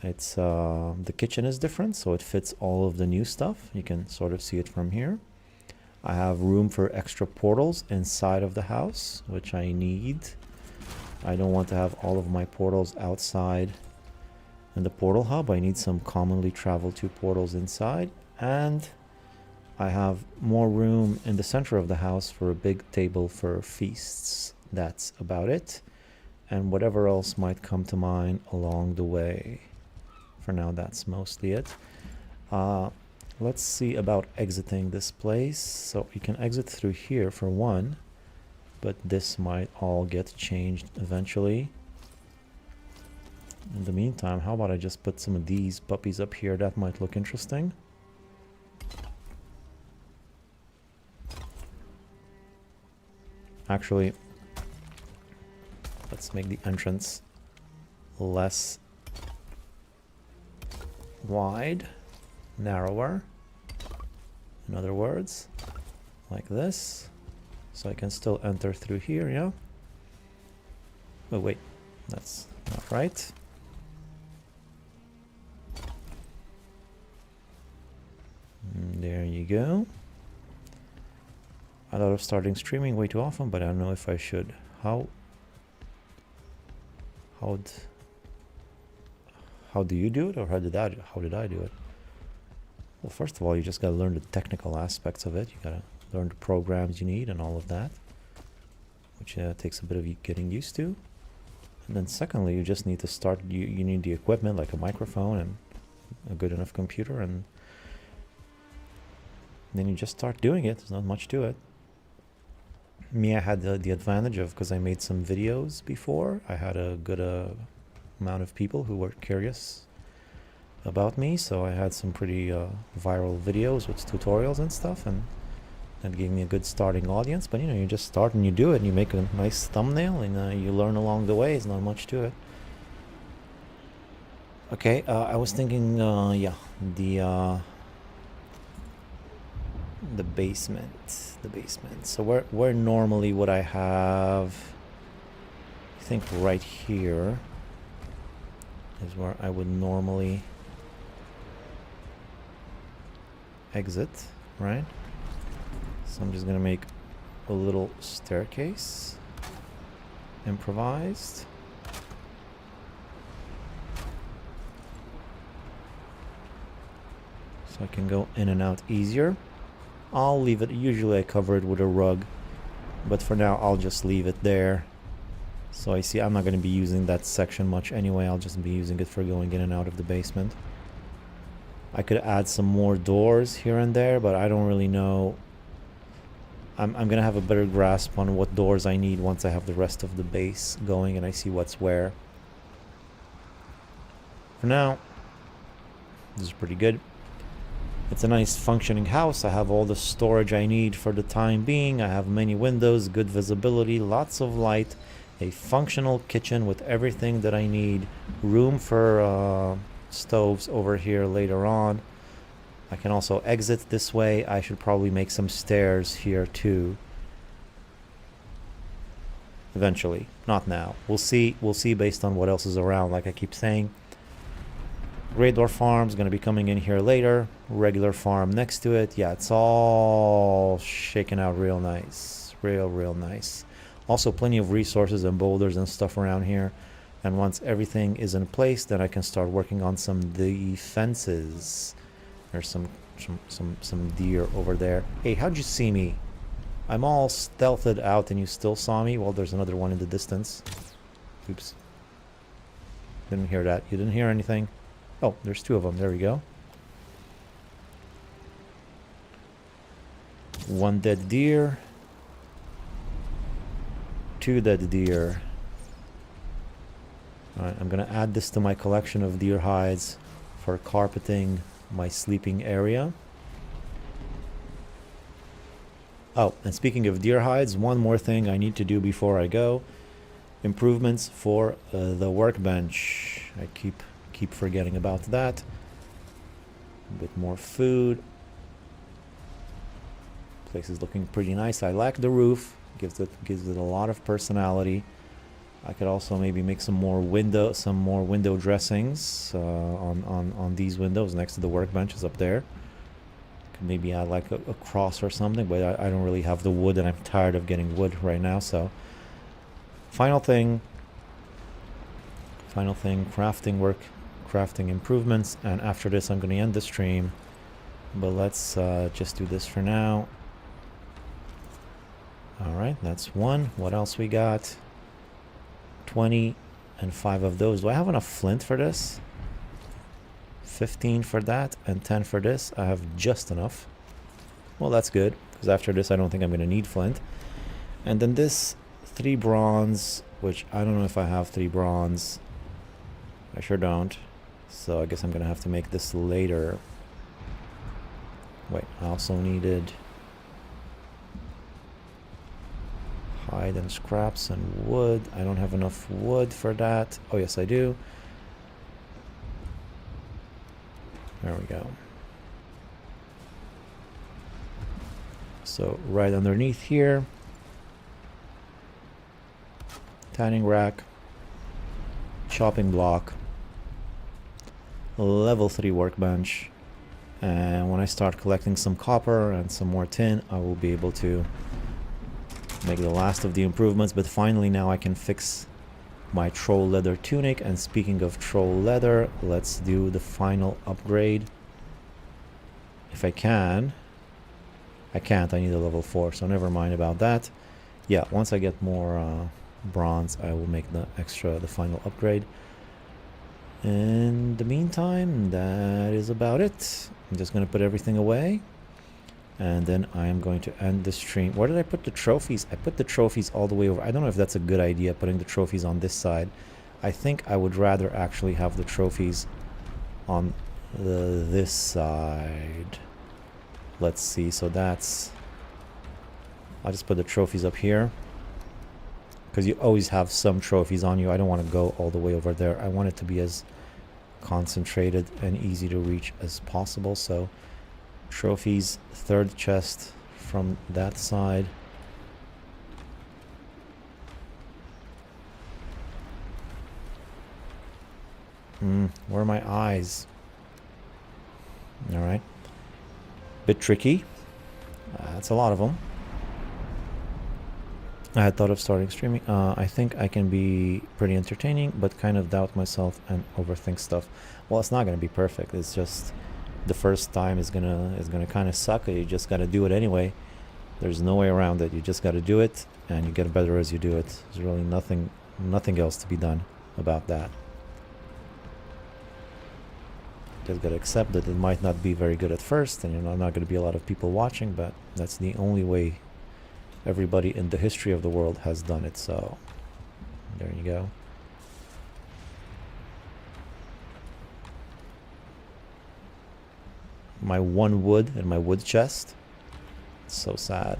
It's the kitchen is different, so it fits all of the new stuff. You can sort of see it from here. I have room for extra portals inside of the house, which I need. I don't want to have all of my portals outside in the portal hub. I need some commonly traveled to portals inside. And I have more room in the center of the house for a big table for feasts. That's about it. And whatever else might come to mind along the way. For now, that's mostly it. Let's see about exiting this place. So you can exit through here for one. But this might all get changed eventually. In the meantime, how about I just put some of these puppies up here? That might look interesting. Actually, let's make the entrance less wide, narrower, in other words, like this. So I can still enter through here, yeah? Oh wait, that's not right. There you go. I thought of starting streaming way too often, but I don't know if I should. How do you do it, or how did I do it? Well, first of all, you just gotta learn the technical aspects of it. You gotta learn the programs you need and all of that, which takes a bit of getting used to. And then secondly, you just need to start. You need the equipment like a microphone and a good enough computer, and then you just start doing it. There's not much to it. Me, I had the advantage of, because I made some videos before, I had a good amount of people who were curious about me, so I had some pretty viral videos with tutorials and stuff, and that gave me a good starting audience. But you know, you just start and you do it, and you make a nice thumbnail, and you learn along the way. There's not much to it. Okay, I was thinking, yeah, the basement. So where normally would I have? I think right here is where I would normally exit, right? So I'm just gonna make a little staircase, improvised. So I can go in and out easier. I'll leave it, usually I cover it with a rug, but for now I'll just leave it there. So I see I'm not going to be using that section much anyway. I'll just be using it for going in and out of the basement. I could add some more doors here and there, but I don't really know. I'm going to have a better grasp on what doors I need once I have the rest of the base going and I see what's where. For now, this is pretty good. It's a nice functioning house. I have all the storage I need for the time being. I have many windows, good visibility, lots of light, a functional kitchen with everything that I need, room for stoves over here later on. I can also exit this way. I should probably make some stairs here too. Eventually, not now. We'll see based on what else is around, like I keep saying. Great Dwarf Farm's going to be coming in here later. Regular farm next to it. Yeah, it's all shaken out real nice. Real nice. Also, plenty of resources and boulders and stuff around here. And once everything is in place, then I can start working on some defenses. There's some deer over there. Hey, how'd you see me? I'm all stealthed out and you still saw me? Well, there's another one in the distance. Oops. Didn't hear that. You didn't hear anything? Oh, there's two of them. There we go. One dead deer. Two dead deer. Alright, I'm gonna add this to my collection of deer hides for carpeting my sleeping area. Oh, and speaking of deer hides, one more thing I need to do before I go. Improvements for the workbench. I keep forgetting about that. A bit more food. Place is looking pretty nice. I like the roof. Gives it a lot of personality. I could also maybe make some more window dressings on these windows next to the workbenches up there. Could maybe add like a cross or something, but I don't really have the wood, and I'm tired of getting wood right now. So final thing, crafting improvements, and after this I'm going to end the stream, but let's just do this for now. Alright, that's one. What else we got? 20 and 5 of those. Do I have enough flint for this? 15 for that and 10 for this. I have just enough. Well, that's good, because after this I don't think I'm going to need flint. And then this 3 bronze, which I don't know if I have 3 bronze. I sure don't. So I guess I'm going to have to make this later. Wait, I also needed hide and scraps and wood. I don't have enough wood for that. Oh yes, I do. There we go. So right underneath here, tanning rack, chopping block, level 3 workbench, and when I start collecting some copper and some more tin, I will be able to make the last of the improvements. But finally now I can fix my troll leather tunic. And speaking of troll leather, let's do the final upgrade. If I can. I can't, I need a level 4, so never mind about that. Yeah, once I get more bronze, I will make the final upgrade. In the meantime, that is about it. I'm just going to put everything away. And then I am going to end the stream. Where did I put the trophies? I put the trophies all the way over. I don't know if that's a good idea, putting the trophies on this side. I think I would rather actually have the trophies on this side. Let's see, so that's... I'll just put the trophies up here. Because you always have some trophies on you. I don't want to go all the way over there. I want it to be as concentrated and easy to reach as possible. So, trophies, third chest from that side. Where are my eyes? Alright. Bit tricky. That's a lot of them. I had thought of starting streaming. I think I can be pretty entertaining, but kind of doubt myself and overthink stuff. Well, it's not going to be perfect. It's just the first time is gonna kind of suck. You just got to do it anyway. There's no way around it. You just got to do it, and you get better as you do it. There's really nothing else to be done about that. Just got to accept that it might not be very good at first, and not going to be a lot of people watching, but that's the only way everybody in the history of the world has done it. So there you go. My one wood and my wood chest. It's so sad.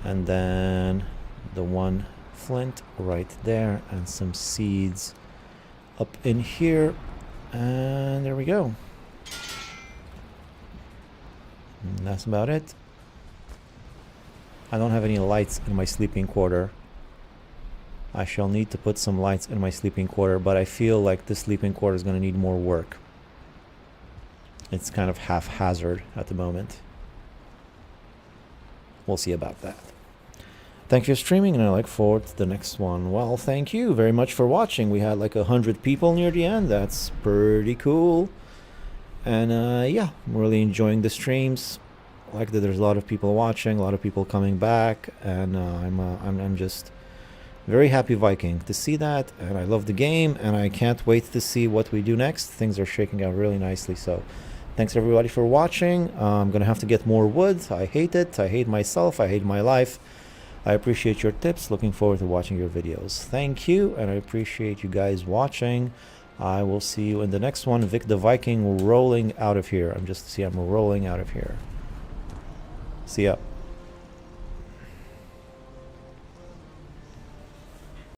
And then the one flint right there, and some seeds up in here. And there we go. And that's about it. I don't have any lights in my sleeping quarter. I shall need to put some lights in my sleeping quarter, but I feel like this sleeping quarter is going to need more work. It's kind of haphazard at the moment. We'll see about that. Thank you for streaming, and I look forward to the next one. Well, thank you very much for watching. We had like 100 people near the end. That's pretty cool. And yeah, I'm really enjoying the streams. I like that there's a lot of people watching, a lot of people coming back, and I'm just very happy Viking to see that. And I love the game, and I can't wait to see what we do next. Things are shaking out really nicely. So thanks everybody for watching. I'm gonna have to get more wood. I hate it. I hate myself. I hate my life. I appreciate your tips. Looking forward to watching your videos. Thank you, and I appreciate you guys watching. I will see you in the next one. Vic the Viking rolling out of here. I'm rolling out of here. See ya.